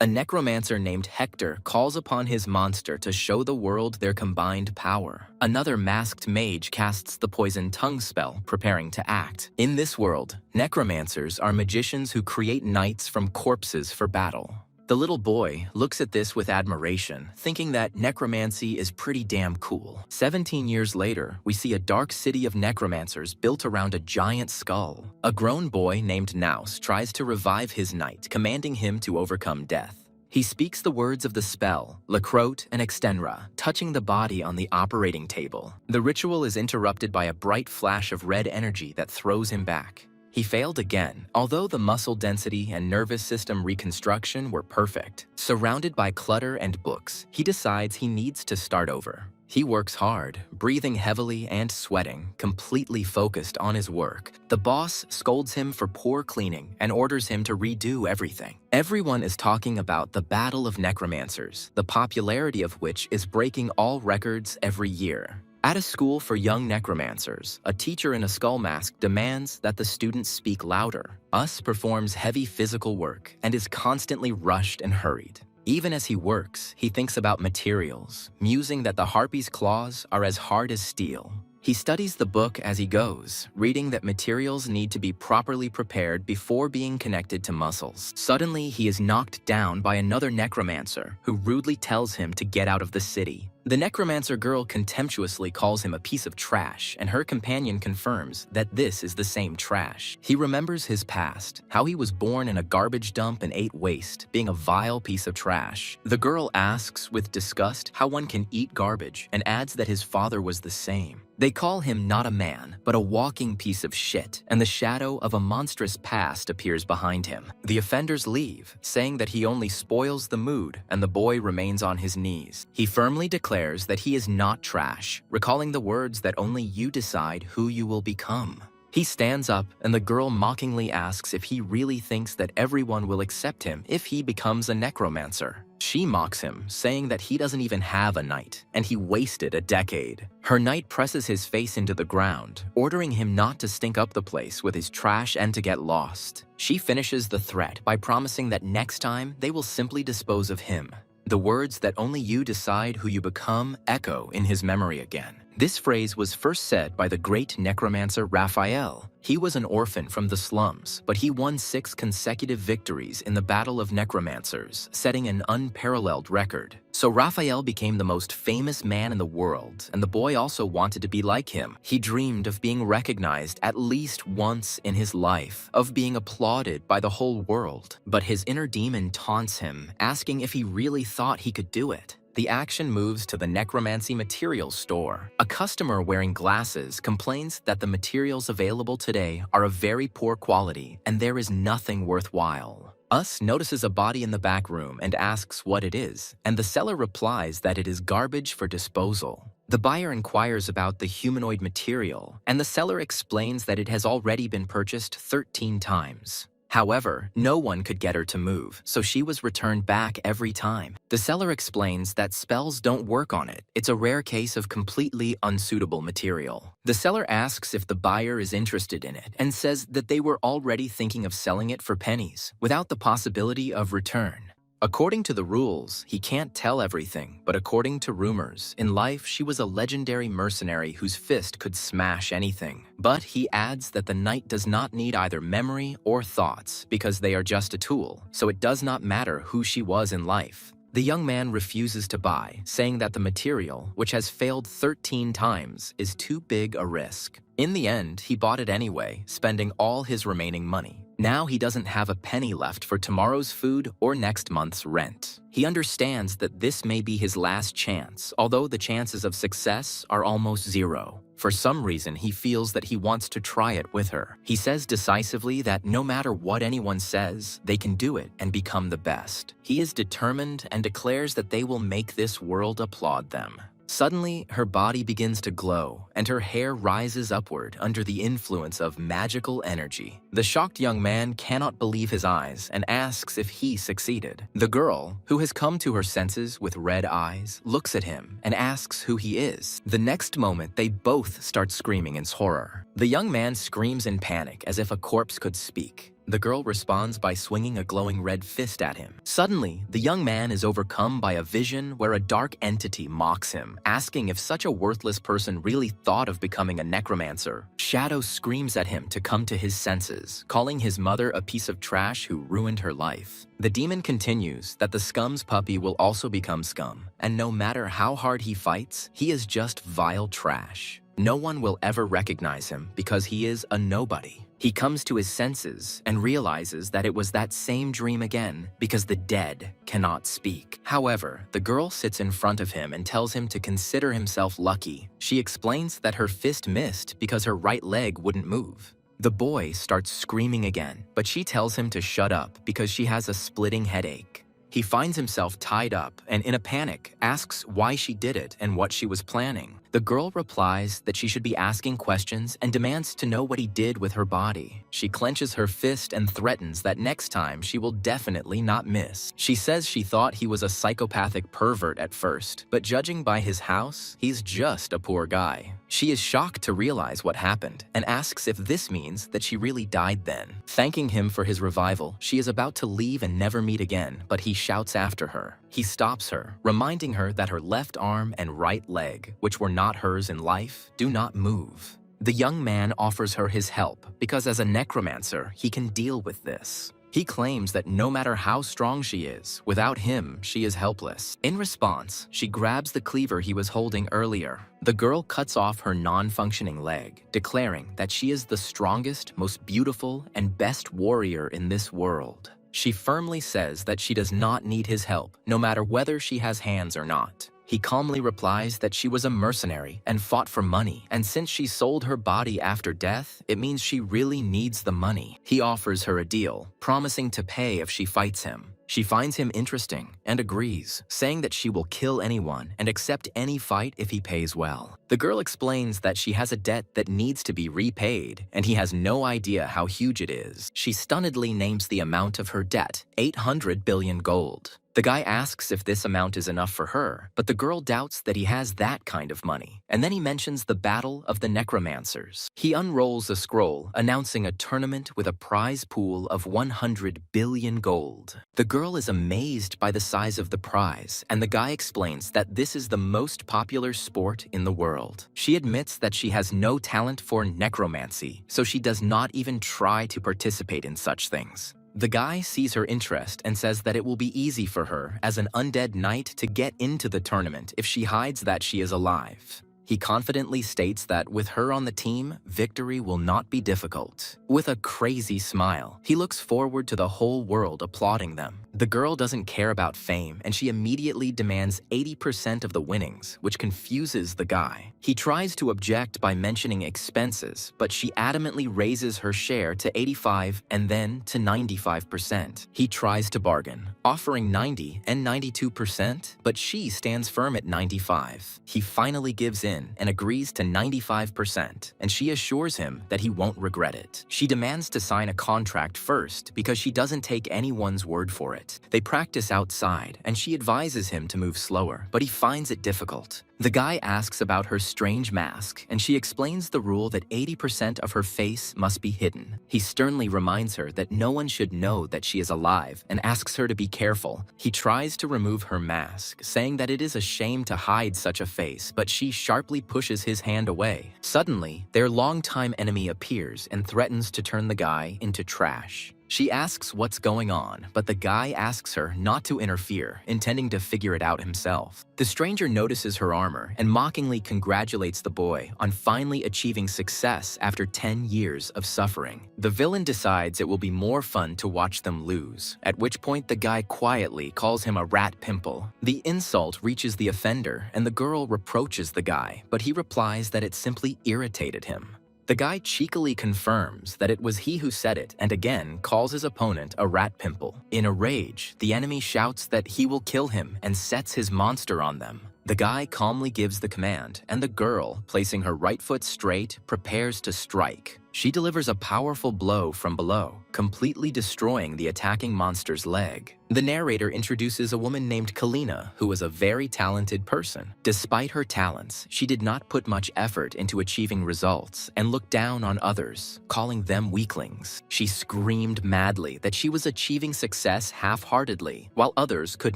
A necromancer named Hector calls upon his monster to show the world their combined power. Another masked mage casts the poison tongue spell, preparing to act. In this world, necromancers are magicians who create knights from corpses for battle. The little boy looks at this with admiration, thinking that necromancy is pretty damn cool. 17 years later, we see a dark city of necromancers built around a giant skull. A grown boy named Naus tries to revive his knight, commanding him to overcome death. He speaks the words of the spell, Lacrote and Extenra, touching the body on the operating table. The ritual is interrupted by a bright flash of red energy that throws him back. He failed again, although the muscle density and nervous system reconstruction were perfect. Surrounded by clutter and books, he decides he needs to start over. He works hard, breathing heavily and sweating, completely focused on his work. The boss scolds him for poor cleaning and orders him to redo everything. Everyone is talking about the Battle of Necromancers, the popularity of which is breaking all records every year. At a school for young necromancers, a teacher in a skull mask demands that the students speak louder. Us performs heavy physical work and is constantly rushed and hurried. Even as he works, he thinks about materials, musing that the harpy's claws are as hard as steel. He studies the book as he goes, reading that materials need to be properly prepared before being connected to muscles. Suddenly, he is knocked down by another necromancer who rudely tells him to get out of the city. The necromancer girl contemptuously calls him a piece of trash, and her companion confirms that this is the same trash. He remembers his past, how he was born in a garbage dump and ate waste, being a vile piece of trash. The girl asks with disgust how one can eat garbage and adds that his father was the same. They call him not a man, but a walking piece of shit, and the shadow of a monstrous past appears behind him. The offenders leave, saying that he only spoils the mood, and the boy remains on his knees. He firmly declares that he is not trash, recalling the words that only you decide who you will become. He stands up, and the girl mockingly asks if he really thinks that everyone will accept him if he becomes a necromancer. She mocks him, saying that he doesn't even have a knight, and he wasted a decade. Her knight presses his face into the ground, ordering him not to stink up the place with his trash and to get lost. She finishes the threat by promising that next time they will simply dispose of him. The words that only you decide who you become echo in his memory again. This phrase was first said by the great necromancer Raphael. He was an orphan from the slums, but he won 6 consecutive victories in the Battle of Necromancers, setting an unparalleled record. So Raphael became the most famous man in the world, and the boy also wanted to be like him. He dreamed of being recognized at least once in his life, of being applauded by the whole world. But his inner demon taunts him, asking if he really thought he could do it. The action moves to the necromancy materials store. A customer wearing glasses complains that the materials available today are of very poor quality and there is nothing worthwhile. Us notices a body in the back room and asks what it is, and the seller replies that it is garbage for disposal. The buyer inquires about the humanoid material, and the seller explains that it has already been purchased 13 times. However, no one could get her to move, so she was returned back every time. The seller explains that spells don't work on it. It's a rare case of completely unsuitable material. The seller asks if the buyer is interested in it and says that they were already thinking of selling it for pennies, without the possibility of return. According to the rules, he can't tell everything, but according to rumors, in life she was a legendary mercenary whose fist could smash anything. But he adds that the knight does not need either memory or thoughts because they are just a tool, so it does not matter who she was in life. The young man refuses to buy, saying that the material, which has failed 13 times, is too big a risk. In the end, he bought it anyway, spending all his remaining money. Now he doesn't have a penny left for tomorrow's food or next month's rent. He understands that this may be his last chance, although the chances of success are almost zero. For some reason, he feels that he wants to try it with her. He says decisively that no matter what anyone says, they can do it and become the best. He is determined and declares that they will make this world applaud them. Suddenly, her body begins to glow, and her hair rises upward under the influence of magical energy. The shocked young man cannot believe his eyes and asks if he succeeded. The girl, who has come to her senses with red eyes, looks at him and asks who he is. The next moment, they both start screaming in horror. The young man screams in panic as if a corpse could speak. The girl responds by swinging a glowing red fist at him. Suddenly, the young man is overcome by a vision where a dark entity mocks him, asking if such a worthless person really thought of becoming a necromancer. Shadow screams at him to come to his senses, calling his mother a piece of trash who ruined her life. The demon continues that the scum's puppy will also become scum, and no matter how hard he fights, he is just vile trash. No one will ever recognize him because he is a nobody. He comes to his senses and realizes that it was that same dream again because the dead cannot speak. However, the girl sits in front of him and tells him to consider himself lucky. She explains that her fist missed because her right leg wouldn't move. The boy starts screaming again, but she tells him to shut up because she has a splitting headache. He finds himself tied up and in a panic asks why she did it and what she was planning. The girl replies that she should be asking questions and demands to know what he did with her body. She clenches her fist and threatens that next time she will definitely not miss. She says she thought he was a psychopathic pervert at first, but judging by his house, he's just a poor guy. She is shocked to realize what happened and asks if this means that she really died then. Thanking him for his revival, she is about to leave and never meet again, but he shouts after her. He stops her, reminding her that her left arm and right leg, which were not hers in life, do not move. The young man offers her his help because as a necromancer, he can deal with this. He claims that no matter how strong she is, without him, she is helpless. In response, she grabs the cleaver he was holding earlier. The girl cuts off her non-functioning leg, declaring that she is the strongest, most beautiful, and best warrior in this world. She firmly says that she does not need his help, no matter whether she has hands or not. He calmly replies that she was a mercenary and fought for money, and since she sold her body after death, it means she really needs the money. He offers her a deal, promising to pay if she fights him. She finds him interesting and agrees, saying that she will kill anyone and accept any fight if he pays well. The girl explains that she has a debt that needs to be repaid, and he has no idea how huge it is. She stunnedly names the amount of her debt, 800 billion gold. The guy asks if this amount is enough for her, but the girl doubts that he has that kind of money. And then he mentions the battle of the Necromancers. He unrolls a scroll announcing a tournament with a prize pool of 100 billion gold. The girl is amazed by the size of the prize, and the guy explains that this is the most popular sport in the world. She admits that she has no talent for necromancy, so she does not even try to participate in such things. The guy sees her interest and says that it will be easy for her as an undead knight to get into the tournament if she hides that she is alive. He confidently states that with her on the team, victory will not be difficult. With a crazy smile, he looks forward to the whole world applauding them. The girl doesn't care about fame, and she immediately demands 80% of the winnings, which confuses the guy. He tries to object by mentioning expenses, but she adamantly raises her share to 85% and then to 95%. He tries to bargain, offering 90% and 92%, but she stands firm at 95%. He finally gives in and agrees to 95%, and she assures him that he won't regret it. She demands to sign a contract first because she doesn't take anyone's word for it. They practice outside, and she advises him to move slower, but he finds it difficult. The guy asks about her strange mask, and she explains the rule that 80% of her face must be hidden. He sternly reminds her that no one should know that she is alive and asks her to be careful. He tries to remove her mask, saying that it is a shame to hide such a face, but she sharply pushes his hand away. Suddenly, their longtime enemy appears and threatens to turn the guy into trash. She asks what's going on, but the guy asks her not to interfere, intending to figure it out himself. The stranger notices her armor and mockingly congratulates the boy on finally achieving success after 10 years of suffering. The villain decides it will be more fun to watch them lose, at which point the guy quietly calls him a rat pimple. The insult reaches the offender, and the girl reproaches the guy, but he replies that it simply irritated him. The guy cheekily confirms that it was he who said it and again calls his opponent a rat pimple. In a rage, the enemy shouts that he will kill him and sets his monster on them. The guy calmly gives the command, and the girl, placing her right foot straight, prepares to strike. She delivers a powerful blow from below, completely destroying the attacking monster's leg. The narrator introduces a woman named Kalina, who was a very talented person. Despite her talents, she did not put much effort into achieving results and looked down on others, calling them weaklings. She screamed madly that she was achieving success half-heartedly, while others could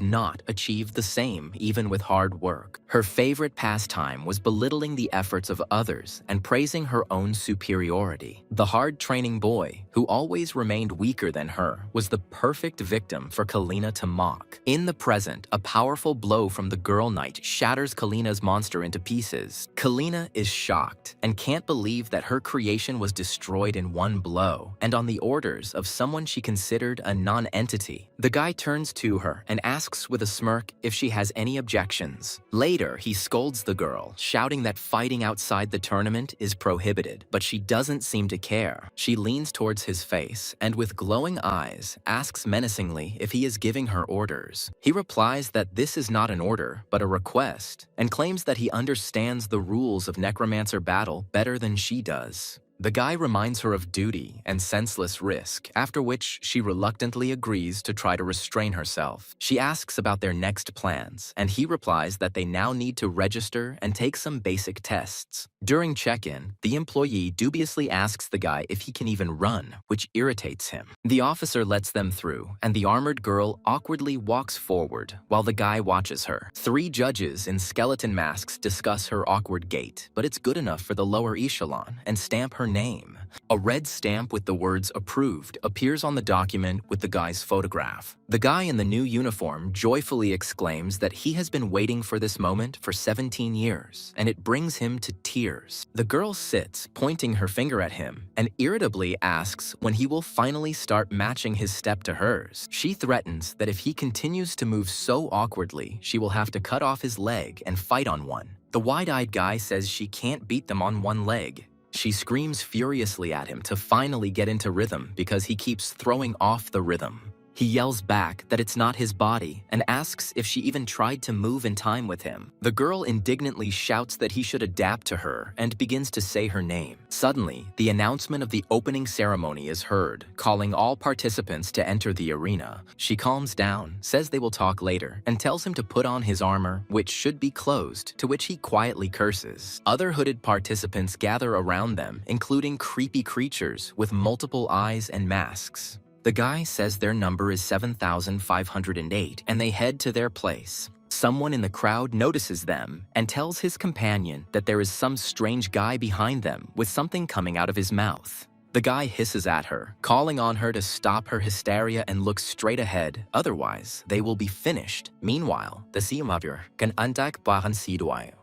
not achieve the same even with hard work. Her favorite pastime was belittling the efforts of others and praising her own superiority. The hard-training boy, who always remained weaker than her, was the perfect victim for Kalina to mock. In the present, a powerful blow from the girl knight shatters Kalina's monster into pieces. Kalina is shocked and can't believe that her creation was destroyed in one blow, and on the orders of someone she considered a non-entity. The guy turns to her and asks with a smirk if she has any objections. Later, he scolds the girl, shouting that fighting outside the tournament is prohibited, but she doesn't seem to care. She leans towards his face and with glowing eyes asks menacingly if he is giving her orders. He replies that this is not an order, but a request, and claims that he understands the rules of Necromancer battle better than she does. The guy reminds her of duty and senseless risk, after which she reluctantly agrees to try to restrain herself. She asks about their next plans, and he replies that they now need to register and take some basic tests. During check-in, the employee dubiously asks the guy if he can even run, which irritates him. The officer lets them through, and the armored girl awkwardly walks forward while the guy watches her. 3 judges in skeleton masks discuss her awkward gait, but it's good enough for the lower echelon and stamp her name. A red stamp with the words approved appears on the document with the guy's photograph. The guy in the new uniform joyfully exclaims that he has been waiting for this moment for 17 years, and it brings him to tears. The girl sits, pointing her finger at him, and irritably asks when he will finally start matching his step to hers. She threatens that if he continues to move so awkwardly, she will have to cut off his leg and fight on one. The wide-eyed guy says she can't beat them on one leg. She screams furiously at him to finally get into rhythm because he keeps throwing off the rhythm. He yells back that it's not his body and asks if she even tried to move in time with him. The girl indignantly shouts that he should adapt to her and begins to say her name. Suddenly, the announcement of the opening ceremony is heard, calling all participants to enter the arena. She calms down, says they will talk later, and tells him to put on his armor, which should be closed, to which he quietly curses. Other hooded participants gather around them, including creepy creatures with multiple eyes and masks. The guy says their number is 7,508, and they head to their place. Someone in the crowd notices them and tells his companion that there is some strange guy behind them with something coming out of his mouth. The guy hisses at her, calling on her to stop her hysteria and look straight ahead, otherwise they will be finished. Meanwhile, the siumavur kan antak bahan siduayo.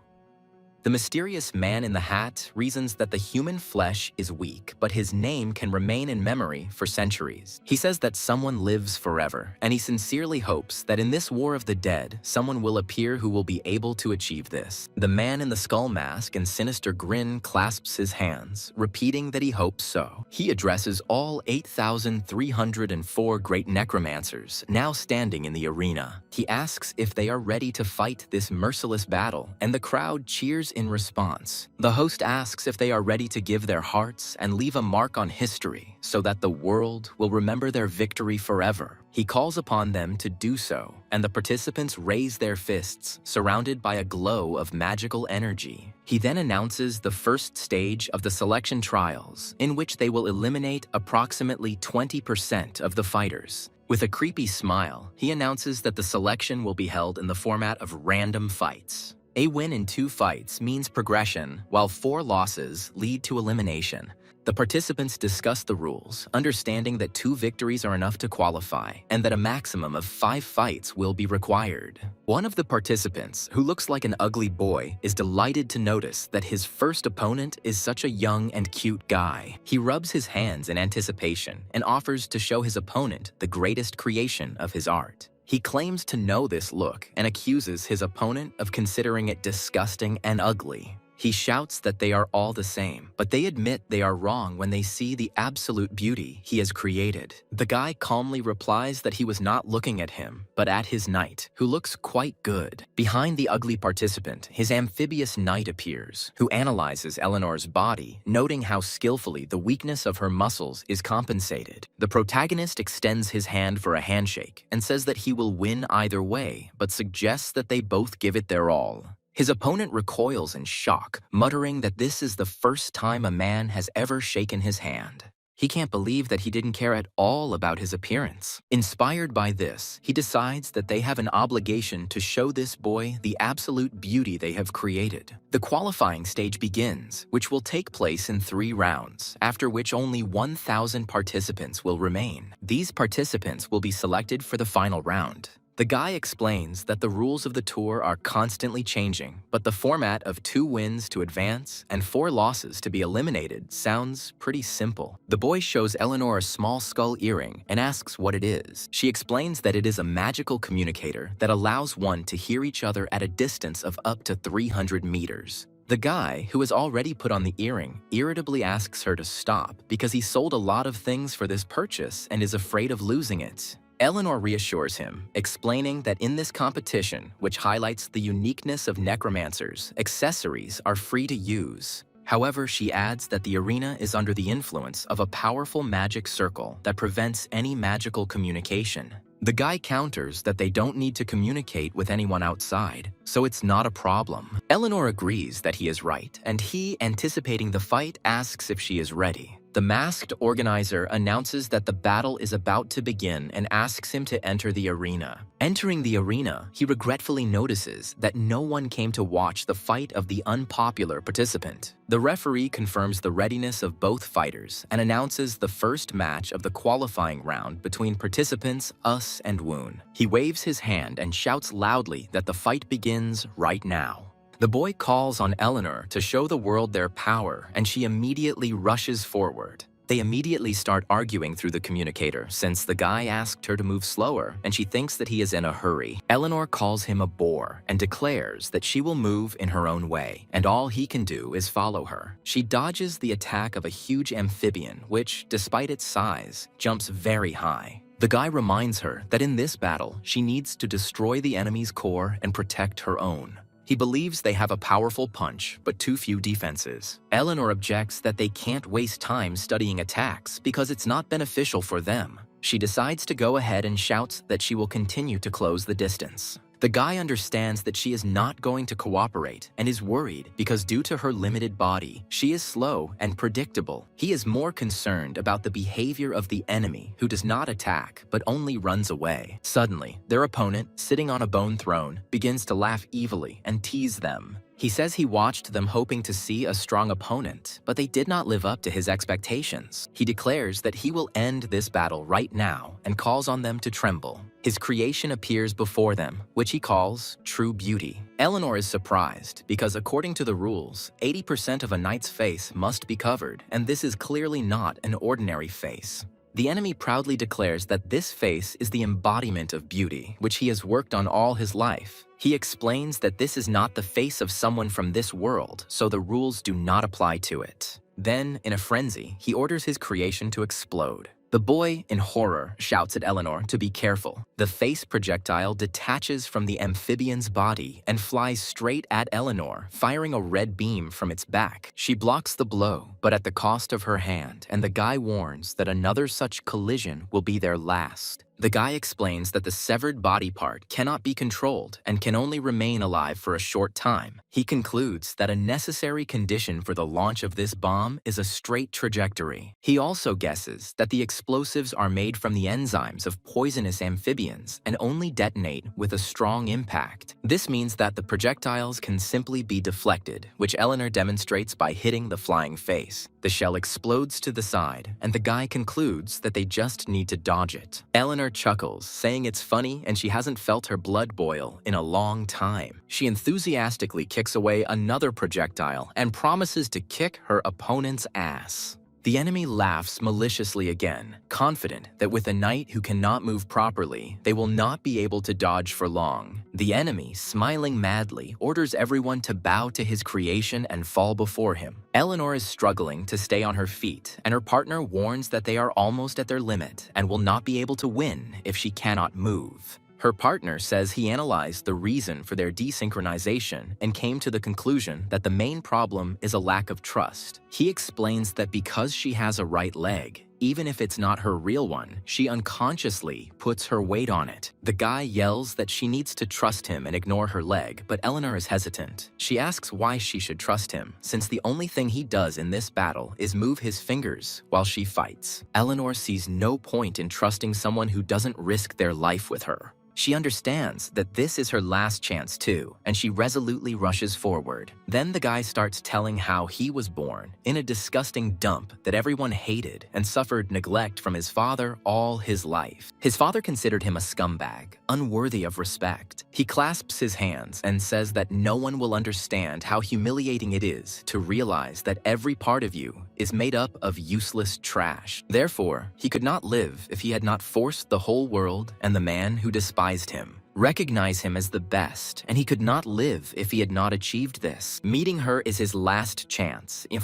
The mysterious man in the hat reasons that the human flesh is weak, but his name can remain in memory for centuries. He says that someone lives forever, and he sincerely hopes that in this war of the dead, someone will appear who will be able to achieve this. The man in the skull mask and sinister grin clasps his hands, repeating that he hopes so. He addresses all 8,304 great necromancers now standing in the arena. He asks if they are ready to fight this merciless battle, and the crowd cheers in response. The host asks if they are ready to give their hearts and leave a mark on history so that the world will remember their victory forever. He calls upon them to do so, and the participants raise their fists, surrounded by a glow of magical energy. He then announces the first stage of the selection trials, in which they will eliminate approximately 20% of the fighters. With a creepy smile, he announces that the selection will be held in the format of random fights. A win in 2 fights means progression, while 4 losses lead to elimination. The participants discuss the rules, understanding that 2 victories are enough to qualify, and that a maximum of 5 fights will be required. One of the participants, who looks like an ugly boy, is delighted to notice that his first opponent is such a young and cute guy. He rubs his hands in anticipation and offers to show his opponent the greatest creation of his art. He claims to know this look and accuses his opponent of considering it disgusting and ugly. He shouts that they are all the same, but they admit they are wrong when they see the absolute beauty he has created. The guy calmly replies that he was not looking at him, but at his knight, who looks quite good. Behind the ugly participant, his amphibious knight appears, who analyzes Eleanor's body, noting how skillfully the weakness of her muscles is compensated. The protagonist extends his hand for a handshake and says that he will win either way, but suggests that they both give it their all. His opponent recoils in shock, muttering that this is the first time a man has ever shaken his hand. He can't believe that he didn't care at all about his appearance. Inspired by this, he decides that they have an obligation to show this boy the absolute beauty they have created. The qualifying stage begins, which will take place in 3 rounds, after which only 1,000 participants will remain. These participants will be selected for the final round. The guy explains that the rules of the tour are constantly changing, but the format of 2 wins to advance and 4 losses to be eliminated sounds pretty simple. The boy shows Eleanor a small skull earring and asks what it is. She explains that it is a magical communicator that allows one to hear each other at a distance of up to 300 meters. The guy, who has already put on the earring, irritably asks her to stop because he sold a lot of things for this purchase and is afraid of losing it. Eleanor reassures him, explaining that in this competition, which highlights the uniqueness of necromancers, accessories are free to use. However, she adds that the arena is under the influence of a powerful magic circle that prevents any magical communication. The guy counters that they don't need to communicate with anyone outside, so it's not a problem. Eleanor agrees that he is right, and he, anticipating the fight, asks if she is ready. The masked organizer announces that the battle is about to begin and asks him to enter the arena. Entering the arena, he regretfully notices that no one came to watch the fight of the unpopular participant. The referee confirms the readiness of both fighters and announces the first match of the qualifying round between participants Us and Woon. He waves his hand and shouts loudly that the fight begins right now. The boy calls on Eleanor to show the world their power, and she immediately rushes forward. They immediately start arguing through the communicator since the guy asked her to move slower and she thinks that he is in a hurry. Eleanor calls him a bore and declares that she will move in her own way, and all he can do is follow her. She dodges the attack of a huge amphibian which, despite its size, jumps very high. The guy reminds her that in this battle, she needs to destroy the enemy's core and protect her own. He believes they have a powerful punch, but too few defenses. Eleanor objects that they can't waste time studying attacks because it's not beneficial for them. She decides to go ahead and shouts that she will continue to close the distance. The guy understands that she is not going to cooperate and is worried because due to her limited body, she is slow and predictable. He is more concerned about the behavior of the enemy who does not attack but only runs away. Suddenly, their opponent, sitting on a bone throne, begins to laugh evilly and tease them. He says he watched them hoping to see a strong opponent, but they did not live up to his expectations. He declares that he will end this battle right now and calls on them to tremble. His creation appears before them, which he calls True Beauty. Eleanor is surprised because according to the rules, 80% of a knight's face must be covered, and this is clearly not an ordinary face. The enemy proudly declares that this face is the embodiment of beauty, which he has worked on all his life. He explains that this is not the face of someone from this world, so the rules do not apply to it. Then, in a frenzy, he orders his creation to explode. The boy, in horror, shouts at Eleanor to be careful. The face projectile detaches from the amphibian's body and flies straight at Eleanor, firing a red beam from its back. She blocks the blow, but at the cost of her hand, and the guy warns that another such collision will be their last. The guy explains that the severed body part cannot be controlled and can only remain alive for a short time. He concludes that a necessary condition for the launch of this bomb is a straight trajectory. He also guesses that the explosives are made from the enzymes of poisonous amphibians and only detonate with a strong impact. This means that the projectiles can simply be deflected, which Eleanor demonstrates by hitting the flying face. The shell explodes to the side, and the guy concludes that they just need to dodge it. Eleanor chuckles, saying it's funny and she hasn't felt her blood boil in a long time. She enthusiastically kicks away another projectile and promises to kick her opponent's ass. The enemy laughs maliciously again, confident that with a knight who cannot move properly, they will not be able to dodge for long. The enemy, smiling madly, orders everyone to bow to his creation and fall before him. Eleanor is struggling to stay on her feet, and her partner warns that they are almost at their limit and will not be able to win if she cannot move. Her partner says he analyzed the reason for their desynchronization and came to the conclusion that the main problem is a lack of trust. He explains that because she has a right leg, even if it's not her real one, she unconsciously puts her weight on it. The guy yells that she needs to trust him and ignore her leg, but Eleanor is hesitant. She asks why she should trust him, since the only thing he does in this battle is move his fingers while she fights. Eleanor sees no point in trusting someone who doesn't risk their life with her. She understands that this is her last chance too, and she resolutely rushes forward. Then the guy starts telling how he was born in a disgusting dump that everyone hated and suffered neglect from his father all his life. His father considered him a scumbag, unworthy of respect. He clasps his hands and says that no one will understand how humiliating it is to realize that every part of you is made up of useless trash. Therefore, he could not live if he had not forced the whole world and the man who despised him recognize him as the best, and he could not live if he had not achieved this. Meeting her is his last chance, and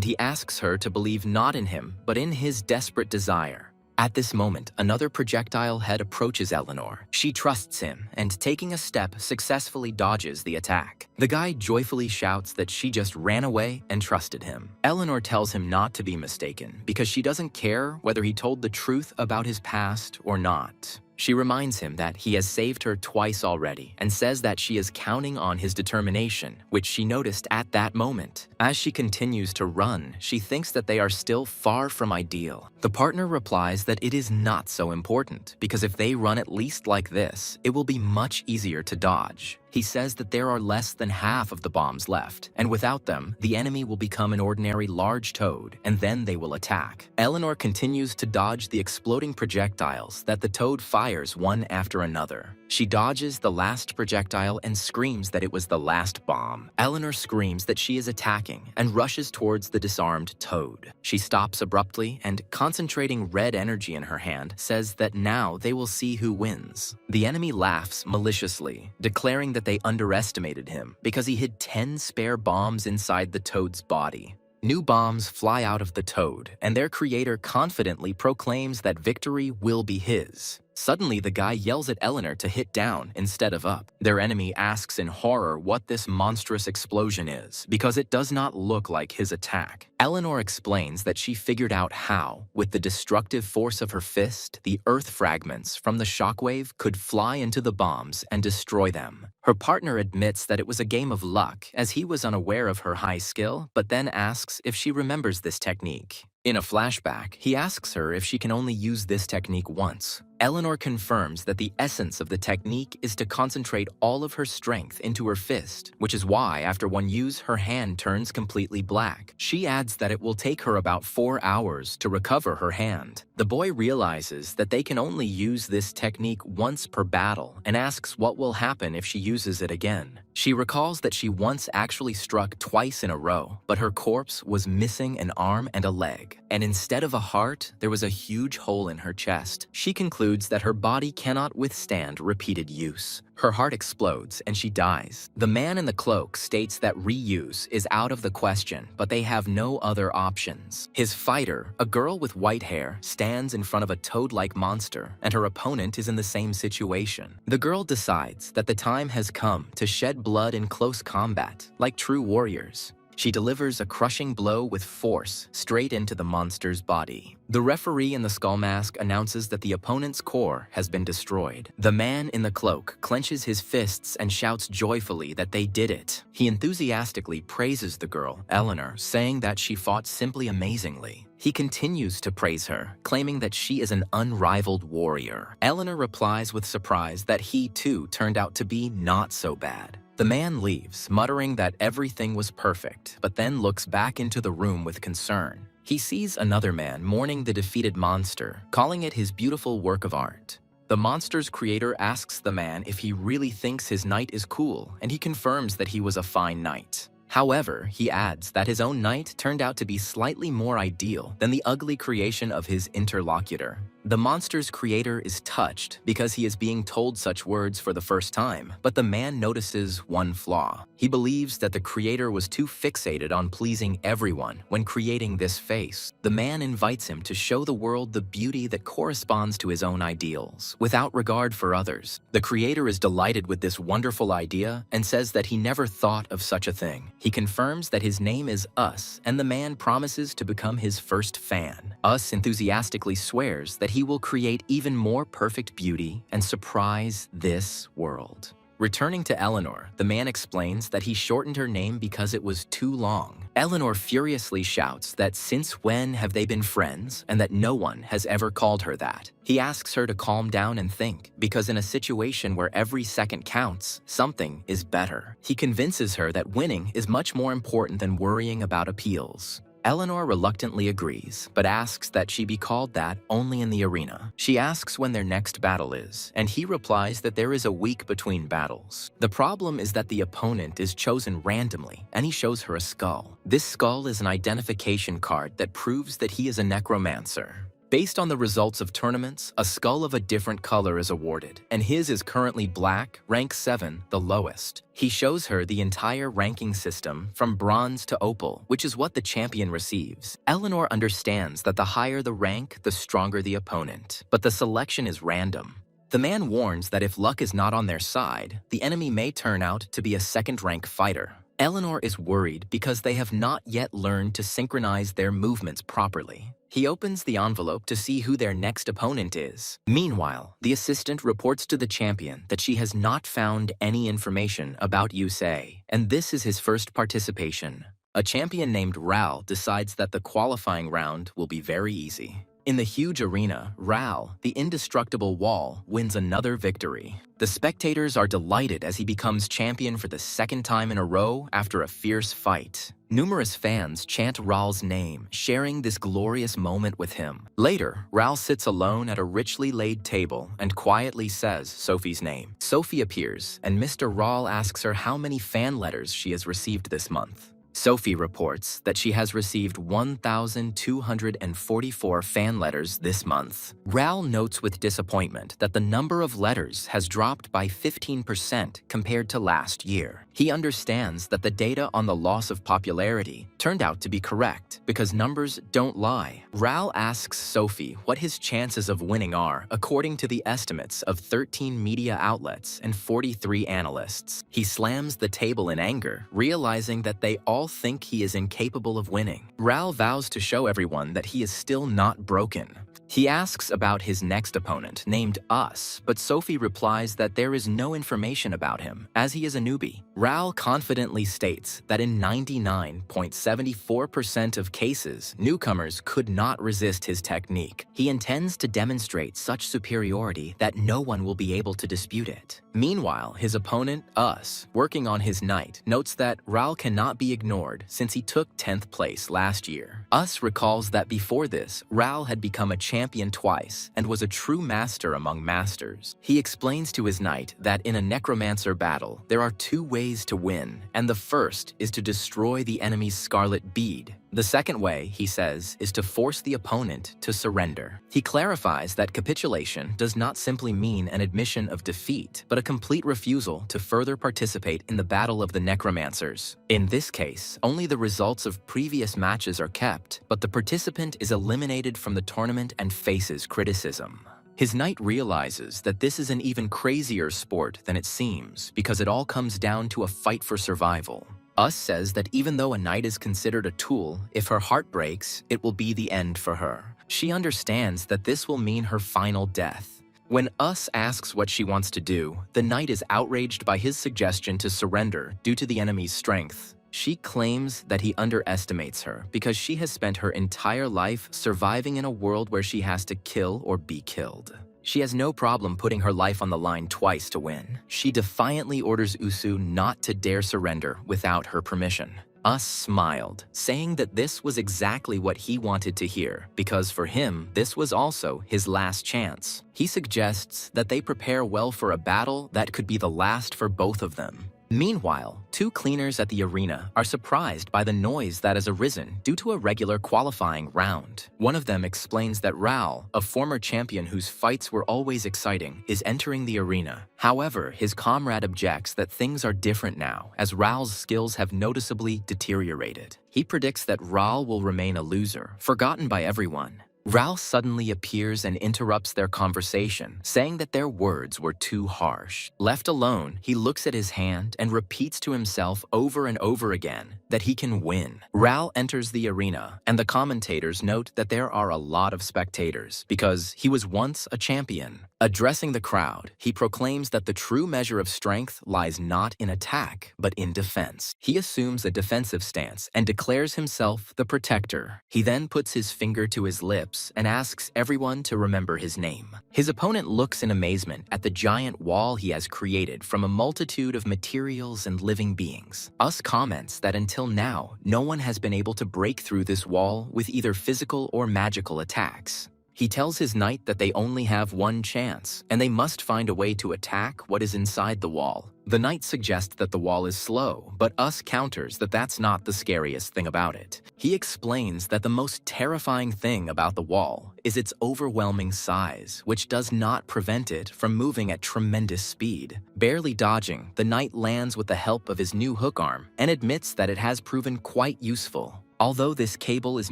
he asks her to believe not in him, but in his desperate desire. At this moment, another projectile head approaches Eleanor. She trusts him, and taking a step, successfully dodges the attack. The guy joyfully shouts that she just ran away and trusted him. Eleanor tells him not to be mistaken, because she doesn't care whether he told the truth about his past or not. She reminds him that he has saved her twice already and says that she is counting on his determination, which she noticed at that moment. As she continues to run, she thinks that they are still far from ideal. The partner replies that it is not so important, because if they run at least like this, it will be much easier to dodge. He says that there are less than half of the bombs left, and without them, the enemy will become an ordinary large toad, and then they will attack. Eleanor continues to dodge the exploding projectiles that the toad fires one after another. She dodges the last projectile and screams that it was the last bomb. Eleanor screams that she is attacking and rushes towards the disarmed toad. She stops abruptly and, concentrating red energy in her hand, says that now they will see who wins. The enemy laughs maliciously, declaring that they underestimated him because he hid 10 spare bombs inside the toad's body. New bombs fly out of the toad, and their creator confidently proclaims that victory will be his. Suddenly, the guy yells at Eleanor to hit down instead of up. Their enemy asks in horror what this monstrous explosion is, because it does not look like his attack. Eleanor explains that she figured out how, with the destructive force of her fist, the earth fragments from the shockwave could fly into the bombs and destroy them. Her partner admits that it was a game of luck, as he was unaware of her high skill, but then asks if she remembers this technique. In a flashback, he asks her if she can only use this technique once. Eleanor confirms that the essence of the technique is to concentrate all of her strength into her fist, which is why after one use, her hand turns completely black. She adds that it will take her about 4 hours to recover her hand. The boy realizes that they can only use this technique once per battle and asks what will happen if she uses it again. She recalls that she once actually struck twice in a row, but her corpse was missing an arm and a leg, and instead of a heart, there was a huge hole in her chest. She concludes that her body cannot withstand repeated use. Her heart explodes and she dies. The man in the cloak states that reuse is out of the question, but they have no other options. His fighter, a girl with white hair, stands in front of a toad-like monster, and her opponent is in the same situation. The girl decides that the time has come to shed blood in close combat, like true warriors. She delivers a crushing blow with force straight into the monster's body. The referee in the skull mask announces that the opponent's core has been destroyed. The man in the cloak clenches his fists and shouts joyfully that they did it. He enthusiastically praises the girl, Eleanor, saying that she fought simply amazingly. He continues to praise her, claiming that she is an unrivaled warrior. Eleanor replies with surprise that he too turned out to be not so bad. The man leaves, muttering that everything was perfect, but then looks back into the room with concern. He sees another man mourning the defeated monster, calling it his beautiful work of art. The monster's creator asks the man if he really thinks his knight is cool, and he confirms that he was a fine knight. However, he adds that his own knight turned out to be slightly more ideal than the ugly creation of his interlocutor. The monster's creator is touched because he is being told such words for the first time, but the man notices one flaw. He believes that the creator was too fixated on pleasing everyone when creating this face. The man invites him to show the world the beauty that corresponds to his own ideals, without regard for others. The creator is delighted with this wonderful idea and says that he never thought of such a thing. He confirms that his name is Us, and the man promises to become his first fan. Us enthusiastically swears that he will create even more perfect beauty and surprise this world. Returning to Eleanor, the man explains that he shortened her name because it was too long. Eleanor furiously shouts that since when have they been friends and that no one has ever called her that. He asks her to calm down and think, because in a situation where every second counts, something is better. He convinces her that winning is much more important than worrying about appeals. Eleanor reluctantly agrees, but asks that she be called that only in the arena. She asks when their next battle is, and he replies that there is a week between battles. The problem is that the opponent is chosen randomly, and he shows her a skull. This skull is an identification card that proves that he is a necromancer. Based on the results of tournaments, a skull of a different color is awarded, and his is currently black, rank 7, the lowest. He shows her the entire ranking system from bronze to opal, which is what the champion receives. Eleanor understands that the higher the rank, the stronger the opponent, but the selection is random. The man warns that if luck is not on their side, the enemy may turn out to be a second-rank fighter. Eleanor is worried because they have not yet learned to synchronize their movements properly. He opens the envelope to see who their next opponent is. Meanwhile, the assistant reports to the champion that she has not found any information about Yusei, and this is his first participation. A champion named Ral decides that the qualifying round will be very easy. In the huge arena, Ral, the indestructible wall, wins another victory. The spectators are delighted as he becomes champion for the second time in a row after a fierce fight. Numerous fans chant Ral's name, sharing this glorious moment with him. Later, Ral sits alone at a richly laid table and quietly says Sophie's name. Sophie appears, and Mr. Ral asks her how many fan letters she has received this month. Sophie reports that she has received 1,244 fan letters this month. Ral notes with disappointment that the number of letters has dropped by 15% compared to last year. He understands that the data on the loss of popularity turned out to be correct because numbers don't lie. Ral asks Sophie what his chances of winning are according to the estimates of 13 media outlets and 43 analysts. He slams the table in anger, realizing that they all think he is incapable of winning. Ral vows to show everyone that he is still not broken. He asks about his next opponent, named Us, but Sophie replies that there is no information about him, as he is a newbie. Ral confidently states that in 99.74% of cases, newcomers could not resist his technique. He intends to demonstrate such superiority that no one will be able to dispute it. Meanwhile, his opponent, Us, working on his knight, notes that Ral cannot be ignored since he took 10th place last year. Us recalls that before this, Ral had become a champion twice and was a true master among masters. He explains to his knight that in a necromancer battle, there are two ways to win, and the first is to destroy the enemy's scarlet bead. The second way, he says, is to force the opponent to surrender. He clarifies that capitulation does not simply mean an admission of defeat, but a complete refusal to further participate in the battle of the necromancers. In this case, only the results of previous matches are kept, but the participant is eliminated from the tournament and faces criticism. His knight realizes that this is an even crazier sport than it seems because it all comes down to a fight for survival. Us says that even though a knight is considered a tool, if her heart breaks, it will be the end for her. She understands that this will mean her final death. When Us asks what she wants to do, the knight is outraged by his suggestion to surrender due to the enemy's strength. She claims that he underestimates her because she has spent her entire life surviving in a world where she has to kill or be killed. She has no problem putting her life on the line twice to win. She defiantly orders Usu not to dare surrender without her permission. Us smiled, saying that this was exactly what he wanted to hear, because for him, this was also his last chance. He suggests that they prepare well for a battle that could be the last for both of them. Meanwhile, two cleaners at the arena are surprised by the noise that has arisen due to a regular qualifying round. One of them explains that Raul, a former champion whose fights were always exciting, is entering the arena. However, his comrade objects that things are different now, as Raul's skills have noticeably deteriorated. He predicts that Raul will remain a loser, forgotten by everyone. Raul suddenly appears and interrupts their conversation, saying that their words were too harsh. Left alone, he looks at his hand and repeats to himself over and over again that he can win. Raul enters the arena, and the commentators note that there are a lot of spectators because he was once a champion. Addressing the crowd, he proclaims that the true measure of strength lies not in attack, but in defense. He assumes a defensive stance and declares himself the protector. He then puts his finger to his lips and asks everyone to remember his name. His opponent looks in amazement at the giant wall he has created from a multitude of materials and living beings. Us comments that until now, no one has been able to break through this wall with either physical or magical attacks. He tells his knight that they only have one chance, and they must find a way to attack what is inside the wall. The knight suggests that the wall is slow, but Us counters that that's not the scariest thing about it. He explains that the most terrifying thing about the wall is its overwhelming size, which does not prevent it from moving at tremendous speed. Barely dodging, the knight lands with the help of his new hook arm and admits that it has proven quite useful. Although this cable is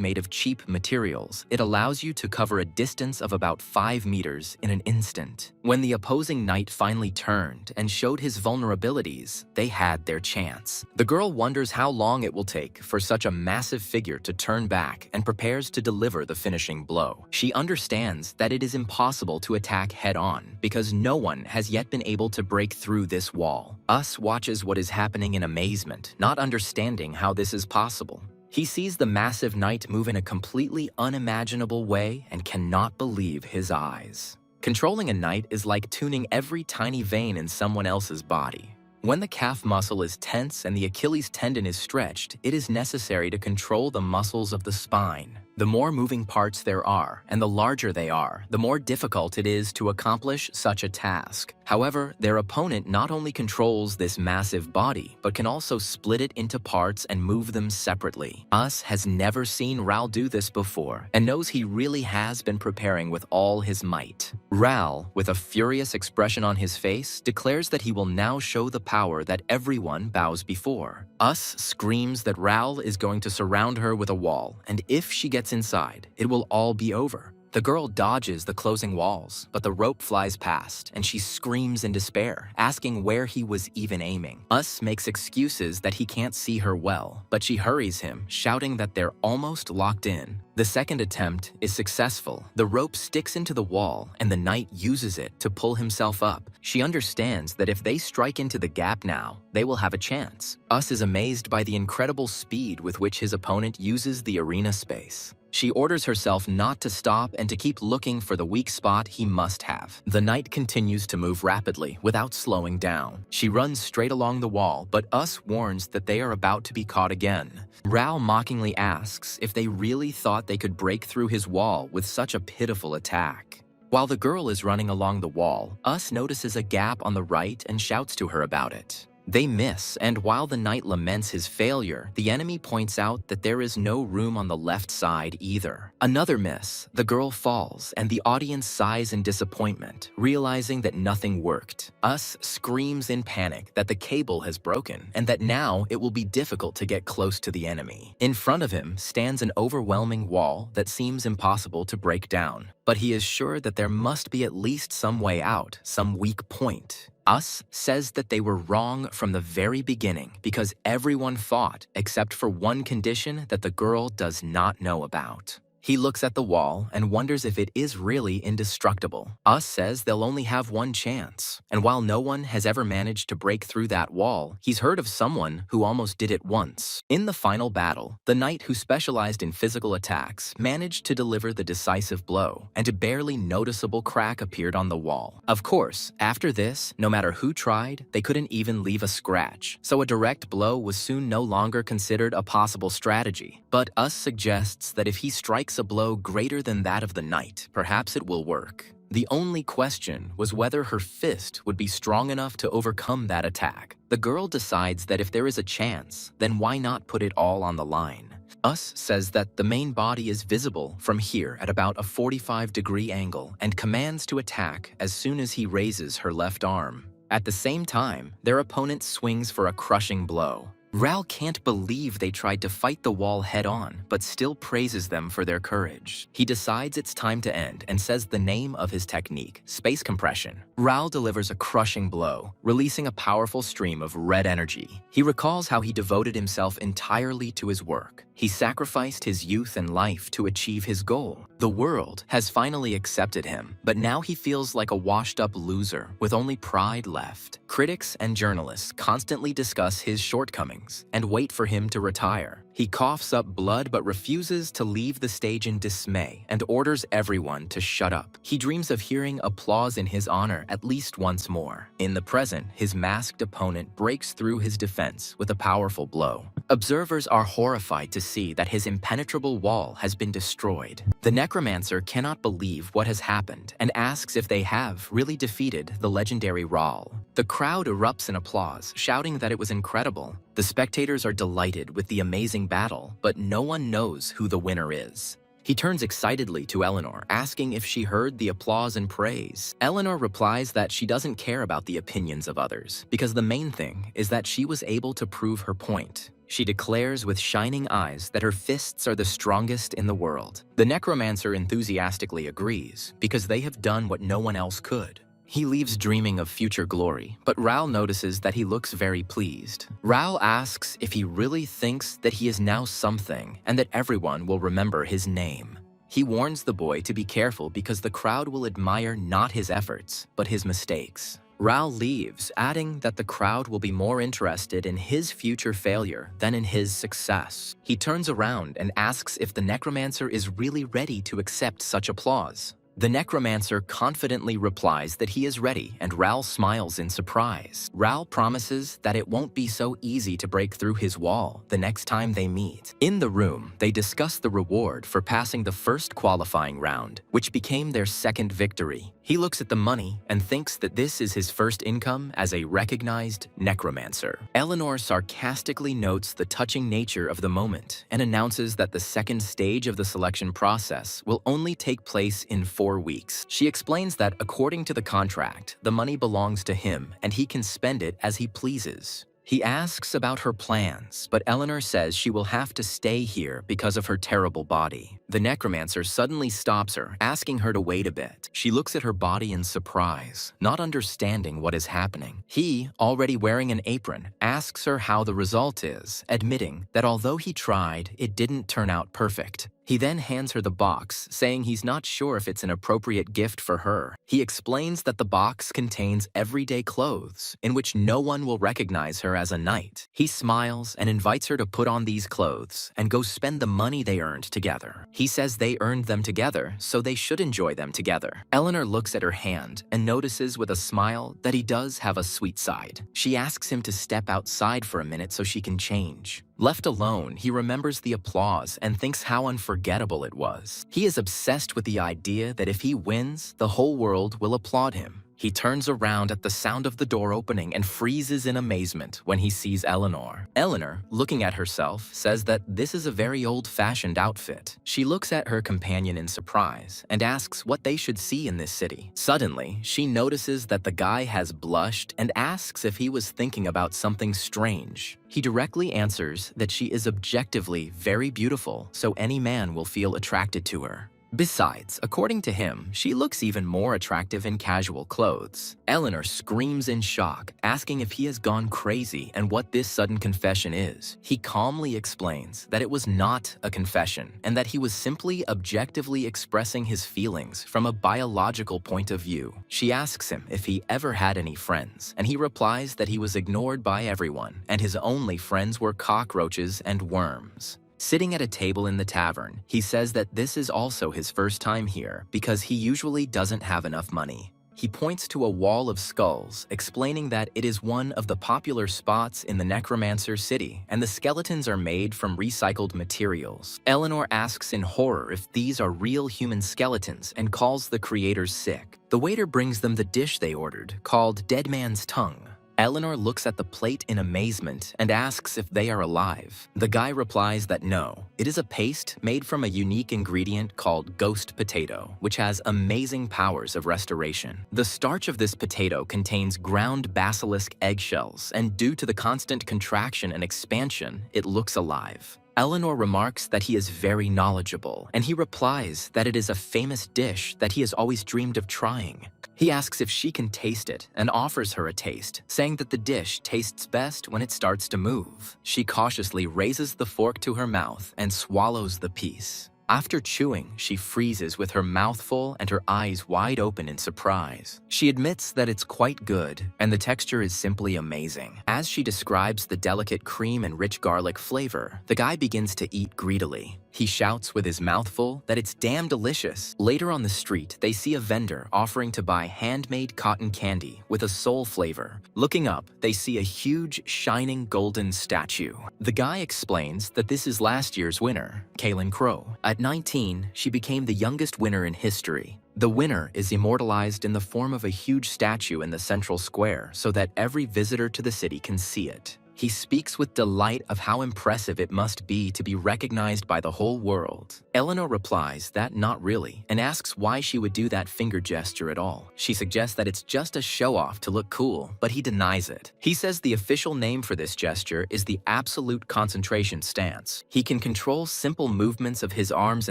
made of cheap materials, it allows you to cover a distance of about 5 meters in an instant. When the opposing knight finally turned and showed his vulnerabilities, they had their chance. The girl wonders how long it will take for such a massive figure to turn back and prepares to deliver the finishing blow. She understands that it is impossible to attack head-on because no one has yet been able to break through this wall. Us watches what is happening in amazement, not understanding how this is possible. He sees the massive knight move in a completely unimaginable way and cannot believe his eyes. Controlling a knight is like tuning every tiny vein in someone else's body. When the calf muscle is tense and the Achilles tendon is stretched, it is necessary to control the muscles of the spine. The more moving parts there are, and the larger they are, the more difficult it is to accomplish such a task. However, their opponent not only controls this massive body, but can also split it into parts and move them separately. Us has never seen Raul do this before, and knows he really has been preparing with all his might. Raul, with a furious expression on his face, declares that he will now show the power that everyone bows before. Us screams that Raul is going to surround her with a wall, and if she gets inside, it will all be over. The girl dodges the closing walls, but the rope flies past, and she screams in despair, asking where he was even aiming. Us makes excuses that he can't see her well, but she hurries him, shouting that they're almost locked in. The second attempt is successful. The rope sticks into the wall, and the knight uses it to pull himself up. She understands that if they strike into the gap now, they will have a chance. Us is amazed by the incredible speed with which his opponent uses the arena space. She orders herself not to stop and to keep looking for the weak spot he must have. The knight continues to move rapidly without slowing down. She runs straight along the wall, but Us warns that they are about to be caught again. Raul mockingly asks if they really thought they could break through his wall with such a pitiful attack. While the girl is running along the wall, Us notices a gap on the right and shouts to her about it. They miss, and while the knight laments his failure, the enemy points out that there is no room on the left side either. Another miss, the girl falls, and the audience sighs in disappointment, realizing that nothing worked. Us screams in panic that the cable has broken, and that now it will be difficult to get close to the enemy. In front of him stands an overwhelming wall that seems impossible to break down, but he is sure that there must be at least some way out, some weak point. Us says that they were wrong from the very beginning because everyone fought except for one condition that the girl does not know about. He looks at the wall and wonders if it is really indestructible. Us says they'll only have one chance, and while no one has ever managed to break through that wall, he's heard of someone who almost did it once. In the final battle, the knight who specialized in physical attacks managed to deliver the decisive blow, and a barely noticeable crack appeared on the wall. Of course, after this, no matter who tried, they couldn't even leave a scratch, so a direct blow was soon no longer considered a possible strategy. But Us suggests that if he strikes a blow greater than that of the knight, perhaps it will work. The only question was whether her fist would be strong enough to overcome that attack. The girl decides that if there is a chance, then why not put it all on the line? Us says that the main body is visible from here at about a 45-degree angle and commands to attack as soon as he raises her left arm. At the same time, their opponent swings for a crushing blow. Ral can't believe they tried to fight the wall head-on, but still praises them for their courage. He decides it's time to end and says the name of his technique, space compression. Ral delivers a crushing blow, releasing a powerful stream of red energy. He recalls how he devoted himself entirely to his work. He sacrificed his youth and life to achieve his goal. The world has finally accepted him, but now he feels like a washed-up loser with only pride left. Critics and journalists constantly discuss his shortcomings and wait for him to retire. He coughs up blood but refuses to leave the stage in dismay and orders everyone to shut up. He dreams of hearing applause in his honor at least once more. In the present, his masked opponent breaks through his defense with a powerful blow. Observers are horrified to see that his impenetrable wall has been destroyed. The Necromancer cannot believe what has happened and asks if they have really defeated the legendary Ral. The crowd erupts in applause, shouting that it was incredible. The spectators are delighted with the amazing battle, but no one knows who the winner is. He turns excitedly to Eleanor, asking if she heard the applause and praise. Eleanor replies that she doesn't care about the opinions of others, because the main thing is that she was able to prove her point. She declares with shining eyes that her fists are the strongest in the world. The Necromancer enthusiastically agrees, because they have done what no one else could. He leaves dreaming of future glory, but Ral notices that he looks very pleased. Ral asks if he really thinks that he is now something and that everyone will remember his name. He warns the boy to be careful because the crowd will admire not his efforts, but his mistakes. Ral leaves, adding that the crowd will be more interested in his future failure than in his success. He turns around and asks if the Necromancer is really ready to accept such applause. The Necromancer confidently replies that he is ready, and Ral smiles in surprise. Ral promises that it won't be so easy to break through his wall the next time they meet. In the room, they discuss the reward for passing the first qualifying round, which became their second victory. He looks at the money and thinks that this is his first income as a recognized Necromancer. Eleanor sarcastically notes the touching nature of the moment and announces that the second stage of the selection process will only take place in 4 weeks. She explains that according to the contract, the money belongs to him and he can spend it as he pleases. He asks about her plans, but Eleanor says she will have to stay here because of her terrible body. The Necromancer suddenly stops her, asking her to wait a bit. She looks at her body in surprise, not understanding what is happening. He, already wearing an apron, asks her how the result is, admitting that although he tried, it didn't turn out perfect. He then hands her the box, saying he's not sure if it's an appropriate gift for her. He explains that the box contains everyday clothes, in which no one will recognize her as a knight. He smiles and invites her to put on these clothes and go spend the money they earned together. He says they earned them together, so they should enjoy them together. Eleanor looks at her hand and notices with a smile that he does have a sweet side. She asks him to step outside for a minute so she can change. Left alone, he remembers the applause and thinks how unforgettable it was. He is obsessed with the idea that if he wins, the whole world will applaud him. He turns around at the sound of the door opening and freezes in amazement when he sees Eleanor. Eleanor, looking at herself, says that this is a very old-fashioned outfit. She looks at her companion in surprise and asks what they should see in this city. Suddenly, she notices that the guy has blushed and asks if he was thinking about something strange. He directly answers that she is objectively very beautiful, so any man will feel attracted to her. Besides, according to him, she looks even more attractive in casual clothes. Eleanor screams in shock, asking if he has gone crazy and what this sudden confession is. He calmly explains that it was not a confession and that he was simply objectively expressing his feelings from a biological point of view. She asks him if he ever had any friends, and he replies that he was ignored by everyone and his only friends were cockroaches and worms. Sitting at a table in the tavern, he says that this is also his first time here because he usually doesn't have enough money. He points to a wall of skulls, explaining that it is one of the popular spots in the Necromancer city, and the skeletons are made from recycled materials. Eleanor asks in horror if these are real human skeletons and calls the creators sick. The waiter brings them the dish they ordered, called Dead Man's Tongue. Eleanor looks at the plate in amazement and asks if they are alive. The guy replies that no, it is a paste made from a unique ingredient called ghost potato, which has amazing powers of restoration. The starch of this potato contains ground basilisk eggshells, and due to the constant contraction and expansion, it looks alive. Eleanor remarks that he is very knowledgeable, and he replies that it is a famous dish that he has always dreamed of trying. He asks if she can taste it and offers her a taste, saying that the dish tastes best when it starts to move. She cautiously raises the fork to her mouth and swallows the piece. After chewing, she freezes with her mouth full and her eyes wide open in surprise. She admits that it's quite good, and the texture is simply amazing. As she describes the delicate cream and rich garlic flavor, the guy begins to eat greedily. He shouts with his mouth full that it's damn delicious. Later on the street, they see a vendor offering to buy handmade cotton candy with a soul flavor. Looking up, they see a huge, shining golden statue. The guy explains that this is last year's winner, Kaylin Crow. At 19, she became the youngest winner in history. The winner is immortalized in the form of a huge statue in the central square so that every visitor to the city can see it. He speaks with delight of how impressive it must be to be recognized by the whole world. Eleanor replies that not really, and asks why she would do that finger gesture at all. She suggests that it's just a show-off to look cool, but he denies it. He says the official name for this gesture is the absolute concentration stance. He can control simple movements of his arms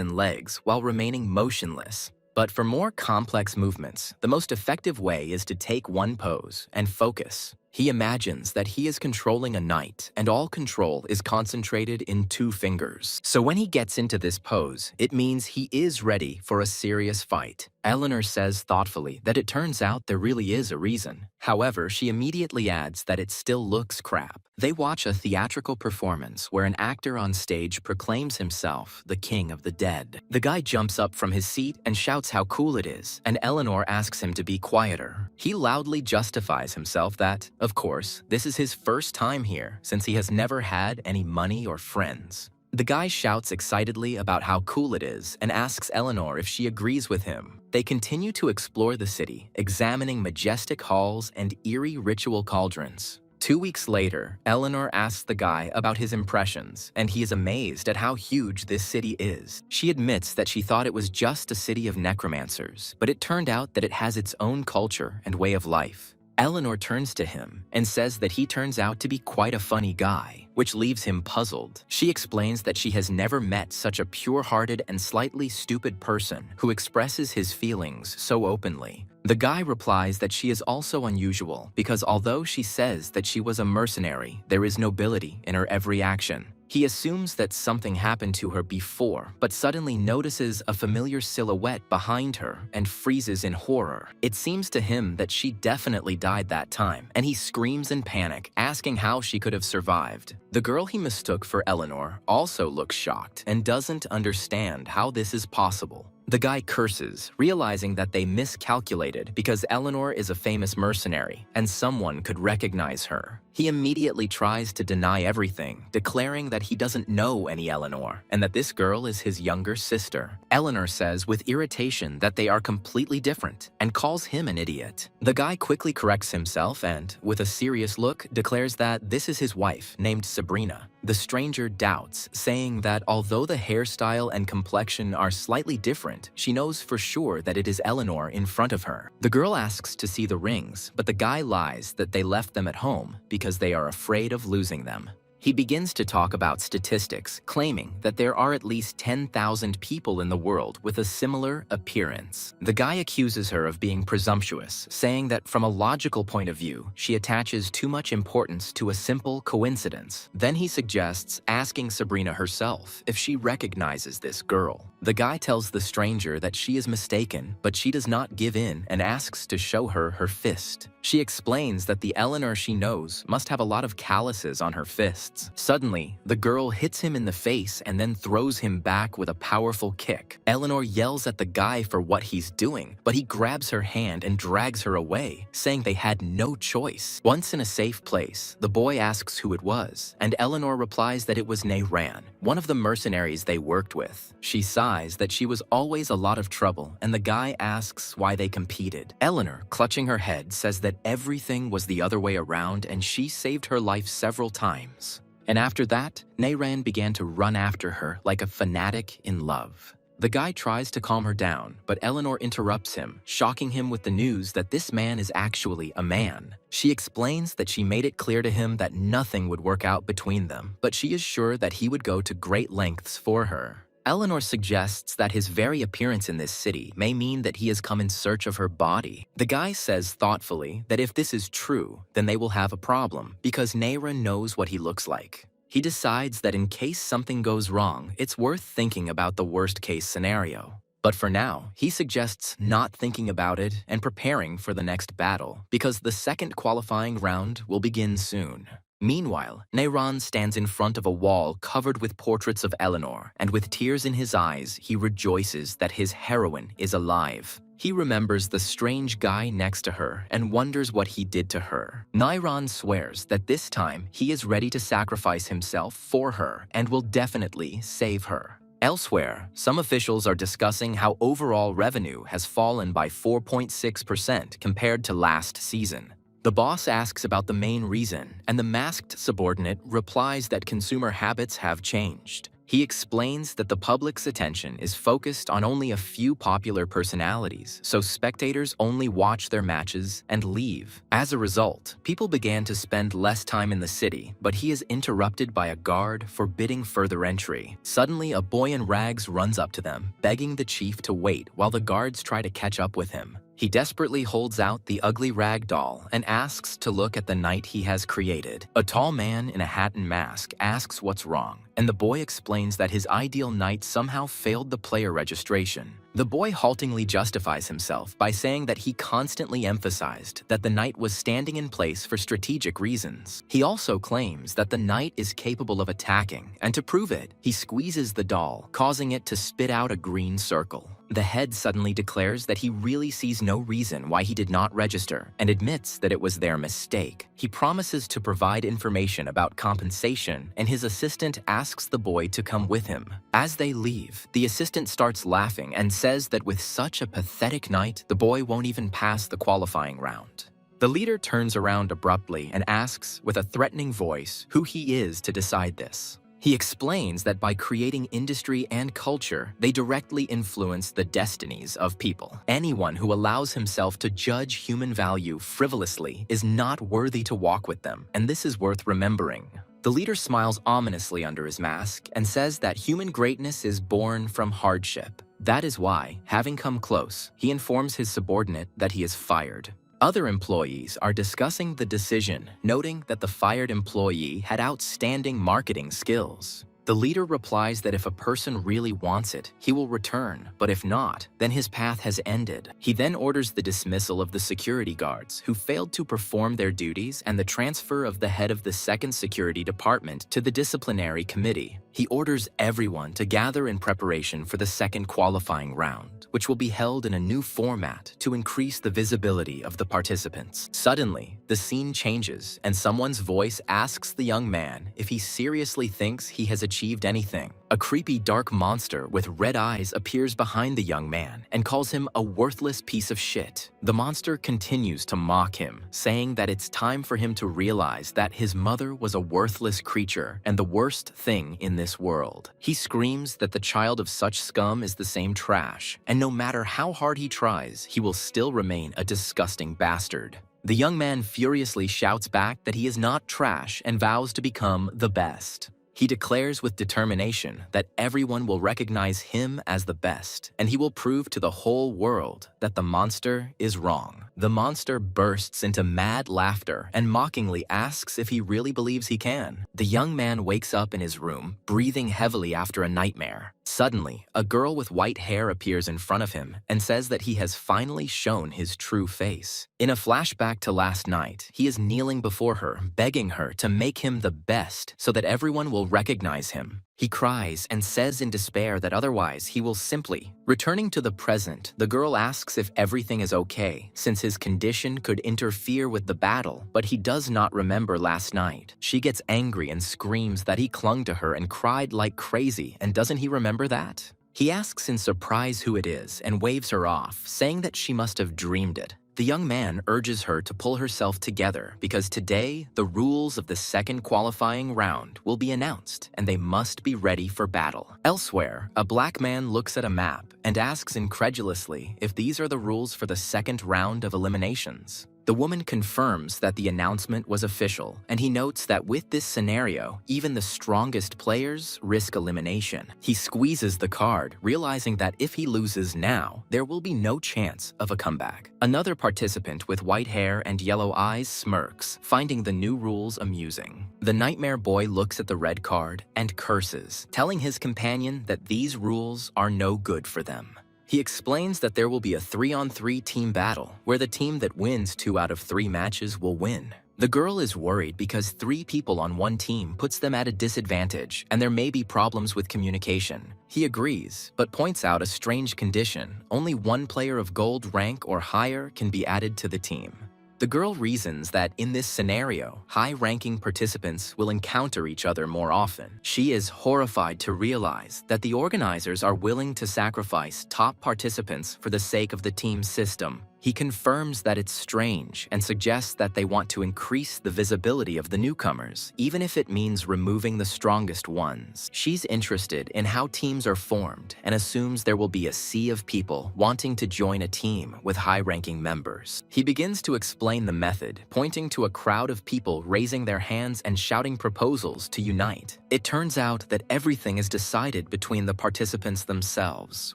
and legs while remaining motionless. But for more complex movements, the most effective way is to take one pose and focus. He imagines that he is controlling a knight, and all control is concentrated in 2 fingers. So when he gets into this pose, it means he is ready for a serious fight. Eleanor says thoughtfully that it turns out there really is a reason. However, she immediately adds that it still looks crap. They watch a theatrical performance where an actor on stage proclaims himself the king of the dead. The guy jumps up from his seat and shouts how cool it is, and Eleanor asks him to be quieter. He loudly justifies himself that, of course, this is his first time here since he has never had any money or friends. The guy shouts excitedly about how cool it is and asks Eleanor if she agrees with him. They continue to explore the city, examining majestic halls and eerie ritual cauldrons. 2 weeks later, Eleanor asks the guy about his impressions, and he is amazed at how huge this city is. She admits that she thought it was just a city of necromancers, but it turned out that it has its own culture and way of life. Eleanor turns to him and says that he turns out to be quite a funny guy, which leaves him puzzled. She explains that she has never met such a pure-hearted and slightly stupid person who expresses his feelings so openly. The guy replies that she is also unusual because although she says that she was a mercenary, there is nobility in her every action. He assumes that something happened to her before, but suddenly notices a familiar silhouette behind her and freezes in horror. It seems to him that she definitely died that time, and he screams in panic, asking how she could have survived. The girl he mistook for Eleanor also looks shocked and doesn't understand how this is possible. The guy curses, realizing that they miscalculated because Eleanor is a famous mercenary and someone could recognize her. He immediately tries to deny everything, declaring that he doesn't know any Eleanor and that this girl is his younger sister. Eleanor says with irritation that they are completely different and calls him an idiot. The guy quickly corrects himself and, with a serious look, declares that this is his wife, named Sabrina. The stranger doubts, saying that although the hairstyle and complexion are slightly different, she knows for sure that it is Eleanor in front of her. The girl asks to see the rings, but the guy lies that they left them at home because they are afraid of losing them. He begins to talk about statistics, claiming that there are at least 10,000 people in the world with a similar appearance. The guy accuses her of being presumptuous, saying that from a logical point of view, she attaches too much importance to a simple coincidence. Then he suggests asking Sabrina herself if she recognizes this girl. The guy tells the stranger that she is mistaken, but she does not give in and asks to show her her fist. She explains that the Eleanor she knows must have a lot of calluses on her fist. protests. Suddenly, the girl hits him in the face and then throws him back with a powerful kick. Eleanor yells at the guy for what he's doing, but he grabs her hand and drags her away, saying they had no choice. Once in a safe place, the boy asks who it was, and Eleanor replies that it was Nayran, one of the mercenaries they worked with. She sighs that she was always a lot of trouble, and the guy asks why they competed. Eleanor, clutching her head, says that everything was the other way around and she saved her life several times. And after that, Nayran began to run after her like a fanatic in love. The guy tries to calm her down, but Eleanor interrupts him, shocking him with the news that this man is actually a man. She explains that she made it clear to him that nothing would work out between them, but she is sure that he would go to great lengths for her. Eleanor suggests that his very appearance in this city may mean that he has come in search of her body. The guy says thoughtfully that if this is true, then they will have a problem, because Nayran knows what he looks like. He decides that in case something goes wrong, it's worth thinking about the worst-case scenario. But for now, he suggests not thinking about it and preparing for the next battle, because the second qualifying round will begin soon. Meanwhile, Nayran stands in front of a wall covered with portraits of Eleanor, and with tears in his eyes, he rejoices that his heroine is alive. He remembers the strange guy next to her and wonders what he did to her. Nayran swears that this time he is ready to sacrifice himself for her and will definitely save her. Elsewhere, some officials are discussing how overall revenue has fallen by 4.6% compared to last season. The boss asks about the main reason, and the masked subordinate replies that consumer habits have changed. He explains that the public's attention is focused on only a few popular personalities, so spectators only watch their matches and leave. As a result, people began to spend less time in the city, but he is interrupted by a guard forbidding further entry. Suddenly, a boy in rags runs up to them, begging the chief to wait while the guards try to catch up with him. He desperately holds out the ugly rag doll and asks to look at the knight he has created. A tall man in a hat and mask asks what's wrong, and the boy explains that his ideal knight somehow failed the player registration. The boy haltingly justifies himself by saying that he constantly emphasized that the knight was standing in place for strategic reasons. He also claims that the knight is capable of attacking, and to prove it, he squeezes the doll, causing it to spit out a green circle. The head suddenly declares that he really sees no reason why he did not register and admits that it was their mistake. He promises to provide information about compensation, and his assistant asks the boy to come with him. As they leave, the assistant starts laughing and says that with such a pathetic knight, the boy won't even pass the qualifying round. The leader turns around abruptly and asks, with a threatening voice, who he is to decide this. He explains that by creating industry and culture, they directly influence the destinies of people. Anyone who allows himself to judge human value frivolously is not worthy to walk with them, and this is worth remembering. The leader smiles ominously under his mask and says that human greatness is born from hardship. That is why, having come close, he informs his subordinate that he is fired. Other employees are discussing the decision, noting that the fired employee had outstanding marketing skills. The leader replies that if a person really wants it, he will return, but if not, then his path has ended. He then orders the dismissal of the security guards who failed to perform their duties and the transfer of the head of the second security department to the disciplinary committee. He orders everyone to gather in preparation for the second qualifying round, which will be held in a new format to increase the visibility of the participants. Suddenly, the scene changes and someone's voice asks the young man if he seriously thinks he has achieved anything. A creepy dark monster with red eyes appears behind the young man and calls him a worthless piece of shit. The monster continues to mock him, saying that it's time for him to realize that his mother was a worthless creature and the worst thing in this world. He screams that the child of such scum is the same trash, and no matter how hard he tries, he will still remain a disgusting bastard. The young man furiously shouts back that he is not trash and vows to become the best. He declares with determination that everyone will recognize him as the best, and he will prove to the whole world that the monster is wrong. The monster bursts into mad laughter and mockingly asks if he really believes he can. The young man wakes up in his room, breathing heavily after a nightmare. Suddenly, a girl with white hair appears in front of him and says that he has finally shown his true face. In a flashback to last night, he is kneeling before her, begging her to make him the best so that everyone will recognize him. He cries and says in despair that otherwise he will simply. Returning to the present, the girl asks if everything is okay, since his condition could interfere with the battle, but he does not remember last night. She gets angry and screams that he clung to her and cried like crazy, and doesn't he remember that? He asks in surprise who it is and waves her off, saying that she must have dreamed it. The young man urges her to pull herself together because today, the rules of the second qualifying round will be announced and they must be ready for battle. Elsewhere, a black man looks at a map and asks incredulously if these are the rules for the second round of eliminations. The woman confirms that the announcement was official, and he notes that with this scenario, even the strongest players risk elimination. He squeezes the card, realizing that if he loses now, there will be no chance of a comeback. Another participant with white hair and yellow eyes smirks, finding the new rules amusing. The nightmare boy looks at the red card and curses, telling his companion that these rules are no good for them. He explains that there will be a 3-on-3 team battle, where the team that wins 2 out of 3 matches will win. The girl is worried because 3 people on one team puts them at a disadvantage, and there may be problems with communication. He agrees, but points out a strange condition. Only 1 player of gold rank or higher can be added to the team. The girl reasons that in this scenario, high-ranking participants will encounter each other more often. She is horrified to realize that the organizers are willing to sacrifice top participants for the sake of the team system. He confirms that it's strange and suggests that they want to increase the visibility of the newcomers, even if it means removing the strongest ones. She's interested in how teams are formed and assumes there will be a sea of people wanting to join a team with high-ranking members. He begins to explain the method, pointing to a crowd of people raising their hands and shouting proposals to unite. It turns out that everything is decided between the participants themselves,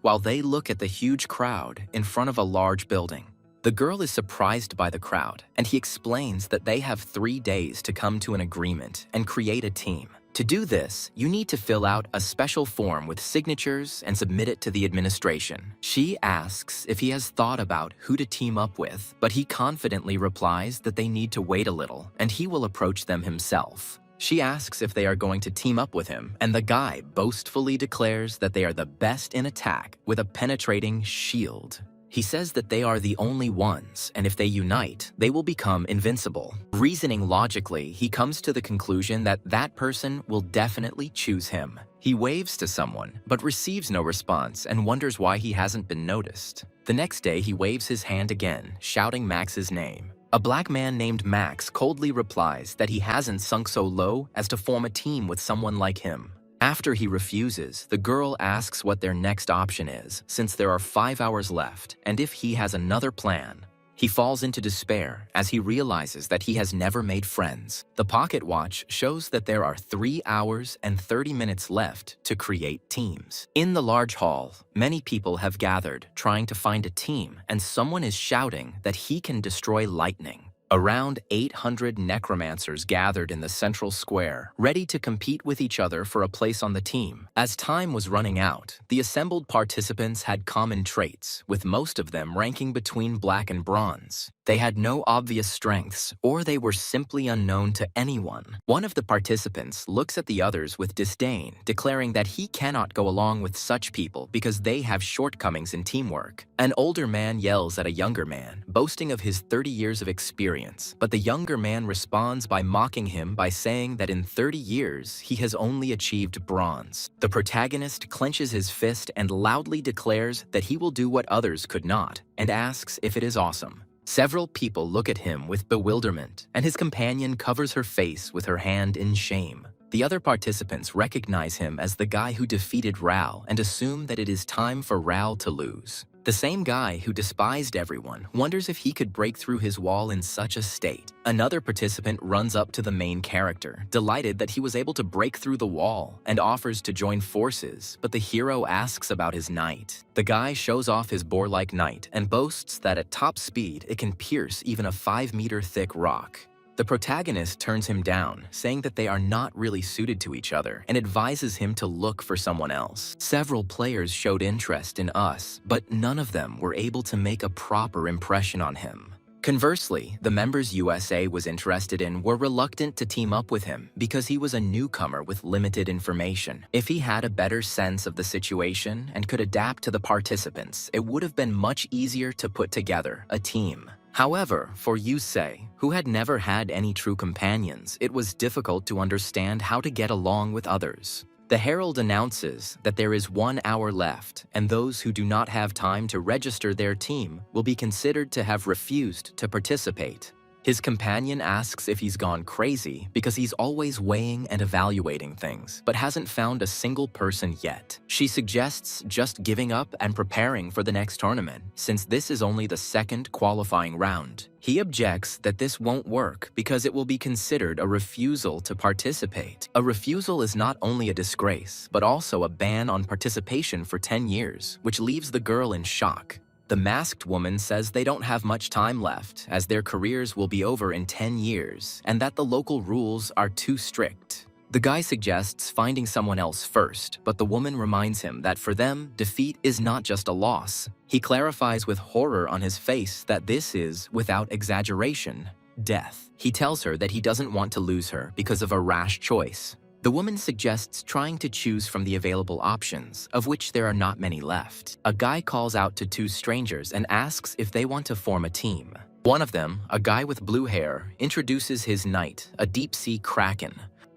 while they look at the huge crowd in front of a large building. The girl is surprised by the crowd, and he explains that they have 3 days to come to an agreement and create a team. To do this, you need to fill out a special form with signatures and submit it to the administration. She asks if he has thought about who to team up with, but he confidently replies that they need to wait a little, and he will approach them himself. She asks if they are going to team up with him, and the guy boastfully declares that they are the best in attack with a penetrating shield. He says that they are the only ones, and if they unite, they will become invincible. Reasoning logically, he comes to the conclusion that that person will definitely choose him. He waves to someone, but receives no response and wonders why he hasn't been noticed. The next day, he waves his hand again, shouting Max's name. A black man named Max coldly replies that he hasn't sunk so low as to form a team with someone like him. After he refuses, the girl asks what their next option is, since there are 5 hours left, and if he has another plan. He falls into despair as he realizes that he has never made friends. The pocket watch shows that there are 3 hours and 30 minutes left to create teams. In the large hall, many people have gathered trying to find a team, and someone is shouting that he can destroy lightning. Around 800 necromancers gathered in the central square, ready to compete with each other for a place on the team. As time was running out, the assembled participants had common traits, with most of them ranking between black and bronze. They had no obvious strengths, or they were simply unknown to anyone. One of the participants looks at the others with disdain, declaring that he cannot go along with such people because they have shortcomings in teamwork. An older man yells at a younger man, boasting of his 30 years of experience, but the younger man responds by mocking him by saying that in 30 years, he has only achieved bronze. The protagonist clenches his fist and loudly declares that he will do what others could not, and asks if it is awesome. Several people look at him with bewilderment, and his companion covers her face with her hand in shame. The other participants recognize him as the guy who defeated Ral and assume that it is time for Ral to lose. The same guy who despised everyone wonders if he could break through his wall in such a state. Another participant runs up to the main character, delighted that he was able to break through the wall, and offers to join forces, but the hero asks about his knight. The guy shows off his boar-like knight and boasts that at top speed it can pierce even a 5-meter thick rock. The protagonist turns him down, saying that they are not really suited to each other, and advises him to look for someone else. Several players showed interest in us, but none of them were able to make a proper impression on him. Conversely, the members USA was interested in were reluctant to team up with him because he was a newcomer with limited information. If he had a better sense of the situation and could adapt to the participants, it would have been much easier to put together a team. However, for Yusei, who had never had any true companions, it was difficult to understand how to get along with others. The herald announces that there is 1 hour left, and those who do not have time to register their team will be considered to have refused to participate. His companion asks if he's gone crazy because he's always weighing and evaluating things, but hasn't found a single person yet. She suggests just giving up and preparing for the next tournament, since this is only the second qualifying round. He objects that this won't work because it will be considered a refusal to participate. A refusal is not only a disgrace, but also a ban on participation for 10 years, which leaves the girl in shock. The masked woman says they don't have much time left, as their careers will be over in 10 years, and that the local rules are too strict. The guy suggests finding someone else first, but the woman reminds him that for them, defeat is not just a loss. He clarifies with horror on his face that this is, without exaggeration, death. He tells her that he doesn't want to lose her because of a rash choice. The woman suggests trying to choose from the available options, of which there are not many left. A guy calls out to 2 strangers and asks if they want to form a team. One of them, a guy with blue hair, introduces his knight, a deep-sea kraken.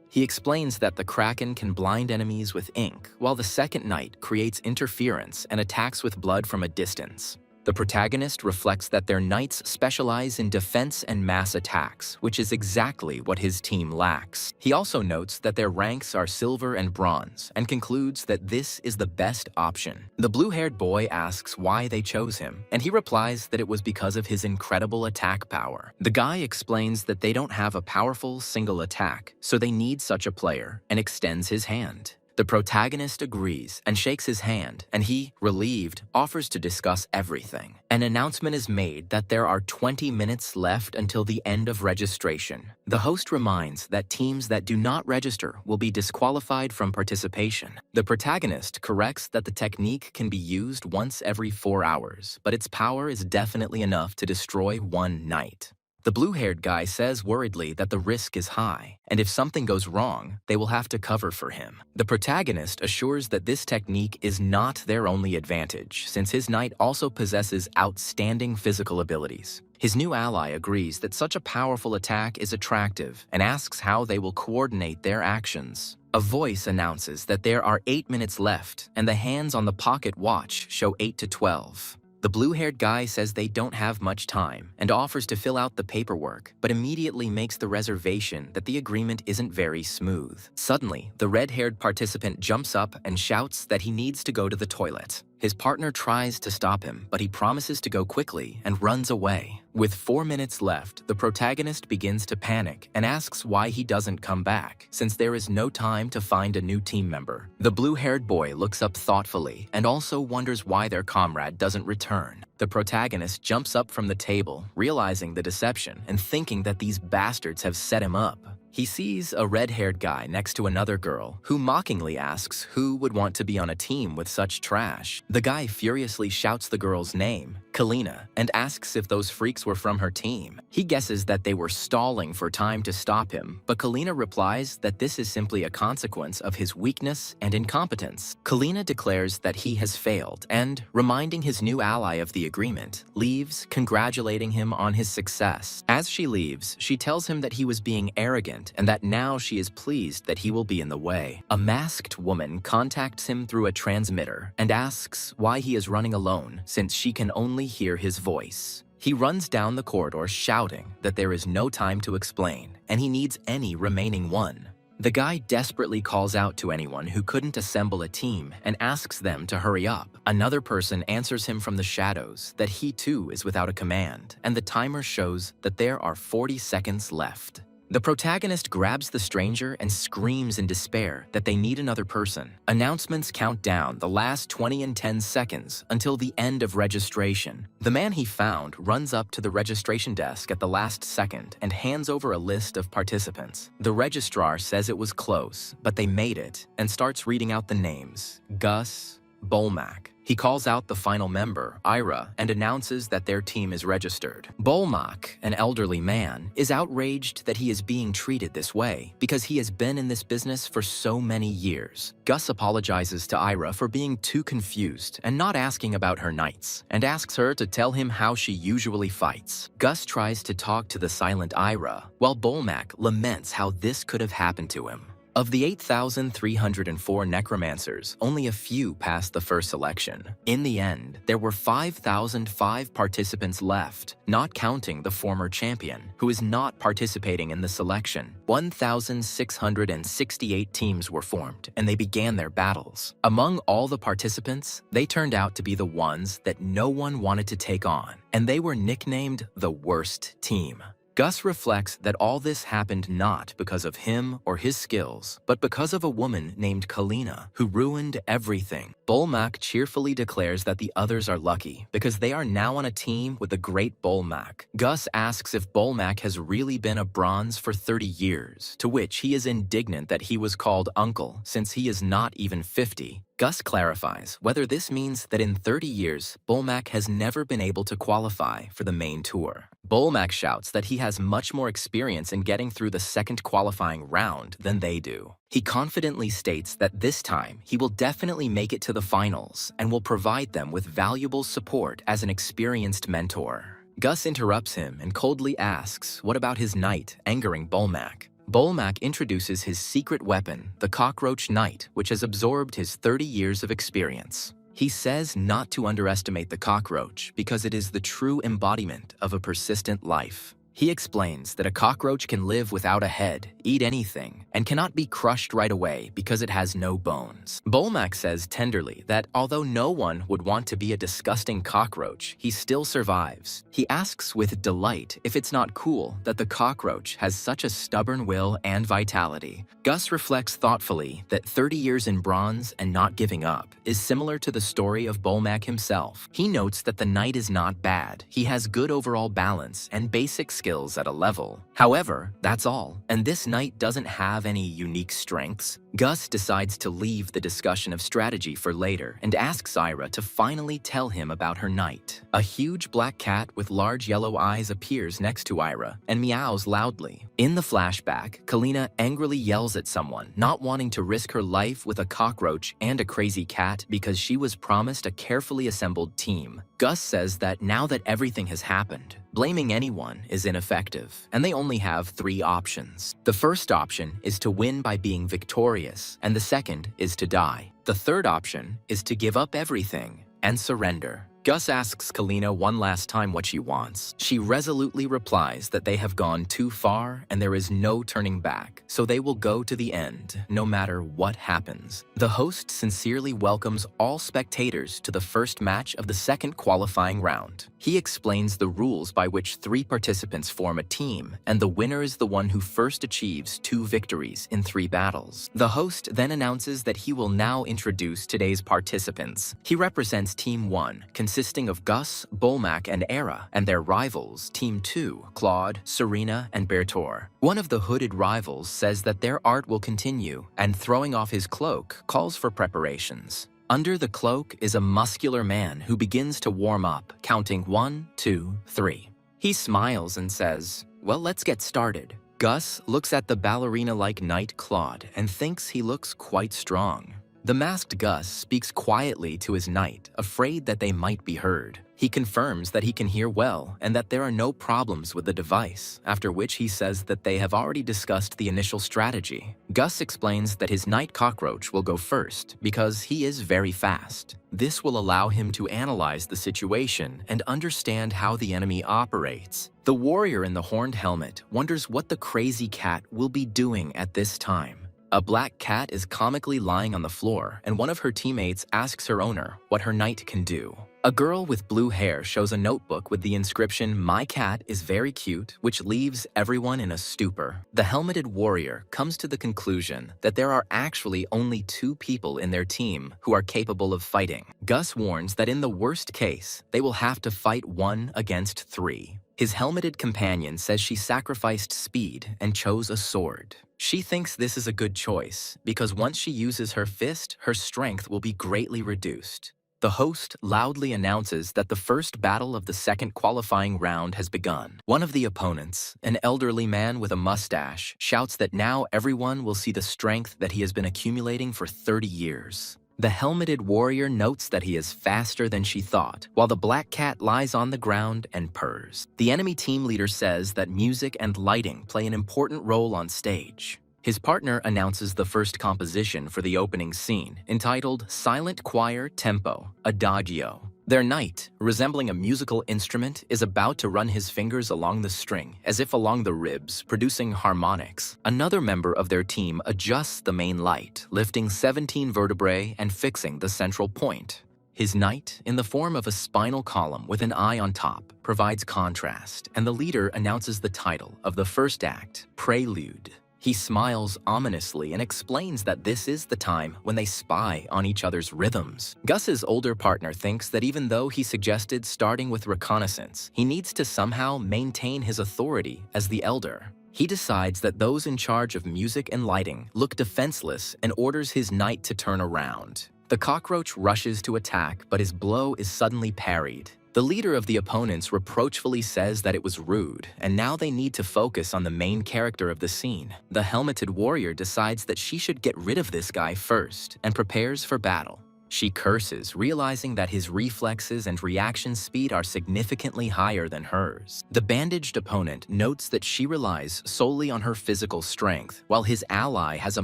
He explains that the kraken can blind enemies with ink, while the second knight creates interference and attacks with blood from a distance. The protagonist reflects that their knights specialize in defense and mass attacks, which is exactly what his team lacks. He also notes that their ranks are silver and bronze, and concludes that this is the best option. The blue-haired boy asks why they chose him, and he replies that it was because of his incredible attack power. The guy explains that they don't have a powerful single attack, so they need such a player, and extends his hand. The protagonist agrees and shakes his hand, and he, relieved, offers to discuss everything. An announcement is made that there are 20 minutes left until the end of registration. The host reminds that teams that do not register will be disqualified from participation. The protagonist corrects that the technique can be used once every 4 hours, but its power is definitely enough to destroy 1 knight. The blue-haired guy says worriedly that the risk is high, and if something goes wrong, they will have to cover for him. The protagonist assures that this technique is not their only advantage, since his knight also possesses outstanding physical abilities. His new ally agrees that such a powerful attack is attractive and asks how they will coordinate their actions. A voice announces that there are 8 minutes left, and the hands on the pocket watch show 8 to 12. The blue-haired guy says they don't have much time and offers to fill out the paperwork, but immediately makes the reservation that the agreement isn't very smooth. Suddenly, the red-haired participant jumps up and shouts that he needs to go to the toilet. His partner tries to stop him, but he promises to go quickly and runs away. With 4 minutes left, the protagonist begins to panic and asks why he doesn't come back, since there is no time to find a new team member. The blue-haired boy looks up thoughtfully and also wonders why their comrade doesn't return. The protagonist jumps up from the table, realizing the deception and thinking that these bastards have set him up. He sees a red-haired guy next to another girl, who mockingly asks who would want to be on a team with such trash. The guy furiously shouts the girl's name, Kalina, and asks if those freaks were from her team. He guesses that they were stalling for time to stop him, but Kalina replies that this is simply a consequence of his weakness and incompetence. Kalina declares that he has failed and, reminding his new ally of the agreement, leaves, congratulating him on his success. As she leaves, she tells him that he was being arrogant and that now she is pleased that he will be in the way. A masked woman contacts him through a transmitter and asks why he is running alone, since she can only hear his voice. He runs down the corridor shouting that there is no time to explain, and he needs any remaining one. The guy desperately calls out to anyone who couldn't assemble a team and asks them to hurry up. Another person answers him from the shadows that he too is without a command, and the timer shows that there are 40 seconds left. The protagonist grabs the stranger and screams in despair that they need another person. Announcements count down the last 20 and 10 seconds until the end of registration. The man he found runs up to the registration desk at the last second and hands over a list of participants. The registrar says it was close, but they made it, and starts reading out the names: Gus, Bolmak. He calls out the final member, Ira, and announces that their team is registered. Bolmak, an elderly man, is outraged that he is being treated this way because he has been in this business for so many years. Gus apologizes to Ira for being too confused and not asking about her knights, and asks her to tell him how she usually fights. Gus tries to talk to the silent Ira, while Bolmak laments how this could have happened to him. Of the 8,304 necromancers, only a few passed the first selection. In the end, there were 5,005 participants left, not counting the former champion, who is not participating in the selection. 1,668 teams were formed, and they began their battles. Among all the participants, they turned out to be the ones that no one wanted to take on, and they were nicknamed the worst team. Gus reflects that all this happened not because of him or his skills, but because of a woman named Kalina, who ruined everything. Bolmak cheerfully declares that the others are lucky because they are now on a team with the great Bolmak. Gus asks if Bolmak has really been a bronze for 30 years, to which he is indignant that he was called uncle since he is not even 50. Gus clarifies whether this means that in 30 years, Bolmak has never been able to qualify for the main tour. Bolmak shouts that he has much more experience in getting through the second qualifying round than they do. He confidently states that this time he will definitely make it to the finals and will provide them with valuable support as an experienced mentor. Gus interrupts him and coldly asks what about his knight, angering Bolmak. Bolmak introduces his secret weapon, the cockroach knight, which has absorbed his 30 years of experience. He says not to underestimate the cockroach because it is the true embodiment of a persistent life. He explains that a cockroach can live without a head, eat anything, and cannot be crushed right away because it has no bones. Bolmak says tenderly that although no one would want to be a disgusting cockroach, he still survives. He asks with delight if it's not cool that the cockroach has such a stubborn will and vitality. Gus reflects thoughtfully that 30 years in bronze and not giving up is similar to the story of Bolmak himself. He notes that the knight is not bad. He has good overall balance and basic skills at a level. However, that's all, and this knight doesn't have any unique strengths. Gus decides to leave the discussion of strategy for later and asks Ira to finally tell him about her knight. A huge black cat with large yellow eyes appears next to Ira and meows loudly. In the flashback, Kalina angrily yells at someone, not wanting to risk her life with a cockroach and a crazy cat because she was promised a carefully assembled team. Gus says that now that everything has happened, blaming anyone is ineffective, and they only have 3 options. The first option is to win by being victorious, and the second is to die. The third option is to give up everything and surrender. Gus asks Kalina one last time what she wants. She resolutely replies that they have gone too far and there is no turning back, so they will go to the end, no matter what happens. The host sincerely welcomes all spectators to the first match of the second qualifying round. He explains the rules by which 3 participants form a team, and the winner is the one who first achieves 2 victories in 3 battles. The host then announces that he will now introduce today's participants. He represents Team 1, consisting of Gus, Bolmak, and Era, and their rivals, Team 2, Claude, Serena, and Bertor. One of the hooded rivals says that their art will continue, and throwing off his cloak, calls for preparations. Under the cloak is a muscular man who begins to warm up, counting 1, 2, 3. He smiles and says, "Well, let's get started." Gus looks at the ballerina-like knight Claude and thinks he looks quite strong. The masked Gus speaks quietly to his knight, afraid that they might be heard. He confirms that he can hear well and that there are no problems with the device, after which he says that they have already discussed the initial strategy. Gus explains that his knight cockroach will go first because he is very fast. This will allow him to analyze the situation and understand how the enemy operates. The warrior in the horned helmet wonders what the crazy cat will be doing at this time. A black cat is comically lying on the floor, and one of her teammates asks her owner what her knight can do. A girl with blue hair shows a notebook with the inscription, "My cat is very cute," which leaves everyone in a stupor. The helmeted warrior comes to the conclusion that there are actually only 2 people in their team who are capable of fighting. Gus warns that in the worst case, they will have to fight 1 against 3. His helmeted companion says she sacrificed speed and chose a sword. She thinks this is a good choice because once she uses her fist, her strength will be greatly reduced. The host loudly announces that the first battle of the second qualifying round has begun. One of the opponents, an elderly man with a mustache, shouts that now everyone will see the strength that he has been accumulating for 30 years. The helmeted warrior notes that he is faster than she thought, while the black cat lies on the ground and purrs. The enemy team leader says that music and lighting play an important role on stage. His partner announces the first composition for the opening scene, entitled Silent Choir Tempo, Adagio. Their knight, resembling a musical instrument, is about to run his fingers along the string, as if along the ribs, producing harmonics. Another member of their team adjusts the main light, lifting 17 vertebrae and fixing the central point. His knight, in the form of a spinal column with an eye on top, provides contrast, and the leader announces the title of the first act, Prelude. He smiles ominously and explains that this is the time when they spy on each other's rhythms. Gus's older partner thinks that even though he suggested starting with reconnaissance, he needs to somehow maintain his authority as the elder. He decides that those in charge of music and lighting look defenseless and orders his knight to turn around. The cockroach rushes to attack, but his blow is suddenly parried. The leader of the opponents reproachfully says that it was rude, and now they need to focus on the main character of the scene. The helmeted warrior decides that she should get rid of this guy first, and prepares for battle. She curses, realizing that his reflexes and reaction speed are significantly higher than hers. The bandaged opponent notes that she relies solely on her physical strength, while his ally has a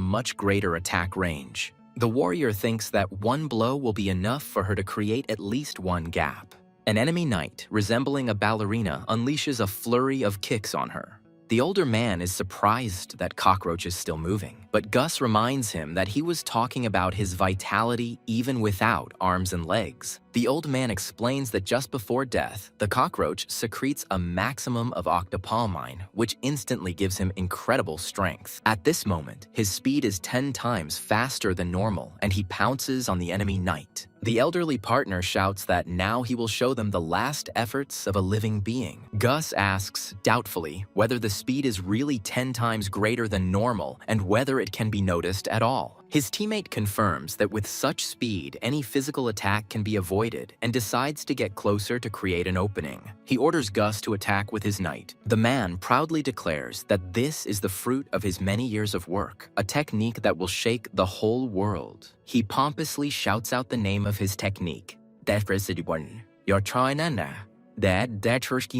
much greater attack range. The warrior thinks that 1 blow will be enough for her to create at least 1 gap. An enemy knight, resembling a ballerina, unleashes a flurry of kicks on her. The older man is surprised that Cockroach is still moving, but Gus reminds him that he was talking about his vitality even without arms and legs. The old man explains that just before death, the cockroach secretes a maximum of octopalmine, which instantly gives him incredible strength. At this moment, his speed is 10 times faster than normal, and he pounces on the enemy knight. The elderly partner shouts that now he will show them the last efforts of a living being. Gus asks, doubtfully, whether the speed is really 10 times greater than normal and whether it can be noticed at all. His teammate confirms that with such speed, any physical attack can be avoided and decides to get closer to create an opening. He orders Gus to attack with his knight. The man proudly declares that this is the fruit of his many years of work, a technique that will shake the whole world. He pompously shouts out the name of his technique. You're trying that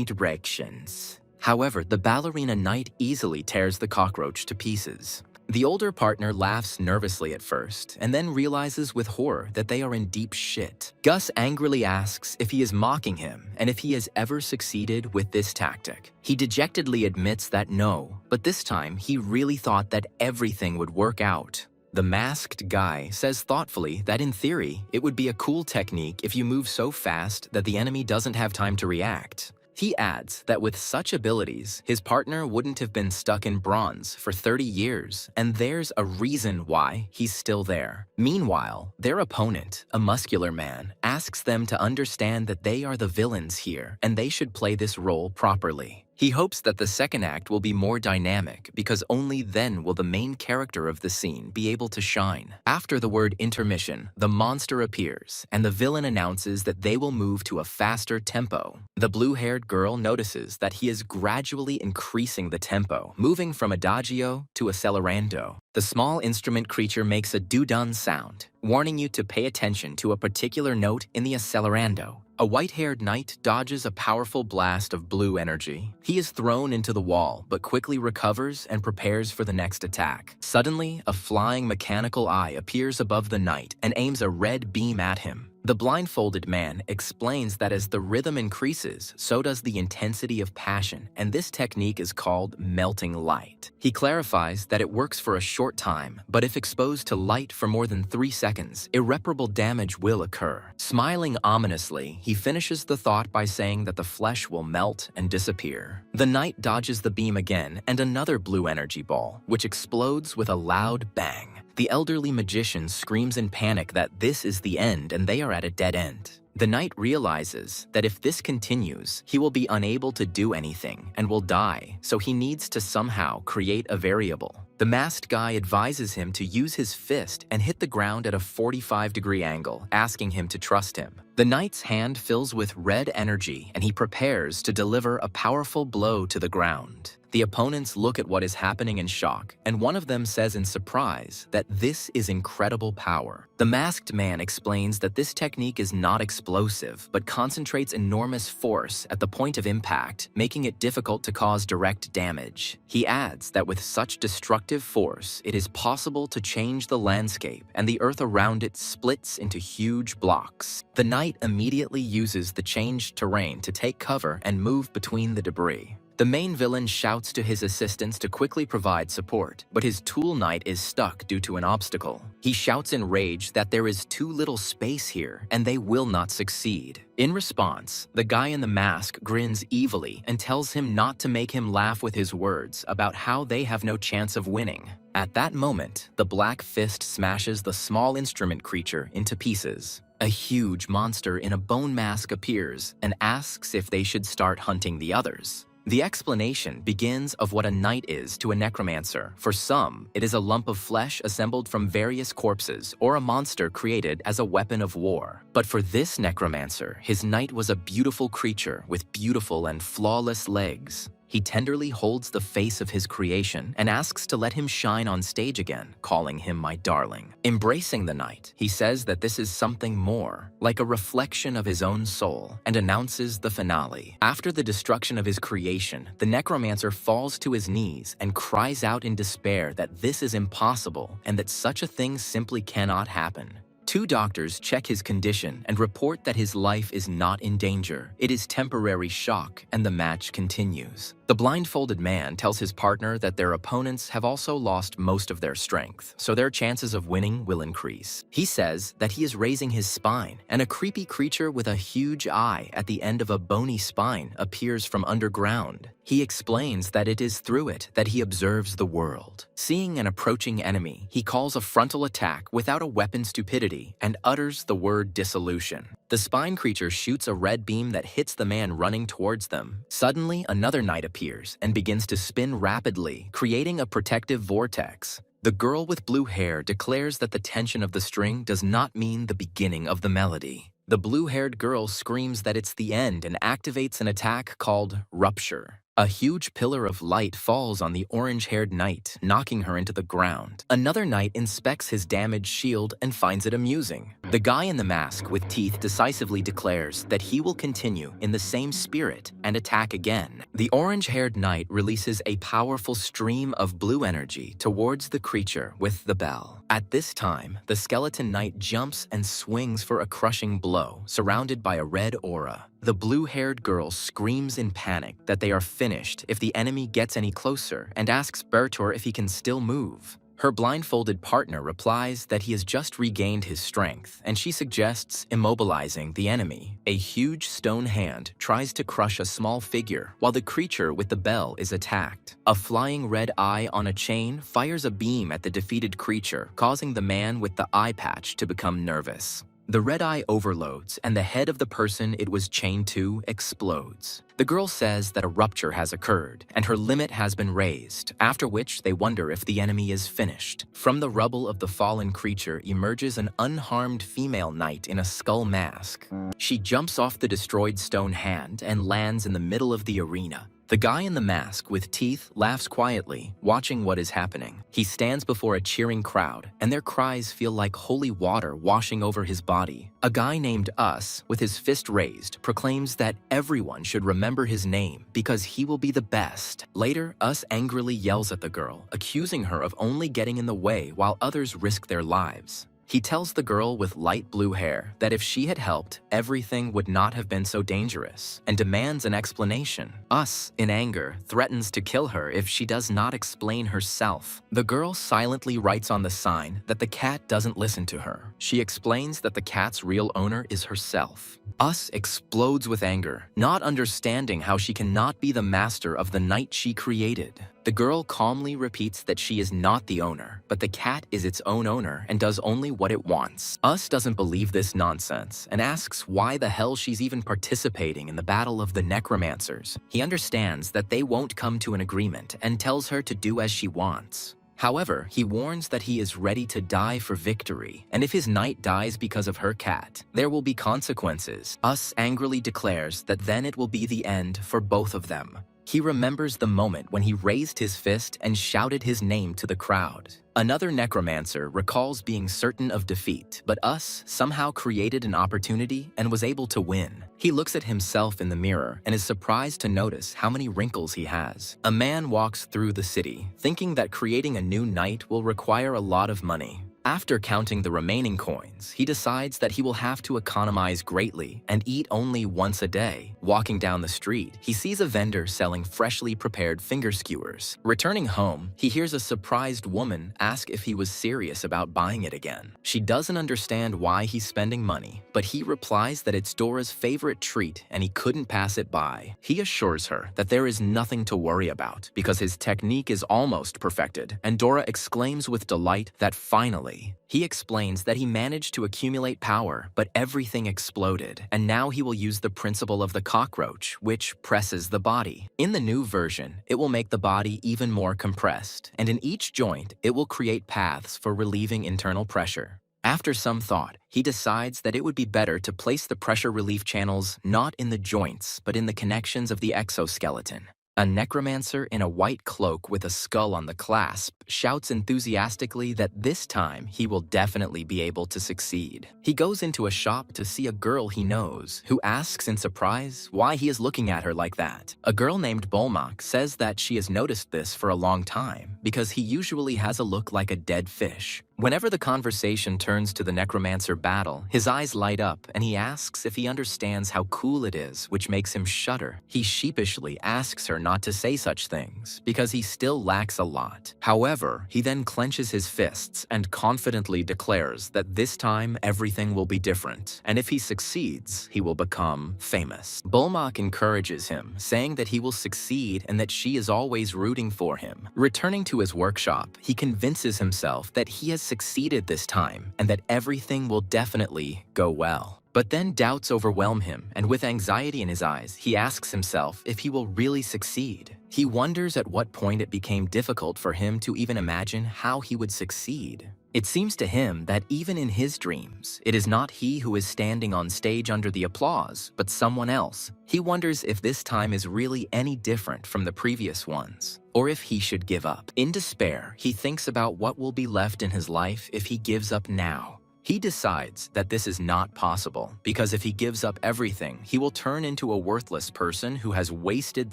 directions. However, the ballerina knight easily tears the cockroach to pieces. The older partner laughs nervously at first, and then realizes with horror that they are in deep shit. Gus angrily asks if he is mocking him and if he has ever succeeded with this tactic. He dejectedly admits that no, but this time he really thought that everything would work out. The masked guy says thoughtfully that in theory, it would be a cool technique if you move so fast that the enemy doesn't have time to react. He adds that with such abilities, his partner wouldn't have been stuck in bronze for 30 years, and there's a reason why he's still there. Meanwhile, their opponent, a muscular man, asks them to understand that they are the villains here, and they should play this role properly. He hopes that the second act will be more dynamic because only then will the main character of the scene be able to shine. After the word intermission, the monster appears, and the villain announces that they will move to a faster tempo. The blue-haired girl notices that he is gradually increasing the tempo, moving from adagio to accelerando. The small instrument creature makes a doo-dun sound, warning you to pay attention to a particular note in the accelerando. A white-haired knight dodges a powerful blast of blue energy. He is thrown into the wall, but quickly recovers and prepares for the next attack. Suddenly, a flying mechanical eye appears above the knight and aims a red beam at him. The blindfolded man explains that as the rhythm increases, so does the intensity of passion, and this technique is called melting light. He clarifies that it works for a short time, but if exposed to light for more than 3 seconds, irreparable damage will occur. Smiling ominously, he finishes the thought by saying that the flesh will melt and disappear. The knight dodges the beam again, and another blue energy ball, which explodes with a loud bang. The elderly magician screams in panic that this is the end and they are at a dead end. The knight realizes that if this continues, he will be unable to do anything and will die, so he needs to somehow create a variable. The masked guy advises him to use his fist and hit the ground at a 45-degree angle, asking him to trust him. The knight's hand fills with red energy and he prepares to deliver a powerful blow to the ground. The opponents look at what is happening in shock, and one of them says in surprise that this is incredible power. The masked man explains that this technique is not explosive, but concentrates enormous force at the point of impact, making it difficult to cause direct damage. He adds that with such destructive force, it is possible to change the landscape, and the earth around it splits into huge blocks. The knight immediately uses the changed terrain to take cover and move between the debris. The main villain shouts to his assistants to quickly provide support, but his tool knight is stuck due to an obstacle. He shouts in rage that there is too little space here and they will not succeed. In response, the guy in the mask grins evilly and tells him not to make him laugh with his words about how they have no chance of winning. At that moment, the black fist smashes the small instrument creature into pieces. A huge monster in a bone mask appears and asks if they should start hunting the others. The explanation begins of what a knight is to a necromancer. For some, it is a lump of flesh assembled from various corpses or a monster created as a weapon of war. But for this necromancer, his knight was a beautiful creature with beautiful and flawless legs. He tenderly holds the face of his creation and asks to let him shine on stage again, calling him my darling. Embracing the knight, he says that this is something more, like a reflection of his own soul, and announces the finale. After the destruction of his creation, the necromancer falls to his knees and cries out in despair that this is impossible and that such a thing simply cannot happen. 2 doctors check his condition and report that his life is not in danger. It is temporary shock, and the match continues. The blindfolded man tells his partner that their opponents have also lost most of their strength, so their chances of winning will increase. He says that he is raising his spine, and a creepy creature with a huge eye at the end of a bony spine appears from underground. He explains that it is through it that he observes the world. Seeing an approaching enemy, he calls a frontal attack without a weapon stupidity and utters the word dissolution. The spine creature shoots a red beam that hits the man running towards them. Suddenly, another knight appears and begins to spin rapidly, creating a protective vortex. The girl with blue hair declares that the tension of the string does not mean the beginning of the melody. The blue-haired girl screams that it's the end and activates an attack called Rupture. A huge pillar of light falls on the orange-haired knight, knocking her into the ground. Another knight inspects his damaged shield and finds it amusing. The guy in the mask with teeth decisively declares that he will continue in the same spirit and attack again. The orange-haired knight releases a powerful stream of blue energy towards the creature with the bell. At this time, the skeleton knight jumps and swings for a crushing blow, surrounded by a red aura. The blue-haired girl screams in panic that they are finished if the enemy gets any closer and asks Bertor if he can still move. Her blindfolded partner replies that he has just regained his strength, and she suggests immobilizing the enemy. A huge stone hand tries to crush a small figure while the creature with the bell is attacked. A flying red eye on a chain fires a beam at the defeated creature, causing the man with the eye patch to become nervous. The red eye overloads, and the head of the person it was chained to explodes. The girl says that a rupture has occurred, and her limit has been raised, after which they wonder if the enemy is finished. From the rubble of the fallen creature emerges an unharmed female knight in a skull mask. She jumps off the destroyed stone hand and lands in the middle of the arena. The guy in the mask with teeth laughs quietly, watching what is happening. He stands before a cheering crowd, and their cries feel like holy water washing over his body. A guy named Us, with his fist raised, proclaims that everyone should remember his name because he will be the best. Later, Us angrily yells at the girl, accusing her of only getting in the way while others risk their lives. He tells the girl with light blue hair that if she had helped, everything would not have been so dangerous, and demands an explanation. Us, in anger, threatens to kill her if she does not explain herself. The girl silently writes on the sign that the cat doesn't listen to her. She explains that the cat's real owner is herself. Us explodes with anger, not understanding how she cannot be the master of the night she created. The girl calmly repeats that she is not the owner, but the cat is its own owner and does only what it wants. Us doesn't believe this nonsense and asks why the hell she's even participating in the battle of the Necromancers. He understands that they won't come to an agreement and tells her to do as she wants. However, he warns that he is ready to die for victory, and if his knight dies because of her cat, there will be consequences. Us angrily declares that then it will be the end for both of them. He remembers the moment when he raised his fist and shouted his name to the crowd. Another necromancer recalls being certain of defeat, but Us somehow created an opportunity and was able to win. He looks at himself in the mirror and is surprised to notice how many wrinkles he has. A man walks through the city, thinking that creating a new knight will require a lot of money. After counting the remaining coins, he decides that he will have to economize greatly and eat only once a day. Walking down the street, he sees a vendor selling freshly prepared finger skewers. Returning home, he hears a surprised woman ask if he was serious about buying it again. She doesn't understand why he's spending money, but he replies that it's Dora's favorite treat and he couldn't pass it by. He assures her that there is nothing to worry about because his technique is almost perfected, and Dora exclaims with delight that finally, he explains that he managed to accumulate power, but everything exploded, and now he will use the principle of the cockroach, which presses the body. In the new version, it will make the body even more compressed, and in each joint, it will create paths for relieving internal pressure. After some thought, he decides that it would be better to place the pressure relief channels not in the joints, but in the connections of the exoskeleton. A necromancer in a white cloak with a skull on the clasp shouts enthusiastically that this time he will definitely be able to succeed. He goes into a shop to see a girl he knows, who asks in surprise why he is looking at her like that. A girl named Bolmak says that she has noticed this for a long time, because he usually has a look like a dead fish. Whenever the conversation turns to the necromancer battle, his eyes light up and he asks if he understands how cool it is, which makes him shudder. He sheepishly asks her not to say such things, because he still lacks a lot. However, he then clenches his fists and confidently declares that this time everything will be different, and if he succeeds, he will become famous. Bolmak encourages him, saying that he will succeed and that she is always rooting for him. Returning to his workshop, he convinces himself that he has succeeded this time and that everything will definitely go well. But then doubts overwhelm him, and with anxiety in his eyes, he asks himself if he will really succeed. He wonders at what point it became difficult for him to even imagine how he would succeed. It seems to him that even in his dreams, it is not he who is standing on stage under the applause, but someone else. He wonders if this time is really any different from the previous ones, or if he should give up. In despair, he thinks about what will be left in his life if he gives up now. He decides that this is not possible, because if he gives up everything, he will turn into a worthless person who has wasted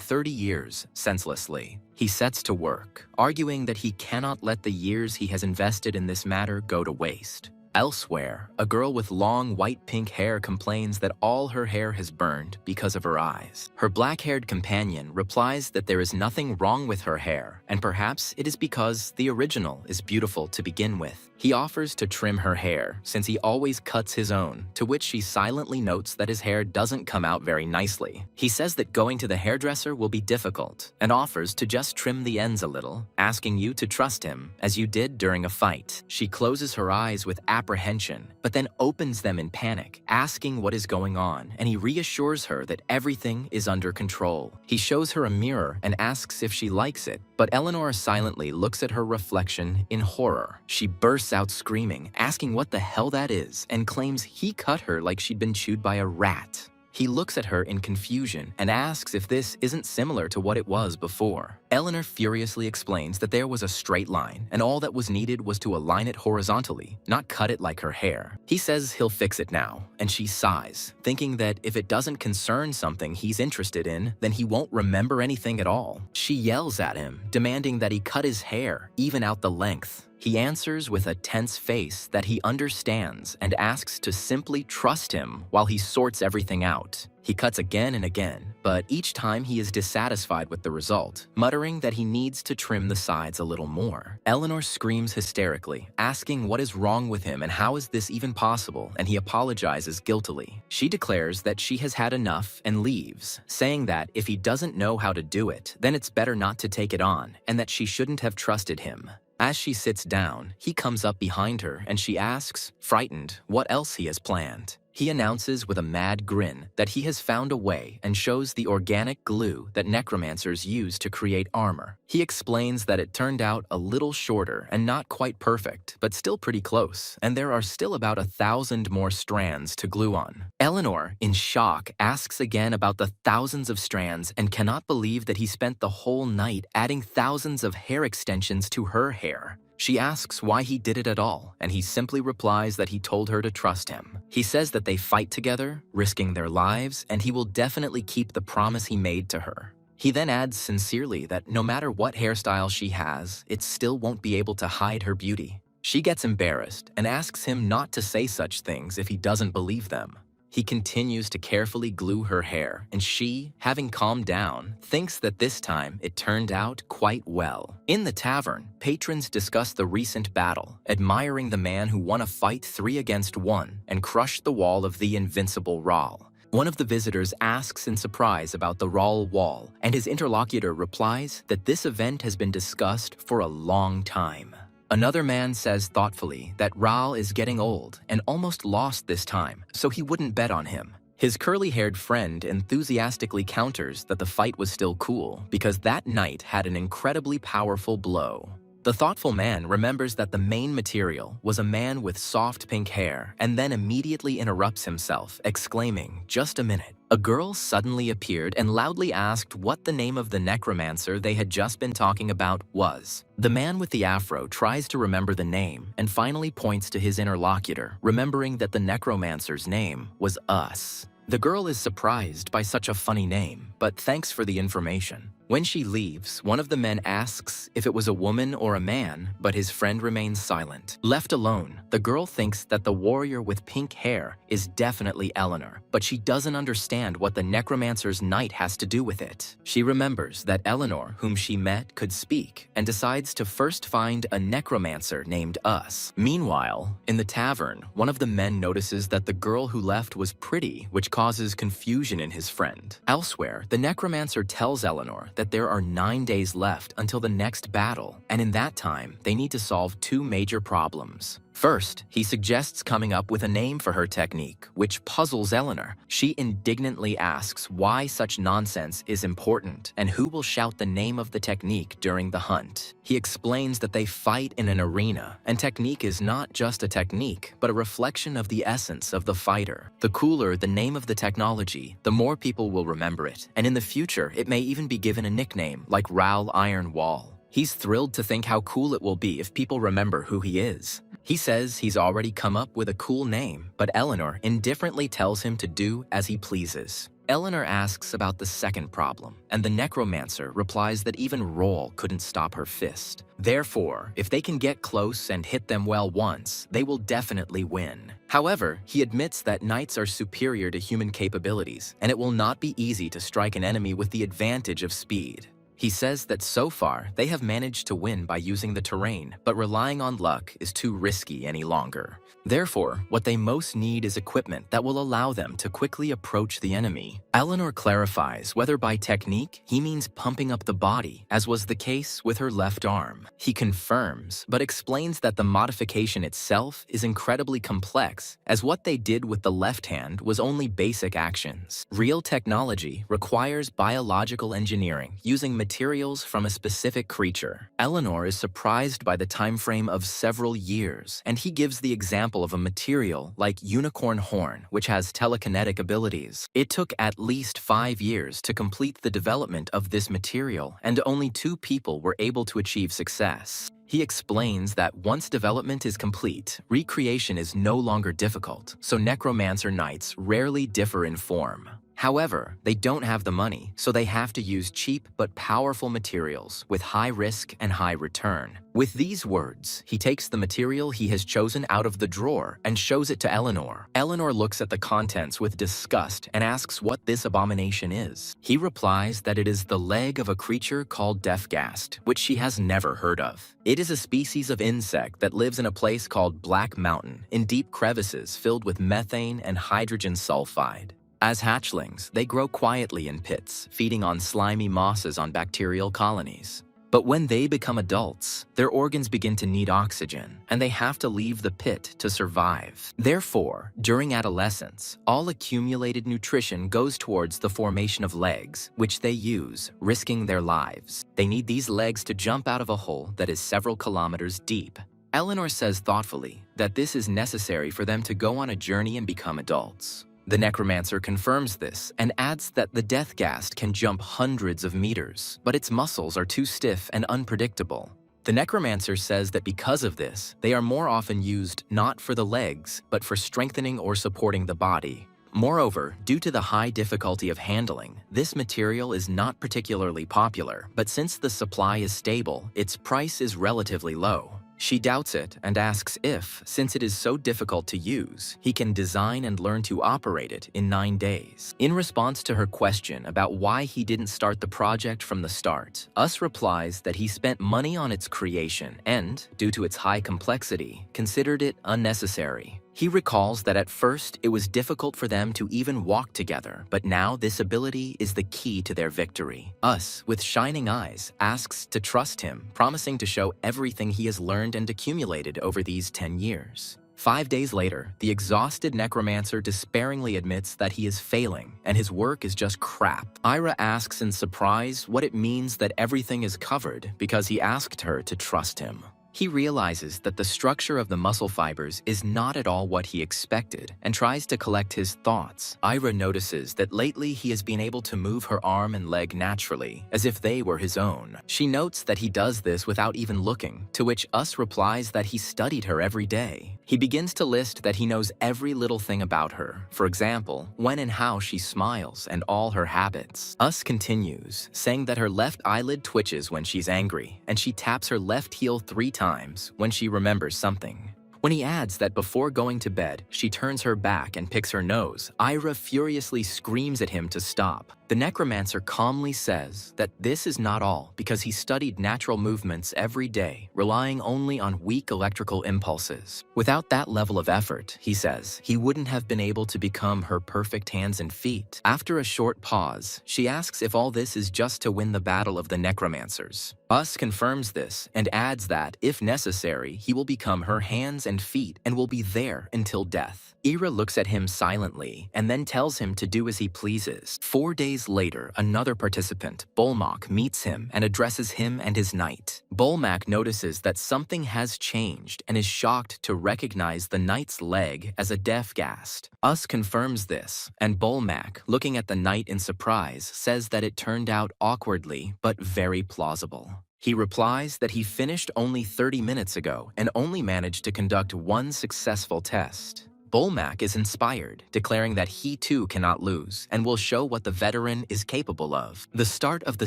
30 years senselessly. He sets to work, arguing that he cannot let the years he has invested in this matter go to waste. Elsewhere, a girl with long white-pink hair complains that all her hair has burned because of her eyes. Her black-haired companion replies that there is nothing wrong with her hair, and perhaps it is because the original is beautiful to begin with. He offers to trim her hair, since he always cuts his own, to which she silently notes that his hair doesn't come out very nicely. He says that going to the hairdresser will be difficult, and offers to just trim the ends a little, asking you to trust him, as you did during a fight. She closes her eyes with apprehension, but then opens them in panic, asking what is going on, and he reassures her that everything is under control. He shows her a mirror and asks if she likes it, but Eleanor silently looks at her reflection in horror. She bursts out screaming, asking what the hell that is, and claims he cut her like she'd been chewed by a rat. He looks at her in confusion and asks if this isn't similar to what it was before. Eleanor furiously explains that there was a straight line, and all that was needed was to align it horizontally, not cut it like her hair. He says he'll fix it now, and she sighs, thinking that if it doesn't concern something he's interested in, then he won't remember anything at all. She yells at him, demanding that he cut his hair, even out the length. He answers with a tense face that he understands and asks to simply trust him while he sorts everything out. He cuts again and again, but each time he is dissatisfied with the result, muttering that he needs to trim the sides a little more. Eleanor screams hysterically, asking what is wrong with him and how is this even possible, and he apologizes guiltily. She declares that she has had enough and leaves, saying that if he doesn't know how to do it, then it's better not to take it on, and that she shouldn't have trusted him. As she sits down, he comes up behind her and she asks, frightened, what else he has planned. He announces with a mad grin that he has found a way and shows the organic glue that necromancers use to create armor. He explains that it turned out a little shorter and not quite perfect, but still pretty close, and there are still about 1,000 more strands to glue on. Eleanor, in shock, asks again about the thousands of strands and cannot believe that he spent the whole night adding thousands of hair extensions to her hair. She asks why he did it at all, and he simply replies that he told her to trust him. He says that they fight together, risking their lives, and he will definitely keep the promise he made to her. He then adds sincerely that no matter what hairstyle she has, it still won't be able to hide her beauty. She gets embarrassed and asks him not to say such things if he doesn't believe them. He continues to carefully glue her hair, and she, having calmed down, thinks that this time it turned out quite well. In the tavern, patrons discuss the recent battle, admiring the man who won a fight 3 against 1 and crushed the wall of the invincible Rahl. One of the visitors asks in surprise about the Rahl wall, and his interlocutor replies that this event has been discussed for a long time. Another man says thoughtfully that Rahl is getting old and almost lost this time, so he wouldn't bet on him. His curly-haired friend enthusiastically counters that the fight was still cool because that knight had an incredibly powerful blow. The thoughtful man remembers that the main material was a man with soft pink hair and then immediately interrupts himself, exclaiming, "Just a minute." A girl suddenly appeared and loudly asked what the name of the necromancer they had just been talking about was. The man with the afro tries to remember the name and finally points to his interlocutor, remembering that the necromancer's name was Us. The girl is surprised by such a funny name, but thanks for the information. When she leaves, one of the men asks if it was a woman or a man, but his friend remains silent. Left alone, the girl thinks that the warrior with pink hair is definitely Eleanor, but she doesn't understand what the necromancer's knight has to do with it. She remembers that Eleanor, whom she met, could speak, and decides to first find a necromancer named Us. Meanwhile, in the tavern, one of the men notices that the girl who left was pretty, which causes confusion in his friend. Elsewhere, the necromancer tells Eleanor that there are 9 days left until the next battle, and in that time, they need to solve 2 major problems. First, he suggests coming up with a name for her technique, which puzzles Eleanor. She indignantly asks why such nonsense is important and who will shout the name of the technique during the hunt. He explains that they fight in an arena, and technique is not just a technique, but a reflection of the essence of the fighter. The cooler the name of the technology, the more people will remember it, and in the future, it may even be given a nickname like Rahl Iron Wall. He's thrilled to think how cool it will be if people remember who he is. He says he's already come up with a cool name, but Eleanor indifferently tells him to do as he pleases. Eleanor asks about the second problem, and the necromancer replies that even Rahl couldn't stop her fist. Therefore, if they can get close and hit them well once, they will definitely win. However, he admits that knights are superior to human capabilities, and it will not be easy to strike an enemy with the advantage of speed. He says that so far, they have managed to win by using the terrain, but relying on luck is too risky any longer. Therefore, what they most need is equipment that will allow them to quickly approach the enemy. Eleanor clarifies whether by technique he means pumping up the body, as was the case with her left arm. He confirms, but explains that the modification itself is incredibly complex, as what they did with the left hand was only basic actions. Real technology requires biological engineering using materials from a specific creature. Eleanor is surprised by the time frame of several years, and he gives the example of a material like unicorn horn, which has telekinetic abilities. It took at least 5 years to complete the development of this material, and only 2 people were able to achieve success. He explains that once development is complete, recreation is no longer difficult, so necromancer knights rarely differ in form. However, they don't have the money, so they have to use cheap but powerful materials with high risk and high return. With these words, he takes the material he has chosen out of the drawer and shows it to Eleanor. Eleanor looks at the contents with disgust and asks what this abomination is. He replies that it is the leg of a creature called Deathgast, which she has never heard of. It is a species of insect that lives in a place called Black Mountain, in deep crevices filled with methane and hydrogen sulfide. As hatchlings, they grow quietly in pits, feeding on slimy mosses on bacterial colonies. But when they become adults, their organs begin to need oxygen, and they have to leave the pit to survive. Therefore, during adolescence, all accumulated nutrition goes towards the formation of legs, which they use, risking their lives. They need these legs to jump out of a hole that is several kilometers deep. Eleanor says thoughtfully that this is necessary for them to go on a journey and become adults. The Necromancer confirms this and adds that the Deathgast can jump hundreds of meters, but its muscles are too stiff and unpredictable. The Necromancer says that because of this, they are more often used not for the legs, but for strengthening or supporting the body. Moreover, due to the high difficulty of handling, this material is not particularly popular, but since the supply is stable, its price is relatively low. She doubts it and asks if, since it is so difficult to use, he can design and learn to operate it in 9 days. In response to her question about why he didn't start the project from the start, Us replies that he spent money on its creation and, due to its high complexity, considered it unnecessary. He recalls that at first it was difficult for them to even walk together, but now this ability is the key to their victory. Us, with shining eyes, asks to trust him, promising to show everything he has learned and accumulated over these 10 years. 5 days later, the exhausted Necromancer despairingly admits that he is failing and his work is just crap. Ira asks in surprise what it means that everything is covered because he asked her to trust him. He realizes that the structure of the muscle fibers is not at all what he expected and tries to collect his thoughts. Ira notices that lately he has been able to move her arm and leg naturally, as if they were his own. She notes that he does this without even looking, to which Us replies that he studied her every day. He begins to list that he knows every little thing about her, for example, when and how she smiles and all her habits. Us continues, saying that her left eyelid twitches when she's angry, and she taps her left heel 3 times when she remembers something. When he adds that before going to bed, she turns her back and picks her nose, Ira furiously screams at him to stop. The Necromancer calmly says that this is not all because he studied natural movements every day, relying only on weak electrical impulses. Without that level of effort, he says, he wouldn't have been able to become her perfect hands and feet. After a short pause, she asks if all this is just to win the battle of the Necromancers. Us confirms this and adds that, if necessary, he will become her hands and feet and will be there until death. Ira looks at him silently and then tells him to do as he pleases. 4 days later, another participant, Bolmak, meets him and addresses him and his knight. Bolmak notices that something has changed and is shocked to recognize the knight's leg as a Deathgast. Us confirms this, and Bolmak, looking at the knight in surprise, says that it turned out awkwardly but very plausible. He replies that he finished only 30 minutes ago and only managed to conduct 1 successful test. Bolmak is inspired, declaring that he too cannot lose and will show what the veteran is capable of. The start of the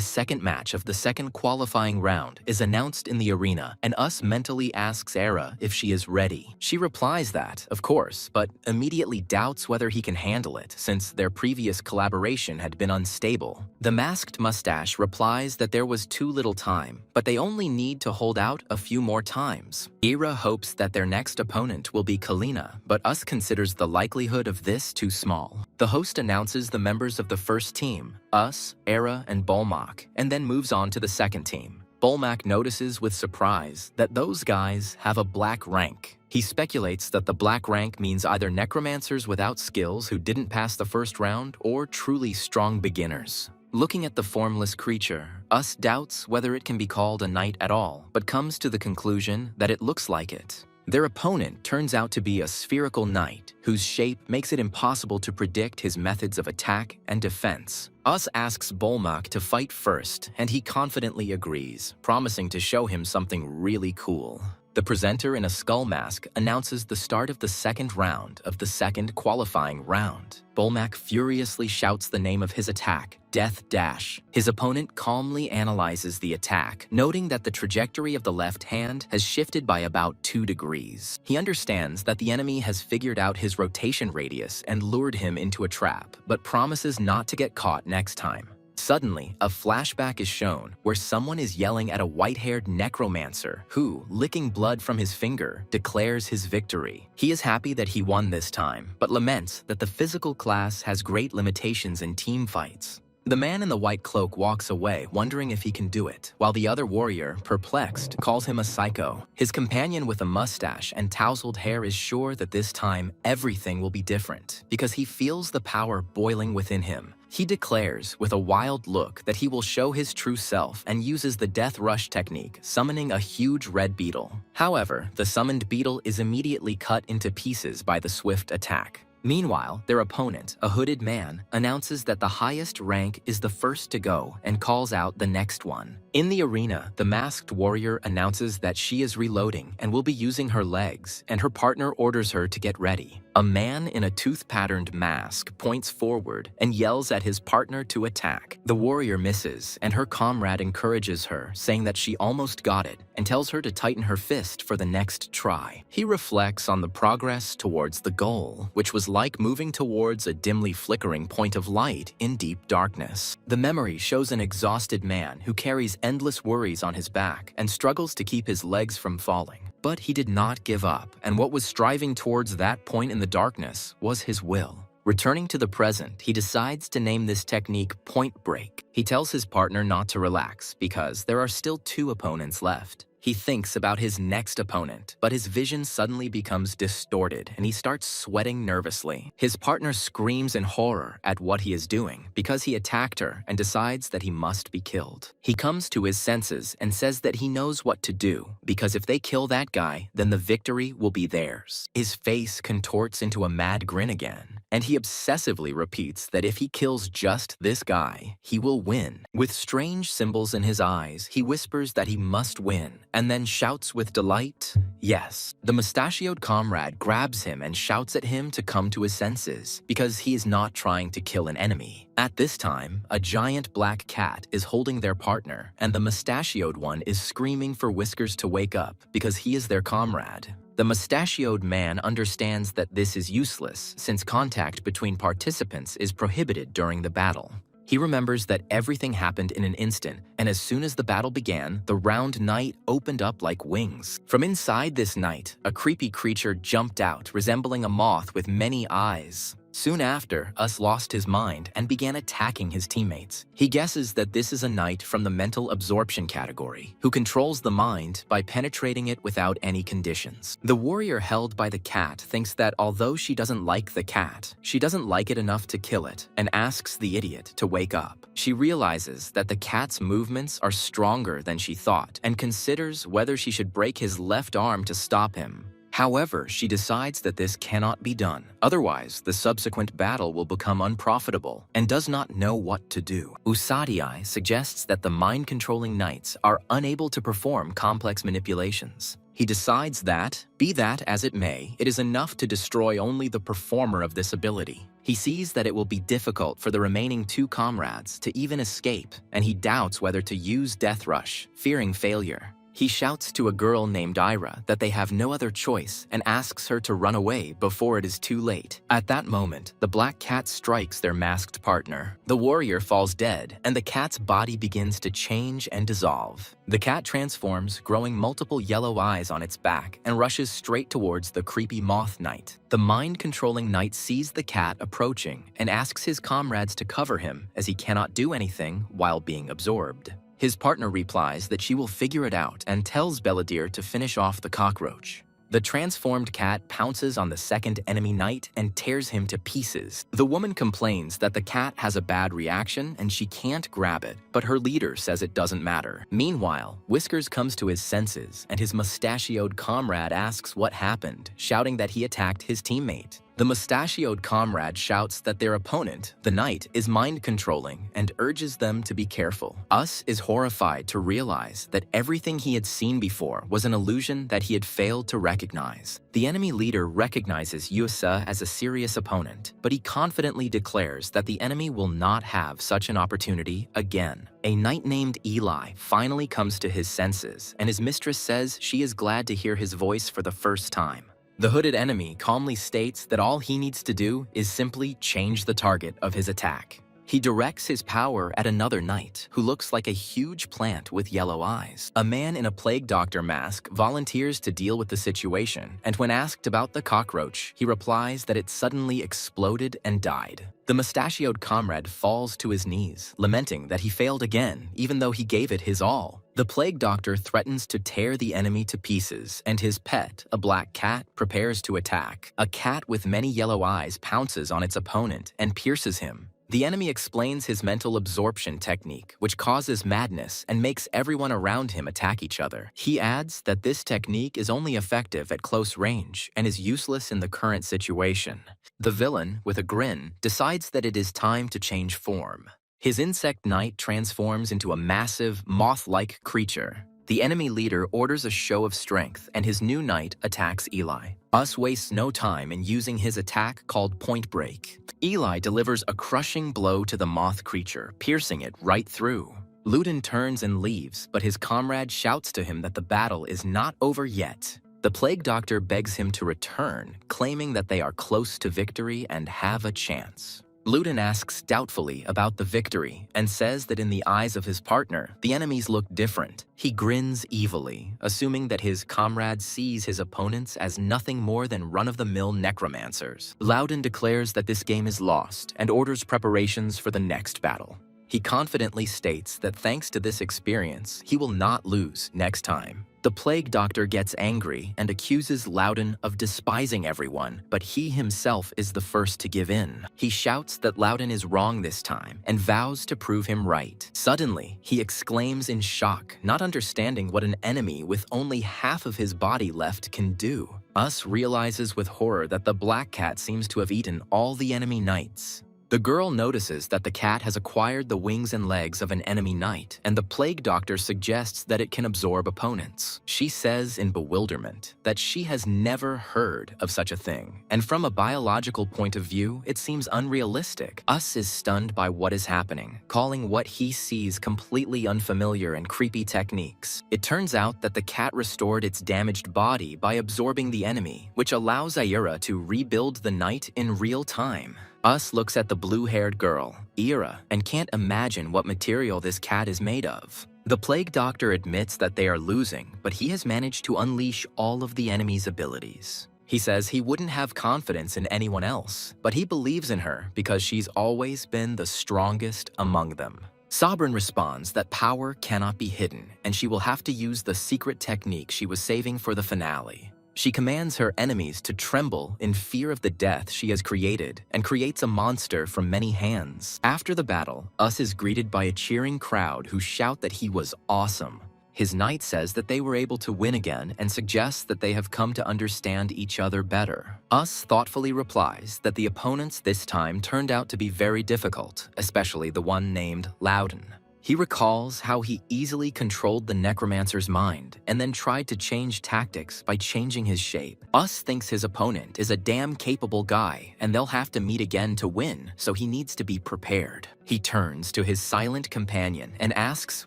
second match of the second qualifying round is announced in the arena, and Us mentally asks Era if she is ready. She replies that, of course, but immediately doubts whether he can handle it since their previous collaboration had been unstable. The masked mustache replies that there was too little time, but they only need to hold out a few more times. Era hopes that their next opponent will be Kalina, but Us considers the likelihood of this too small. The host announces the members of the first team, Us, Era, and Bolmak, and then moves on to the second team. Bolmak notices with surprise that those guys have a black rank. He speculates that the black rank means either necromancers without skills who didn't pass the first round or truly strong beginners. Looking at the formless creature, Us doubts whether it can be called a knight at all, but comes to the conclusion that it looks like it. Their opponent turns out to be a spherical knight, whose shape makes it impossible to predict his methods of attack and defense. Us asks Bolmak to fight first, and he confidently agrees, promising to show him something really cool. The presenter in a skull mask announces the start of the second round of the second qualifying round. Bolmak furiously shouts the name of his attack, Death Dash. His opponent calmly analyzes the attack, noting that the trajectory of the left hand has shifted by about 2 degrees. He understands that the enemy has figured out his rotation radius and lured him into a trap, but promises not to get caught next time. Suddenly, a flashback is shown where someone is yelling at a white-haired necromancer who, licking blood from his finger, declares his victory. He is happy that he won this time, but laments that the physical class has great limitations in team fights. The man in the white cloak walks away, wondering if he can do it, while the other warrior, perplexed, calls him a psycho. His companion with a mustache and tousled hair is sure that this time everything will be different, because he feels the power boiling within him. He declares, with a wild look, that he will show his true self and uses the death rush technique, summoning a huge red beetle. However, the summoned beetle is immediately cut into pieces by the swift attack. Meanwhile, their opponent, a hooded man, announces that the highest rank is the first to go and calls out the next one. In the arena, the masked warrior announces that she is reloading and will be using her legs, and her partner orders her to get ready. A man in a tooth-patterned mask points forward and yells at his partner to attack. The warrior misses, and her comrade encourages her, saying that she almost got it, and tells her to tighten her fist for the next try. He reflects on the progress towards the goal, which was like moving towards a dimly flickering point of light in deep darkness. The memory shows an exhausted man who carries endless worries on his back and struggles to keep his legs from falling. But he did not give up, and what was striving towards that point in the darkness was his will. Returning to the present, he decides to name this technique Point Break. He tells his partner not to relax because there are still 2 opponents left. He thinks about his next opponent, but his vision suddenly becomes distorted and he starts sweating nervously. His partner screams in horror at what he is doing because he attacked her and decides that he must be killed. He comes to his senses and says that he knows what to do because if they kill that guy, then the victory will be theirs. His face contorts into a mad grin again, and he obsessively repeats that if he kills just this guy, he will win. With strange symbols in his eyes, he whispers that he must win, and then shouts with delight, yes. The mustachioed comrade grabs him and shouts at him to come to his senses, because he is not trying to kill an enemy. At this time, a giant black cat is holding their partner, and the mustachioed one is screaming for Whiskers to wake up, because he is their comrade. The mustachioed man understands that this is useless, since contact between participants is prohibited during the battle. He remembers that everything happened in an instant, and as soon as the battle began, the round night opened up like wings. From inside this night, a creepy creature jumped out, resembling a moth with many eyes. Soon after, Us lost his mind and began attacking his teammates. He guesses that this is a knight from the mental absorption category, who controls the mind by penetrating it without any conditions. The warrior held by the cat thinks that although she doesn't like the cat, she doesn't like it enough to kill it, and asks the idiot to wake up. She realizes that the cat's movements are stronger than she thought, and considers whether she should break his left arm to stop him. However, she decides that this cannot be done. Otherwise, the subsequent battle will become unprofitable and does not know what to do. Usadai suggests that the mind-controlling knights are unable to perform complex manipulations. He decides that, be that as it may, it is enough to destroy only the performer of this ability. He sees that it will be difficult for the remaining 2 comrades to even escape, and he doubts whether to use Death Rush, fearing failure. He shouts to a girl named Ira that they have no other choice and asks her to run away before it is too late. At that moment, the black cat strikes their masked partner. The warrior falls dead, and the cat's body begins to change and dissolve. The cat transforms, growing multiple yellow eyes on its back, and rushes straight towards the creepy moth knight. The mind-controlling knight sees the cat approaching and asks his comrades to cover him as he cannot do anything while being absorbed. His partner replies that she will figure it out and tells Belladir to finish off the cockroach. The transformed cat pounces on the second enemy knight and tears him to pieces. The woman complains that the cat has a bad reaction and she can't grab it, but her leader says it doesn't matter. Meanwhile, Whiskers comes to his senses, and his mustachioed comrade asks what happened, shouting that he attacked his teammate. The mustachioed comrade shouts that their opponent, the knight, is mind-controlling and urges them to be careful. Us is horrified to realize that everything he had seen before was an illusion that he had failed to recognize. The enemy leader recognizes Yusa as a serious opponent, but he confidently declares that the enemy will not have such an opportunity again. A knight named Eli finally comes to his senses, and his mistress says she is glad to hear his voice for the first time. The hooded enemy calmly states that all he needs to do is simply change the target of his attack. He directs his power at another knight, who looks like a huge plant with yellow eyes. A man in a plague doctor mask volunteers to deal with the situation, and when asked about the cockroach, he replies that it suddenly exploded and died. The mustachioed comrade falls to his knees, lamenting that he failed again, even though he gave it his all. The plague doctor threatens to tear the enemy to pieces, and his pet, a black cat, prepares to attack. A cat with many yellow eyes pounces on its opponent and pierces him. The enemy explains his mental absorption technique, which causes madness and makes everyone around him attack each other. He adds that this technique is only effective at close range and is useless in the current situation. The villain, with a grin, decides that it is time to change form. His insect knight transforms into a massive, moth-like creature. The enemy leader orders a show of strength, and his new knight attacks Eli. Us wastes no time in using his attack called Point Break. Eli delivers a crushing blow to the moth creature, piercing it right through. Luden turns and leaves, but his comrade shouts to him that the battle is not over yet. The plague doctor begs him to return, claiming that they are close to victory and have a chance. Luden asks doubtfully about the victory and says that in the eyes of his partner, the enemies look different. He grins evilly, assuming that his comrade sees his opponents as nothing more than run-of-the-mill necromancers. Loudon declares that this game is lost and orders preparations for the next battle. He confidently states that thanks to this experience, he will not lose next time. The plague doctor gets angry and accuses Loudon of despising everyone, but he himself is the first to give in. He shouts that Loudon is wrong this time and vows to prove him right. Suddenly, he exclaims in shock, not understanding what an enemy with only half of his body left can do. Us realizes with horror that the black cat seems to have eaten all the enemy knights. The girl notices that the cat has acquired the wings and legs of an enemy knight, and the plague doctor suggests that it can absorb opponents. She says in bewilderment that she has never heard of such a thing, and from a biological point of view, it seems unrealistic. Us is stunned by what is happening, calling what he sees completely unfamiliar and creepy techniques. It turns out that the cat restored its damaged body by absorbing the enemy, which allows Aira to rebuild the knight in real time. Us looks at the blue-haired girl, Ira, and can't imagine what material this cat is made of. The plague doctor admits that they are losing, but he has managed to unleash all of the enemy's abilities. He says he wouldn't have confidence in anyone else, but he believes in her because she's always been the strongest among them. Sabrin responds that power cannot be hidden, and she will have to use the secret technique she was saving for the finale. She commands her enemies to tremble in fear of the death she has created and creates a monster from many hands. After the battle, Us is greeted by a cheering crowd who shout that he was awesome. His knight says that they were able to win again and suggests that they have come to understand each other better. Us thoughtfully replies that the opponents this time turned out to be very difficult, especially the one named Loudon. He recalls how he easily controlled the necromancer's mind and then tried to change tactics by changing his shape. Us thinks his opponent is a damn capable guy and they'll have to meet again to win, so he needs to be prepared. He turns to his silent companion and asks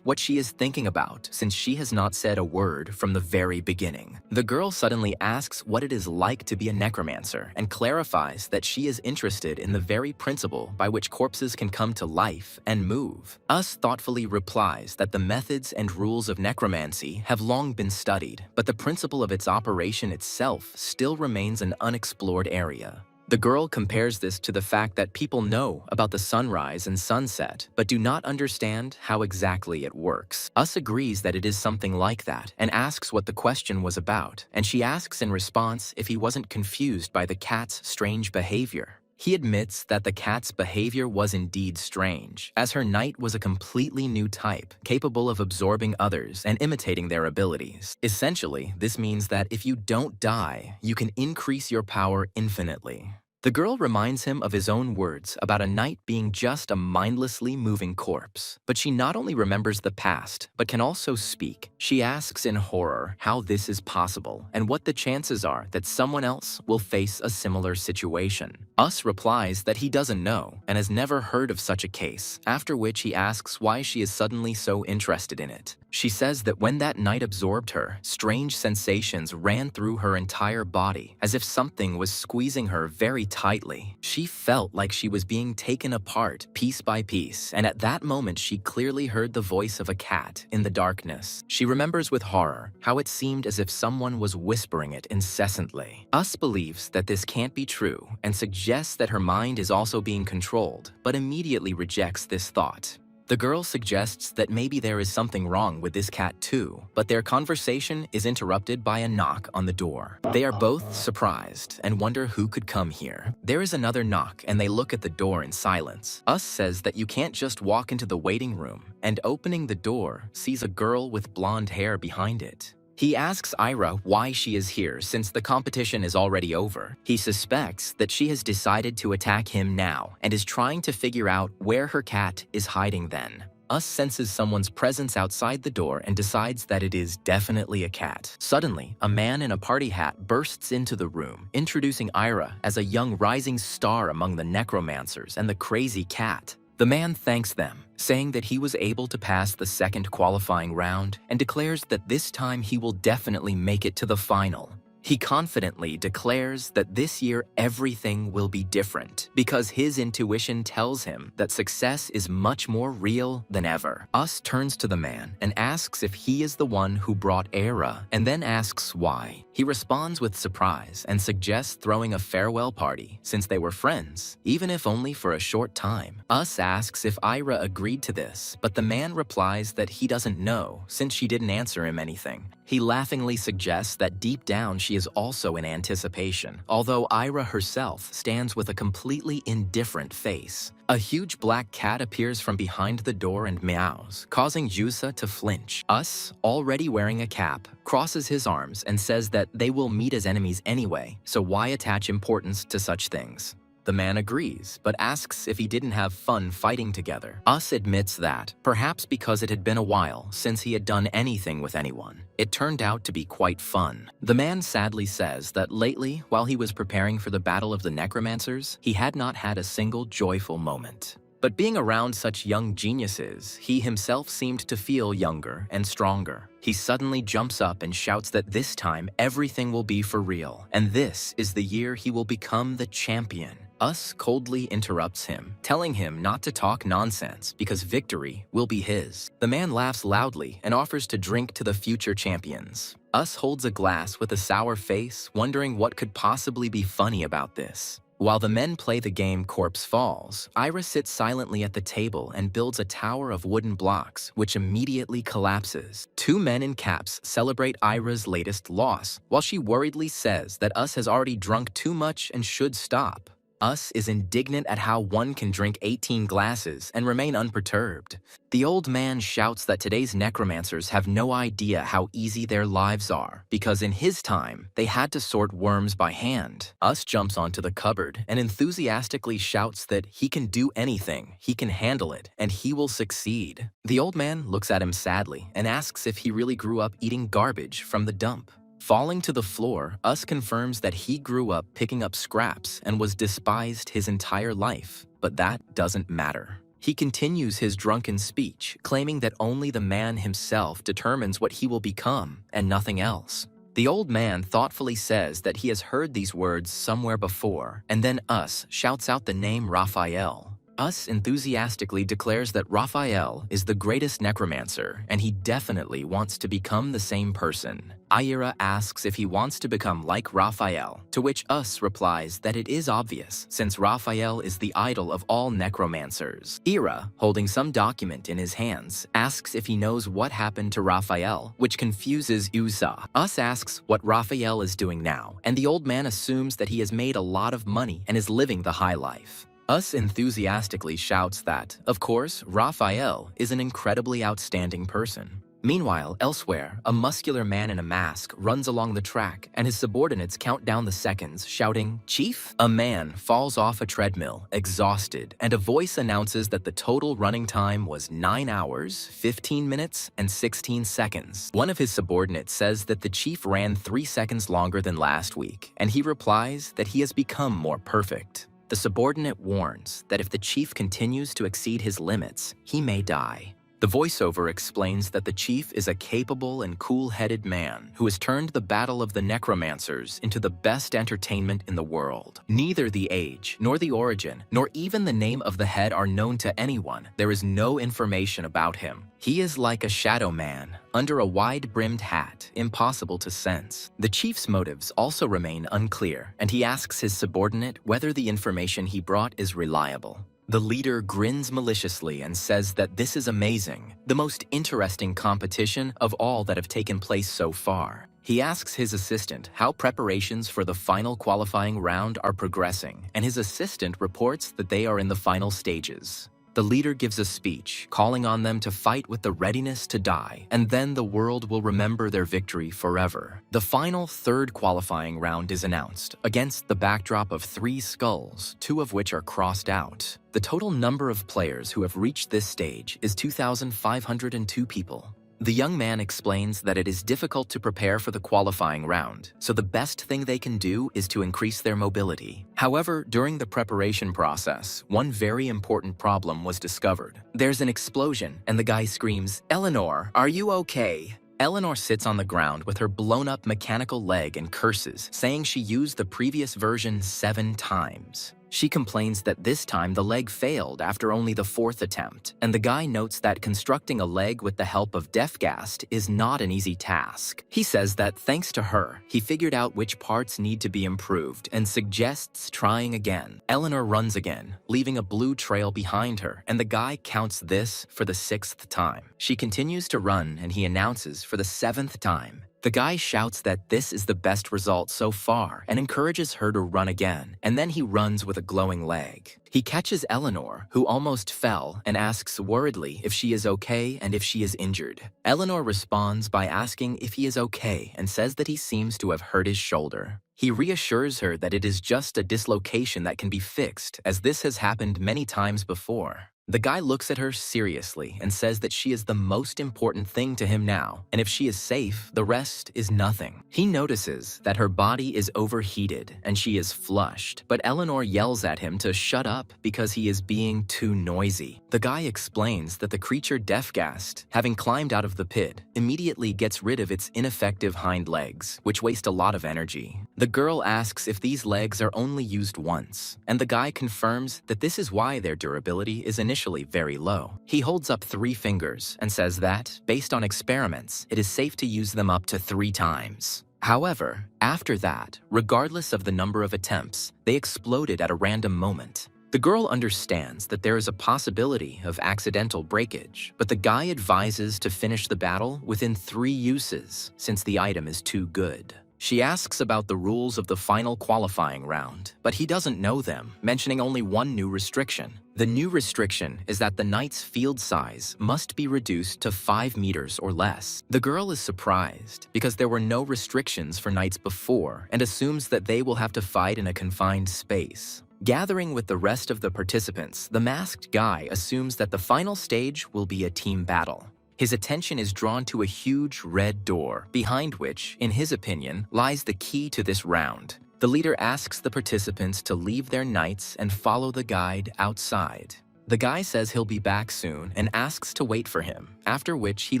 what she is thinking about since she has not said a word from the very beginning. The girl suddenly asks what it is like to be a necromancer and clarifies that she is interested in the very principle by which corpses can come to life and move. Us thoughtfully replies that the methods and rules of necromancy have long been studied, but the principle of its operation itself still remains an unexplored area. The girl compares this to the fact that people know about the sunrise and sunset, but do not understand how exactly it works. Us agrees that it is something like that and asks what the question was about, and she asks in response if he wasn't confused by the cat's strange behavior. He admits that the cat's behavior was indeed strange, as her knight was a completely new type, capable of absorbing others and imitating their abilities. Essentially, this means that if you don't die, you can increase your power infinitely. The girl reminds him of his own words about a knight being just a mindlessly moving corpse. But she not only remembers the past, but can also speak. She asks in horror how this is possible and what the chances are that someone else will face a similar situation. Us replies that he doesn't know and has never heard of such a case, after which he asks why she is suddenly so interested in it. She says that when that knight absorbed her, strange sensations ran through her entire body, as if something was squeezing her very tightly. She felt like she was being taken apart piece by piece, and at that moment she clearly heard the voice of a cat in the darkness. She remembers with horror how it seemed as if someone was whispering it incessantly. Us believes that this can't be true and suggests that her mind is also being controlled, but immediately rejects this thought. The girl suggests that maybe there is something wrong with this cat too, but their conversation is interrupted by a knock on the door. They are both surprised and wonder who could come here. There is another knock and they look at the door in silence. Us says that you can't just walk into the waiting room, and opening the door sees a girl with blonde hair behind it. He asks Ira why she is here since the competition is already over. He suspects that she has decided to attack him now and is trying to figure out where her cat is hiding then. Us senses someone's presence outside the door and decides that it is definitely a cat. Suddenly, a man in a party hat bursts into the room, introducing Ira as a young rising star among the necromancers and the crazy cat. The man thanks them, saying that he was able to pass the second qualifying round and declares that this time he will definitely make it to the final. He confidently declares that this year everything will be different because his intuition tells him that success is much more real than ever. Us turns to the man and asks if he is the one who brought Era, and then asks why. He responds with surprise and suggests throwing a farewell party since they were friends, even if only for a short time. Us asks if Ira agreed to this, but the man replies that he doesn't know since she didn't answer him anything. He laughingly suggests that deep down she is also in anticipation, although Ira herself stands with a completely indifferent face. A huge black cat appears from behind the door and meows, causing Jusa to flinch. Us, already wearing a cap, crosses his arms and says that they will meet as enemies anyway, so why attach importance to such things? The man agrees, but asks if he didn't have fun fighting together. Us admits that, perhaps because it had been a while since he had done anything with anyone, it turned out to be quite fun. The man sadly says that lately, while he was preparing for the Battle of the Necromancers, he had not had a single joyful moment. But being around such young geniuses, he himself seemed to feel younger and stronger. He suddenly jumps up and shouts that this time everything will be for real, and this is the year he will become the champion. Us coldly interrupts him, telling him not to talk nonsense because victory will be his. The man laughs loudly and offers to drink to the future champions. Us holds a glass with a sour face, wondering what could possibly be funny about this. While the men play the game Corpse Falls, Ira sits silently at the table and builds a tower of wooden blocks, which immediately collapses. Two men in caps celebrate Ira's latest loss, while she worriedly says that Us has already drunk too much and should stop. Us is indignant at how one can drink 18 glasses and remain unperturbed. The old man shouts that today's necromancers have no idea how easy their lives are, because in his time, they had to sort worms by hand. Us jumps onto the cupboard and enthusiastically shouts that he can do anything, he can handle it, and he will succeed. The old man looks at him sadly and asks if he really grew up eating garbage from the dump. Falling to the floor, Us confirms that he grew up picking up scraps and was despised his entire life, but that doesn't matter. He continues his drunken speech, claiming that only the man himself determines what he will become and nothing else. The old man thoughtfully says that he has heard these words somewhere before, and then Us shouts out the name Raphael. Us enthusiastically declares that Raphael is the greatest necromancer and he definitely wants to become the same person. Ira asks if he wants to become like Raphael, to which Us replies that it is obvious since Raphael is the idol of all necromancers. Ira, holding some document in his hands, asks if he knows what happened to Raphael, which confuses Usa. Us asks what Raphael is doing now, and the old man assumes that he has made a lot of money and is living the high life. Us enthusiastically shouts that, of course, Raphael is an incredibly outstanding person. Meanwhile, elsewhere, a muscular man in a mask runs along the track and his subordinates count down the seconds, shouting, "Chief?" A man falls off a treadmill, exhausted, and a voice announces that the total running time was 9 hours, 15 minutes, and 16 seconds. One of his subordinates says that the chief ran 3 seconds longer than last week, and he replies that he has become more perfect. The subordinate warns that if the chief continues to exceed his limits, he may die. The voiceover explains that the chief is a capable and cool-headed man who has turned the battle of the necromancers into the best entertainment in the world. Neither the age, nor the origin, nor even the name of the head are known to anyone. There is no information about him. He is like a shadow man, under a wide-brimmed hat, impossible to sense. The chief's motives also remain unclear, and he asks his subordinate whether the information he brought is reliable. The leader grins maliciously and says that this is amazing, the most interesting competition of all that have taken place so far. He asks his assistant how preparations for the final qualifying round are progressing, and his assistant reports that they are in the final stages. The leader gives a speech, calling on them to fight with the readiness to die, and then the world will remember their victory forever. The final third qualifying round is announced, against the backdrop of 3 skulls, 2 of which are crossed out. The total number of players who have reached this stage is 2,502 people. The young man explains that it is difficult to prepare for the qualifying round, so the best thing they can do is to increase their mobility. However, during the preparation process, one very important problem was discovered. There's an explosion, and the guy screams, "Eleanor, are you okay?" Eleanor sits on the ground with her blown-up mechanical leg and curses, saying she used the previous version 7 times. She complains that this time the leg failed after only the 4th attempt, and the guy notes that constructing a leg with the help of Deathgast is not an easy task. He says that thanks to her, he figured out which parts need to be improved and suggests trying again. Eleanor runs again, leaving a blue trail behind her, and the guy counts this for the 6th time. She continues to run, and he announces for the 7th time. The guy shouts that this is the best result so far and encourages her to run again, and then he runs with a glowing leg. He catches Eleanor, who almost fell, and asks worriedly if she is okay and if she is injured. Eleanor responds by asking if he is okay and says that he seems to have hurt his shoulder. He reassures her that it is just a dislocation that can be fixed, as this has happened many times before. The guy looks at her seriously and says that she is the most important thing to him now, and if she is safe, the rest is nothing. He notices that her body is overheated and she is flushed, but Eleanor yells at him to shut up because he is being too noisy. The guy explains that the creature Deathgast, having climbed out of the pit, immediately gets rid of its ineffective hind legs, which waste a lot of energy. The girl asks if these legs are only used once, and the guy confirms that this is why their durability is initially very low. He holds up 3 fingers and says that, based on experiments, it is safe to use them up to 3 times. However, after that, regardless of the number of attempts, they exploded at a random moment. The girl understands that there is a possibility of accidental breakage, but the guy advises to finish the battle within 3 uses, since the item is too good. She asks about the rules of the final qualifying round, but he doesn't know them, mentioning only one new restriction. The new restriction is that the knight's field size must be reduced to 5 meters or less. The girl is surprised because there were no restrictions for knights before and assumes that they will have to fight in a confined space. Gathering with the rest of the participants, the masked guy assumes that the final stage will be a team battle. His attention is drawn to a huge red door, behind which, in his opinion, lies the key to this round. The leader asks the participants to leave their knights and follow the guide outside. The guy says he'll be back soon and asks to wait for him, after which he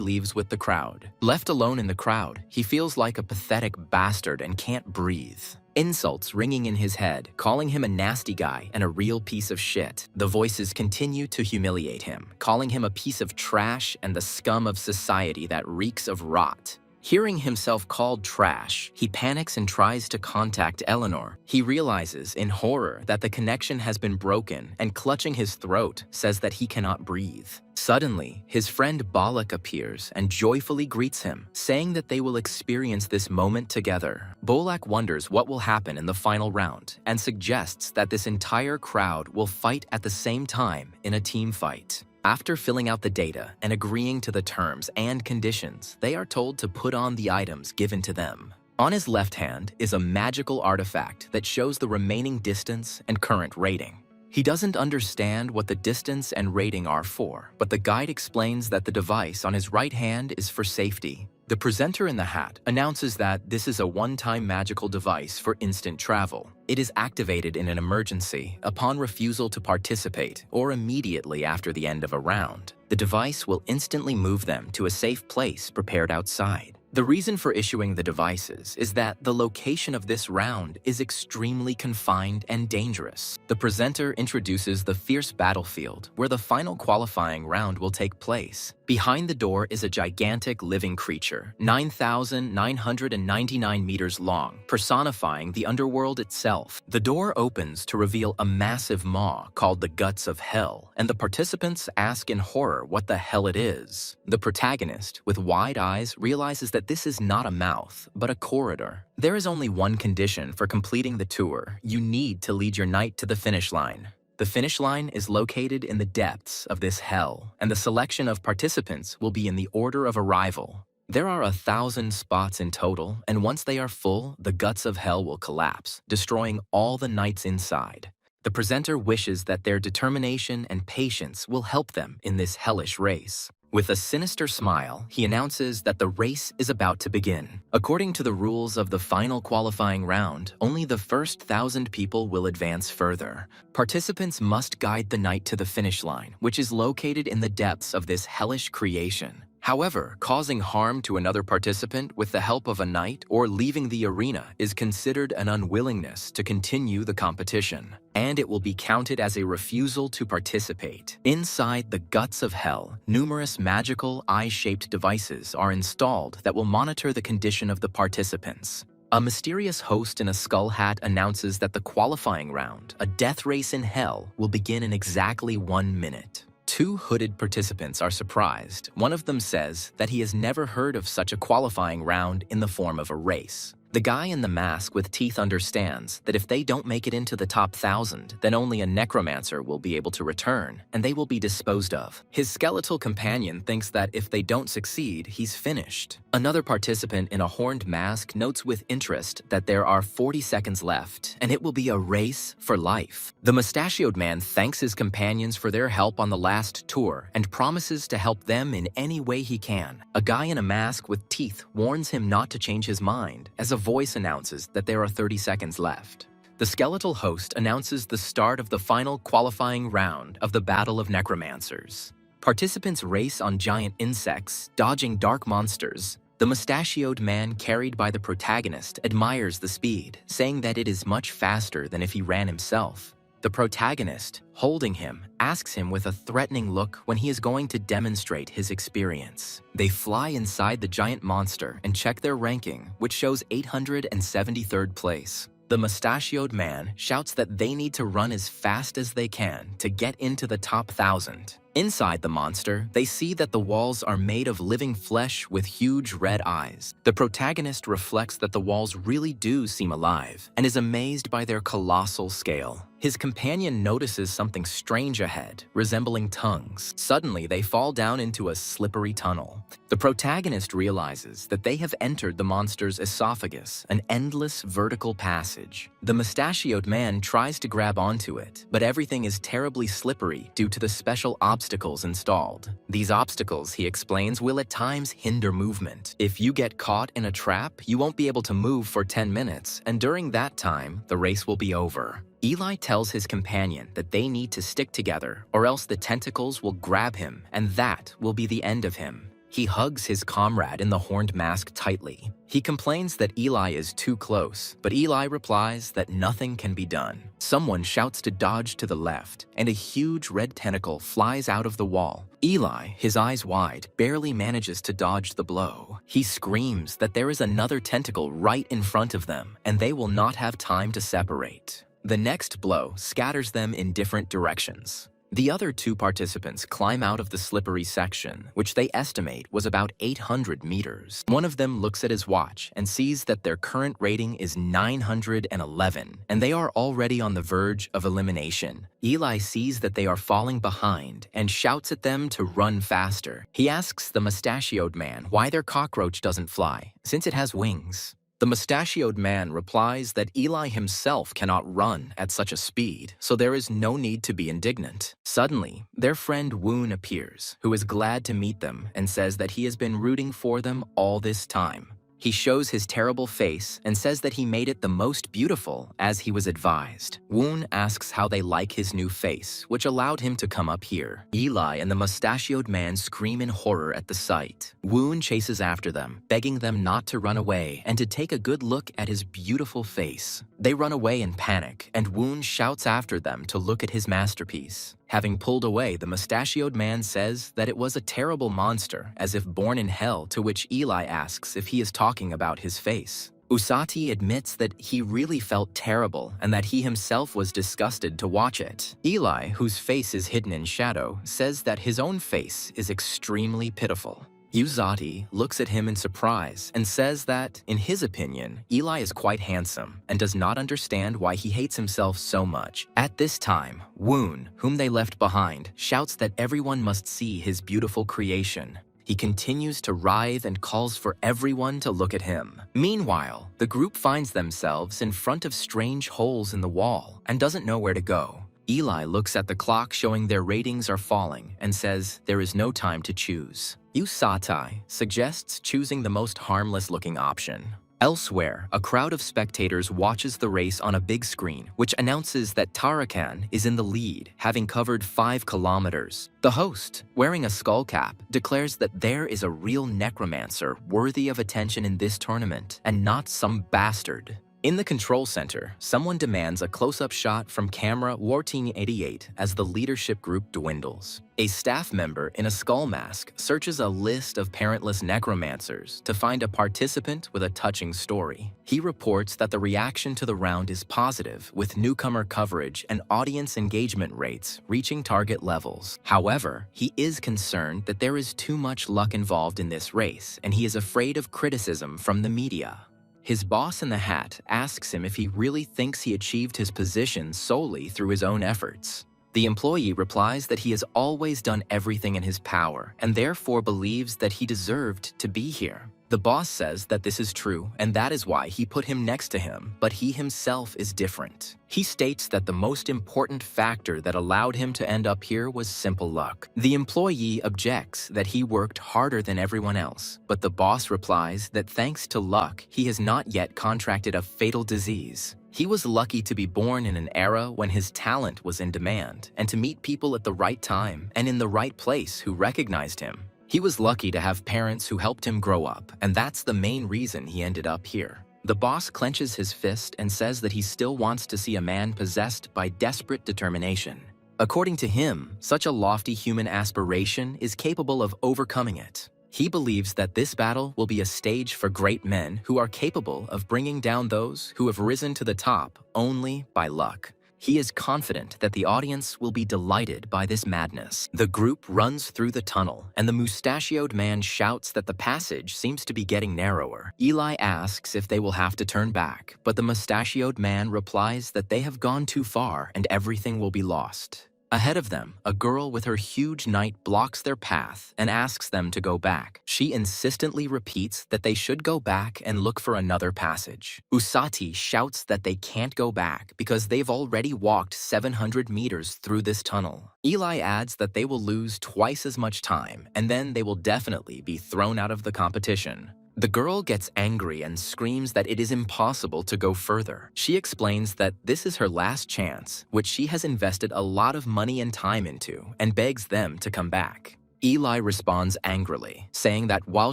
leaves with the crowd. Left alone in the crowd, he feels like a pathetic bastard and can't breathe. Insults ringing in his head, calling him a nasty guy and a real piece of shit. The voices continue to humiliate him, calling him a piece of trash and the scum of society that reeks of rot. Hearing himself called trash, he panics and tries to contact Eleanor. He realizes in horror that the connection has been broken and, clutching his throat, says that he cannot breathe. Suddenly, his friend Balak appears and joyfully greets him, saying that they will experience this moment together. Bolak wonders what will happen in the final round and suggests that this entire crowd will fight at the same time in a team fight. After filling out the data and agreeing to the terms and conditions, they are told to put on the items given to them. On his left hand is a magical artifact that shows the remaining distance and current rating. He doesn't understand what the distance and rating are for, but the guide explains that the device on his right hand is for safety. The presenter in the hat announces that this is a one-time magical device for instant travel. It is activated in an emergency upon refusal to participate or immediately after the end of a round. The device will instantly move them to a safe place prepared outside. The reason for issuing the devices is that the location of this round is extremely confined and dangerous. The presenter introduces the fierce battlefield where the final qualifying round will take place. Behind the door is a gigantic living creature, 9,999 meters long, personifying the underworld itself. The door opens to reveal a massive maw called the Guts of Hell, and the participants ask in horror what the hell it is. The protagonist, with wide eyes, realizes that this is not a mouth, but a corridor. There is only one condition for completing the tour. You need to lead your knight to the finish line. The finish line is located in the depths of this hell, and the selection of participants will be in the order of arrival. There are 1,000 spots in total, and once they are full, the Guts of Hell will collapse, destroying all the knights inside. The presenter wishes that their determination and patience will help them in this hellish race. With a sinister smile, he announces that the race is about to begin. According to the rules of the final qualifying round, only the first 1,000 people will advance further. Participants must guide the knight to the finish line, which is located in the depths of this hellish creation. However, causing harm to another participant with the help of a knight or leaving the arena is considered an unwillingness to continue the competition, and it will be counted as a refusal to participate. Inside the Guts of Hell, numerous magical eye-shaped devices are installed that will monitor the condition of the participants. A mysterious host in a skull hat announces that the qualifying round, a death race in hell, will begin in exactly 1 minute. 2 hooded participants are surprised. One of them says that he has never heard of such a qualifying round in the form of a race. The guy in the mask with teeth understands that if they don't make it into the top 1,000, then only a Necromancer will be able to return, and they will be disposed of. His skeletal companion thinks that if they don't succeed, he's finished. Another participant in a horned mask notes with interest that there are 40 seconds left, and it will be a race for life. The mustachioed man thanks his companions for their help on the last tour and promises to help them in any way he can. A guy in a mask with teeth warns him not to change his mind, as a voice announces that there are 30 seconds left. The skeletal host announces the start of the final qualifying round of the Battle of Necromancers. Participants race on giant insects, dodging dark monsters. The mustachioed man carried by the protagonist admires the speed, saying that it is much faster than if he ran himself. The protagonist, holding him, asks him with a threatening look when he is going to demonstrate his experience. They fly inside the giant monster and check their ranking, which shows 873rd place. The mustachioed man shouts that they need to run as fast as they can to get into the top 1,000. Inside the monster, they see that the walls are made of living flesh with huge red eyes. The protagonist reflects that the walls really do seem alive and is amazed by their colossal scale. His companion notices something strange ahead, resembling tongues. Suddenly, they fall down into a slippery tunnel. The protagonist realizes that they have entered the monster's esophagus, an endless vertical passage. The mustachioed man tries to grab onto it, but everything is terribly slippery due to the special obstacles installed. These obstacles, he explains, will at times hinder movement. If you get caught in a trap, you won't be able to move for 10 minutes, and during that time, the race will be over. Eli tells his companion that they need to stick together or else the tentacles will grab him and that will be the end of him. He hugs his comrade in the horned mask tightly. He complains that Eli is too close, but Eli replies that nothing can be done. Someone shouts to dodge to the left, and a huge red tentacle flies out of the wall. Eli, his eyes wide, barely manages to dodge the blow. He screams that there is another tentacle right in front of them, and they will not have time to separate. The next blow scatters them in different directions. The other two participants climb out of the slippery section, which they estimate was about 800 meters. One of them looks at his watch and sees that their current rating is 911, and they are already on the verge of elimination. Eli sees that they are falling behind and shouts at them to run faster. He asks the mustachioed man why their cockroach doesn't fly, since it has wings. The mustachioed man replies that Eli himself cannot run at such a speed, so there is no need to be indignant. Suddenly, their friend Woon appears, who is glad to meet them and says that he has been rooting for them all this time. He shows his terrible face and says that he made it the most beautiful as he was advised. Woon asks how they like his new face, which allowed him to come up here. Eli and the mustachioed man scream in horror at the sight. Woon chases after them, begging them not to run away and to take a good look at his beautiful face. They run away in panic, and Woon shouts after them to look at his masterpiece. Having pulled away, the mustachioed man says that it was a terrible monster, as if born in hell, to which Eli asks if he is talking about his face. Usati admits that he really felt terrible and that he himself was disgusted to watch it. Eli, whose face is hidden in shadow, says that his own face is extremely pitiful. Usati looks at him in surprise and says that, in his opinion, Eli is quite handsome and does not understand why he hates himself so much. At this time, Woon, whom they left behind, shouts that everyone must see his beautiful creation. He continues to writhe and calls for everyone to look at him. Meanwhile, the group finds themselves in front of strange holes in the wall and doesn't know where to go. Eli looks at the clock showing their ratings are falling and says there is no time to choose. Usatai suggests choosing the most harmless-looking option. Elsewhere, a crowd of spectators watches the race on a big screen, which announces that Tarakan is in the lead, having covered 5 kilometers. The host, wearing a skull cap, declares that there is a real necromancer worthy of attention in this tournament, and not some bastard. In the control center, someone demands a close-up shot from camera 1488 as the leadership group dwindles. A staff member in a skull mask searches a list of parentless necromancers to find a participant with a touching story. He reports that the reaction to the round is positive, with newcomer coverage and audience engagement rates reaching target levels. However, he is concerned that there is too much luck involved in this race, and he is afraid of criticism from the media. His boss in the hat asks him if he really thinks he achieved his position solely through his own efforts. The employee replies that he has always done everything in his power and therefore believes that he deserved to be here. The boss says that this is true and that is why he put him next to him, but he himself is different. He states that the most important factor that allowed him to end up here was simple luck. The employee objects that he worked harder than everyone else, but the boss replies that thanks to luck, he has not yet contracted a fatal disease. He was lucky to be born in an era when his talent was in demand and to meet people at the right time and in the right place who recognized him. He was lucky to have parents who helped him grow up, and that's the main reason he ended up here. The boss clenches his fist and says that he still wants to see a man possessed by desperate determination. According to him, such a lofty human aspiration is capable of overcoming it. He believes that this battle will be a stage for great men who are capable of bringing down those who have risen to the top only by luck. He is confident that the audience will be delighted by this madness. The group runs through the tunnel, and the mustachioed man shouts that the passage seems to be getting narrower. Eli asks if they will have to turn back, but the mustachioed man replies that they have gone too far and everything will be lost. Ahead of them, a girl with her huge knight blocks their path and asks them to go back. She insistently repeats that they should go back and look for another passage. Usati shouts that they can't go back because they've already walked 700 meters through this tunnel. Eli adds that they will lose twice as much time and then they will definitely be thrown out of the competition. The girl gets angry and screams that it is impossible to go further. She explains that this is her last chance, which she has invested a lot of money and time into, and begs them to come back. Eli responds angrily, saying that while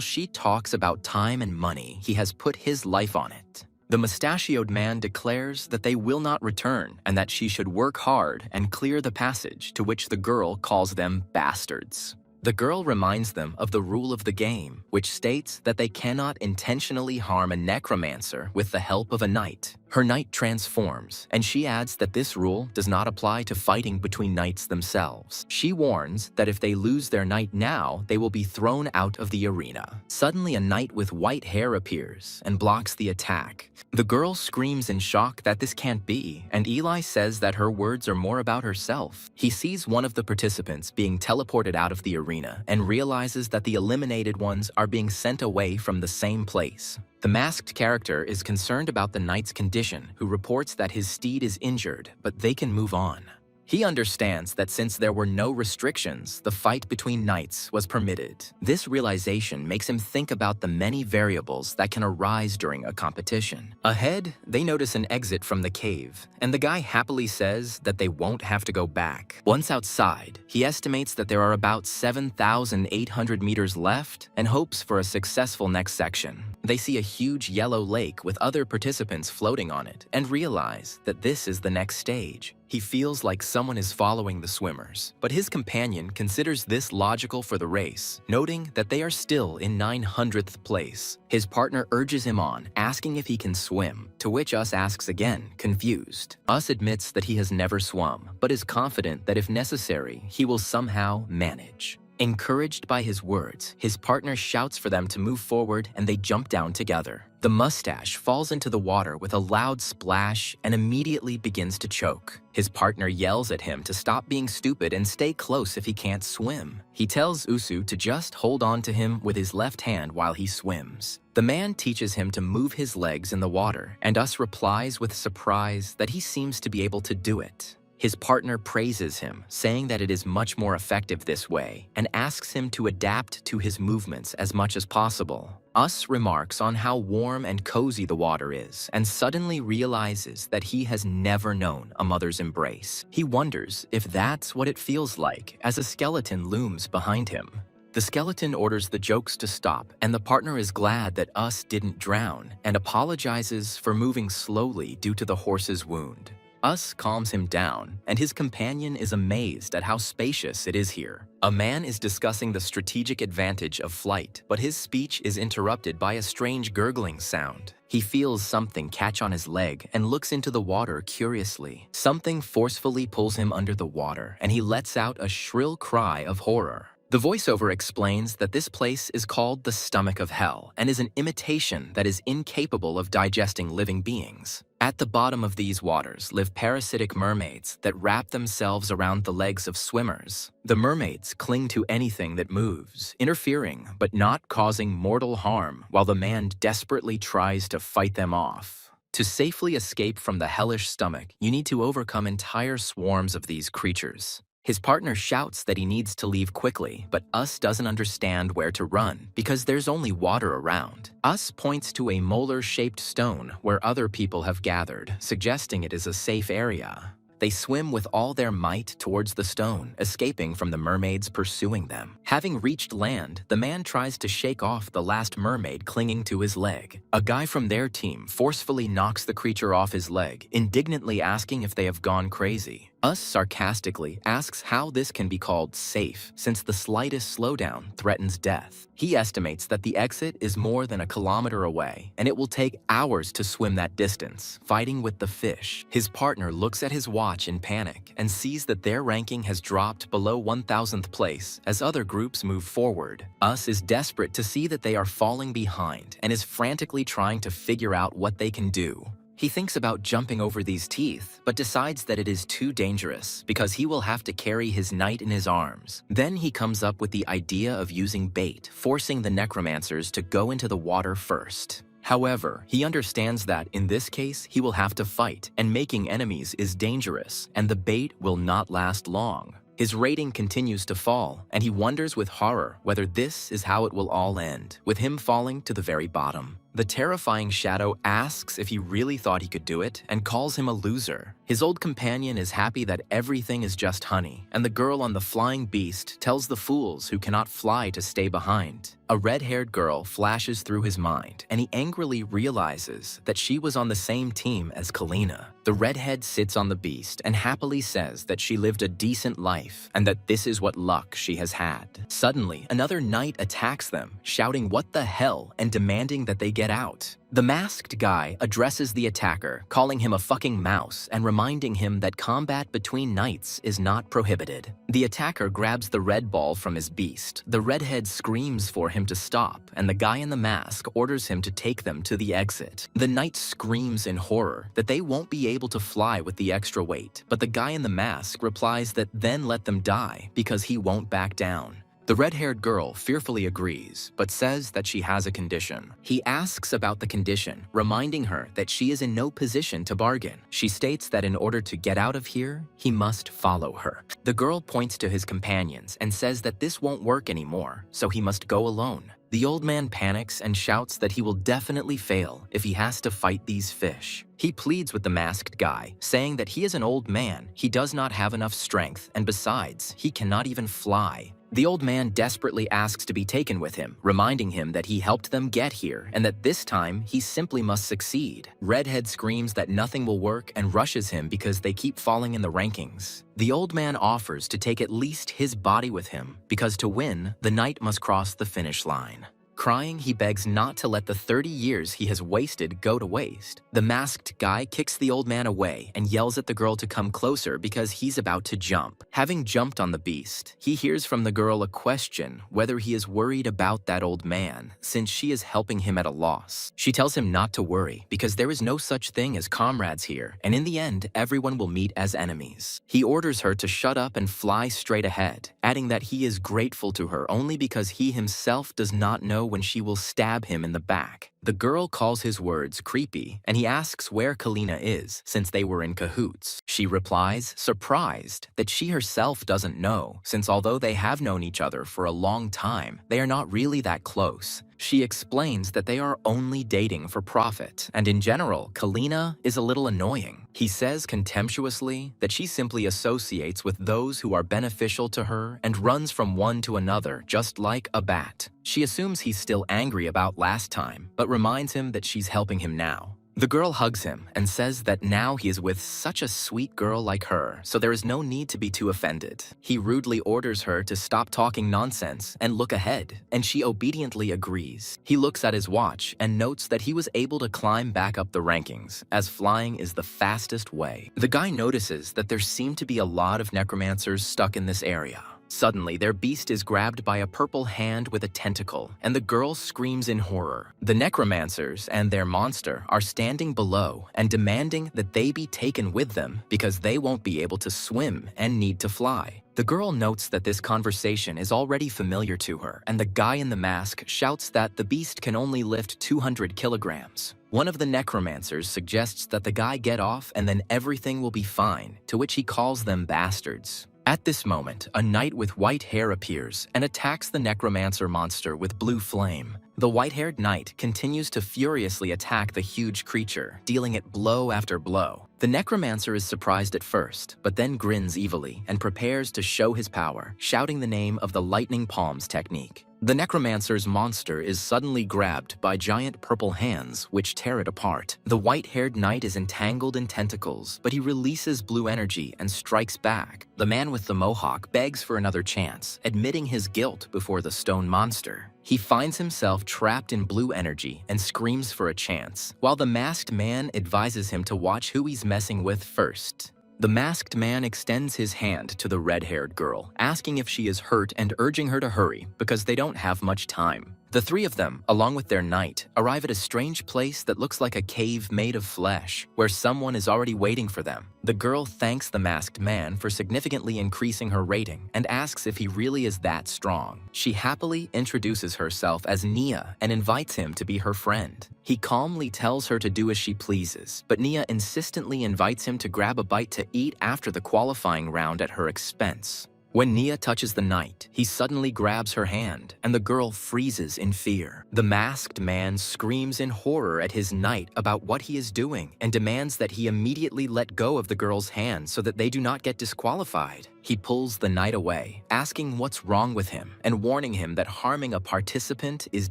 she talks about time and money, he has put his life on it. The mustachioed man declares that they will not return and that she should work hard and clear the passage, to which the girl calls them bastards. The girl reminds them of the rule of the game, which states that they cannot intentionally harm a necromancer with the help of a knight. Her knight transforms, and she adds that this rule does not apply to fighting between knights themselves. She warns that if they lose their knight now, they will be thrown out of the arena. Suddenly, a knight with white hair appears and blocks the attack. The girl screams in shock that this can't be, and Eli says that her words are more about herself. He sees one of the participants being teleported out of the arena and realizes that the eliminated ones are being sent away from the same place. The masked character is concerned about the knight's condition, who reports that his steed is injured, but they can move on. He understands that since there were no restrictions, the fight between knights was permitted. This realization makes him think about the many variables that can arise during a competition. Ahead, they notice an exit from the cave, and the guy happily says that they won't have to go back. Once outside, he estimates that there are about 7,800 meters left and hopes for a successful next section. They see a huge yellow lake with other participants floating on it and realize that this is the next stage. He feels like someone is following the swimmers, but his companion considers this logical for the race, noting that they are still in 900th place. His partner urges him on, asking if he can swim, to which Us asks again, confused. Us admits that he has never swum, but is confident that if necessary, he will somehow manage. Encouraged by his words, his partner shouts for them to move forward and they jump down together. The mustache falls into the water with a loud splash and immediately begins to choke. His partner yells at him to stop being stupid and stay close if he can't swim. He tells Usu to just hold on to him with his left hand while he swims. The man teaches him to move his legs in the water, and Us replies with surprise that he seems to be able to do it. His partner praises him, saying that it is much more effective this way, and asks him to adapt to his movements as much as possible. Us remarks on how warm and cozy the water is, and suddenly realizes that he has never known a mother's embrace. He wonders if that's what it feels like as a skeleton looms behind him. The skeleton orders the jokes to stop, and the partner is glad that Us didn't drown, and apologizes for moving slowly due to the horse's wound. Us calms him down, and his companion is amazed at how spacious it is here. A man is discussing the strategic advantage of flight, but his speech is interrupted by a strange gurgling sound. He feels something catch on his leg and looks into the water curiously. Something forcefully pulls him under the water, and he lets out a shrill cry of horror. The voiceover explains that this place is called the Stomach of Hell and is an imitation that is incapable of digesting living beings. At the bottom of these waters live parasitic mermaids that wrap themselves around the legs of swimmers. The mermaids cling to anything that moves, interfering but not causing mortal harm, while the man desperately tries to fight them off. To safely escape from the hellish stomach, you need to overcome entire swarms of these creatures. His partner shouts that he needs to leave quickly, but Us doesn't understand where to run because there's only water around. Us points to a molar-shaped stone where other people have gathered, suggesting it is a safe area. They swim with all their might towards the stone, escaping from the mermaids pursuing them. Having reached land, the man tries to shake off the last mermaid clinging to his leg. A guy from their team forcefully knocks the creature off his leg, indignantly asking if they have gone crazy. Us sarcastically asks how this can be called safe, since the slightest slowdown threatens death. He estimates that the exit is more than a kilometer away, and it will take hours to swim that distance, fighting with the fish. His partner looks at his watch in panic and sees that their ranking has dropped below 1,000th place as other groups move forward. Us is desperate to see that they are falling behind and is frantically trying to figure out what they can do. He thinks about jumping over these teeth, but decides that it is too dangerous because he will have to carry his knight in his arms. Then he comes up with the idea of using bait, forcing the necromancers to go into the water first. However, he understands that in this case, he will have to fight, and making enemies is dangerous, and the bait will not last long. His rating continues to fall, and he wonders with horror whether this is how it will all end, with him falling to the very bottom. The terrifying shadow asks if he really thought he could do it and calls him a loser. His old companion is happy that everything is just honey, and the girl on the flying beast tells the fools who cannot fly to stay behind. A red-haired girl flashes through his mind, and he angrily realizes that she was on the same team as Kalina. The redhead sits on the beast and happily says that she lived a decent life and that this is what luck she has had. Suddenly, another knight attacks them, shouting "What the hell?" and demanding that they get out. The masked guy addresses the attacker, calling him a fucking mouse and reminding him that combat between knights is not prohibited. The attacker grabs the red ball from his beast. The redhead screams for him to stop, and the guy in the mask orders him to take them to the exit. The knight screams in horror that they won't be able to fly with the extra weight, but the guy in the mask replies that then let them die because he won't back down. The red-haired girl fearfully agrees, but says that she has a condition. He asks about the condition, reminding her that she is in no position to bargain. She states that in order to get out of here, he must follow her. The girl points to his companions and says that this won't work anymore, so he must go alone. The old man panics and shouts that he will definitely fail if he has to fight these fish. He pleads with the masked guy, saying that he is an old man, he does not have enough strength, and besides, he cannot even fly. The old man desperately asks to be taken with him, reminding him that he helped them get here and that this time he simply must succeed. Redhead screams that nothing will work and rushes him because they keep falling in the rankings. The old man offers to take at least his body with him because to win, the knight must cross the finish line. Crying, he begs not to let the 30 years he has wasted go to waste. The masked guy kicks the old man away and yells at the girl to come closer because he's about to jump. Having jumped on the beast, he hears from the girl a question whether he is worried about that old man, since she is helping him at a loss. She tells him not to worry because there is no such thing as comrades here, and in the end, everyone will meet as enemies. He orders her to shut up and fly straight ahead, adding that he is grateful to her only because he himself does not know when she will stab him in the back. The girl calls his words creepy, and he asks where Kalina is, since they were in cahoots. She replies, surprised, that she herself doesn't know, since although they have known each other for a long time, they are not really that close. She explains that they are only dating for profit, and in general, Kalina is a little annoying. He says contemptuously that she simply associates with those who are beneficial to her and runs from one to another just like a bat. She assumes he's still angry about last time, but reminds him that she's helping him now. The girl hugs him and says that now he is with such a sweet girl like her, so there is no need to be too offended. He rudely orders her to stop talking nonsense and look ahead, and she obediently agrees. He looks at his watch and notes that he was able to climb back up the rankings, as flying is the fastest way. The guy notices that there seem to be a lot of necromancers stuck in this area. Suddenly, their beast is grabbed by a purple hand with a tentacle, and the girl screams in horror. The necromancers and their monster are standing below and demanding that they be taken with them because they won't be able to swim and need to fly. The girl notes that this conversation is already familiar to her, and the guy in the mask shouts that the beast can only lift 200 kilograms. One of the necromancers suggests that the guy get off and then everything will be fine, to which he calls them bastards. At this moment, a knight with white hair appears and attacks the necromancer monster with blue flame. The white-haired knight continues to furiously attack the huge creature, dealing it blow after blow. The necromancer is surprised at first, but then grins evilly and prepares to show his power, shouting the name of the lightning palms technique. The necromancer's monster is suddenly grabbed by giant purple hands which tear it apart. The white-haired knight is entangled in tentacles, but he releases blue energy and strikes back. The man with the mohawk begs for another chance, admitting his guilt before the stone monster. He finds himself trapped in blue energy and screams for a chance, while the masked man advises him to watch who he's messing with first. The masked man extends his hand to the red-haired girl, asking if she is hurt and urging her to hurry because they don't have much time. The three of them, along with their knight, arrive at a strange place that looks like a cave made of flesh, where someone is already waiting for them. The girl thanks the masked man for significantly increasing her rating and asks if he really is that strong. She happily introduces herself as Nia and invites him to be her friend. He calmly tells her to do as she pleases, but Nia insistently invites him to grab a bite to eat after the qualifying round at her expense. When Nia touches the knight, he suddenly grabs her hand, and the girl freezes in fear. The masked man screams in horror at his knight about what he is doing and demands that he immediately let go of the girl's hand so that they do not get disqualified. He pulls the knight away, asking what's wrong with him and warning him that harming a participant is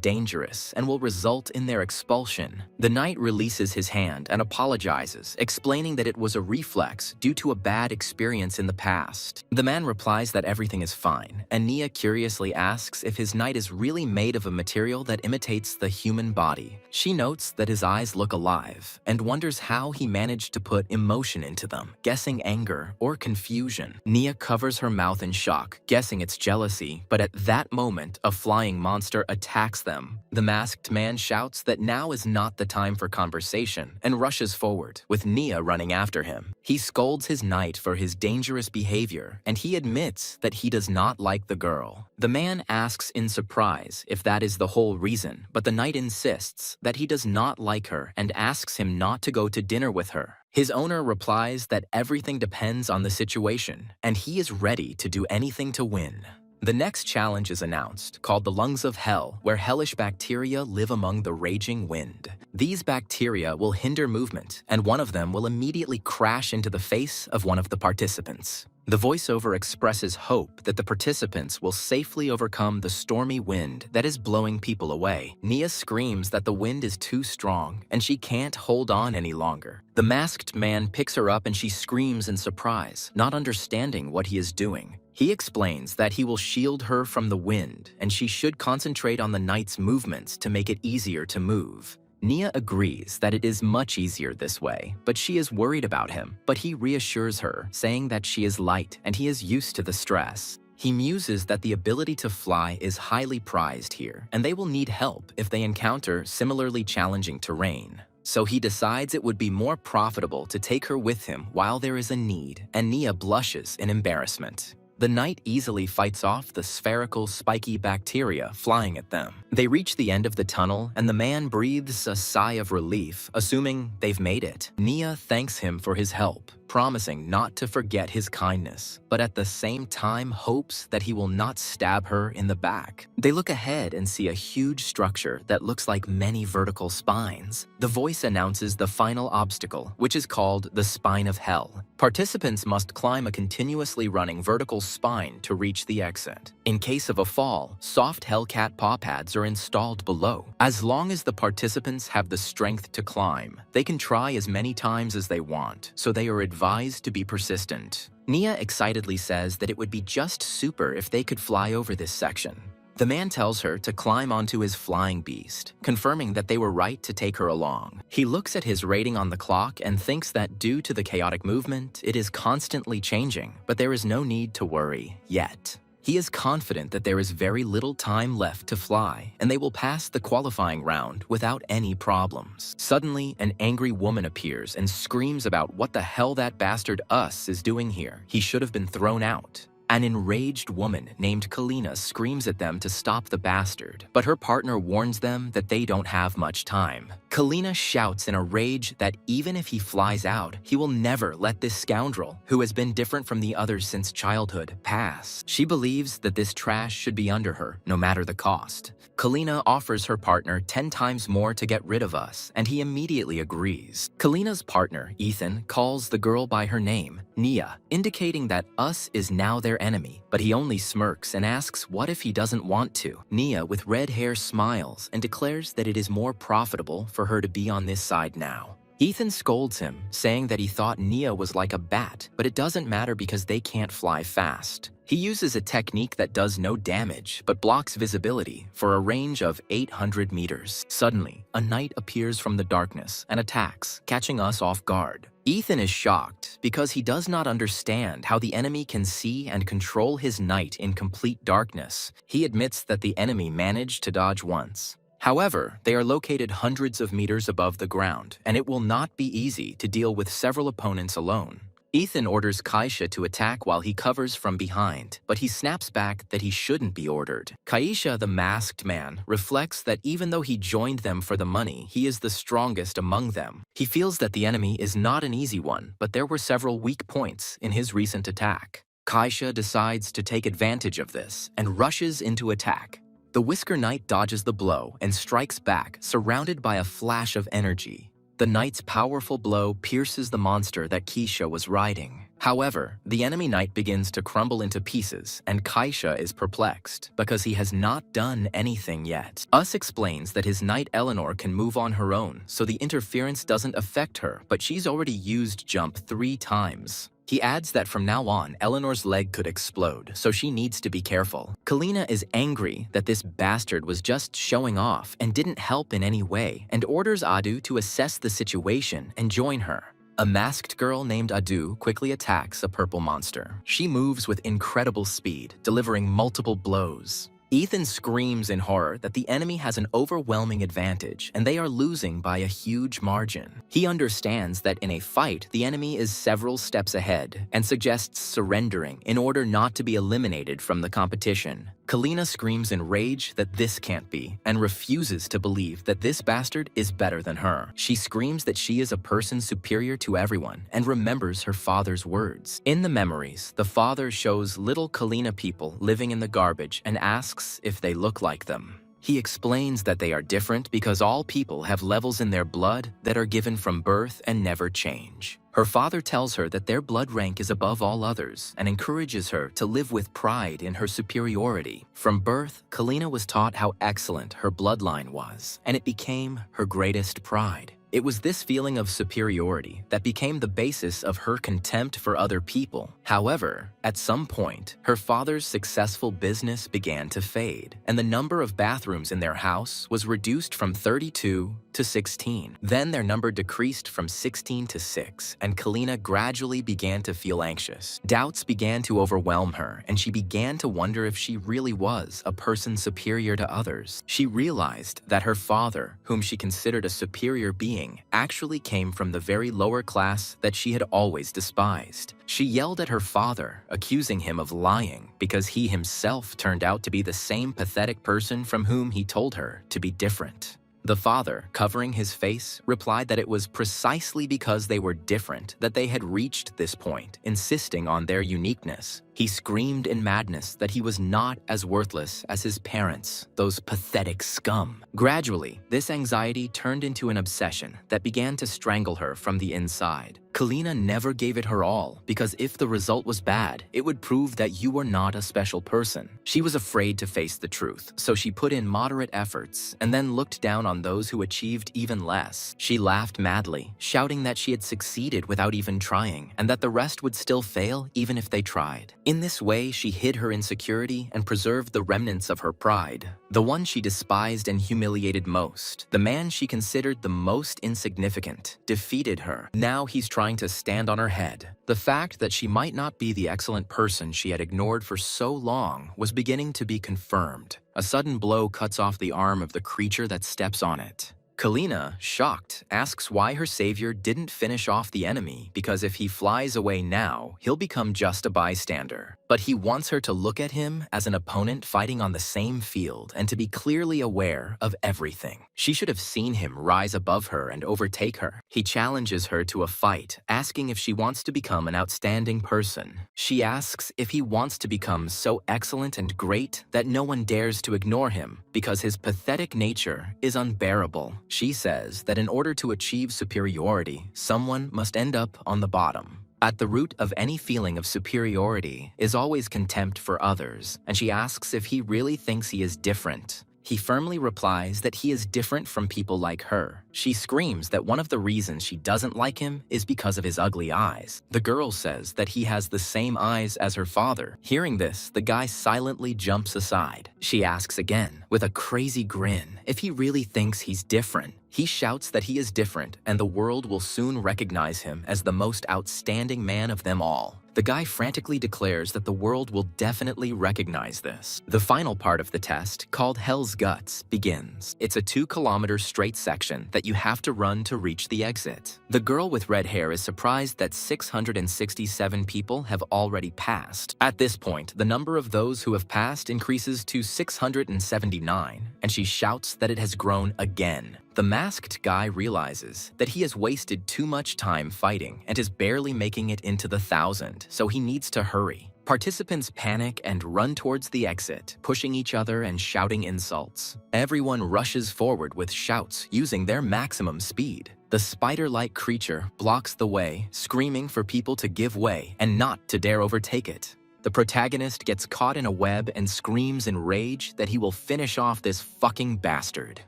dangerous and will result in their expulsion. The knight releases his hand and apologizes, explaining that it was a reflex due to a bad experience in the past. The man replies that everything is fine, and Nia curiously asks if his knight is really made of a material that imitates the human body. She notes that his eyes look alive and wonders how he managed to put emotion into them, guessing anger or confusion. Nia covers her mouth in shock, guessing it's jealousy, but at that moment, a flying monster attacks them. The masked man shouts that now is not the time for conversation and rushes forward, with Nia running after him. He scolds his knight for his dangerous behavior, and he admits that he does not like the girl. The man asks in surprise if that is the whole reason, but the knight insists that he does not like her and asks him not to go to dinner with her. His owner replies that everything depends on the situation, and he is ready to do anything to win. The next challenge is announced, called the Lungs of Hell, where hellish bacteria live among the raging wind. These bacteria will hinder movement, and one of them will immediately crash into the face of one of the participants. The voiceover expresses hope that the participants will safely overcome the stormy wind that is blowing people away. Nia screams that the wind is too strong and she can't hold on any longer. The masked man picks her up and she screams in surprise, not understanding what he is doing. He explains that he will shield her from the wind and she should concentrate on the knight's movements to make it easier to move. Nia agrees that it is much easier this way, but she is worried about him, but he reassures her, saying that she is light and he is used to the stress. He muses that the ability to fly is highly prized here, and they will need help if they encounter similarly challenging terrain. So he decides it would be more profitable to take her with him while there is a need, and Nia blushes in embarrassment. The knight easily fights off the spherical, spiky bacteria flying at them. They reach the end of the tunnel, and the man breathes a sigh of relief, assuming they've made it. Nia thanks him for his help, promising not to forget his kindness, but at the same time hopes that he will not stab her in the back. They look ahead and see a huge structure that looks like many vertical spines. The voice announces the final obstacle, which is called the Spine of Hell. Participants must climb a continuously running vertical spine to reach the exit. In case of a fall, soft Hellcat paw pads are installed below. As long as the participants have the strength to climb, they can try as many times as they want, so they are advised to be persistent. Nia excitedly says that it would be just super if they could fly over this section. The man tells her to climb onto his flying beast, confirming that they were right to take her along. He looks at his rating on the clock and thinks that due to the chaotic movement, it is constantly changing, but there is no need to worry yet. He is confident that there is very little time left to fly, and they will pass the qualifying round without any problems. Suddenly, an angry woman appears and screams about what the hell that bastard Us is doing here. He should have been thrown out. An enraged woman named Kalina screams at them to stop the bastard, but her partner warns them that they don't have much time. Kalina shouts in a rage that even if he flies out, he will never let this scoundrel, who has been different from the others since childhood, pass. She believes that this trash should be under her, no matter the cost. Kalina offers her partner 10 times more to get rid of Us, and he immediately agrees. Kalina's partner, Ethan, calls the girl by her name, Nia, indicating that Us is now their enemy, but he only smirks and asks what if he doesn't want to. Nia, with red hair, smiles and declares that it is more profitable for her to be on this side now. Ethan scolds him, saying that he thought Nia was like a bat, but it doesn't matter because they can't fly fast. He uses a technique that does no damage, but blocks visibility for a range of 800 meters. Suddenly, a knight appears from the darkness and attacks, catching Us off guard. Ethan is shocked because he does not understand how the enemy can see and control his knight in complete darkness. He admits that the enemy managed to dodge once. However, they are located hundreds of meters above the ground, and it will not be easy to deal with several opponents alone. Ethan orders Kaisha to attack while he covers from behind, but he snaps back that he shouldn't be ordered. Kaisha, the masked man, reflects that even though he joined them for the money, he is the strongest among them. He feels that the enemy is not an easy one, but there were several weak points in his recent attack. Kaisha decides to take advantage of this and rushes into attack. The Whisker Knight dodges the blow and strikes back, surrounded by a flash of energy. The knight's powerful blow pierces the monster that Kaisha was riding. However, the enemy knight begins to crumble into pieces, and Kaisha is perplexed because he has not done anything yet. Us explains that his knight Eleanor can move on her own, so the interference doesn't affect her, but she's already used jump 3 times. He adds that from now on, Eleanor's leg could explode, so she needs to be careful. Kalina is angry that this bastard was just showing off and didn't help in any way, and orders Adu to assess the situation and join her. A masked girl named Adu quickly attacks a purple monster. She moves with incredible speed, delivering multiple blows. Ethan screams in horror that the enemy has an overwhelming advantage and they are losing by a huge margin. He understands that in a fight, the enemy is several steps ahead and suggests surrendering in order not to be eliminated from the competition. Kalina screams in rage that this can't be and refuses to believe that this bastard is better than her. She screams that she is a person superior to everyone and remembers her father's words. In the memories, the father shows little Kalina people living in the garbage and asks if they look like them. He explains that they are different because all people have levels in their blood that are given from birth and never change. Her father tells her that their blood rank is above all others and encourages her to live with pride in her superiority. From birth, Kalina was taught how excellent her bloodline was, and it became her greatest pride. It was this feeling of superiority that became the basis of her contempt for other people. However, at some point, her father's successful business began to fade, and the number of bathrooms in their house was reduced from 32 to 16. Then their number decreased from 16 to 6, and Kalina gradually began to feel anxious. Doubts began to overwhelm her, and she began to wonder if she really was a person superior to others. She realized that her father, whom she considered a superior being, actually came from the very lower class that she had always despised. She yelled at her father, accusing him of lying because he himself turned out to be the same pathetic person from whom he told her to be different. The father, covering his face, replied that it was precisely because they were different that they had reached this point, insisting on their uniqueness. He screamed in madness that he was not as worthless as his parents, those pathetic scum. Gradually, this anxiety turned into an obsession that began to strangle her from the inside. Kalina never gave it her all, because if the result was bad, it would prove that you were not a special person. She was afraid to face the truth, so she put in moderate efforts and then looked down on those who achieved even less. She laughed madly, shouting that she had succeeded without even trying, and that the rest would still fail even if they tried. In this way, she hid her insecurity and preserved the remnants of her pride. The one she despised and humiliated most, the man she considered the most insignificant, defeated her. Now he's trying to stand on her head. The fact that she might not be the excellent person she had ignored for so long was beginning to be confirmed. A sudden blow cuts off the arm of the creature that steps on it. Kalina, shocked, asks why her savior didn't finish off the enemy because if he flies away now, he'll become just a bystander. But he wants her to look at him as an opponent fighting on the same field and to be clearly aware of everything. She should have seen him rise above her and overtake her. He challenges her to a fight, asking if she wants to become an outstanding person. She asks if he wants to become so excellent and great that no one dares to ignore him because his pathetic nature is unbearable. She says that in order to achieve superiority, someone must end up on the bottom. At the root of any feeling of superiority is always contempt for others, and she asks if he really thinks he is different. He firmly replies that he is different from people like her. She screams that one of the reasons she doesn't like him is because of his ugly eyes. The girl says that he has the same eyes as her father. Hearing this, the guy silently jumps aside. She asks again, with a crazy grin, if he really thinks he's different. He shouts that he is different and the world will soon recognize him as the most outstanding man of them all. The guy frantically declares that the world will definitely recognize this. The final part of the test, called Hell's Guts, begins. It's a 2-kilometer straight section that you have to run to reach the exit. The girl with red hair is surprised that 667 people have already passed. At this point, the number of those who have passed increases to 679, and she shouts that it has grown again. The masked guy realizes that he has wasted too much time fighting and is barely making it into the 1,000, so he needs to hurry. Participants panic and run towards the exit, pushing each other and shouting insults. Everyone rushes forward with shouts using their maximum speed. The spider-like creature blocks the way, screaming for people to give way and not to dare overtake it. The protagonist gets caught in a web and screams in rage that he will finish off this fucking bastard.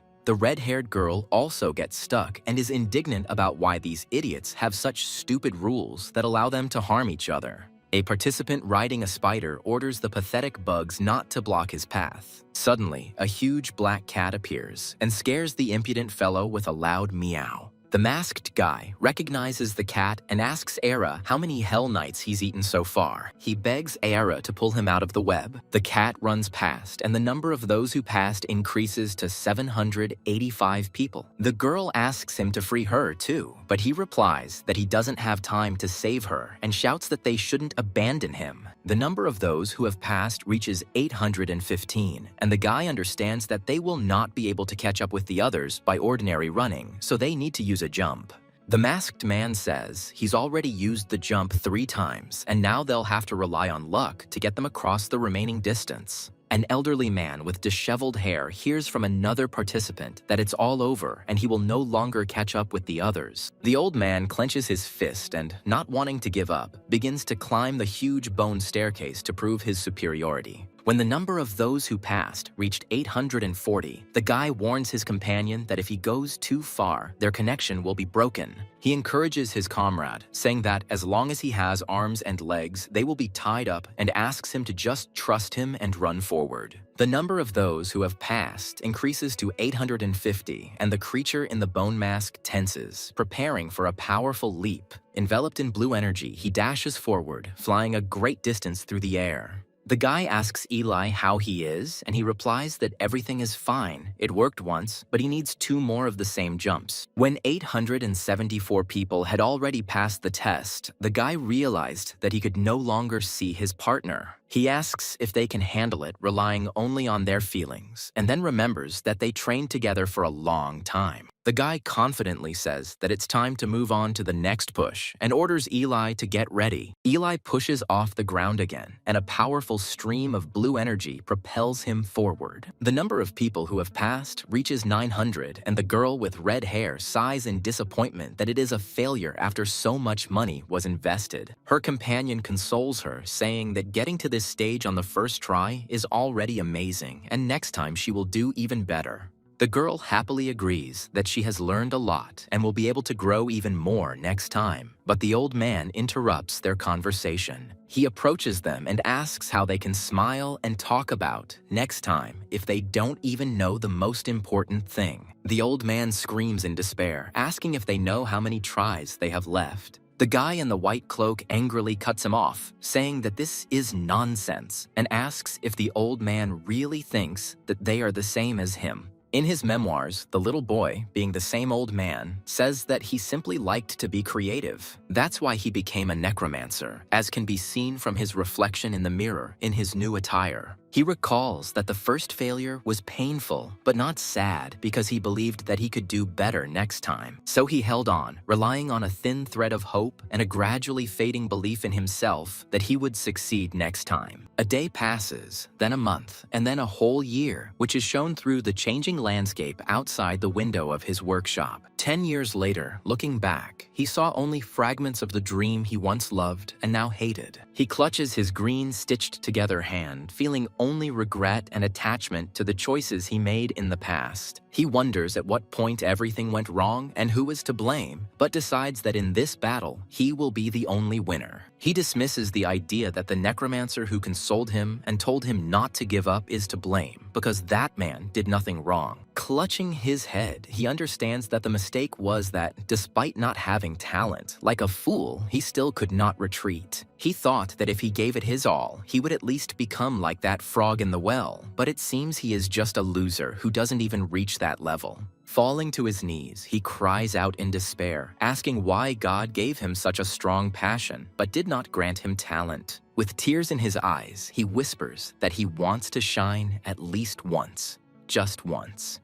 The red-haired girl also gets stuck and is indignant about why these idiots have such stupid rules that allow them to harm each other. A participant riding a spider orders the pathetic bugs not to block his path. Suddenly, a huge black cat appears and scares the impudent fellow with a loud meow. The masked guy recognizes the cat and asks Era how many Hell Knights he's eaten so far. He begs Era to pull him out of the web. The cat runs past, and the number of those who passed increases to 785 people. The girl asks him to free her too, but he replies that he doesn't have time to save her and shouts that they shouldn't abandon him. The number of those who have passed reaches 815, and the guy understands that they will not be able to catch up with the others by ordinary running, so they need to use a jump. The masked man says he's already used the jump 3 times, and now they'll have to rely on luck to get them across the remaining distance. An elderly man with disheveled hair hears from another participant that it's all over and he will no longer catch up with the others. The old man clenches his fist and, not wanting to give up, begins to climb the huge bone staircase to prove his superiority. When the number of those who passed reached 840, the guy warns his companion that if he goes too far, their connection will be broken. He encourages his comrade, saying that as long as he has arms and legs, they will be tied up, and asks him to just trust him and run forward. The number of those who have passed increases to 850, and the creature in the bone mask tenses, preparing for a powerful leap. Enveloped in blue energy, he dashes forward, flying a great distance through the air. The guy asks Eli how he is, and he replies that everything is fine. It worked once, but he needs 2 more of the same jumps. When 874 people had already passed the test, the guy realized that he could no longer see his partner. He asks if they can handle it, relying only on their feelings, and then remembers that they trained together for a long time. The guy confidently says that it's time to move on to the next push and orders Eli to get ready. Eli pushes off the ground again, and a powerful stream of blue energy propels him forward. The number of people who have passed reaches 900, and the girl with red hair sighs in disappointment that it is a failure after so much money was invested. Her companion consoles her, saying that getting to this stage on the first try is already amazing, and next time she will do even better. The girl happily agrees that she has learned a lot and will be able to grow even more next time, but the old man interrupts their conversation. He approaches them and asks how they can smile and talk about next time if they don't even know the most important thing. The old man screams in despair, asking if they know how many tries they have left. The guy in the white cloak angrily cuts him off, saying that this is nonsense, and asks if the old man really thinks that they are the same as him. In his memoirs, the little boy, being the same old man, says that he simply liked to be creative. That's why he became a necromancer, as can be seen from his reflection in the mirror in his new attire. He recalls that the first failure was painful, but not sad, because he believed that he could do better next time. So he held on, relying on a thin thread of hope and a gradually fading belief in himself that he would succeed next time. A day passes, then a month, and then a whole year, which is shown through the changing landscape outside the window of his workshop. 10 years later, looking back, he saw only fragments of the dream he once loved and now hated. He clutches his green, stitched-together hand, feeling only regret and attachment to the choices he made in the past. He wonders at what point everything went wrong and who is to blame, but decides that in this battle, he will be the only winner. He dismisses the idea that the necromancer who consoled him and told him not to give up is to blame, because that man did nothing wrong. Clutching his head, he understands that the mistake was that, despite not having talent, like a fool, he still could not retreat. He thought that if he gave it his all, he would at least become like that frog in the well, but it seems he is just a loser who doesn't even reach that level. Falling to his knees, he cries out in despair, asking why God gave him such a strong passion, but did not grant him talent. With tears in his eyes, he whispers that he wants to shine at least once. Just once.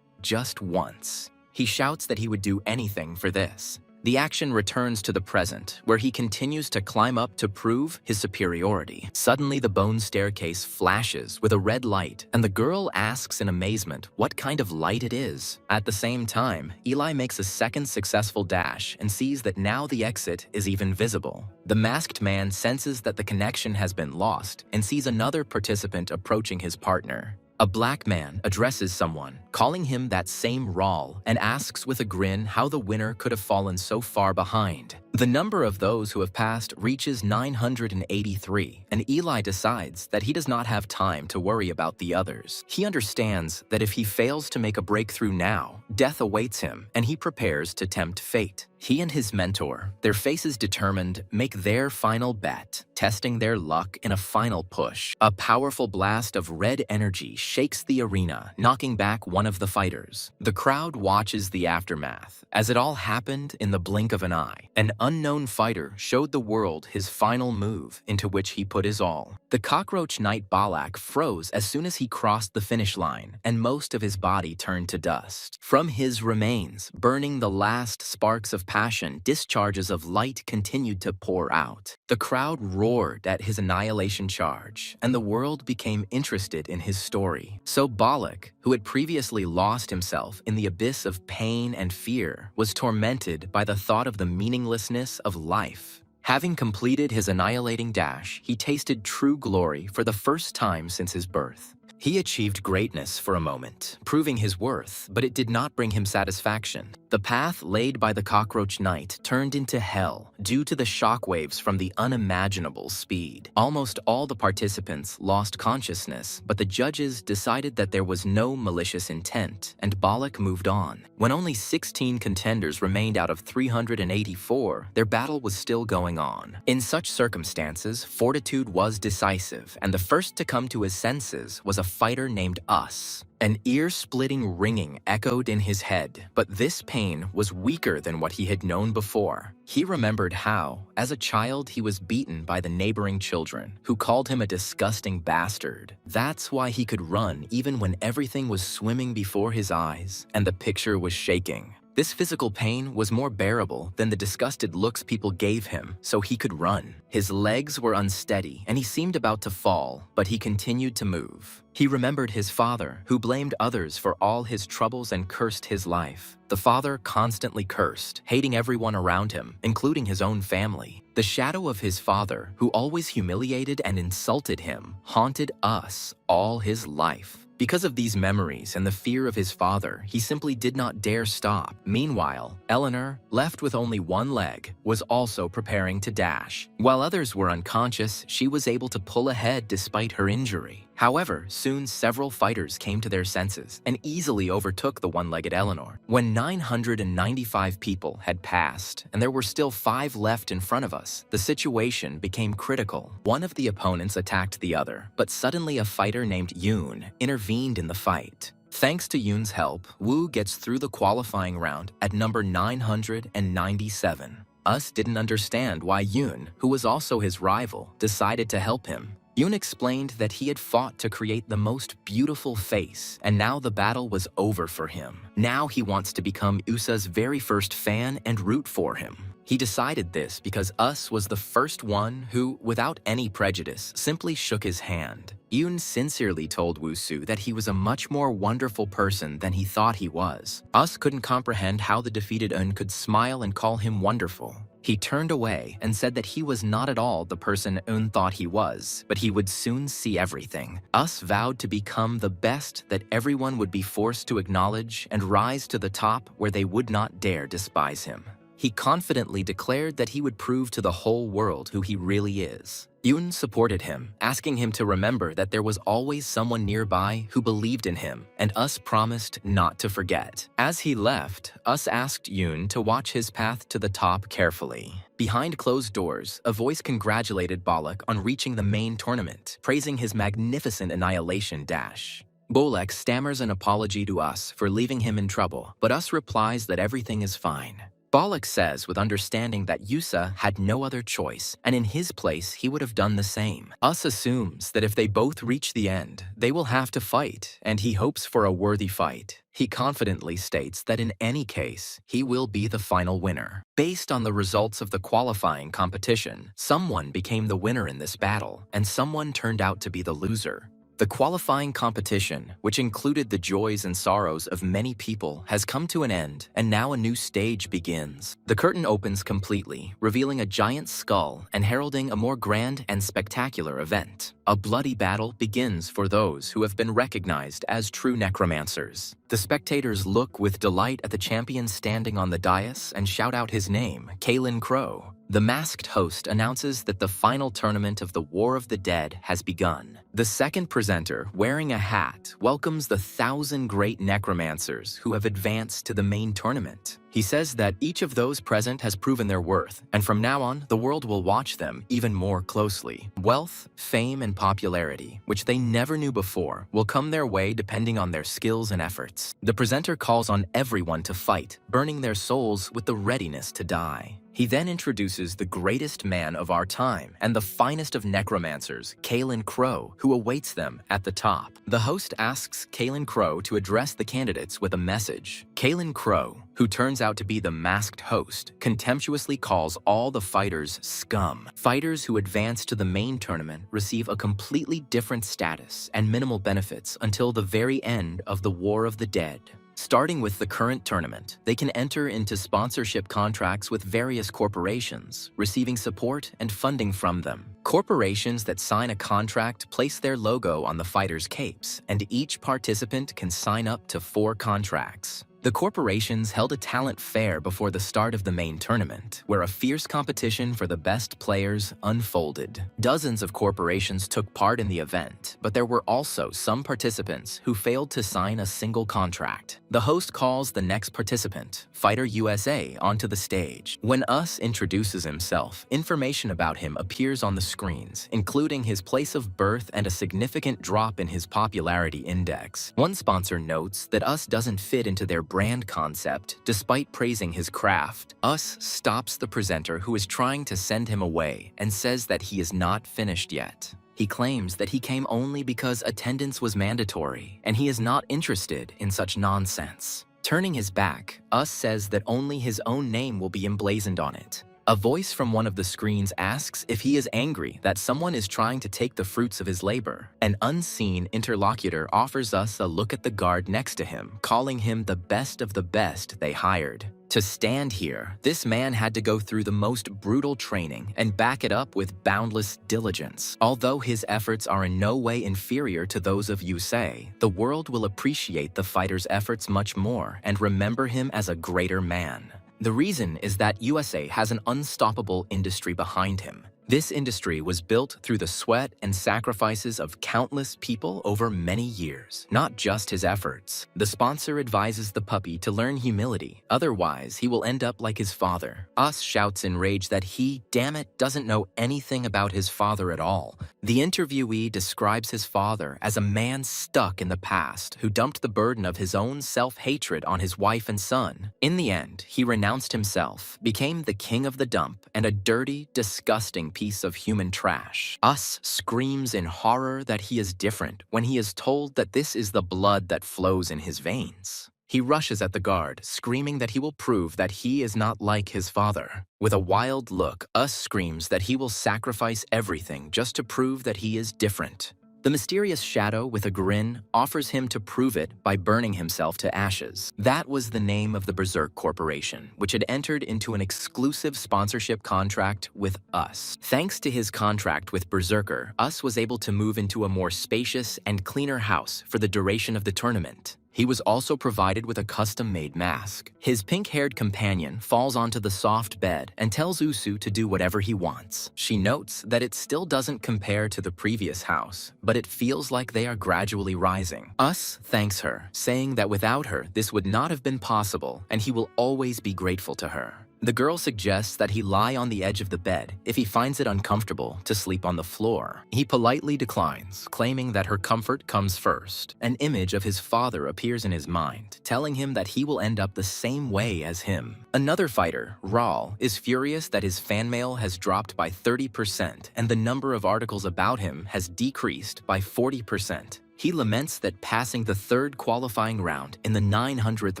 Just once. He shouts that he would do anything for this. The action returns to the present, where he continues to climb up to prove his superiority. Suddenly, the bone staircase flashes with a red light, and the girl asks in amazement what kind of light it is. At the same time, Eli makes a second successful dash and sees that now the exit is even visible. The masked man senses that the connection has been lost and sees another participant approaching his partner. A black man addresses someone, calling him that same Rawl, and asks with a grin how the winner could have fallen so far behind. The number of those who have passed reaches 983, and Eli decides that he does not have time to worry about the others. He understands that if he fails to make a breakthrough now, death awaits him, and he prepares to tempt fate. He and his mentor, their faces determined, make their final bet, testing their luck in a final push. A powerful blast of red energy shakes the arena, knocking back one of the fighters. The crowd watches the aftermath, as it all happened in the blink of an eye. An unknown fighter showed the world his final move, into which he put his all. The cockroach knight Balak froze as soon as he crossed the finish line, and most of his body turned to dust. From his remains, burning the last sparks of passion, discharges of light continued to pour out. The crowd roared at his annihilation charge, and the world became interested in his story. So Balak, who had previously lost himself in the abyss of pain and fear, was tormented by the thought of the meaninglessness of life. Having completed his annihilating dash, he tasted true glory for the first time since his birth. He achieved greatness for a moment, proving his worth, but it did not bring him satisfaction. The path laid by the cockroach knight turned into hell due to the shockwaves from the unimaginable speed. Almost all the participants lost consciousness, but the judges decided that there was no malicious intent, and Balak moved on. When only 16 contenders remained out of 384, their battle was still going on. In such circumstances, fortitude was decisive, and the first to come to his senses was a fighter named Us. An ear-splitting ringing echoed in his head, but this pain was weaker than what he had known before. He remembered how, as a child, he was beaten by the neighboring children, who called him a disgusting bastard. That's why he could run even when everything was swimming before his eyes, and the picture was shaking. This physical pain was more bearable than the disgusted looks people gave him, so he could run. His legs were unsteady, and he seemed about to fall, but he continued to move. He remembered his father, who blamed others for all his troubles and cursed his life. The father constantly cursed, hating everyone around him, including his own family. The shadow of his father, who always humiliated and insulted him, haunted Us all his life. Because of these memories and the fear of his father, he simply did not dare stop. Meanwhile, Eleanor, left with only one leg, was also preparing to dash. While others were unconscious, she was able to pull ahead despite her injury. However, soon several fighters came to their senses and easily overtook the one-legged Eleanor. When 995 people had passed and there were still 5 left in front of us, the situation became critical. One of the opponents attacked the other, but suddenly a fighter named Yoon intervened in the fight. Thanks to Yoon's help, Woo gets through the qualifying round at number 997. Us didn't understand why Yoon, who was also his rival, decided to help him. Yoon explained that he had fought to create the most beautiful face, and now the battle was over for him. Now he wants to become Usa's very first fan and root for him. He decided this because Us was the first one who, without any prejudice, simply shook his hand. Yoon sincerely told Woo-soo that he was a much more wonderful person than he thought he was. Us couldn't comprehend how the defeated Eun could smile and call him wonderful. He turned away and said that he was not at all the person Eun thought he was, but he would soon see everything. Us vowed to become the best that everyone would be forced to acknowledge and rise to the top where they would not dare despise him. He confidently declared that he would prove to the whole world who he really is. Yoon supported him, asking him to remember that there was always someone nearby who believed in him, and Us promised not to forget. As he left, Us asked Yoon to watch his path to the top carefully. Behind closed doors, a voice congratulated Balak on reaching the main tournament, praising his magnificent annihilation dash. Bolek stammers an apology to Us for leaving him in trouble, but Us replies that everything is fine. Balak says with understanding that Yusa had no other choice, and in his place he would have done the same. Us assumes that if they both reach the end, they will have to fight, and he hopes for a worthy fight. He confidently states that in any case, he will be the final winner. Based on the results of the qualifying competition, someone became the winner in this battle, and someone turned out to be the loser. The qualifying competition, which included the joys and sorrows of many people, has come to an end, and now a new stage begins. The curtain opens completely, revealing a giant skull and heralding a more grand and spectacular event. A bloody battle begins for those who have been recognized as true necromancers. The spectators look with delight at the champion standing on the dais and shout out his name, Kalen Crow. The masked host announces that the final tournament of the War of the Dead has begun. The second presenter, wearing a hat, welcomes the 1,000 great necromancers who have advanced to the main tournament. He says that each of those present has proven their worth, and from now on, the world will watch them even more closely. Wealth, fame, and popularity, which they never knew before, will come their way depending on their skills and efforts. The presenter calls on everyone to fight, burning their souls with the readiness to die. He then introduces the greatest man of our time and the finest of necromancers, Kalen Crow, who awaits them at the top. The host asks Kalen Crow to address the candidates with a message. Kalen Crow, who turns out to be the masked host, contemptuously calls all the fighters scum. Fighters who advance to the main tournament receive a completely different status and minimal benefits until the very end of the War of the Dead. Starting with the current tournament, they can enter into sponsorship contracts with various corporations, receiving support and funding from them. Corporations that sign a contract place their logo on the fighters' capes, and each participant can sign up to 4 contracts. The corporations held a talent fair before the start of the main tournament, where a fierce competition for the best players unfolded. Dozens of corporations took part in the event, but there were also some participants who failed to sign a single contract. The host calls the next participant, Fighter USA, onto the stage. When Us introduces himself, information about him appears on the screens, including his place of birth and a significant drop in his popularity index. One sponsor notes that Us doesn't fit into their brand concept despite praising his craft. Us stops the presenter who is trying to send him away and says that he is not finished yet. He claims that he came only because attendance was mandatory and he is not interested in such nonsense. Turning his back, Us says that only his own name will be emblazoned on it. A voice from one of the screens asks if he is angry that someone is trying to take the fruits of his labor. An unseen interlocutor offers Us a look at the guard next to him, calling him the best of the best they hired. To stand here, this man had to go through the most brutal training and back it up with boundless diligence. Although his efforts are in no way inferior to those of Yusei, the world will appreciate the fighter's efforts much more and remember him as a greater man. The reason is that USA has an unstoppable industry behind him. This industry was built through the sweat and sacrifices of countless people over many years, not just his efforts. The sponsor advises the puppy to learn humility, otherwise he will end up like his father. Us shouts in rage that he, damn it, doesn't know anything about his father at all. The interviewee describes his father as a man stuck in the past who dumped the burden of his own self-hatred on his wife and son. In the end, he renounced himself, became the king of the dump, and a dirty, disgusting piece of human trash. Us screams in horror that he is different when he is told that this is the blood that flows in his veins. He rushes at the guard, screaming that he will prove that he is not like his father. With a wild look, Us screams that he will sacrifice everything just to prove that he is different. The mysterious shadow with a grin offers him to prove it by burning himself to ashes. That was the name of the Berserk Corporation, which had entered into an exclusive sponsorship contract with Us. Thanks to his contract with Berserker, Us was able to move into a more spacious and cleaner house for the duration of the tournament. He was also provided with a custom-made mask. His pink-haired companion falls onto the soft bed and tells Usu to do whatever he wants. She notes that it still doesn't compare to the previous house, but it feels like they are gradually rising. Us thanks her, saying that without her, this would not have been possible, and he will always be grateful to her. The girl suggests that he lie on the edge of the bed if he finds it uncomfortable to sleep on the floor. He politely declines, claiming that her comfort comes first. An image of his father appears in his mind, telling him that he will end up the same way as him. Another fighter, Raul, is furious that his fan mail has dropped by 30% and the number of articles about him has decreased by 40%. He laments that passing the third qualifying round in the 900th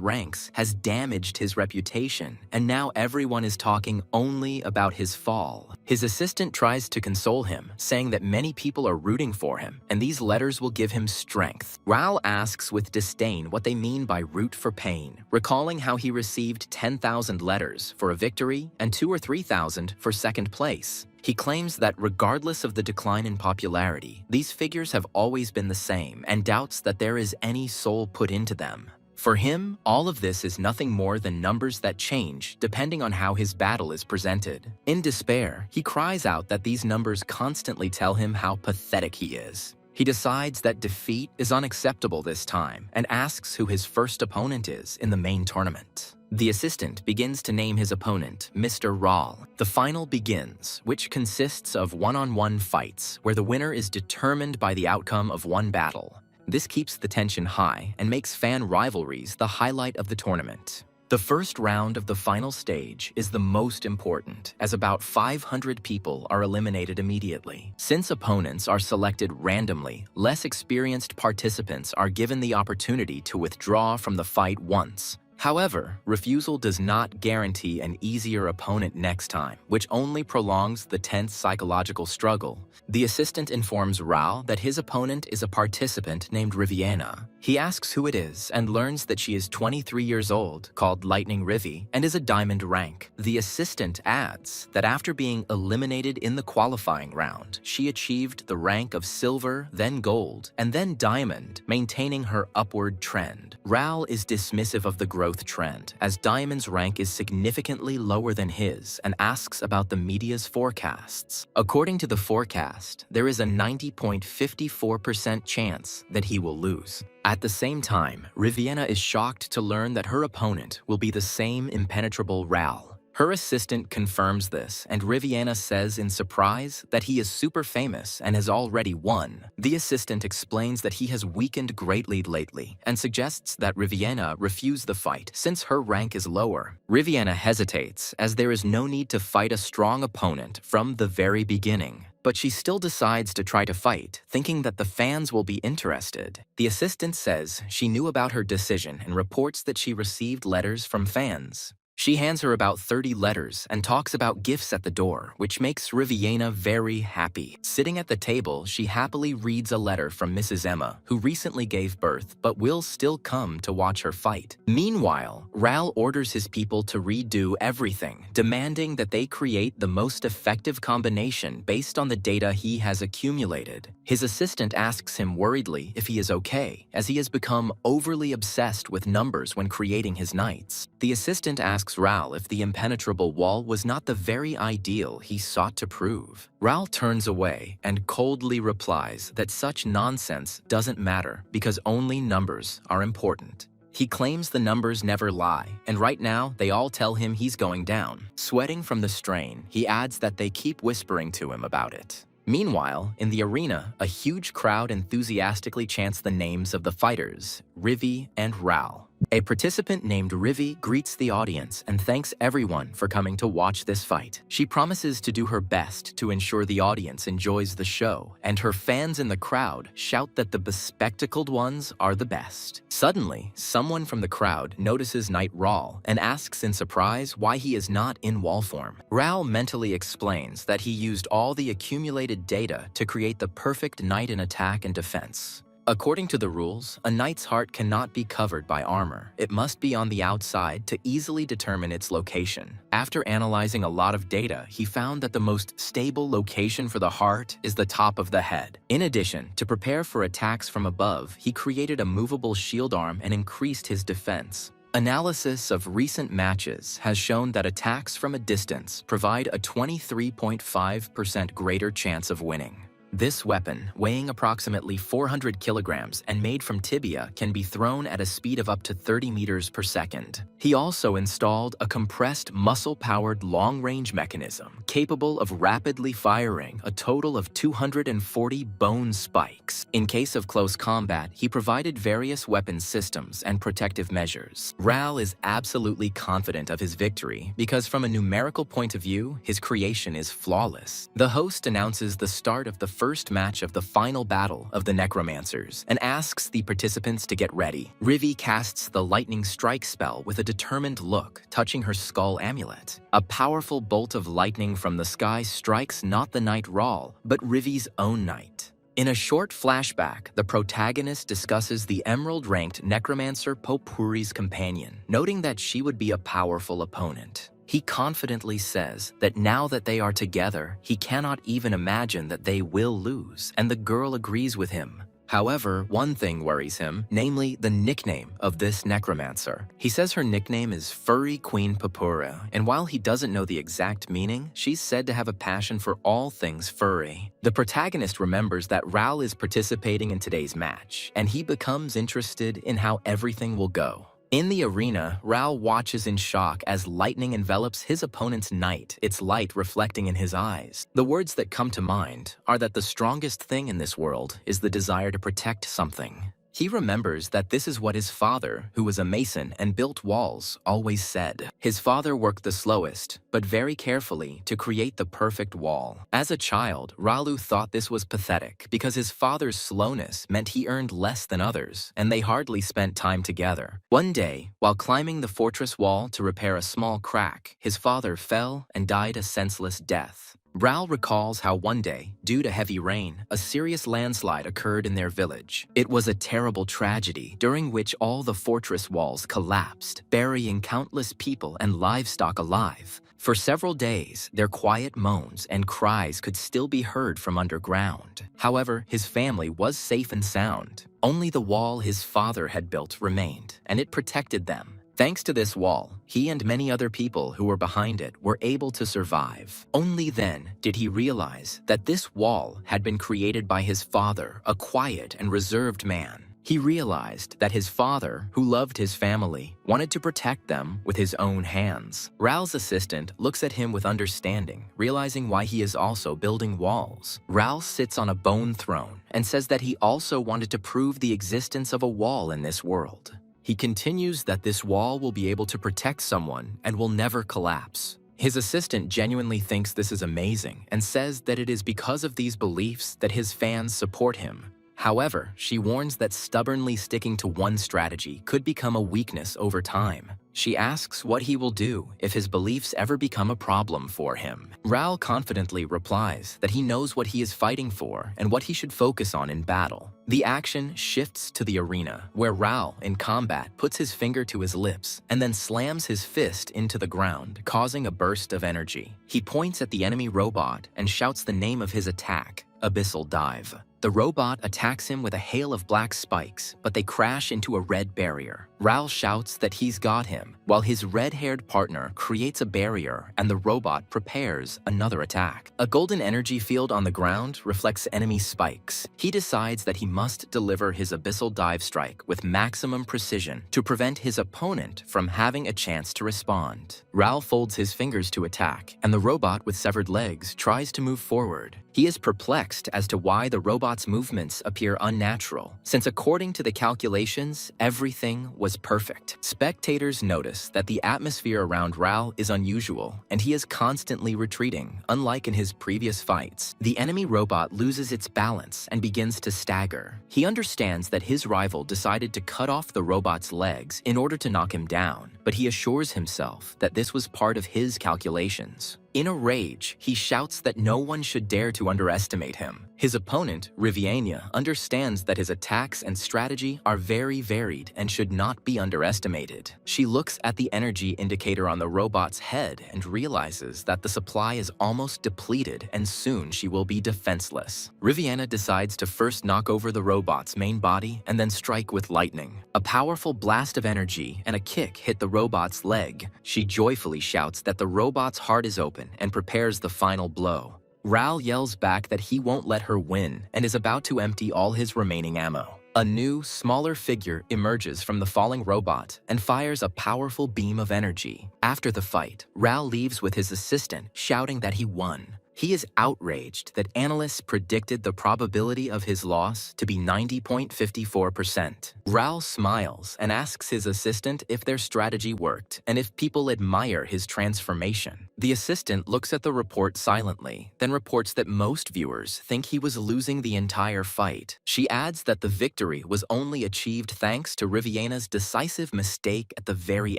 ranks has damaged his reputation, and now everyone is talking only about his fall. His assistant tries to console him, saying that many people are rooting for him, and these letters will give him strength. Raul asks with disdain what they mean by root for pain, recalling how he received 10,000 letters for a victory and 2,000 or 3,000 for second place. He claims that regardless of the decline in popularity, these figures have always been the same and doubts that there is any soul put into them. For him, all of this is nothing more than numbers that change depending on how his battle is presented. In despair, he cries out that these numbers constantly tell him how pathetic he is. He decides that defeat is unacceptable this time and asks who his first opponent is in the main tournament. The assistant begins to name his opponent, Mr. Raul. The final begins, which consists of one-on-one fights where the winner is determined by the outcome of one battle. This keeps the tension high and makes fan rivalries the highlight of the tournament. The first round of the final stage is the most important, as about 500 people are eliminated immediately. Since opponents are selected randomly, less experienced participants are given the opportunity to withdraw from the fight once. However, refusal does not guarantee an easier opponent next time, which only prolongs the tense psychological struggle. The assistant informs Raul that his opponent is a participant named Riviana. He asks who it is and learns that she is 23 years old, called Lightning Rivi, and is a diamond rank. The assistant adds that after being eliminated in the qualifying round, she achieved the rank of silver, then gold, and then diamond, maintaining her upward trend. Raul is dismissive of the growth trend, as Diamond's rank is significantly lower than his, and asks about the media's forecasts. According to the forecast, there is a 90.54% chance that he will lose. At the same time, Riviana is shocked to learn that her opponent will be the same impenetrable Raul. Her assistant confirms this, and Riviana says in surprise that he is super famous and has already won. The assistant explains that he has weakened greatly lately and suggests that Riviana refuse the fight since her rank is lower. Riviana hesitates, as there is no need to fight a strong opponent from the very beginning. But she still decides to try to fight, thinking that the fans will be interested. The assistant says she knew about her decision and reports that she received letters from fans. She hands her about 30 letters and talks about gifts at the door, which makes Riviana very happy. Sitting at the table, she happily reads a letter from Mrs. Emma, who recently gave birth but will still come to watch her fight. Meanwhile, Raul orders his people to redo everything, demanding that they create the most effective combination based on the data he has accumulated. His assistant asks him worriedly if he is okay, as he has become overly obsessed with numbers when creating his knights. The assistant asks Raul if the impenetrable wall was not the very ideal he sought to prove. Raul turns away and coldly replies that such nonsense doesn't matter because only numbers are important. He claims the numbers never lie, and right now they all tell him he's going down. Sweating from the strain, he adds that they keep whispering to him about it. Meanwhile, in the arena, a huge crowd enthusiastically chants the names of the fighters, Rivi and Raul. A participant named Rivi greets the audience and thanks everyone for coming to watch this fight. She promises to do her best to ensure the audience enjoys the show, and her fans in the crowd shout that the bespectacled ones are the best. Suddenly, someone from the crowd notices Knight Raul and asks in surprise why he is not in wall form. Raul mentally explains that he used all the accumulated data to create the perfect knight in attack and defense. According to the rules, a knight's heart cannot be covered by armor. It must be on the outside to easily determine its location. After analyzing a lot of data, he found that the most stable location for the heart is the top of the head. In addition, to prepare for attacks from above, he created a movable shield arm and increased his defense. Analysis of recent matches has shown that attacks from a distance provide a 23.5% greater chance of winning. This weapon, weighing approximately 400 kilograms and made from tibia, can be thrown at a speed of up to 30 meters per second. He also installed a compressed muscle-powered long-range mechanism capable of rapidly firing a total of 240 bone spikes. In case of close combat, he provided various weapon systems and protective measures. Raul is absolutely confident of his victory because from a numerical point of view, his creation is flawless. The host announces the start of the first first match of the final battle of the Necromancers and asks the participants to get ready. Rivi casts the lightning strike spell with a determined look, touching her skull amulet. A powerful bolt of lightning from the sky strikes not the Knight Rahl, but Rivi's own knight. In a short flashback, the protagonist discusses the emerald-ranked Necromancer Popuri's companion, noting that she would be a powerful opponent. He confidently says that now that they are together, he cannot even imagine that they will lose, and the girl agrees with him. However, one thing worries him, namely the nickname of this necromancer. He says her nickname is Furry Queen Popura, and while he doesn't know the exact meaning, she's said to have a passion for all things furry. The protagonist remembers that Rahl is participating in today's match, and he becomes interested in how everything will go. In the arena, Rahl watches in shock as lightning envelops his opponent's knight, its light reflecting in his eyes. The words that come to mind are that the strongest thing in this world is the desire to protect something. He remembers that this is what his father, who was a mason and built walls, always said. His father worked the slowest, but very carefully to create the perfect wall. As a child, Ralu thought this was pathetic because his father's slowness meant he earned less than others, and they hardly spent time together. One day, while climbing the fortress wall to repair a small crack, his father fell and died a senseless death. Rahl recalls how one day, due to heavy rain, a serious landslide occurred in their village. It was a terrible tragedy during which all the fortress walls collapsed, burying countless people and livestock alive. For several days, their quiet moans and cries could still be heard from underground. However, his family was safe and sound. Only the wall his father had built remained, and it protected them. Thanks to this wall, he and many other people who were behind it were able to survive. Only then did he realize that this wall had been created by his father, a quiet and reserved man. He realized that his father, who loved his family, wanted to protect them with his own hands. Rahl's assistant looks at him with understanding, realizing why he is also building walls. Rahl sits on a bone throne and says that he also wanted to prove the existence of a wall in this world. He continues that this wall will be able to protect someone and will never collapse. His assistant genuinely thinks this is amazing and says that it is because of these beliefs that his fans support him. However, she warns that stubbornly sticking to one strategy could become a weakness over time. She asks what he will do if his beliefs ever become a problem for him. Rahl confidently replies that he knows what he is fighting for and what he should focus on in battle. The action shifts to the arena, where Rahl, in combat, puts his finger to his lips and then slams his fist into the ground, causing a burst of energy. He points at the enemy robot and shouts the name of his attack, Abyssal Dive. The robot attacks him with a hail of black spikes, but they crash into a red barrier. Rahl shouts that he's got him, while his red-haired partner creates a barrier and the robot prepares another attack. A golden energy field on the ground reflects enemy spikes. He decides that he must deliver his Abyssal Dive strike with maximum precision to prevent his opponent from having a chance to respond. Rahl folds his fingers to attack, and the robot with severed legs tries to move forward. He is perplexed as to why the robot's movements appear unnatural, since according to the calculations, everything was perfect. Spectators notice that the atmosphere around Rahl is unusual, and he is constantly retreating, unlike in his previous fights. The enemy robot loses its balance and begins to stagger. He understands that his rival decided to cut off the robot's legs in order to knock him down, but he assures himself that this was part of his calculations. In a rage, he shouts that no one should dare to underestimate him. His opponent, Riviania, understands that his attacks and strategy are very varied and should not be underestimated. She looks at the energy indicator on the robot's head and realizes that the supply is almost depleted and soon she will be defenseless. Riviana decides to first knock over the robot's main body and then strike with lightning. A powerful blast of energy and a kick hit the robot's leg. She joyfully shouts that the robot's heart is open and prepares the final blow. Rahl yells back that he won't let her win and is about to empty all his remaining ammo. A new, smaller figure emerges from the falling robot and fires a powerful beam of energy. After the fight, Rahl leaves with his assistant, shouting that he won. He is outraged that analysts predicted the probability of his loss to be 90.54%. Ral smiles and asks his assistant if their strategy worked and if people admire his transformation. The assistant looks at the report silently, then reports that most viewers think he was losing the entire fight. She adds that the victory was only achieved thanks to Riviena's decisive mistake at the very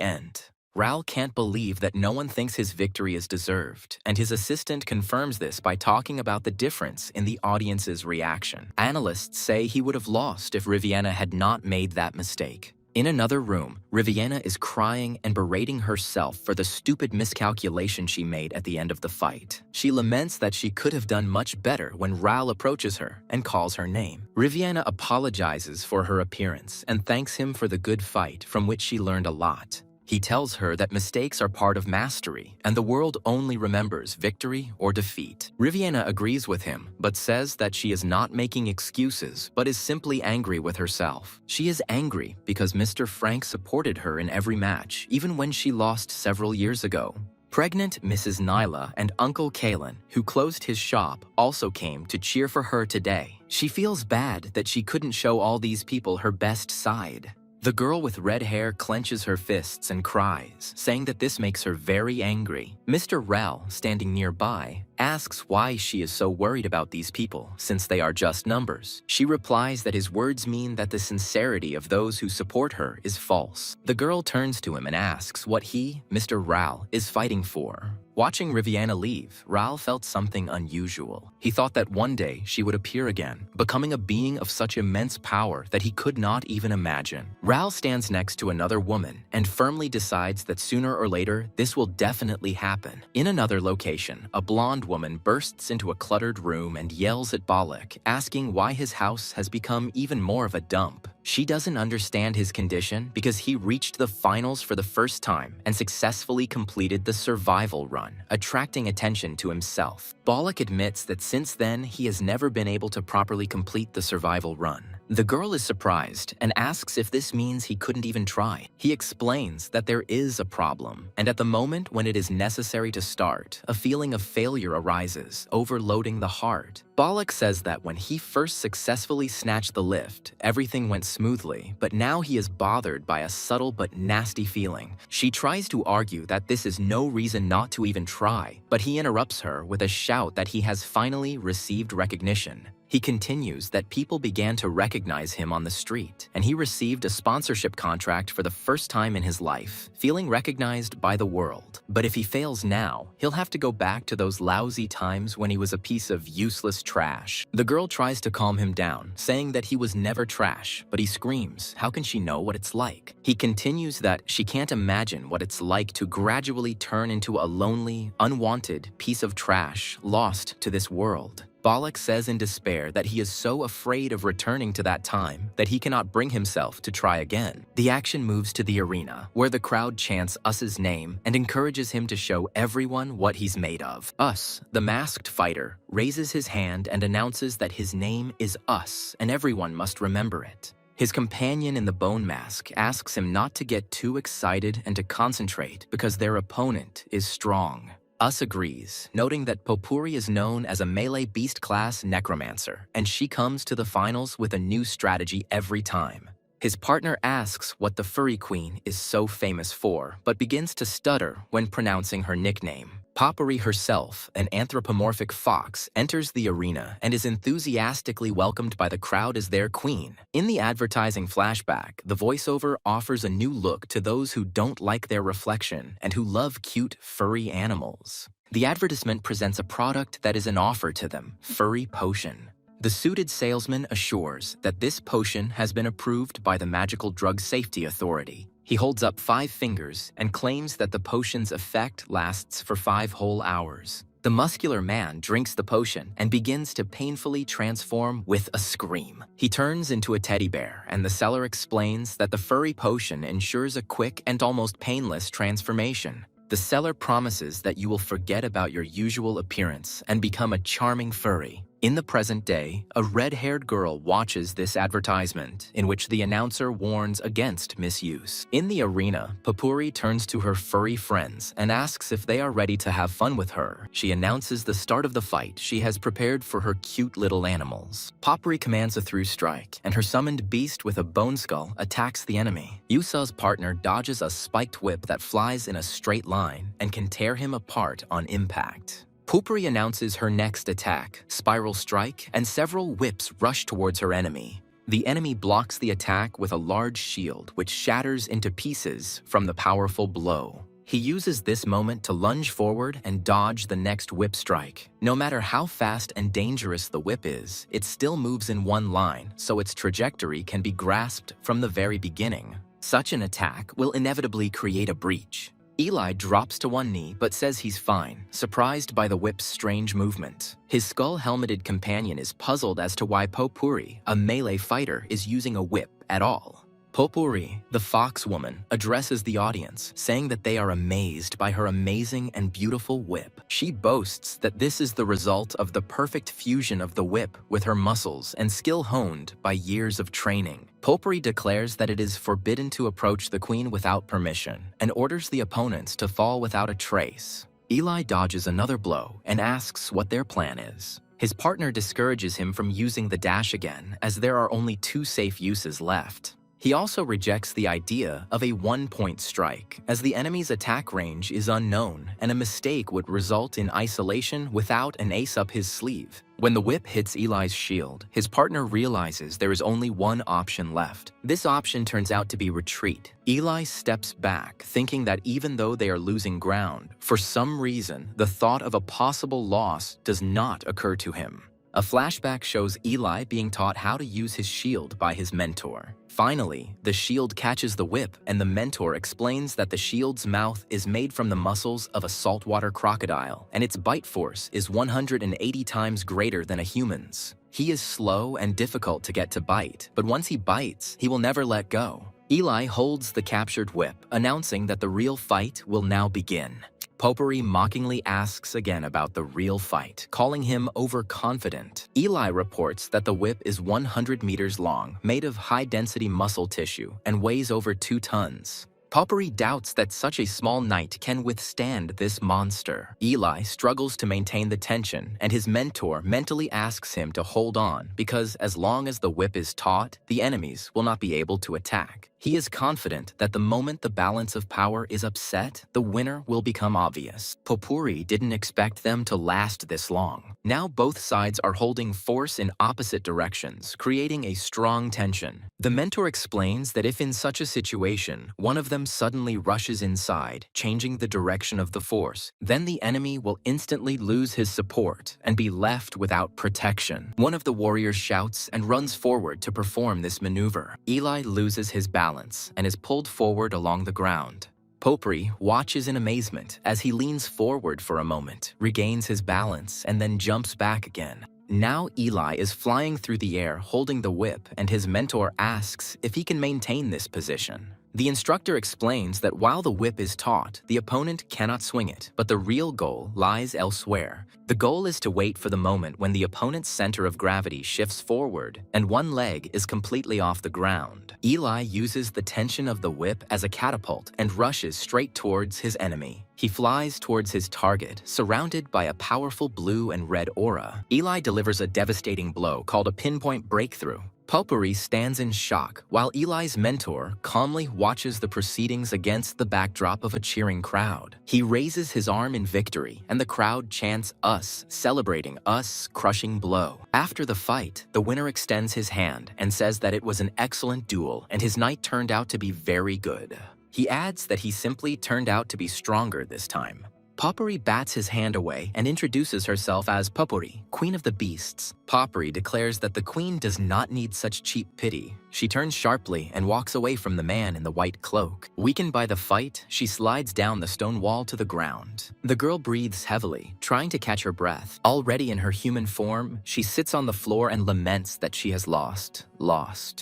end. Ral can't believe that no one thinks his victory is deserved, and his assistant confirms this by talking about the difference in the audience's reaction. Analysts say he would have lost if Riviera had not made that mistake. In another room, Riviera is crying and berating herself for the stupid miscalculation she made at the end of the fight. She laments that she could have done much better when Ral approaches her and calls her name. Riviera apologizes for her appearance and thanks him for the good fight from which she learned a lot. He tells her that mistakes are part of mastery, and the world only remembers victory or defeat. Riviera agrees with him, but says that she is not making excuses, but is simply angry with herself. She is angry because Mr. Frank supported her in every match, even when she lost several years ago. Pregnant Mrs. Nyla and Uncle Kalen, who closed his shop, also came to cheer for her today. She feels bad that she couldn't show all these people her best side. The girl with red hair clenches her fists and cries, saying that this makes her very angry. Mr. Ral, standing nearby, asks why she is so worried about these people, since they are just numbers. She replies that his words mean that the sincerity of those who support her is false. The girl turns to him and asks what he, Mr. Ral, is fighting for. Watching Riviera leave, Ral felt something unusual. He thought that one day she would appear again, becoming a being of such immense power that he could not even imagine. Ral stands next to another woman and firmly decides that sooner or later this will definitely happen. In another location, a blonde woman bursts into a cluttered room and yells at Balak, asking why his house has become even more of a dump. She doesn't understand his condition because he reached the finals for the first time and successfully completed the survival run, attracting attention to himself. Balak admits that since then he has never been able to properly complete the survival run. The girl is surprised and asks if this means he couldn't even try. He explains that there is a problem, and at the moment when it is necessary to start, a feeling of failure arises, overloading the heart. Balak says that when he first successfully snatched the lift, everything went smoothly, but now he is bothered by a subtle but nasty feeling. She tries to argue that this is no reason not to even try, but he interrupts her with a shout that he has finally received recognition. He continues that people began to recognize him on the street, and he received a sponsorship contract for the first time in his life, feeling recognized by the world. But if he fails now, he'll have to go back to those lousy times when he was a piece of useless trash. The girl tries to calm him down, saying that he was never trash, but he screams, how can she know what it's like? He continues that she can't imagine what it's like to gradually turn into a lonely, unwanted piece of trash lost to this world. Balak says in despair that he is so afraid of returning to that time that he cannot bring himself to try again. The action moves to the arena, where the crowd chants Us's name and encourages him to show everyone what he's made of. Us, the masked fighter, raises his hand and announces that his name is Us and everyone must remember it. His companion in the bone mask asks him not to get too excited and to concentrate because their opponent is strong. Us agrees, noting that Popuri is known as a melee beast class necromancer, and she comes to the finals with a new strategy every time. His partner asks what the furry queen is so famous for, but begins to stutter when pronouncing her nickname. Popuri herself, an anthropomorphic fox, enters the arena and is enthusiastically welcomed by the crowd as their queen. In the advertising flashback, the voiceover offers a new look to those who don't like their reflection and who love cute, furry animals. The advertisement presents a product that is an offer to them, Furry Potion. The suited salesman assures that this potion has been approved by the Magical Drug Safety Authority. He holds up 5 fingers and claims that the potion's effect lasts for 5 whole hours. The muscular man drinks the potion and begins to painfully transform with a scream. He turns into a teddy bear, and the seller explains that the furry potion ensures a quick and almost painless transformation. The seller promises that you will forget about your usual appearance and become a charming furry. In the present day, a red-haired girl watches this advertisement in which the announcer warns against misuse. In the arena, Popuri turns to her furry friends and asks if they are ready to have fun with her. She announces the start of the fight she has prepared for her cute little animals. Popuri commands a through strike, and her summoned beast with a bone skull attacks the enemy. Yusa's partner dodges a spiked whip that flies in a straight line and can tear him apart on impact. Popuri announces her next attack, Spiral Strike, and several whips rush towards her enemy. The enemy blocks the attack with a large shield, which shatters into pieces from the powerful blow. He uses this moment to lunge forward and dodge the next whip strike. No matter how fast and dangerous the whip is, it still moves in one line, so its trajectory can be grasped from the very beginning. Such an attack will inevitably create a breach. Eli drops to one knee but says he's fine, surprised by the whip's strange movement. His skull-helmeted companion is puzzled as to why Popuri, a melee fighter, is using a whip at all. Popuri, the fox woman, addresses the audience, saying that they are amazed by her amazing and beautiful whip. She boasts that this is the result of the perfect fusion of the whip with her muscles and skill honed by years of training. Popuri declares that it is forbidden to approach the queen without permission and orders the opponents to fall without a trace. Eli dodges another blow and asks what their plan is. His partner discourages him from using the dash again, as there are only 2 safe uses left. He also rejects the idea of a one-point strike, as the enemy's attack range is unknown and a mistake would result in isolation without an ace up his sleeve. When the whip hits Eli's shield, his partner realizes there is only one option left. This option turns out to be retreat. Eli steps back, thinking that even though they are losing ground, for some reason, the thought of a possible loss does not occur to him. A flashback shows Eli being taught how to use his shield by his mentor. Finally, the shield catches the whip, and the mentor explains that the shield's mouth is made from the muscles of a saltwater crocodile, and its bite force is 180 times greater than a human's. He is slow and difficult to get to bite, but once he bites, he will never let go. Eli holds the captured whip, announcing that the real fight will now begin. Popuri mockingly asks again about the real fight, calling him overconfident. Eli reports that the whip is 100 meters long, made of high-density muscle tissue, and weighs over 2 tons. Popuri doubts that such a small knight can withstand this monster. Eli struggles to maintain the tension, and his mentor mentally asks him to hold on because as long as the whip is taut, the enemies will not be able to attack. He is confident that the moment the balance of power is upset, the winner will become obvious. Popuri didn't expect them to last this long. Now both sides are holding force in opposite directions, creating a strong tension. The mentor explains that if in such a situation, one of them suddenly rushes inside, changing the direction of the force, then the enemy will instantly lose his support and be left without protection. One of the warriors shouts and runs forward to perform this maneuver. Eli loses his balance and is pulled forward along the ground. Popuri watches in amazement as he leans forward for a moment, regains his balance, and then jumps back again. Now Eli is flying through the air holding the whip, and his mentor asks if he can maintain this position. The instructor explains that while the whip is taut, the opponent cannot swing it, but the real goal lies elsewhere. The goal is to wait for the moment when the opponent's center of gravity shifts forward and one leg is completely off the ground. Eli uses the tension of the whip as a catapult and rushes straight towards his enemy. He flies towards his target, surrounded by a powerful blue and red aura. Eli delivers a devastating blow called a pinpoint breakthrough. Popuri stands in shock, while Eli's mentor calmly watches the proceedings against the backdrop of a cheering crowd. He raises his arm in victory, and the crowd chants "us," celebrating Us' crushing blow. After the fight, the winner extends his hand and says that it was an excellent duel and his knight turned out to be very good. He adds that he simply turned out to be stronger this time. Popuri bats his hand away and introduces herself as Popuri, Queen of the Beasts. Popuri declares that the queen does not need such cheap pity. She turns sharply and walks away from the man in the white cloak. Weakened by the fight, she slides down the stone wall to the ground. The girl breathes heavily, trying to catch her breath. Already in her human form, she sits on the floor and laments that she has lost.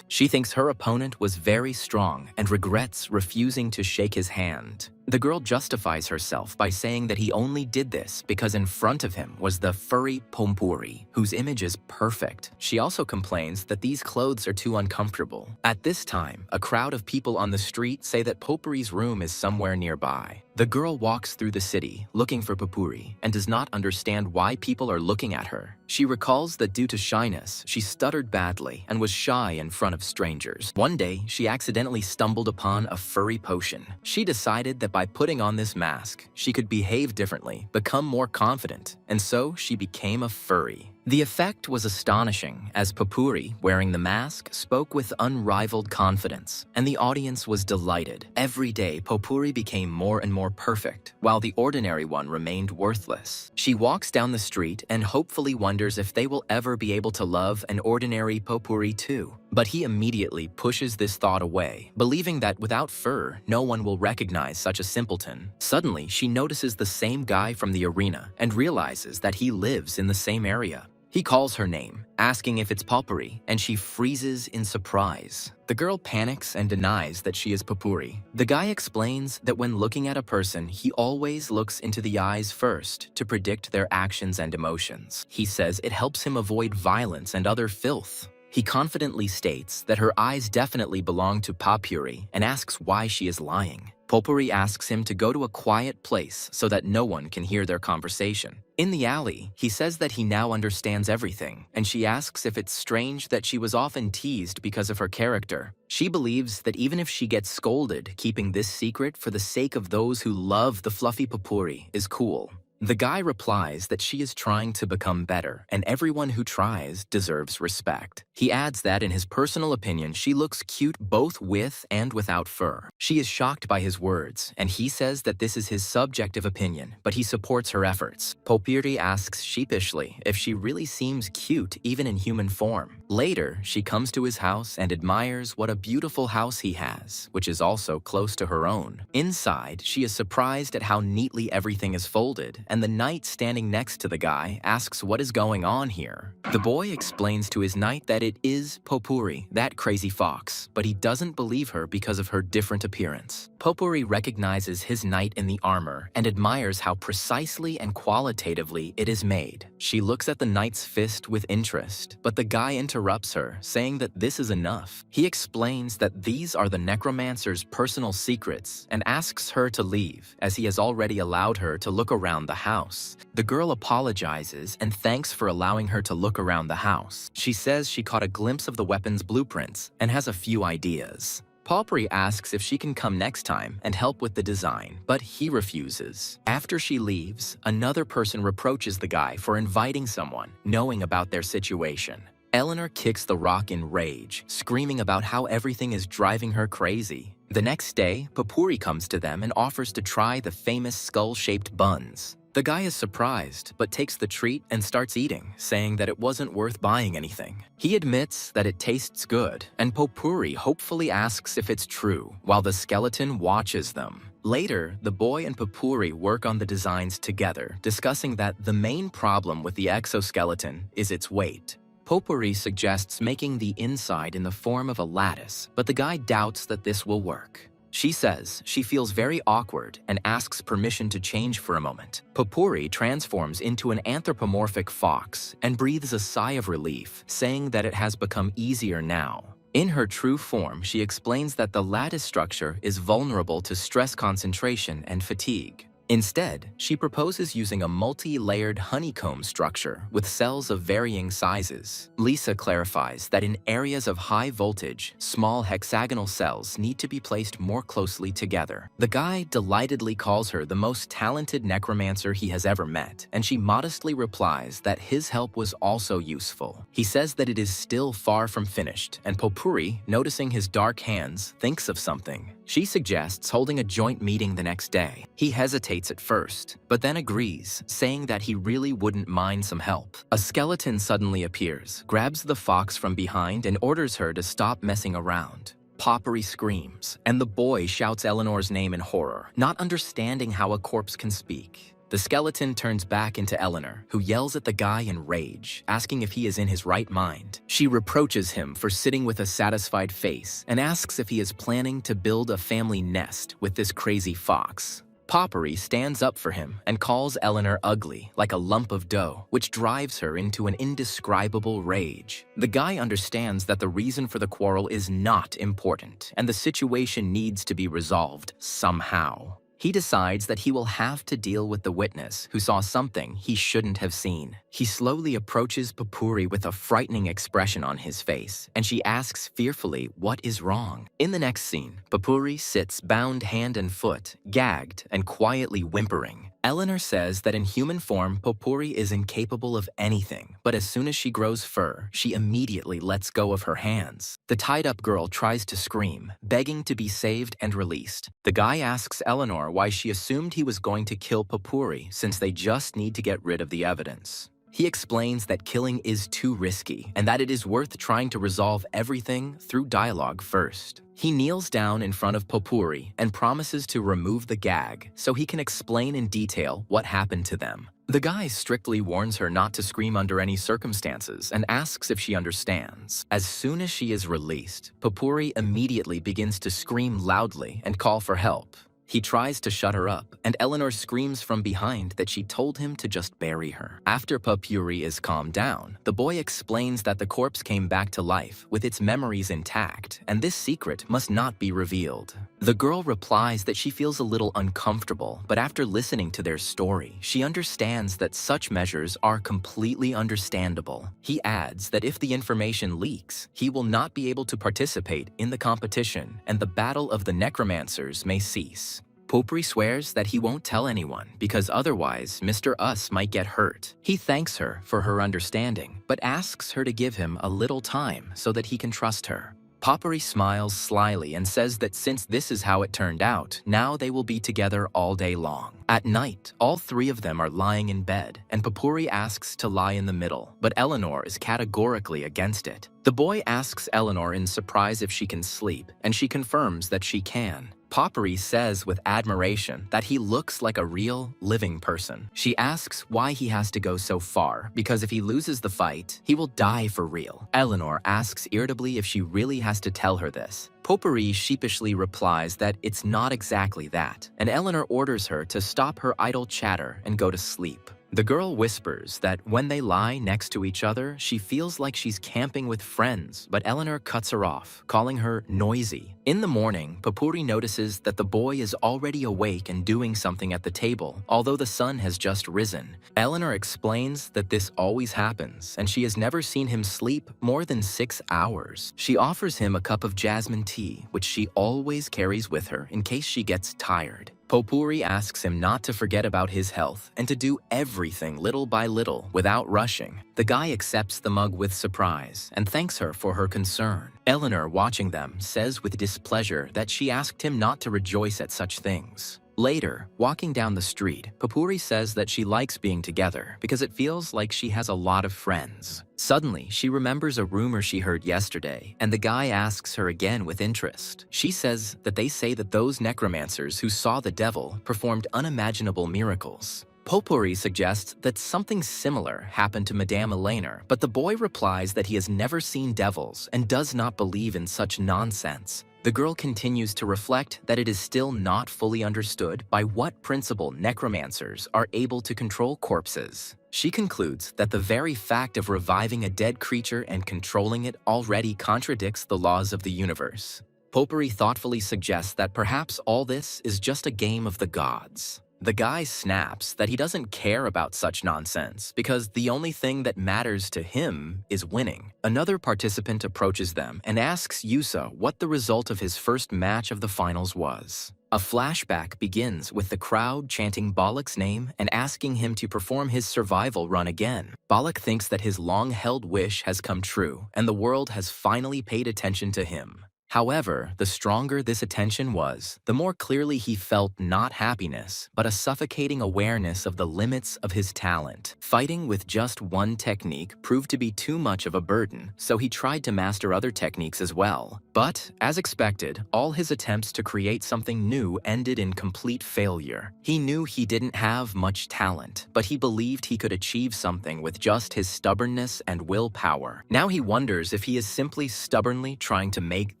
She thinks her opponent was very strong and regrets refusing to shake his hand. The girl justifies herself by saying that he only did this because in front of him was the furry Pompuri, whose image is perfect. She also complains that these clothes are too uncomfortable. At this time, a crowd of people on the street say that Popuri's room is somewhere nearby. The girl walks through the city looking for Popuri and does not understand why people are looking at her. She recalls that due to shyness, she stuttered badly and was shy in front of strangers. One day, she accidentally stumbled upon a furry potion. She decided that by putting on this mask, she could behave differently, become more confident, and so she became a furry. The effect was astonishing, as Popuri, wearing the mask, spoke with unrivaled confidence, and the audience was delighted. Every day, Popuri became more and more perfect, while the ordinary one remained worthless. She walks down the street and hopefully wonders if they will ever be able to love an ordinary Popuri too. But he immediately pushes this thought away, believing that without fur, no one will recognize such a simpleton. Suddenly, she notices the same guy from the arena and realizes that he lives in the same area. He calls her name, asking if it's Popuri, and she freezes in surprise. The girl panics and denies that she is Popuri. The guy explains that when looking at a person, he always looks into the eyes first to predict their actions and emotions. He says it helps him avoid violence and other filth. He confidently states that her eyes definitely belong to Popuri and asks why she is lying. Popuri asks him to go to a quiet place so that no one can hear their conversation. In the alley, he says that he now understands everything, and she asks if it's strange that she was often teased because of her character. She believes that even if she gets scolded, keeping this secret for the sake of those who love the fluffy Popuri is cool. The guy replies that she is trying to become better, and everyone who tries deserves respect. He adds that in his personal opinion, she looks cute both with and without fur. She is shocked by his words, and he says that this is his subjective opinion, but he supports her efforts. Popuri asks sheepishly if she really seems cute even in human form. Later, she comes to his house and admires what a beautiful house he has, which is also close to her own. Inside, she is surprised at how neatly everything is folded, and the knight standing next to the guy asks what is going on here. The boy explains to his knight that it is Popuri, that crazy fox, but he doesn't believe her because of her different appearance. Popuri recognizes his knight in the armor and admires how precisely and qualitatively it is made. She looks at the knight's fist with interest, but the guy interrupts her, saying that this is enough. He explains that these are the Necromancer's personal secrets and asks her to leave, as he has already allowed her to look around the house. The girl apologizes and thanks for allowing her to look around the house. She says she caught a glimpse of the weapon's blueprints and has a few ideas. Popuri asks if she can come next time and help with the design, but he refuses. After she leaves, another person reproaches the guy for inviting someone, knowing about their situation. Eleanor kicks the rock in rage, screaming about how everything is driving her crazy. The next day, Popuri comes to them and offers to try the famous skull-shaped buns. The guy is surprised, but takes the treat and starts eating, saying that it wasn't worth buying anything. He admits that it tastes good, and Popuri hopefully asks if it's true, while the skeleton watches them. Later, the boy and Popuri work on the designs together, discussing that the main problem with the exoskeleton is its weight. Popuri suggests making the inside in the form of a lattice, but the guy doubts that this will work. She says she feels very awkward and asks permission to change for a moment. Popuri transforms into an anthropomorphic fox and breathes a sigh of relief, saying that it has become easier now. In her true form, she explains that the lattice structure is vulnerable to stress concentration and fatigue. Instead, she proposes using a multi-layered honeycomb structure with cells of varying sizes. Lisa clarifies that in areas of high voltage, small hexagonal cells need to be placed more closely together. The guy delightedly calls her the most talented necromancer he has ever met, and she modestly replies that his help was also useful. He says that it is still far from finished, and Popuri, noticing his dark hands, thinks of something. She suggests holding a joint meeting the next day. He hesitates at first, but then agrees, saying that he really wouldn't mind some help. A skeleton suddenly appears, grabs the fox from behind, and orders her to stop messing around. Poppery screams, and the boy shouts Eleanor's name in horror, not understanding how a corpse can speak. The skeleton turns back into Eleanor, who yells at the guy in rage, asking if he is in his right mind. She reproaches him for sitting with a satisfied face and asks if he is planning to build a family nest with this crazy fox. Poppery stands up for him and calls Eleanor ugly, like a lump of dough, which drives her into an indescribable rage. The guy understands that the reason for the quarrel is not important, and the situation needs to be resolved somehow. He decides that he will have to deal with the witness who saw something he shouldn't have seen. He slowly approaches Popuri with a frightening expression on his face, and she asks fearfully what is wrong. In the next scene, Popuri sits bound hand and foot, gagged and quietly whimpering. Eleanor says that in human form, Popuri is incapable of anything, but as soon as she grows fur, she immediately lets go of her hands. The tied-up girl tries to scream, begging to be saved and released. The guy asks Eleanor why she assumed he was going to kill Popuri since they just need to get rid of the evidence. He explains that killing is too risky and that it is worth trying to resolve everything through dialogue first. He kneels down in front of Popuri and promises to remove the gag so he can explain in detail what happened to them. The guy strictly warns her not to scream under any circumstances and asks if she understands. As soon as she is released, Popuri immediately begins to scream loudly and call for help. He tries to shut her up, and Eleanor screams from behind that she told him to just bury her. After Popuri is calmed down, the boy explains that the corpse came back to life with its memories intact, and this secret must not be revealed. The girl replies that she feels a little uncomfortable, but after listening to their story, she understands that such measures are completely understandable. He adds that if the information leaks, he will not be able to participate in the competition, and the battle of the necromancers may cease. Popuri swears that he won't tell anyone because otherwise Mr. Us might get hurt. He thanks her for her understanding, but asks her to give him a little time so that he can trust her. Popuri smiles slyly and says that since this is how it turned out, now they will be together all day long. At night, all three of them are lying in bed, and Popuri asks to lie in the middle, but Eleanor is categorically against it. The boy asks Eleanor in surprise if she can sleep, and she confirms that she can. Popuri says with admiration that he looks like a real, living person. She asks why he has to go so far, because if he loses the fight, he will die for real. Eleanor asks irritably if she really has to tell her this. Popuri sheepishly replies that it's not exactly that, and Eleanor orders her to stop her idle chatter and go to sleep. The girl whispers that when they lie next to each other, she feels like she's camping with friends, but Eleanor cuts her off, calling her noisy. In the morning, Popuri notices that the boy is already awake and doing something at the table, although the sun has just risen. Eleanor explains that this always happens, and she has never seen him sleep more than 6 hours. She offers him a cup of jasmine tea, which she always carries with her in case she gets tired. Popuri asks him not to forget about his health and to do everything little by little without rushing. The guy accepts the mug with surprise and thanks her for her concern. Eleanor, watching them, says with displeasure that she asked him not to rejoice at such things. Later, walking down the street, Popuri says that she likes being together because it feels like she has a lot of friends. Suddenly, she remembers a rumor she heard yesterday, and the guy asks her again with interest. She says that they say that those necromancers who saw the devil performed unimaginable miracles. Popuri suggests that something similar happened to Madame Eleanor, but the boy replies that he has never seen devils and does not believe in such nonsense. The girl continues to reflect that it is still not fully understood by what principle necromancers are able to control corpses. She concludes that the very fact of reviving a dead creature and controlling it already contradicts the laws of the universe. Popuri thoughtfully suggests that perhaps all this is just a game of the gods. The guy snaps that he doesn't care about such nonsense because the only thing that matters to him is winning. Another participant approaches them and asks Yusa what the result of his first match of the finals was. A flashback begins with the crowd chanting Balak's name and asking him to perform his survival run again. Balak thinks that his long-held wish has come true and the world has finally paid attention to him. However, the stronger this attention was, the more clearly he felt not happiness, but a suffocating awareness of the limits of his talent. Fighting with just one technique proved to be too much of a burden, so he tried to master other techniques as well. But, as expected, all his attempts to create something new ended in complete failure. He knew he didn't have much talent, but he believed he could achieve something with just his stubbornness and willpower. Now he wonders if he is simply stubbornly trying to make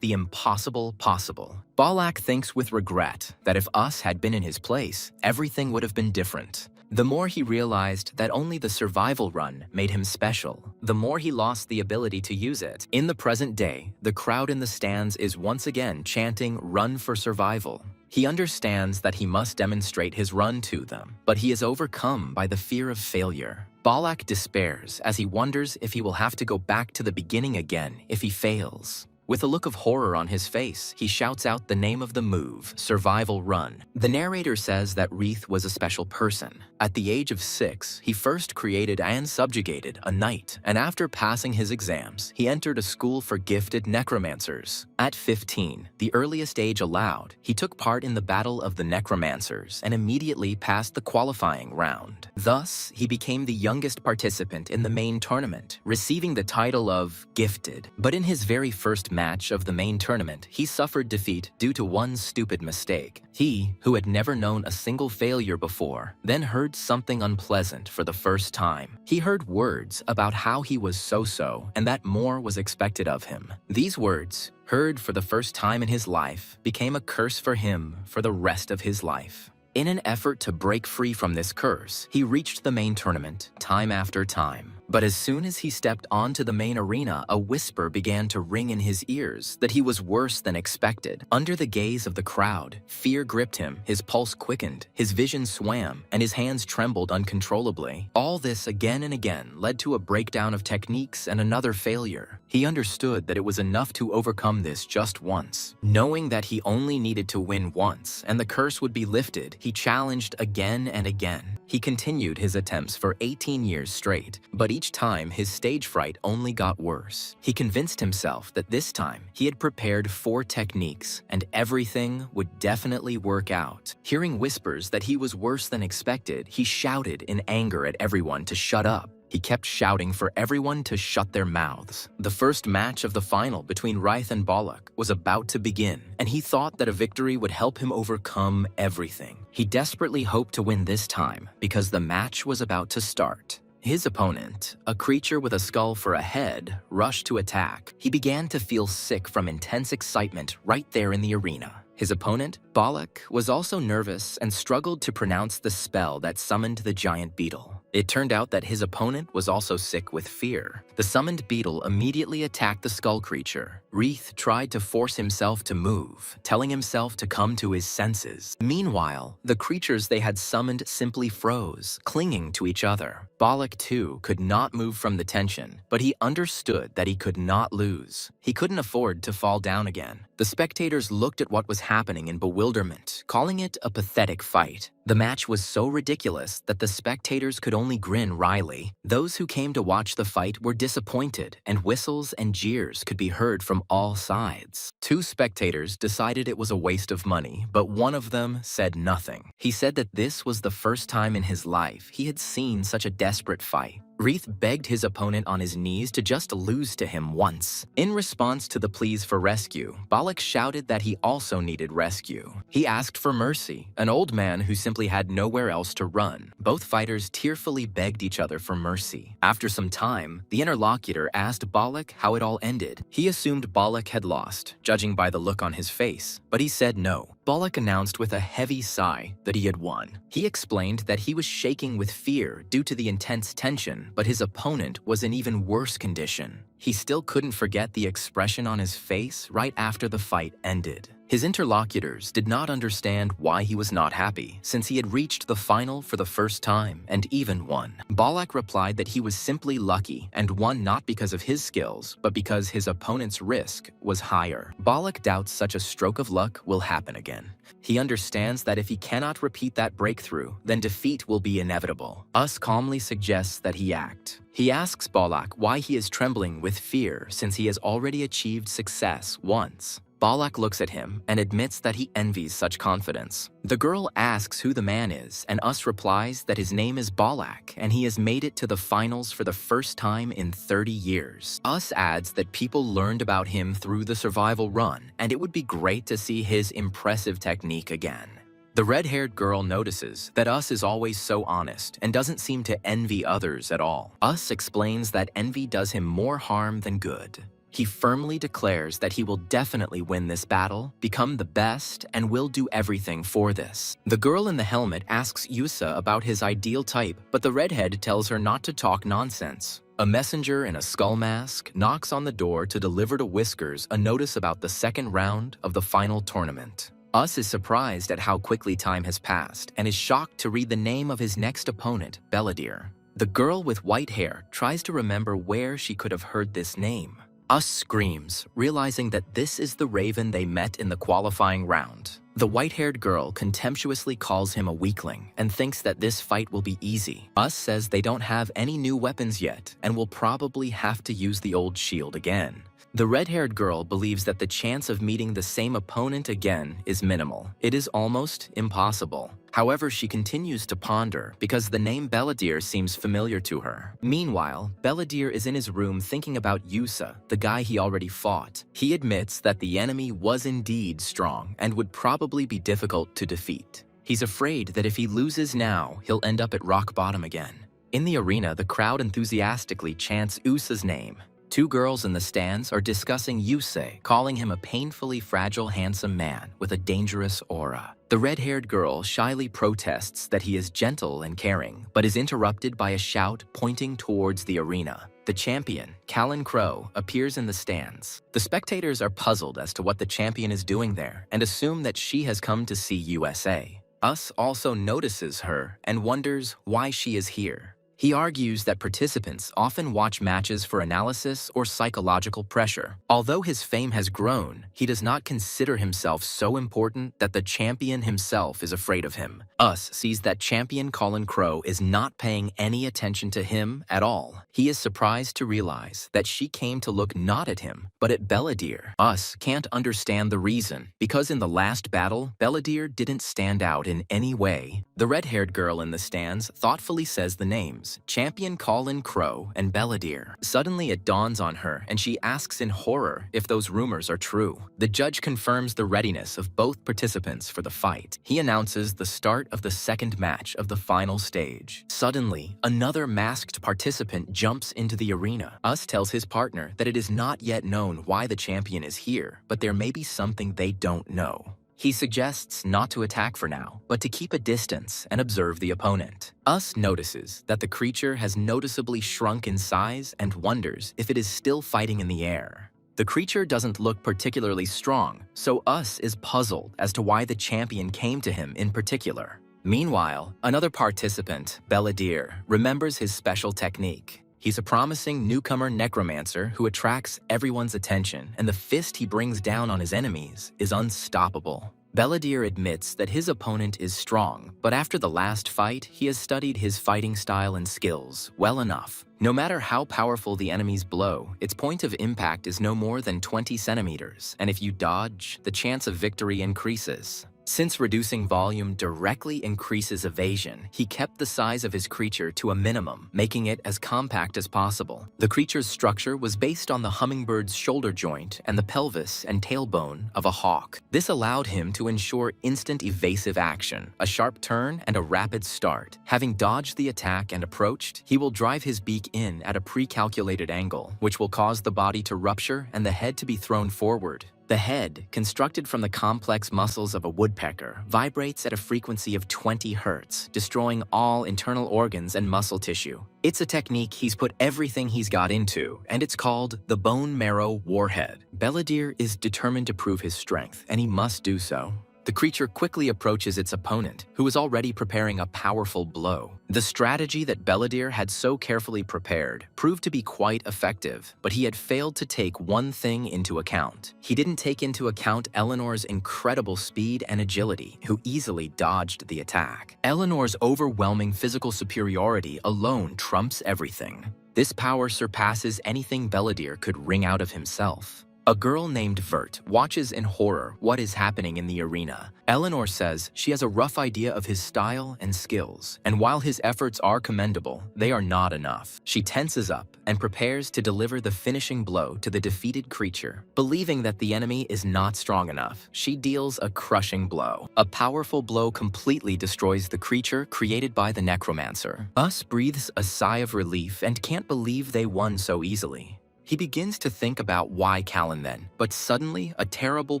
the impossible possible. Balak thinks with regret that if Us had been in his place, everything would have been different. The more he realized that only the survival run made him special, the more he lost the ability to use it. In the present day, the crowd in the stands is once again chanting "Run for survival." He understands that he must demonstrate his run to them, but he is overcome by the fear of failure. Balak despairs as he wonders if he will have to go back to the beginning again if he fails. With a look of horror on his face, he shouts out the name of the move, Survival Run. The narrator says that Reith was a special person. At the age of 6, he first created and subjugated a knight, and after passing his exams, he entered a school for gifted necromancers. At 15, the earliest age allowed, he took part in the Battle of the Necromancers and immediately passed the qualifying round. Thus, he became the youngest participant in the main tournament, receiving the title of Gifted. But in his very first match of the main tournament, he suffered defeat due to one stupid mistake. He, who had never known a single failure before, then heard something unpleasant for the first time. He heard words about how he was so-so and that more was expected of him. These words, heard for the first time in his life, became a curse for him for the rest of his life. In an effort to break free from this curse, he reached the main tournament time after time. But as soon as he stepped onto the main arena, a whisper began to ring in his ears that he was worse than expected. Under the gaze of the crowd, fear gripped him, his pulse quickened, his vision swam, and his hands trembled uncontrollably. All this again and again led to a breakdown of techniques and another failure. He understood that it was enough to overcome this just once. Knowing that he only needed to win once and the curse would be lifted, he challenged again and again. He continued his attempts for 18 years straight, but each time his stage fright only got worse. He convinced himself that this time he had prepared 4 techniques and everything would definitely work out. Hearing whispers that he was worse than expected, he shouted in anger at everyone to shut up. He kept shouting for everyone to shut their mouths. The first match of the final between Reith and Balak was about to begin, and he thought that a victory would help him overcome everything. He desperately hoped to win this time because the match was about to start. His opponent, a creature with a skull for a head, rushed to attack. He began to feel sick from intense excitement right there in the arena. His opponent, Balak, was also nervous and struggled to pronounce the spell that summoned the giant beetle. It turned out that his opponent was also sick with fear. The summoned beetle immediately attacked the skull creature. Reith tried to force himself to move, telling himself to come to his senses. Meanwhile, the creatures they had summoned simply froze, clinging to each other. Balak, too, could not move from the tension, but he understood that he could not lose. He couldn't afford to fall down again. The spectators looked at what was happening in bewilderment, calling it a pathetic fight. The match was so ridiculous that the spectators could only grin wryly. Those who came to watch the fight were disappointed, and whistles and jeers could be heard from all sides. 2 spectators decided it was a waste of money, but one of them said nothing. He said that this was the first time in his life he had seen such a desperate fight. Reith begged his opponent on his knees to just lose to him once. In response to the pleas for rescue, Balak shouted that he also needed rescue. He asked for mercy, an old man who simply had nowhere else to run. Both fighters tearfully begged each other for mercy. After some time, the interlocutor asked Balak how it all ended. He assumed Balak had lost, judging by the look on his face, but he said no. Balak announced with a heavy sigh that he had won. He explained that he was shaking with fear due to the intense tension, but his opponent was in even worse condition. He still couldn't forget the expression on his face right after the fight ended. His interlocutors did not understand why he was not happy, since he had reached the final for the first time and even won. Balak replied that he was simply lucky and won not because of his skills, but because his opponent's risk was higher. Balak doubts such a stroke of luck will happen again. He understands that if he cannot repeat that breakthrough, then defeat will be inevitable. Us calmly suggests that he act. He asks Balak why he is trembling with fear since he has already achieved success once. Balak looks at him and admits that he envies such confidence. The girl asks who the man is, and Us replies that his name is Balak and he has made it to the finals for the first time in 30 years. Us adds that people learned about him through the survival run, and it would be great to see his impressive technique again. The red-haired girl notices that Us is always so honest and doesn't seem to envy others at all. Us explains that envy does him more harm than good. He firmly declares that he will definitely win this battle, become the best, and will do everything for this. The girl in the helmet asks Yusa about his ideal type, but the redhead tells her not to talk nonsense. A messenger in a skull mask knocks on the door to deliver to Whiskers a notice about the second round of the final tournament. Us is surprised at how quickly time has passed and is shocked to read the name of his next opponent, Belladere. The girl with white hair tries to remember where she could have heard this name. Us screams, realizing that this is the raven they met in the qualifying round. The white-haired girl contemptuously calls him a weakling and thinks that this fight will be easy. Us says they don't have any new weapons yet and will probably have to use the old shield again. The red-haired girl believes that the chance of meeting the same opponent again is minimal. It is almost impossible. However, she continues to ponder because the name Belladere seems familiar to her. Meanwhile, Belladere is in his room thinking about Yusa, the guy he already fought. He admits that the enemy was indeed strong and would probably be difficult to defeat. He's afraid that if he loses now, he'll end up at rock bottom again. In the arena, the crowd enthusiastically chants Usa's name. Two girls in the stands are discussing Yusei, calling him a painfully fragile, handsome man with a dangerous aura. The red-haired girl shyly protests that he is gentle and caring, but is interrupted by a shout pointing towards the arena. The champion, Callan Crow, appears in the stands. The spectators are puzzled as to what the champion is doing there and assume that she has come to see USA. Us also notices her and wonders why she is here. He argues that participants often watch matches for analysis or psychological pressure. Although his fame has grown, he does not consider himself so important that the champion himself is afraid of him. Us sees that champion Colin Crow is not paying any attention to him at all. He is surprised to realize that she came to look not at him, but at Belladere. Us can't understand the reason, because in the last battle, Belladere didn't stand out in any way. The red-haired girl in the stands thoughtfully says the names Champion Colin Crow and Belladere. Suddenly it dawns on her and she asks in horror if those rumors are true. The judge confirms the readiness of both participants for the fight. He announces the start of the second match of the final stage. Suddenly, another masked participant jumps into the arena. Us tells his partner that it is not yet known why the champion is here, but there may be something they don't know. He suggests not to attack for now, but to keep a distance and observe the opponent. Us notices that the creature has noticeably shrunk in size and wonders if it is still fighting in the air. The creature doesn't look particularly strong, so Us is puzzled as to why the champion came to him in particular. Meanwhile, another participant, Belladere, remembers his special technique. He's a promising newcomer necromancer who attracts everyone's attention, and the fist he brings down on his enemies is unstoppable. Belladere admits that his opponent is strong, but after the last fight, he has studied his fighting style and skills well enough. No matter how powerful the enemy's blow, its point of impact is no more than 20 centimeters, and if you dodge, the chance of victory increases. Since reducing volume directly increases evasion, he kept the size of his creature to a minimum, making it as compact as possible. The creature's structure was based on the hummingbird's shoulder joint and the pelvis and tailbone of a hawk. This allowed him to ensure instant evasive action, a sharp turn, and a rapid start. Having dodged the attack and approached, he will drive his beak in at a pre-calculated angle, which will cause the body to rupture and the head to be thrown forward. The head, constructed from the complex muscles of a woodpecker, vibrates at a frequency of 20 Hz, destroying all internal organs and muscle tissue. It's a technique he's put everything he's got into, and it's called the bone marrow warhead. Belladere is determined to prove his strength, and he must do so. The creature quickly approaches its opponent, who is already preparing a powerful blow. The strategy that Belladere had so carefully prepared proved to be quite effective, but he had failed to take one thing into account. He didn't take into account Eleanor's incredible speed and agility, who easily dodged the attack. Eleanor's overwhelming physical superiority alone trumps everything. This power surpasses anything Belladere could wring out of himself. A girl named Vert watches in horror what is happening in the arena. Eleanor says she has a rough idea of his style and skills, and while his efforts are commendable, they are not enough. She tenses up and prepares to deliver the finishing blow to the defeated creature. Believing that the enemy is not strong enough, she deals a crushing blow. A powerful blow completely destroys the creature created by the Necromancer. Us breathes a sigh of relief and can't believe they won so easily. He begins to think about why Callan then, but suddenly a terrible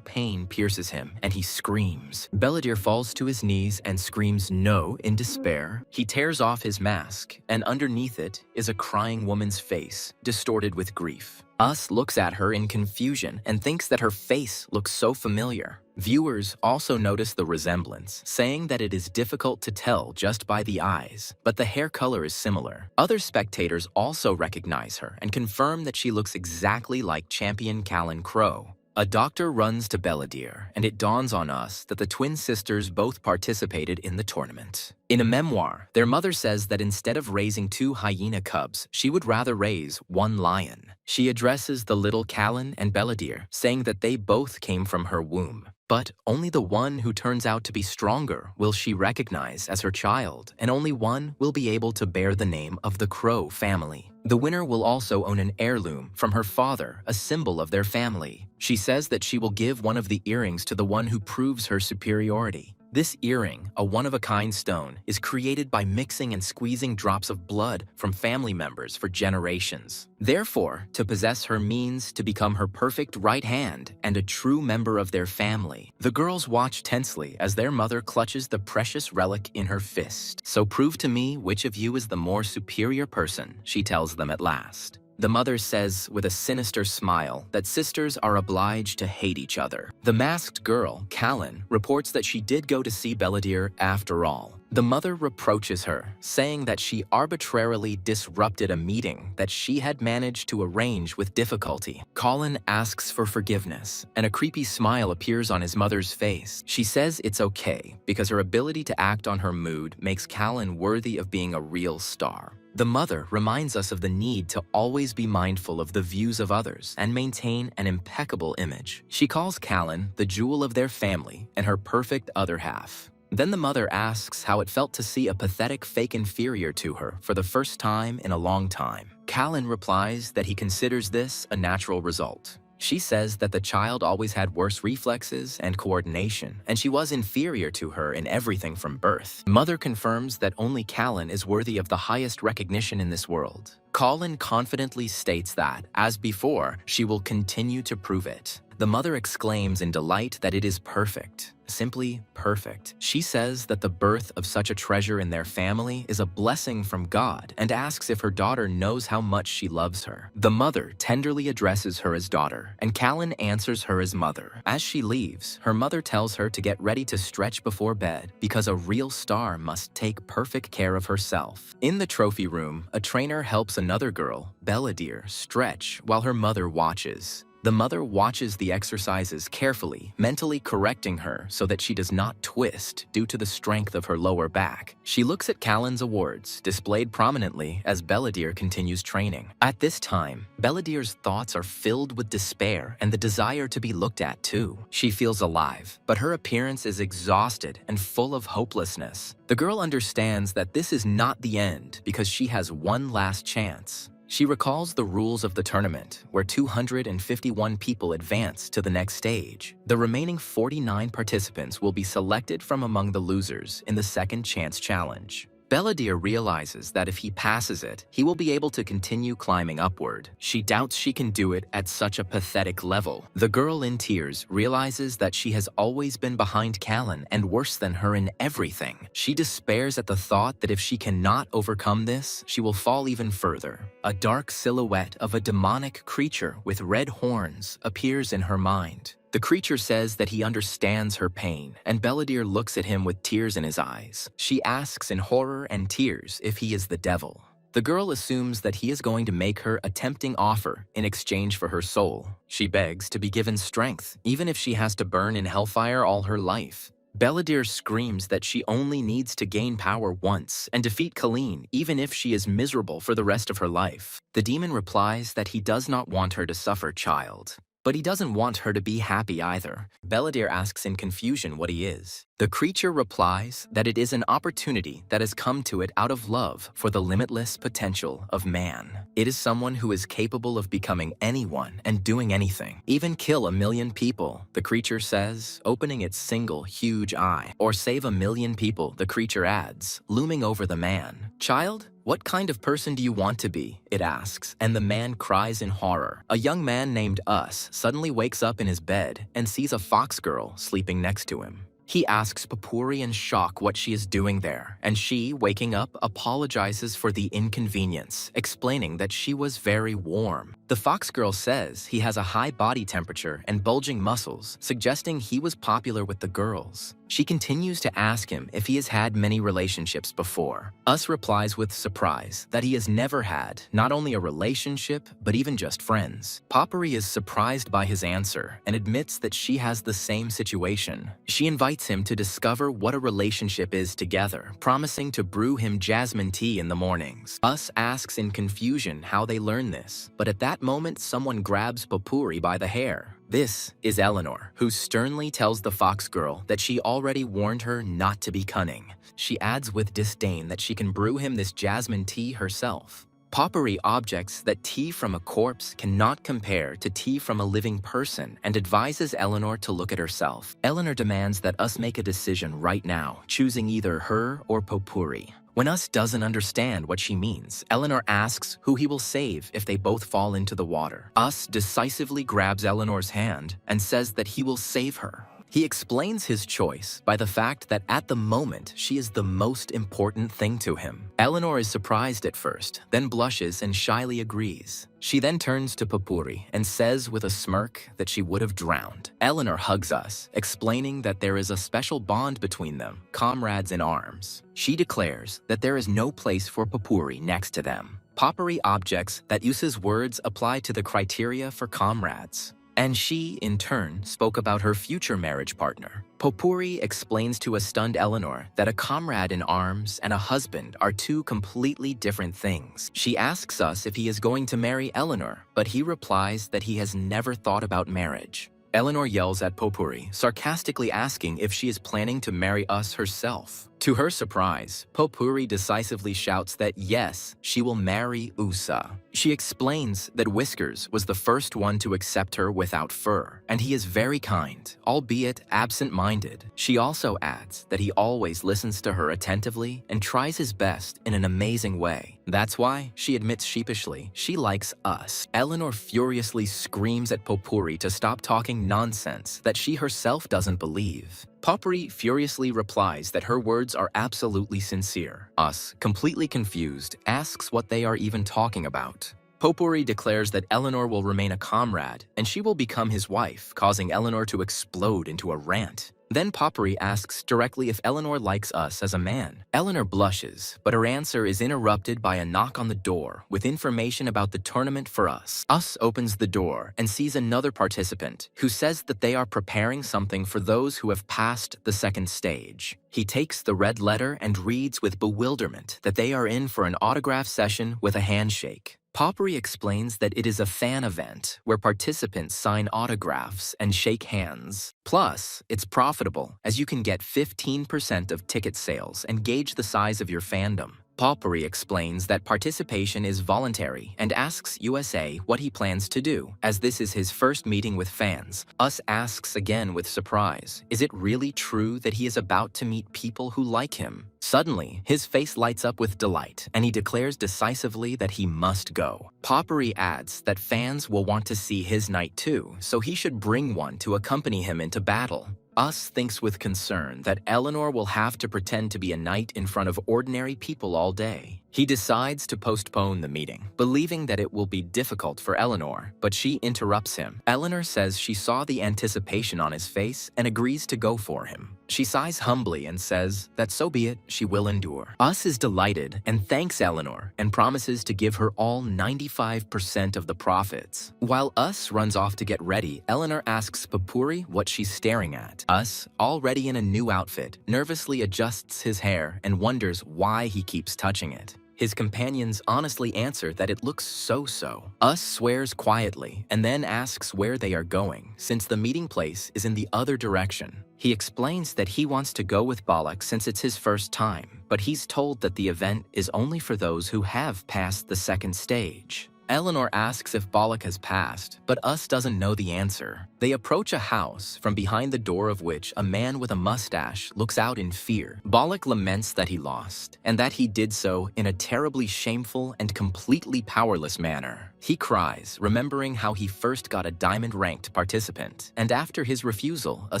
pain pierces him and he screams. Belladere falls to his knees and screams no in despair. He tears off his mask, and underneath it is a crying woman's face, distorted with grief. Us looks at her in confusion and thinks that her face looks so familiar. Viewers also notice the resemblance, saying that it is difficult to tell just by the eyes, but the hair color is similar. Other spectators also recognize her and confirm that she looks exactly like champion Callan Crow. A doctor runs to Belladere, and it dawns on us that the twin sisters both participated in the tournament. In a memoir, their mother says that instead of raising 2 hyena cubs, she would rather raise 1 lion. She addresses the little Callan and Belladere, saying that they both came from her womb. But only the one who turns out to be stronger will she recognize as her child, and only one will be able to bear the name of the Crow family. The winner will also own an heirloom from her father, a symbol of their family. She says that she will give one of the earrings to the one who proves her superiority. This earring, a one-of-a-kind stone, is created by mixing and squeezing drops of blood from family members for generations. Therefore, to possess her means to become her perfect right hand and a true member of their family. The girls watch tensely as their mother clutches the precious relic in her fist. "So prove to me which of you is the more superior person," she tells them at last. The mother says with a sinister smile that sisters are obliged to hate each other. The masked girl, Callan, reports that she did go to see Belladere after all. The mother reproaches her, saying that she arbitrarily disrupted a meeting that she had managed to arrange with difficulty. Colin asks for forgiveness, and a creepy smile appears on his mother's face. She says it's okay, because her ability to act on her mood makes Callan worthy of being a real star. The mother reminds us of the need to always be mindful of the views of others and maintain an impeccable image. She calls Callan the jewel of their family and her perfect other half. Then the mother asks how it felt to see a pathetic fake inferior to her for the first time in a long time. Callan replies that he considers this a natural result. She says that the child always had worse reflexes and coordination, and she was inferior to her in everything from birth. Mother confirms that only Callan is worthy of the highest recognition in this world. Colin confidently states that, as before, she will continue to prove it. The mother exclaims in delight that it is perfect. Simply perfect. She says that the birth of such a treasure in their family is a blessing from God and asks if her daughter knows how much she loves her. The mother tenderly addresses her as daughter, and Callan answers her as mother. As she leaves, her mother tells her to get ready to stretch before bed because a real star must take perfect care of herself. In the trophy room, a trainer helps another girl, Belladere, stretch while her mother watches. The mother watches the exercises carefully, mentally correcting her so that she does not twist due to the strength of her lower back. She looks at Callan's awards, displayed prominently as Belladere continues training. At this time, Belladere's thoughts are filled with despair and the desire to be looked at too. She feels alive, but her appearance is exhausted and full of hopelessness. The girl understands that this is not the end because she has one last chance. She recalls the rules of the tournament, where 251 people advance to the next stage. The remaining 49 participants will be selected from among the losers in the second chance challenge. Belladere realizes that if he passes it, he will be able to continue climbing upward. She doubts she can do it at such a pathetic level. The girl in tears realizes that she has always been behind Callan and worse than her in everything. She despairs at the thought that if she cannot overcome this, she will fall even further. A dark silhouette of a demonic creature with red horns appears in her mind. The creature says that he understands her pain, and Belladere looks at him with tears in his eyes. She asks in horror and tears if he is the devil. The girl assumes that he is going to make her a tempting offer in exchange for her soul. She begs to be given strength, even if she has to burn in hellfire all her life. Belladere screams that she only needs to gain power once and defeat Colleen, even if she is miserable for the rest of her life. The demon replies that he does not want her to suffer, child. but he doesn't want her to be happy either. Belladere asks in confusion what he is. The creature replies that it is an opportunity that has come to it out of love for the limitless potential of man. It is someone who is capable of becoming anyone and doing anything, even kill 1 million people, the creature says, opening its single huge eye. Or save 1 million people, the creature adds, looming over the man. Child, what kind of person do you want to be? It asks, and the man cries in horror. A young man named Us suddenly wakes up in his bed and sees a fox girl sleeping next to him. He asks Papuri in shock what she is doing there, and she, waking up, apologizes for the inconvenience, explaining that she was very warm. The fox girl says he has a high body temperature and bulging muscles, suggesting he was popular with the girls. She continues to ask him if he has had many relationships before. Us replies with surprise that he has never had not only a relationship, but even just friends. Papuri is surprised by his answer and admits that she has the same situation. She invites him to discover what a relationship is together, promising to brew him jasmine tea in the mornings. Us asks in confusion how they learn this, but at that moment someone grabs Papuri by the hair. This is Eleanor, who sternly tells the fox girl that she already warned her not to be cunning. She adds with disdain that she can brew him this jasmine tea herself. Papuri objects that tea from a corpse cannot compare to tea from a living person and advises Eleanor to look at herself. Eleanor demands that Us make a decision right now, choosing either her or Papuri. When Us doesn't understand what she means, Eleanor asks who he will save if they both fall into the water. Us decisively grabs Eleanor's hand and says that he will save her. He explains his choice by the fact that at the moment she is the most important thing to him. Eleanor is surprised at first, then blushes and shyly agrees. She then turns to Papuri and says with a smirk that she would have drowned. Eleanor hugs Us, explaining that there is a special bond between them, comrades in arms. She declares that there is no place for Papuri next to them. Papuri objects that Usa's words apply to the criteria for comrades. And she, in turn, spoke about her future marriage partner. Papuri explains to a stunned Eleanor that a comrade in arms and a husband are two completely different things. She asks Us if he is going to marry Eleanor, but he replies that he has never thought about marriage. Eleanor yells at Papuri, sarcastically asking if she is planning to marry Us herself. To her surprise, Papuri decisively shouts that yes, she will marry Usa. She explains that Whiskers was the first one to accept her without fur, and he is very kind, albeit absent-minded. She also adds that he always listens to her attentively and tries his best in an amazing way. That's why, she admits sheepishly, she likes Us. Eleanor furiously screams at Papuri to stop talking nonsense that she herself doesn't believe. Papuri furiously replies that her words are absolutely sincere. Us, completely confused, asks what they are even talking about. Papuri declares that Eleanor will remain a comrade, and she will become his wife, causing Eleanor to explode into a rant. Then Papuri asks directly if Eleanor likes Us as a man. Eleanor blushes, but her answer is interrupted by a knock on the door with information about the tournament for Us. Us opens the door and sees another participant who says that they are preparing something for those who have passed the second stage. He takes the red letter and reads with bewilderment that they are in for an autograph session with a handshake. Papuri explains that it is a fan event where participants sign autographs and shake hands. Plus, it's profitable as you can get 15% of ticket sales and gauge the size of your fandom. Papuri explains that participation is voluntary and asks USA what he plans to do, as this is his first meeting with fans. Us asks again with surprise, is it really true that he is about to meet people who like him? Suddenly, his face lights up with delight, and he declares decisively that he must go. Papuri adds that fans will want to see his knight too, so he should bring one to accompany him into battle. Us thinks with concern that Eleanor will have to pretend to be a knight in front of ordinary people all day. He decides to postpone the meeting, believing that it will be difficult for Eleanor, but she interrupts him. Eleanor says she saw the anticipation on his face and agrees to go for him. She sighs humbly and says that so be it, she will endure. Us is delighted and thanks Eleanor and promises to give her all 95% of the profits. While Us runs off to get ready, Eleanor asks Papuri what she's staring at. Us, already in a new outfit, nervously adjusts his hair and wonders why he keeps touching it. His companions honestly answer that it looks so-so. Us swears quietly and then asks where they are going, since the meeting place is in the other direction. He explains that he wants to go with Balak since it's his first time, but he's told that the event is only for those who have passed the second stage. Eleanor asks if Balak has passed, but Us doesn't know the answer. They approach a house, from behind the door of which a man with a mustache looks out in fear. Balak laments that he lost, and that he did so in a terribly shameful and completely powerless manner. He cries, remembering how he first got a diamond-ranked participant, and after his refusal, a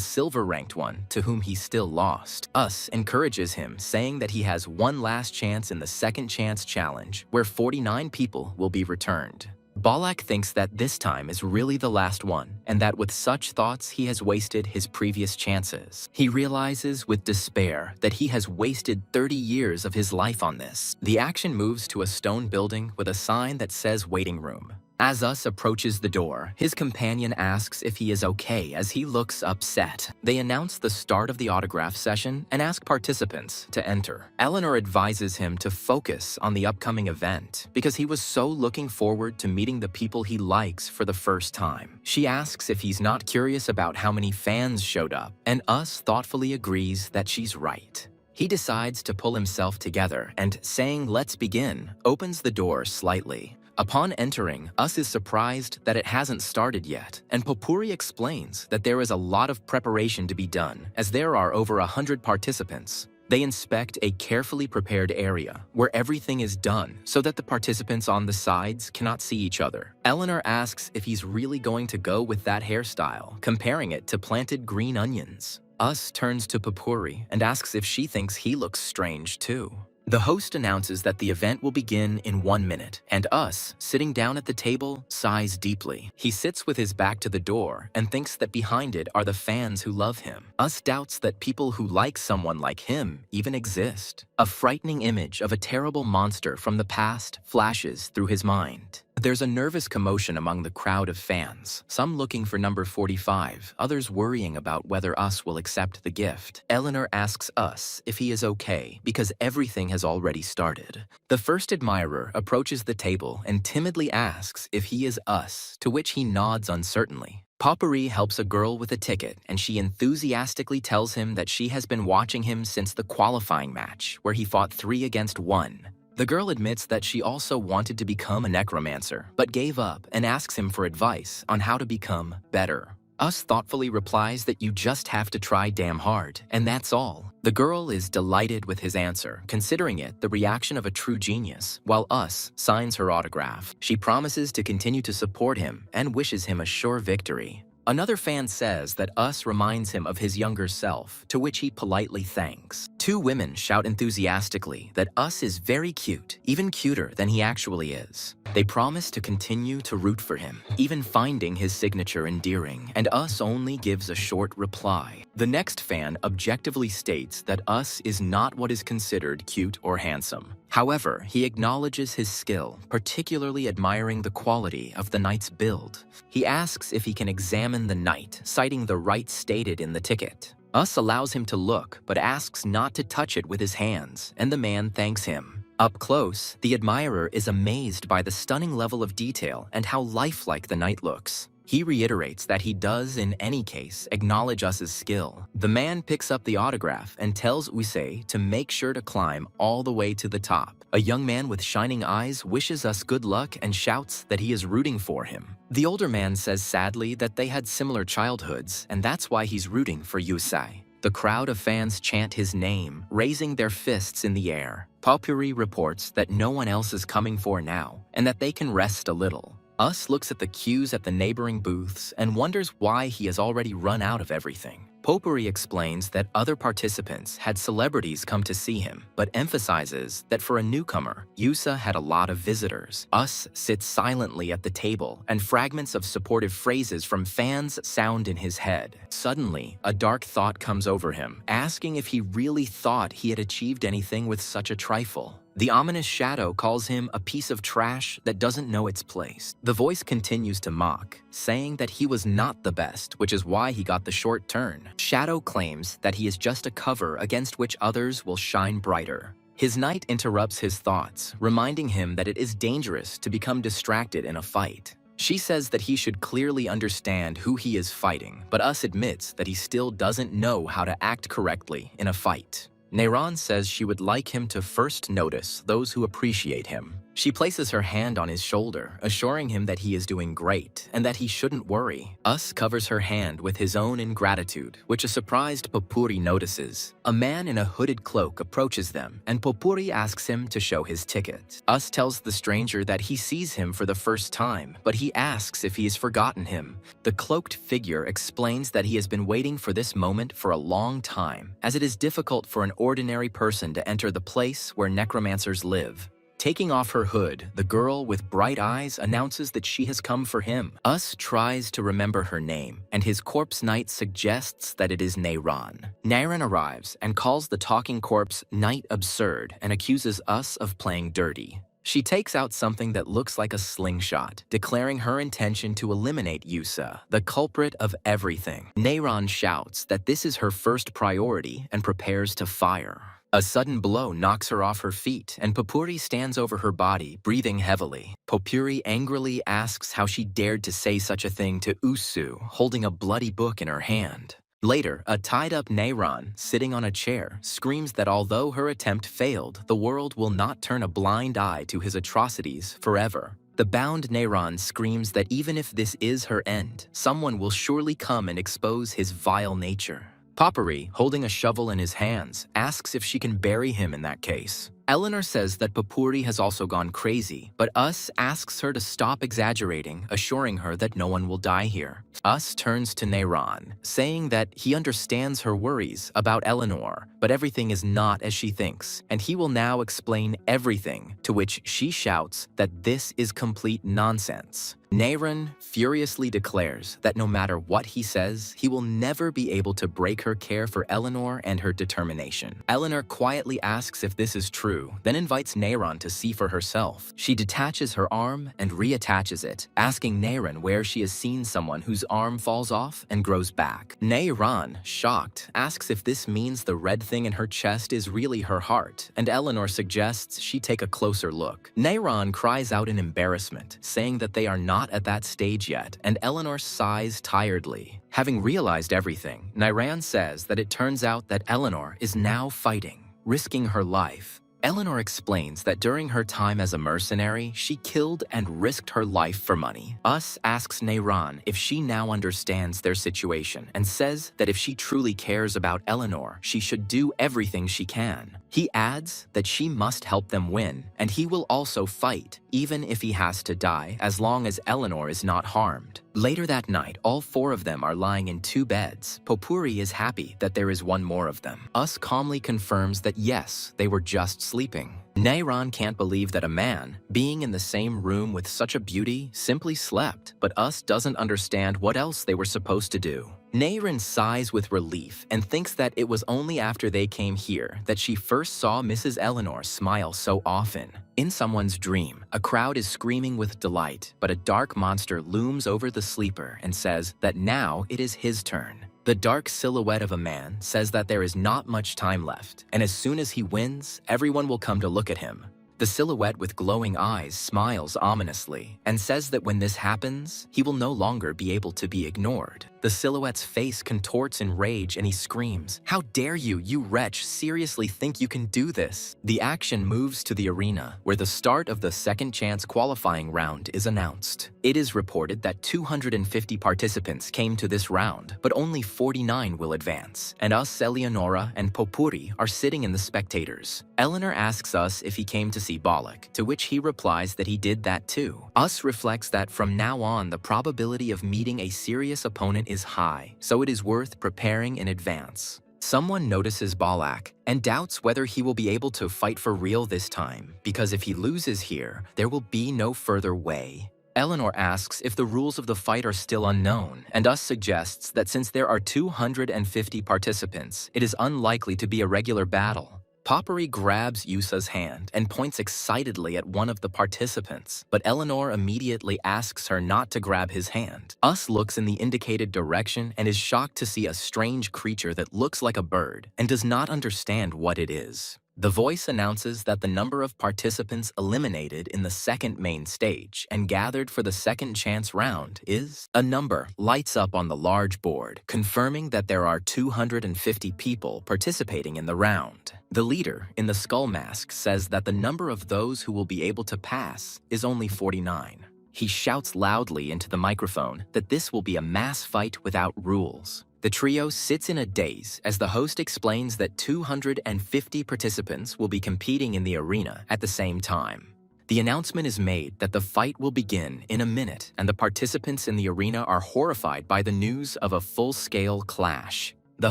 silver-ranked one to whom he still lost. Us encourages him, saying that he has one last chance in the Second Chance Challenge, where 49 people will be returned. Balak thinks that this time is really the last one, and that with such thoughts he has wasted his previous chances. He realizes with despair that he has wasted 30 years of his life on this. The action moves to a stone building with a sign that says waiting room. As Us approaches the door, his companion asks if he is okay as he looks upset. They announce the start of the autograph session and ask participants to enter. Eleanor advises him to focus on the upcoming event because he was so looking forward to meeting the people he likes for the first time. She asks if he's not curious about how many fans showed up, and Us thoughtfully agrees that she's right. He decides to pull himself together and, saying "let's begin," opens the door slightly. Upon entering, Us is surprised that it hasn't started yet, and Popuri explains that there is a lot of preparation to be done, as there are over 100 participants. They inspect a carefully prepared area, where everything is done so that the participants on the sides cannot see each other. Eleanor asks if he's really going to go with that hairstyle, comparing it to planted green onions. Us turns to Popuri and asks if she thinks he looks strange too. The host announces that the event will begin in 1 minute, and Us, sitting down at the table, sighs deeply. He sits with his back to the door and thinks that behind it are the fans who love him. Us doubts that people who like someone like him even exist. A frightening image of a terrible monster from the past flashes through his mind. There's a nervous commotion among the crowd of fans, some looking for number 45, others worrying about whether Us will accept the gift. Eleanor asks Us if he is okay because everything has already started. The first admirer approaches the table and timidly asks if he is Us, to which he nods uncertainly. Popuri helps a girl with a ticket, and she enthusiastically tells him that she has been watching him since the qualifying match, where he fought 3 against 1. The girl admits that she also wanted to become a necromancer, but gave up and asks him for advice on how to become better. Us thoughtfully replies that you just have to try damn hard, and that's all. The girl is delighted with his answer, considering it the reaction of a true genius, while Us signs her autograph. She promises to continue to support him and wishes him a sure victory. Another fan says that Us reminds him of his younger self, to which he politely thanks. 2 women shout enthusiastically that Us is very cute, even cuter than he actually is. They promise to continue to root for him, even finding his signature endearing, and Us only gives a short reply. The next fan objectively states that Us is not what is considered cute or handsome. However, he acknowledges his skill, particularly admiring the quality of the knight's build. He asks if he can examine the knight, citing the right stated in the ticket. Us allows him to look, but asks not to touch it with his hands, and the man thanks him. Up close, the admirer is amazed by the stunning level of detail and how lifelike the knight looks. He reiterates that he does, in any case, acknowledge Us's skill. The man picks up the autograph and tells Usei to make sure to climb all the way to the top. A young man with shining eyes wishes Us good luck and shouts that he is rooting for him. The older man says sadly that they had similar childhoods, and that's why he's rooting for Usei. The crowd of fans chant his name, raising their fists in the air. Popuri reports that no one else is coming for now, and that they can rest a little. Us looks at the queues at the neighboring booths and wonders why he has already run out of everything. Popuri explains that other participants had celebrities come to see him, but emphasizes that for a newcomer, Yusa had a lot of visitors. Us sits silently at the table, and fragments of supportive phrases from fans sound in his head. Suddenly, a dark thought comes over him, asking if he really thought he had achieved anything with such a trifle. The ominous shadow calls him a piece of trash that doesn't know its place. The voice continues to mock, saying that he was not the best, which is why he got the short turn. Shadow claims that he is just a cover against which others will shine brighter. His knight interrupts his thoughts, reminding him that it is dangerous to become distracted in a fight. She says that he should clearly understand who he is fighting, but Us admits that he still doesn't know how to act correctly in a fight. Neyron says she would like him to first notice those who appreciate him. She places her hand on his shoulder, assuring him that he is doing great and that he shouldn't worry. Us covers her hand with his own ingratitude, which a surprised Popuri notices. A man in a hooded cloak approaches them, and Popuri asks him to show his ticket. Us tells the stranger that he sees him for the first time, but he asks if he has forgotten him. The cloaked figure explains that he has been waiting for this moment for a long time, as it is difficult for an ordinary person to enter the place where necromancers live. Taking off her hood, the girl with bright eyes announces that she has come for him. Us tries to remember her name, and his corpse knight suggests that it is Neyron. Neyron arrives and calls the talking corpse Knight absurd and accuses Us of playing dirty. She takes out something that looks like a slingshot, declaring her intention to eliminate Yusa, the culprit of everything. Neyron shouts that this is her first priority and prepares to fire. A sudden blow knocks her off her feet, and Popuri stands over her body, breathing heavily. Popuri angrily asks how she dared to say such a thing to Usu, holding a bloody book in her hand. Later, a tied-up Neyron, sitting on a chair, screams that although her attempt failed, the world will not turn a blind eye to his atrocities forever. The bound Neyron screams that even if this is her end, someone will surely come and expose his vile nature. Popuri, holding a shovel in his hands, asks if she can bury him in that case. Eleanor says that Popuri has also gone crazy, but Us asks her to stop exaggerating, assuring her that no one will die here. Us turns to Neyron, saying that he understands her worries about Eleanor, but everything is not as she thinks, and he will now explain everything, to which she shouts that this is complete nonsense. Neyron furiously declares that no matter what he says, he will never be able to break her care for Eleanor and her determination. Eleanor quietly asks if this is true, then invites Neyron to see for herself. She detaches her arm and reattaches it, asking Neyron where she has seen someone whose arm falls off and grows back. Neyron, shocked, asks if this means the red thing in her chest is really her heart, and Eleanor suggests she take a closer look. Neyron cries out in embarrassment, saying that they are not at that stage yet, and Eleanor sighs tiredly. Having realized everything, Neyron says that it turns out that Eleanor is now fighting, risking her life. Eleanor explains that during her time as a mercenary, she killed and risked her life for money. Us asks Neyron if she now understands their situation and says that if she truly cares about Eleanor, she should do everything she can. He adds that she must help them win, and he will also fight, even if he has to die, as long as Eleanor is not harmed. Later that night, all four of them are lying in two beds. Popuri is happy that there is one more of them. Us calmly confirms that yes, they were just sleeping. Neyron can't believe that a man, being in the same room with such a beauty, simply slept, but Us doesn't understand what else they were supposed to do. Neyron sighs with relief and thinks that it was only after they came here that she first saw Mrs. Eleanor smile so often. In someone's dream, a crowd is screaming with delight, but a dark monster looms over the sleeper and says that now it is his turn. The dark silhouette of a man says that there is not much time left, and as soon as he wins, everyone will come to look at him. The silhouette with glowing eyes smiles ominously and says that when this happens, he will no longer be able to be ignored. The silhouette's face contorts in rage and he screams, "How dare you, you wretch, seriously think you can do this?" The action moves to the arena, where the start of the second chance qualifying round is announced. It is reported that 250 participants came to this round, but only 49 will advance, and Us, Eleonora, and Popuri are sitting in the spectators. Eleanor asks Us if he came to see Bollock, to which he replies that he did that too. Us reflects that from now on the probability of meeting a serious opponent is high, so it is worth preparing in advance. Someone notices Bollock and doubts whether he will be able to fight for real this time, because if he loses here, there will be no further way. Eleanor asks if the rules of the fight are still unknown, and Us suggests that since there are 250 participants, it is unlikely to be a regular battle. Popuri grabs Yusa's hand and points excitedly at one of the participants, but Eleanor immediately asks her not to grab his hand. Us looks in the indicated direction and is shocked to see a strange creature that looks like a bird and does not understand what it is. The voice announces that the number of participants eliminated in the second main stage and gathered for the second chance round is... A number lights up on the large board, confirming that there are 250 people participating in the round. The leader in the skull mask says that the number of those who will be able to pass is only 49. He shouts loudly into the microphone that this will be a mass fight without rules. The trio sits in a daze as the host explains that 250 participants will be competing in the arena at the same time. The announcement is made that the fight will begin in a minute, and the participants in the arena are horrified by the news of a full-scale clash. The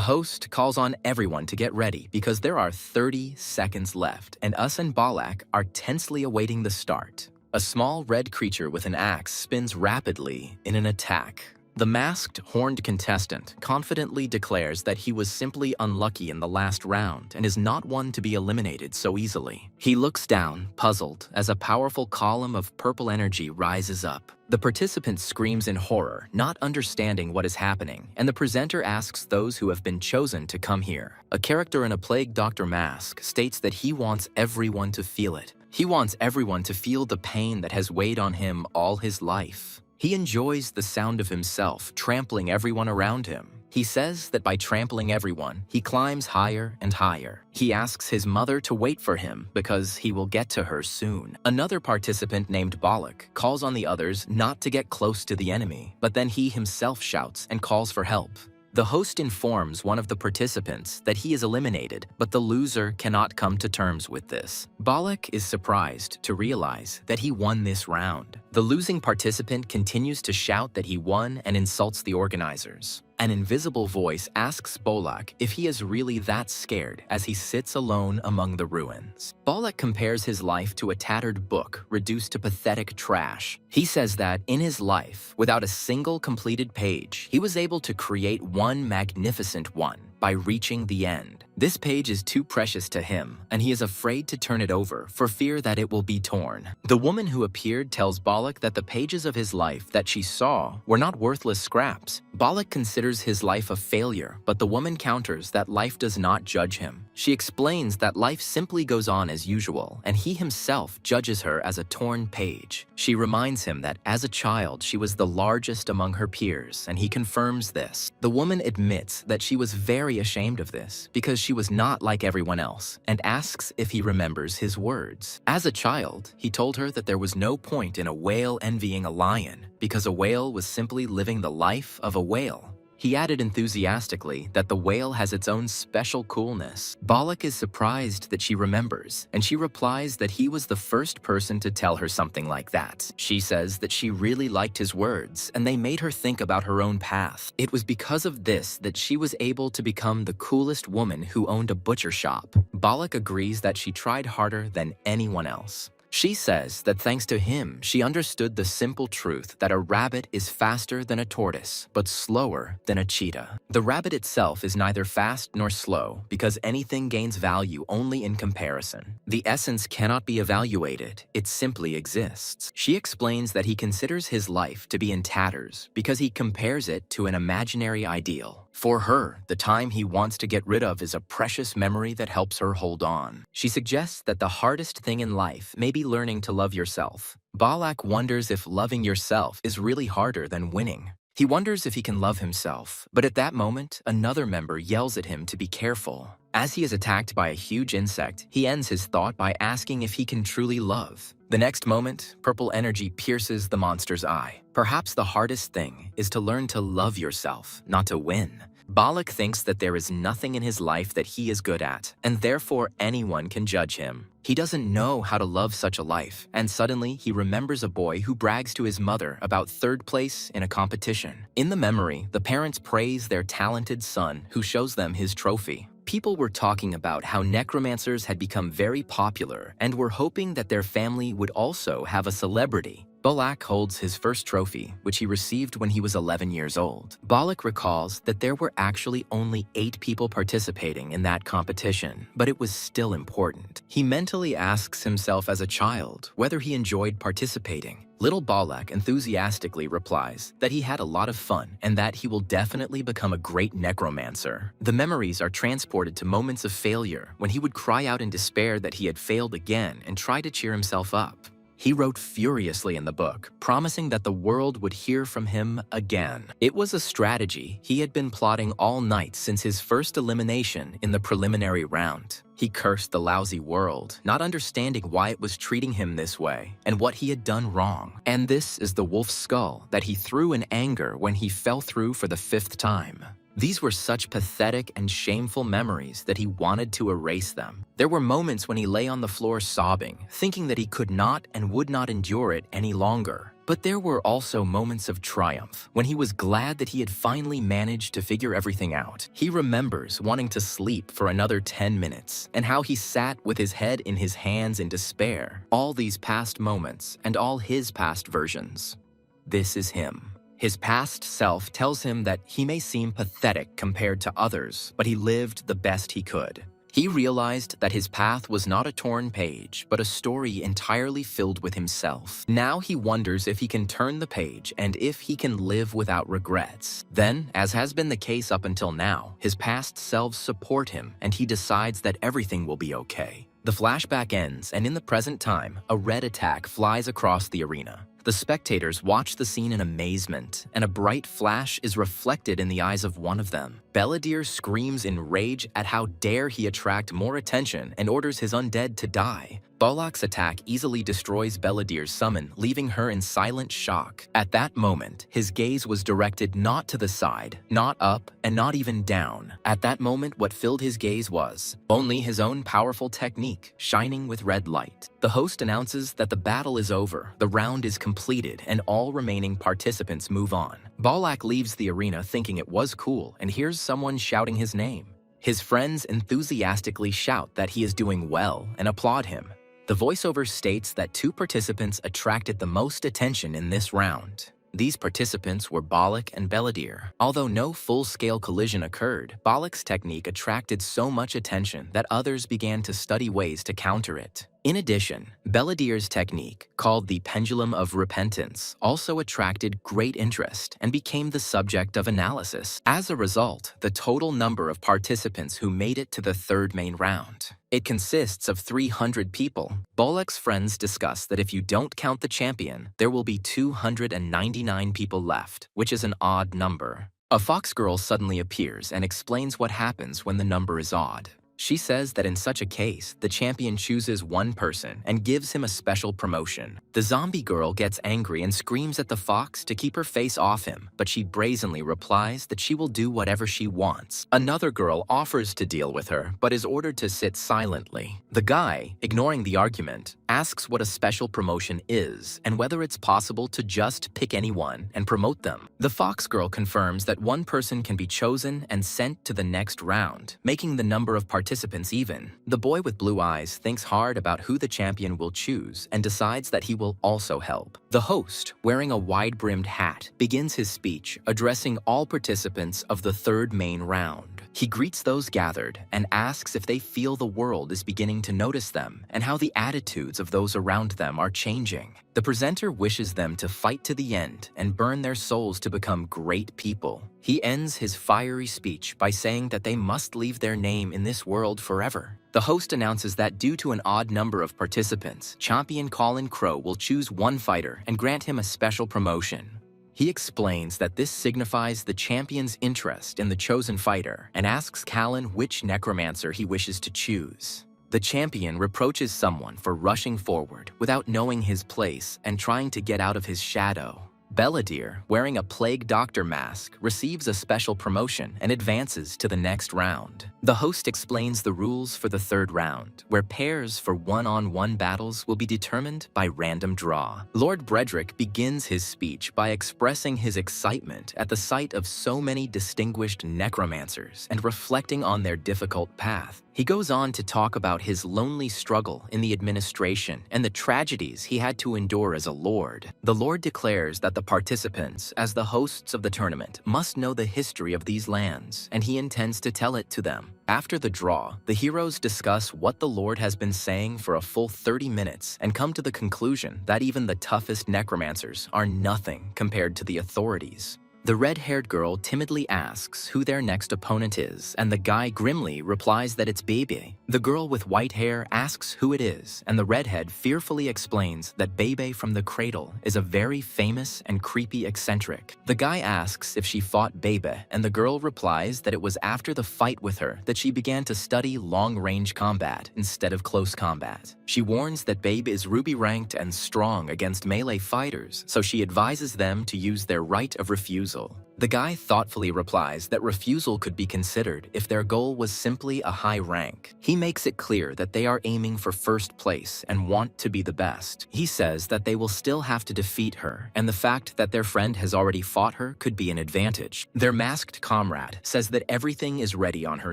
host calls on everyone to get ready because there are 30 seconds left, and Us and Balak are tensely awaiting the start. A small red creature with an axe spins rapidly in an attack. The masked, horned contestant confidently declares that he was simply unlucky in the last round and is not one to be eliminated so easily. He looks down, puzzled, as a powerful column of purple energy rises up. The participant screams in horror, not understanding what is happening, and the presenter asks those who have been chosen to come here. A character in a Plague Doctor mask states that he wants everyone to feel it. He wants everyone to feel the pain that has weighed on him all his life. He enjoys the sound of himself trampling everyone around him. He says that by trampling everyone, he climbs higher and higher. He asks his mother to wait for him because he will get to her soon. Another participant named Balak calls on the others not to get close to the enemy, but then he himself shouts and calls for help. The host informs one of the participants that he is eliminated, but the loser cannot come to terms with this. Balak is surprised to realize that he won this round. The losing participant continues to shout that he won and insults the organizers. An invisible voice asks Balak if he is really that scared as he sits alone among the ruins. Balak compares his life to a tattered book reduced to pathetic trash. He says that in his life, without a single completed page, he was able to create one magnificent one by reaching the end. This page is too precious to him, and he is afraid to turn it over for fear that it will be torn. The woman who appeared tells Balak that the pages of his life that she saw were not worthless scraps. Balak considers his life a failure, but the woman counters that life does not judge him. She explains that life simply goes on as usual, and he himself judges her as a torn page. She reminds him that as a child she was the largest among her peers, and he confirms this. The woman admits that she was very ashamed of this because she was not like everyone else, and asks if he remembers his words. As a child, he told her that there was no point in a whale envying a lion because a whale was simply living the life of a whale. He added enthusiastically that the whale has its own special coolness. Balak is surprised that she remembers, and she replies that he was the first person to tell her something like that. She says that she really liked his words, and they made her think about her own path. It was because of this that she was able to become the coolest woman who owned a butcher shop. Balak agrees that she tried harder than anyone else. She says that thanks to him, she understood the simple truth that a rabbit is faster than a tortoise, but slower than a cheetah. The rabbit itself is neither fast nor slow because anything gains value only in comparison. The essence cannot be evaluated, it simply exists. She explains that he considers his life to be in tatters because he compares it to an imaginary ideal. For her, the time he wants to get rid of is a precious memory that helps her hold on. She suggests that the hardest thing in life may be learning to love yourself. Balak wonders if loving yourself is really harder than winning. He wonders if he can love himself, but at that moment, another member yells at him to be careful. As he is attacked by a huge insect, he ends his thought by asking if he can truly love. The next moment, purple energy pierces the monster's eye. Perhaps the hardest thing is to learn to love yourself, not to win. Balak thinks that there is nothing in his life that he is good at, and therefore anyone can judge him. He doesn't know how to love such a life, and suddenly he remembers a boy who brags to his mother about third place in a competition. In the memory, the parents praise their talented son who shows them his trophy. People were talking about how necromancers had become very popular and were hoping that their family would also have a celebrity. Balak holds his first trophy, which he received when he was 11 years old. Balak recalls that there were actually only 8 people participating in that competition, but it was still important. He mentally asks himself as a child whether he enjoyed participating. Little Balak enthusiastically replies that he had a lot of fun and that he will definitely become a great necromancer. The memories are transported to moments of failure when he would cry out in despair that he had failed again and try to cheer himself up. He wrote furiously in the book, promising that the world would hear from him again. It was a strategy he had been plotting all night since his first elimination in the preliminary round. He cursed the lousy world, not understanding why it was treating him this way and what he had done wrong. And this is the wolf's skull that he threw in anger when he fell through for the 5th time. These were such pathetic and shameful memories that he wanted to erase them. There were moments when he lay on the floor sobbing, thinking that he could not and would not endure it any longer. But there were also moments of triumph, when he was glad that he had finally managed to figure everything out. He remembers wanting to sleep for another 10 minutes, and how he sat with his head in his hands in despair. All these past moments, and all his past versions. This is him. His past self tells him that he may seem pathetic compared to others, but he lived the best he could. He realized that his path was not a torn page, but a story entirely filled with himself. Now he wonders if he can turn the page and if he can live without regrets. Then, as has been the case up until now, his past selves support him and he decides that everything will be okay. The flashback ends, and in the present time, a red attack flies across the arena. The spectators watch the scene in amazement, and a bright flash is reflected in the eyes of one of them. Belladere screams in rage at how dare he attract more attention and orders his undead to die. Balak's attack easily destroys Belladere's summon, leaving her in silent shock. At that moment, his gaze was directed not to the side, not up, and not even down. At that moment, what filled his gaze was only his own powerful technique, shining with red light. The host announces that the battle is over, the round is completed, and all remaining participants move on. Balak leaves the arena thinking it was cool and hears someone shouting his name. His friends enthusiastically shout that he is doing well and applaud him. The voiceover states that 2 participants attracted the most attention in this round. These participants were Balak and Belladere. Although no full-scale collision occurred, Balak's technique attracted so much attention that others began to study ways to counter it. In addition, Belladere's technique, called the Pendulum of Repentance, also attracted great interest and became the subject of analysis. As a result, the total number of participants who made it to the 3rd main round. It consists of 300 people. Balak's friends discuss that if you don't count the champion, there will be 299 people left, which is an odd number. A fox girl suddenly appears and explains what happens when the number is odd. She says that in such a case, the champion chooses one person and gives him a special promotion. The zombie girl gets angry and screams at the fox to keep her face off him, but she brazenly replies that she will do whatever she wants. Another girl offers to deal with her, but is ordered to sit silently. The guy, ignoring the argument, asks what a special promotion is and whether it's possible to just pick anyone and promote them. The fox girl confirms that one person can be chosen and sent to the next round, making the number of participants even. The boy with blue eyes thinks hard about who the champion will choose and decides that he will also help. The host, wearing a wide-brimmed hat, begins his speech addressing all participants of the 3rd main round. He greets those gathered and asks if they feel the world is beginning to notice them and how the attitudes of those around them are changing. The presenter wishes them to fight to the end and burn their souls to become great people. He ends his fiery speech by saying that they must leave their name in this world forever. The host announces that due to an odd number of participants, Champion Colin Crow will choose one fighter and grant him a special promotion. He explains that this signifies the champion's interest in the chosen fighter and asks Callan which necromancer he wishes to choose. The champion reproaches someone for rushing forward without knowing his place and trying to get out of his shadow. Belladere, wearing a Plague Doctor mask, receives a special promotion and advances to the next round. The host explains the rules for the 3rd round, where pairs for one-on-one battles will be determined by random draw. Lord Bredrick begins his speech by expressing his excitement at the sight of so many distinguished necromancers and reflecting on their difficult path. He goes on to talk about his lonely struggle in the administration and the tragedies he had to endure as a lord. The lord declares that the participants, as the hosts of the tournament, must know the history of these lands, and he intends to tell it to them. After the draw, the heroes discuss what the lord has been saying for a full 30 minutes and come to the conclusion that even the toughest necromancers are nothing compared to the authorities. The red-haired girl timidly asks who their next opponent is, and the guy grimly replies that it's Bebe. The girl with white hair asks who it is, and the redhead fearfully explains that Bebe from the Cradle is a very famous and creepy eccentric. The guy asks if she fought Bebe, and the girl replies that it was after the fight with her that she began to study long-range combat instead of close combat. She warns that Bebe is ruby-ranked and strong against melee fighters, so she advises them to use their right of refusal. The guy thoughtfully replies that refusal could be considered if their goal was simply a high rank. He makes it clear that they are aiming for first place and want to be the best. He says that they will still have to defeat her, and the fact that their friend has already fought her could be an advantage. Their masked comrade says that everything is ready on her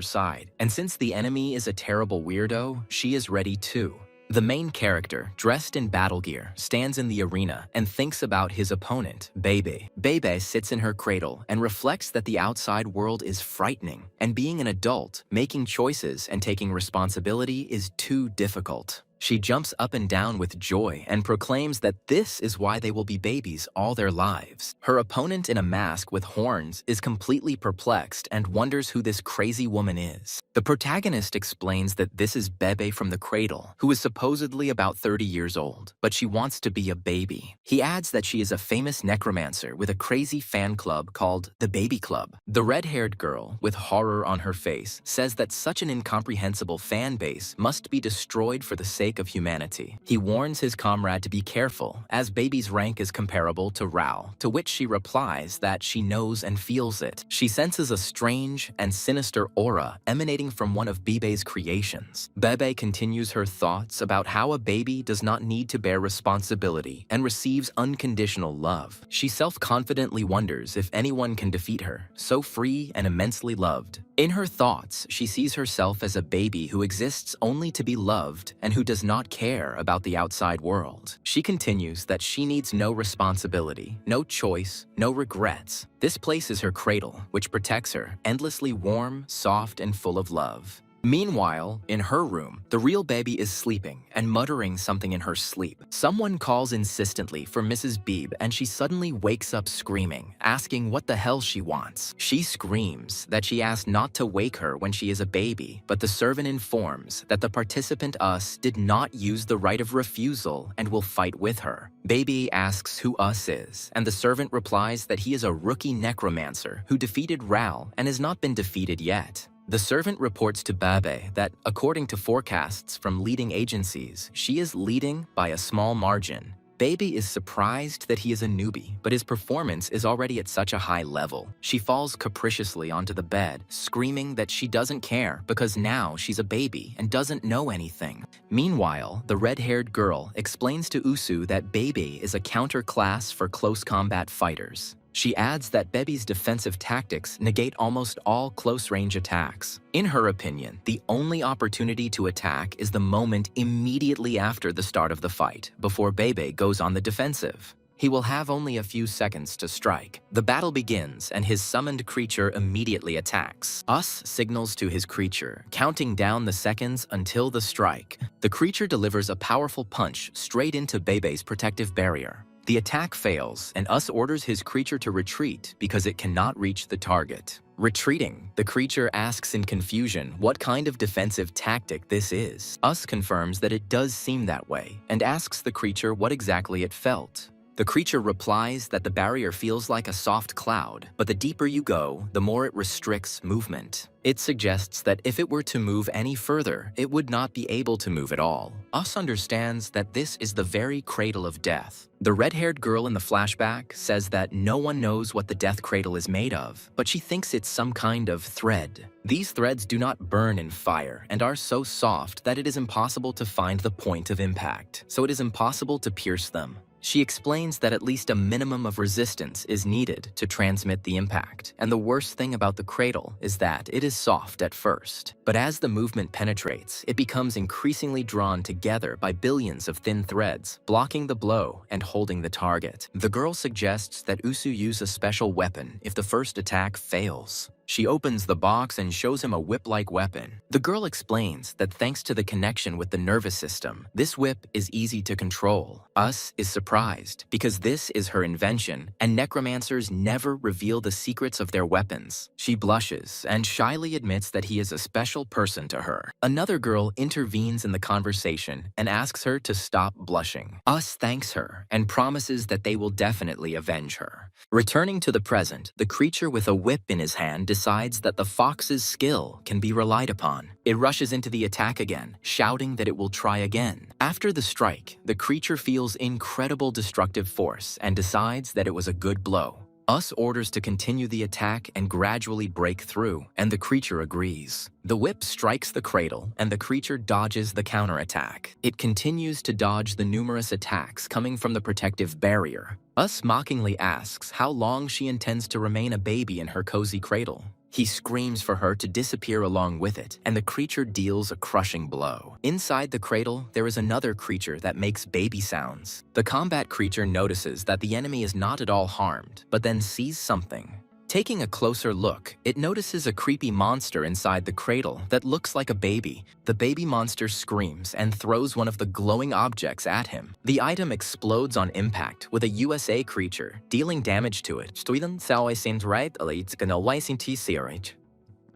side, and since the enemy is a terrible weirdo, she is ready too. The main character, dressed in battle gear, stands in the arena and thinks about his opponent, Bebe. Bebe sits in her cradle and reflects that the outside world is frightening, and being an adult, making choices and taking responsibility is too difficult. She jumps up and down with joy and proclaims that this is why they will be babies all their lives. Her opponent in a mask with horns is completely perplexed and wonders who this crazy woman is. The protagonist explains that this is Bebe from the Cradle, who is supposedly about 30 years old, but she wants to be a baby. He adds that she is a famous necromancer with a crazy fan club called the Baby Club. The red-haired girl, with horror on her face, says that such an incomprehensible fan base must be destroyed for the sake of humanity. He warns his comrade to be careful, as Baby's rank is comparable to Rao, to which she replies that she knows and feels it. She senses a strange and sinister aura emanating from one of Bebe's creations. Bebe continues her thoughts about how a baby does not need to bear responsibility and receives unconditional love. She self-confidently wonders if anyone can defeat her, so free and immensely loved. In her thoughts, she sees herself as a baby who exists only to be loved and who does not care about the outside world. She continues that she needs no responsibility, no choice, no regrets. This place is her cradle, which protects her, endlessly warm, soft, and full of love. Meanwhile, in her room, the real baby is sleeping and muttering something in her sleep. Someone calls insistently for Mrs. Beebe, and she suddenly wakes up screaming, asking what the hell she wants. She screams that she asked not to wake her when she is a baby, but the servant informs that the participant Us did not use the right of refusal and will fight with her. Baby asks who Us is, and the servant replies that he is a rookie necromancer who defeated Ral and has not been defeated yet. The servant reports to Bebe that, according to forecasts from leading agencies, she is leading by a small margin. Baby is surprised that he is a newbie, but his performance is already at such a high level. She falls capriciously onto the bed, screaming that she doesn't care because now she's a baby and doesn't know anything. Meanwhile, the red-haired girl explains to Usu that Baby is a counter-class for close combat fighters. She adds that Bebe's defensive tactics negate almost all close-range attacks. In her opinion, the only opportunity to attack is the moment immediately after the start of the fight, before Bebe goes on the defensive. He will have only a few seconds to strike. The battle begins, and his summoned creature immediately attacks. Us signals to his creature, counting down the seconds until the strike. The creature delivers a powerful punch straight into Bebe's protective barrier. The attack fails, and Us orders his creature to retreat because it cannot reach the target. Retreating, the creature asks in confusion what kind of defensive tactic this is. Us confirms that it does seem that way, and asks the creature what exactly it felt. The creature replies that the barrier feels like a soft cloud, but the deeper you go, the more it restricts movement. It suggests that if it were to move any further, it would not be able to move at all. Us understands that this is the very cradle of death. The red-haired girl in the flashback says that no one knows what the death cradle is made of, but she thinks it's some kind of thread. These threads do not burn in fire and are so soft that it is impossible to find the point of impact, so it is impossible to pierce them. She explains that at least a minimum of resistance is needed to transmit the impact, and the worst thing about the cradle is that it is soft at first. But as the movement penetrates, it becomes increasingly drawn together by billions of thin threads, blocking the blow and holding the target. The girl suggests that Usu use a special weapon if the first attack fails. She opens the box and shows him a whip-like weapon. The girl explains that thanks to the connection with the nervous system, this whip is easy to control. Us is surprised because this is her invention, and necromancers never reveal the secrets of their weapons. She blushes and shyly admits that he is a special person to her. Another girl intervenes in the conversation and asks her to stop blushing. Us thanks her and promises that they will definitely avenge her. Returning to the present, the creature with a whip in his hand decides that the fox's skill can be relied upon. It rushes into the attack again, shouting that it will try again. After the strike, the creature feels incredible destructive force and decides that it was a good blow. Us orders to continue the attack and gradually break through, and the creature agrees. The whip strikes the cradle, and the creature dodges the counterattack. It continues to dodge the numerous attacks coming from the protective barrier. Us mockingly asks how long she intends to remain a baby in her cozy cradle. He screams for her to disappear along with it, and the creature deals a crushing blow. Inside the cradle, there is another creature that makes baby sounds. The combat creature notices that the enemy is not at all harmed, but then sees something. Taking a closer look, it notices a creepy monster inside the cradle that looks like a baby. The baby monster screams and throws one of the glowing objects at him. The item explodes on impact with a USA creature, dealing damage to it.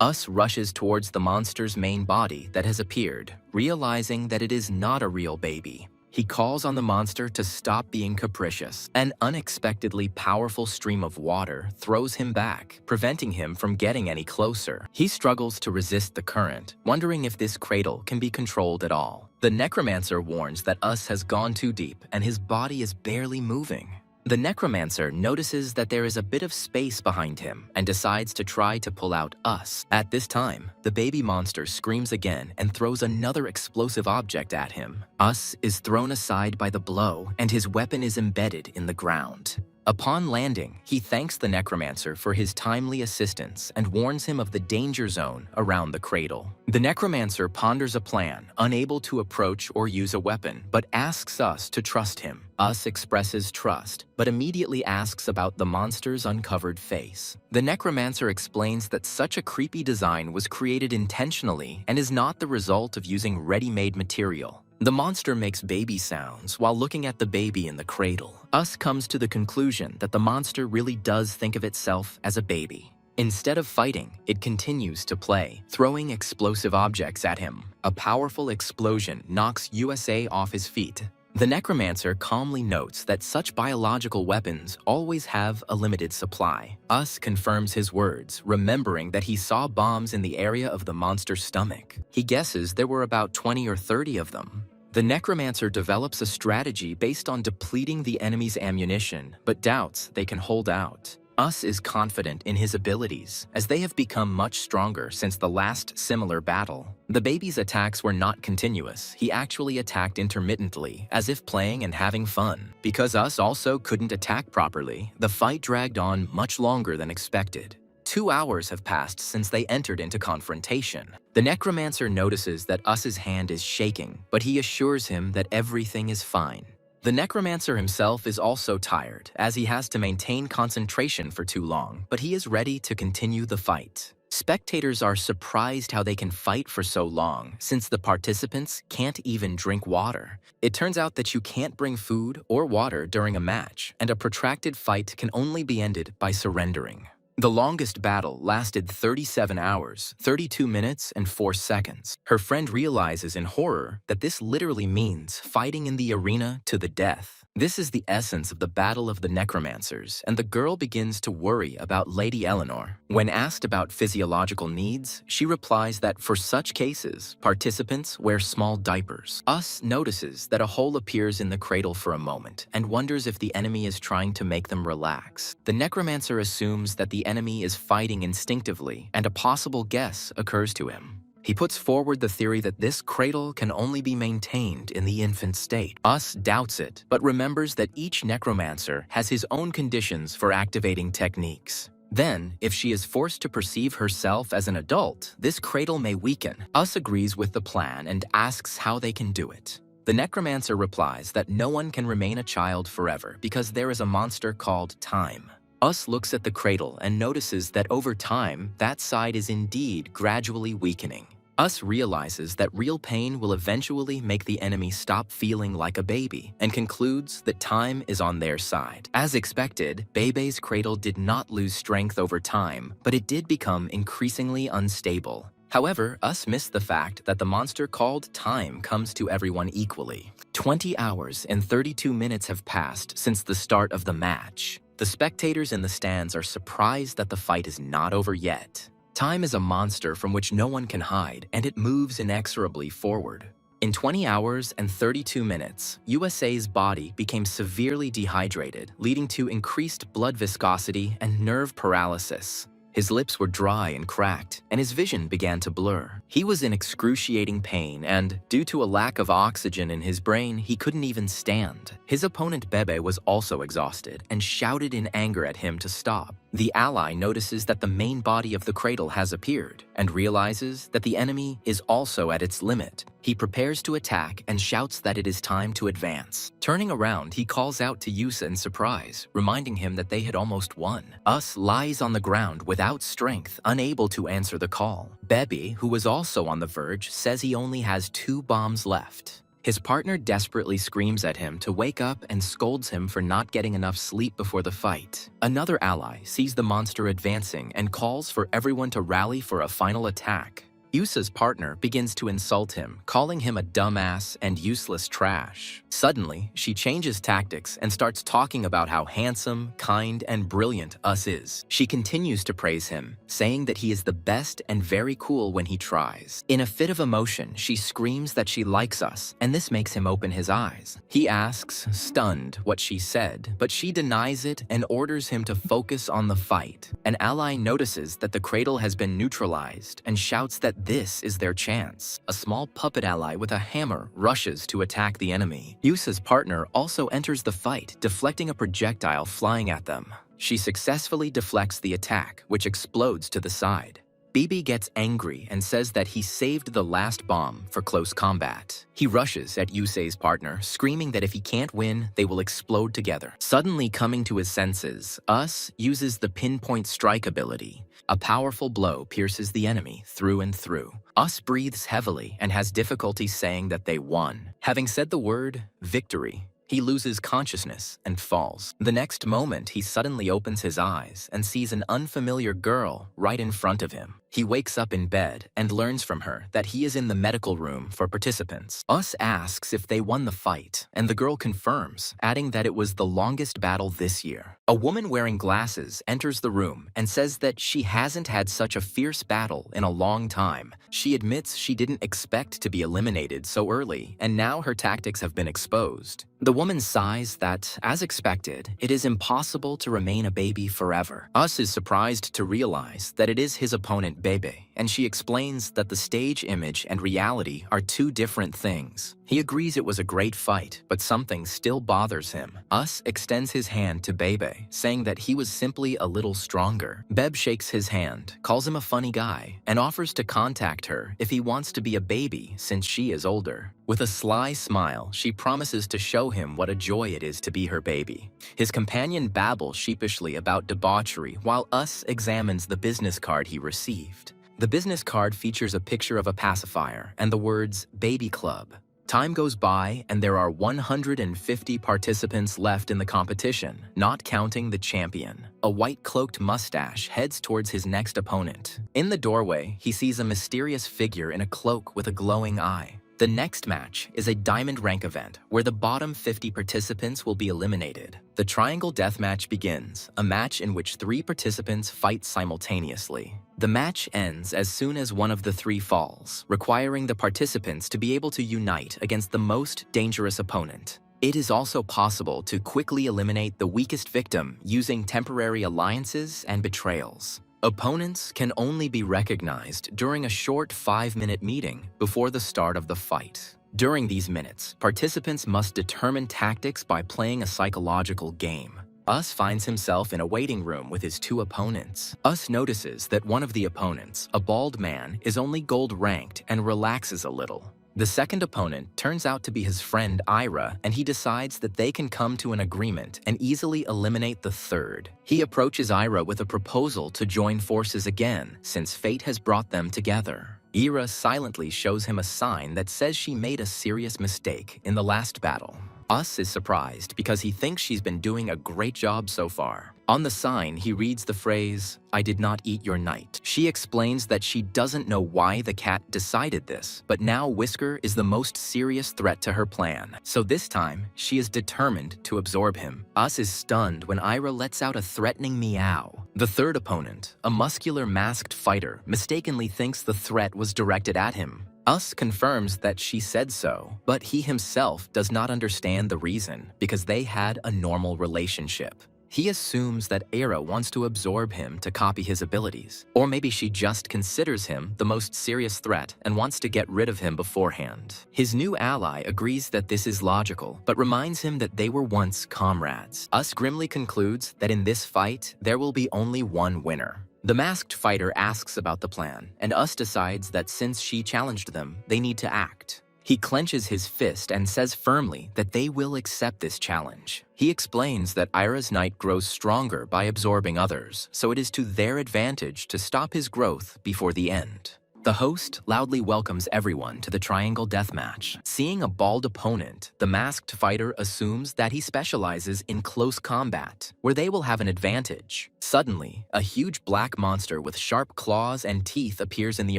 Us rushes towards the monster's main body that has appeared, realizing that it is not a real baby. He calls on the monster to stop being capricious. An unexpectedly powerful stream of water throws him back, preventing him from getting any closer. He struggles to resist the current, wondering if this cradle can be controlled at all. The necromancer warns that Us has gone too deep and his body is barely moving. The necromancer notices that there is a bit of space behind him and decides to try to pull out Us. At this time, the baby monster screams again and throws another explosive object at him. Us is thrown aside by the blow and his weapon is embedded in the ground. Upon landing, he thanks the necromancer for his timely assistance and warns him of the danger zone around the cradle. The necromancer ponders a plan, unable to approach or use a weapon, but asks Us to trust him. Us expresses trust, but immediately asks about the monster's uncovered face. The necromancer explains that such a creepy design was created intentionally and is not the result of using ready-made material. The monster makes baby sounds while looking at the baby in the cradle. Us comes to the conclusion that the monster really does think of itself as a baby. Instead of fighting, it continues to play, throwing explosive objects at him. A powerful explosion knocks USA off his feet. The necromancer calmly notes that such biological weapons always have a limited supply. Us confirms his words, remembering that he saw bombs in the area of the monster's stomach. He guesses there were about 20 or 30 of them. The necromancer develops a strategy based on depleting the enemy's ammunition, but doubts they can hold out. Us is confident in his abilities, as they have become much stronger since the last similar battle. The baby's attacks were not continuous. He actually attacked intermittently, as if playing and having fun. Because Us also couldn't attack properly, the fight dragged on much longer than expected. 2 hours have passed since they entered into confrontation. The necromancer notices that Us's hand is shaking, but he assures him that everything is fine. The necromancer himself is also tired, as he has to maintain concentration for too long, but he is ready to continue the fight. Spectators are surprised how they can fight for so long, since the participants can't even drink water. It turns out that you can't bring food or water during a match, and a protracted fight can only be ended by surrendering. The longest battle lasted 37 hours, 32 minutes, and 4 seconds. Her friend realizes in horror that this literally means fighting in the arena to the death. This is the essence of the Battle of the Necromancers, and the girl begins to worry about Lady Eleanor. When asked about physiological needs, she replies that for such cases, participants wear small diapers. Us notices that a hole appears in the cradle for a moment and wonders if the enemy is trying to make them relax. The necromancer assumes that the enemy is fighting instinctively, and a possible guess occurs to him. He puts forward the theory that this cradle can only be maintained in the infant state. Us doubts it, but remembers that each necromancer has his own conditions for activating techniques. Then, if she is forced to perceive herself as an adult, this cradle may weaken. Us agrees with the plan and asks how they can do it. The necromancer replies that no one can remain a child forever because there is a monster called time. Us looks at the cradle and notices that over time, that side is indeed gradually weakening. Us realizes that real pain will eventually make the enemy stop feeling like a baby and concludes that time is on their side. As expected, Bebe's cradle did not lose strength over time, but it did become increasingly unstable. However, Us missed the fact that the monster called time comes to everyone equally. 20 hours and 32 minutes have passed since the start of the match. The spectators in the stands are surprised that the fight is not over yet. Time is a monster from which no one can hide, and it moves inexorably forward. In 20 hours and 32 minutes, USA's body became severely dehydrated, leading to increased blood viscosity and nerve paralysis. His lips were dry and cracked, and his vision began to blur. He was in excruciating pain, and due to a lack of oxygen in his brain, he couldn't even stand. His opponent Bebe was also exhausted and shouted in anger at him to stop. The ally notices that the main body of the cradle has appeared and realizes that the enemy is also at its limit. He prepares to attack and shouts that it is time to advance. Turning around, he calls out to Yusa in surprise, reminding him that they had almost won. Us lies on the ground without strength, unable to answer the call. Bebe, who was also on the verge, says he only has 2 bombs left. His partner desperately screams at him to wake up and scolds him for not getting enough sleep before the fight. Another ally sees the monster advancing and calls for everyone to rally for a final attack. Yusa's partner begins to insult him, calling him a dumbass and useless trash. Suddenly, she changes tactics and starts talking about how handsome, kind, and brilliant Us is. She continues to praise him, saying that he is the best and very cool when he tries. In a fit of emotion, she screams that she likes Us, and this makes him open his eyes. He asks, stunned, what she said, but she denies it and orders him to focus on the fight. An ally notices that the cradle has been neutralized and shouts that this is their chance. A small puppet ally with a hammer rushes to attack the enemy. Yusa's partner also enters the fight, deflecting a projectile flying at them. She successfully deflects the attack, which explodes to the side. Bibi gets angry and says that he saved the last bomb for close combat. He rushes at Yusei's partner, screaming that if he can't win, they will explode together. Suddenly coming to his senses, Us uses the pinpoint strike ability. A powerful blow pierces the enemy through and through. Us breathes heavily and has difficulty saying that they won. Having said the word victory, he loses consciousness and falls. The next moment, he suddenly opens his eyes and sees an unfamiliar girl right in front of him. He wakes up in bed and learns from her that he is in the medical room for participants. Us asks if they won the fight, and the girl confirms, adding that it was the longest battle this year. A woman wearing glasses enters the room and says that she hasn't had such a fierce battle in a long time. She admits she didn't expect to be eliminated so early, and now her tactics have been exposed. The woman sighs that, as expected, it is impossible to remain a baby forever. Us is surprised to realize that it is his opponent Bebe, and she explains that the stage image and reality are 2 different things. He agrees it was a great fight, but something still bothers him. Us extends his hand to Bebe, saying that he was simply a little stronger. Beb shakes his hand, calls him a funny guy, and offers to contact her if he wants to be a baby since she is older. With a sly smile, she promises to show him what a joy it is to be her baby. His companion babbles sheepishly about debauchery while Us examines the business card he received. The business card features a picture of a pacifier and the words Baby Club. Time goes by and there are 150 participants left in the competition, not counting the champion. A white-cloaked mustache heads towards his next opponent. In the doorway, he sees a mysterious figure in a cloak with a glowing eye. The next match is a diamond rank event where the bottom 50 participants will be eliminated. The triangle deathmatch begins, a match in which 3 participants fight simultaneously. The match ends as soon as one of the 3 falls, requiring the participants to be able to unite against the most dangerous opponent. It is also possible to quickly eliminate the weakest victim using temporary alliances and betrayals. Opponents can only be recognized during a short 5-minute meeting before the start of the fight. During these minutes, participants must determine tactics by playing a psychological game. Us finds himself in a waiting room with his 2 opponents. Us notices that one of the opponents, a bald man, is only gold ranked and relaxes a little. The second opponent turns out to be his friend Ira, and he decides that they can come to an agreement and easily eliminate the third. He approaches Ira with a proposal to join forces again, since fate has brought them together. Ira silently shows him a sign that says she made a serious mistake in the last battle. Us is surprised because he thinks she's been doing a great job so far. On the sign, he reads the phrase, "I did not eat your night." She explains that she doesn't know why the cat decided this, but now Whisker is the most serious threat to her plan. So this time, she is determined to absorb him. Us is stunned when Ira lets out a threatening meow. The third opponent, a muscular masked fighter, mistakenly thinks the threat was directed at him. Us confirms that she said so, but he himself does not understand the reason because they had a normal relationship. He assumes that Era wants to absorb him to copy his abilities, or maybe she just considers him the most serious threat and wants to get rid of him beforehand. His new ally agrees that this is logical, but reminds him that they were once comrades. Us grimly concludes that in this fight, there will be only one winner. The masked fighter asks about the plan, and Us decides that since she challenged them, they need to act. He clenches his fist and says firmly that they will accept this challenge. He explains that Ira's night grows stronger by absorbing others, so it is to their advantage to stop his growth before the end. The host loudly welcomes everyone to the triangle deathmatch. Seeing a bald opponent, the masked fighter assumes that he specializes in close combat, where they will have an advantage. Suddenly, a huge black monster with sharp claws and teeth appears in the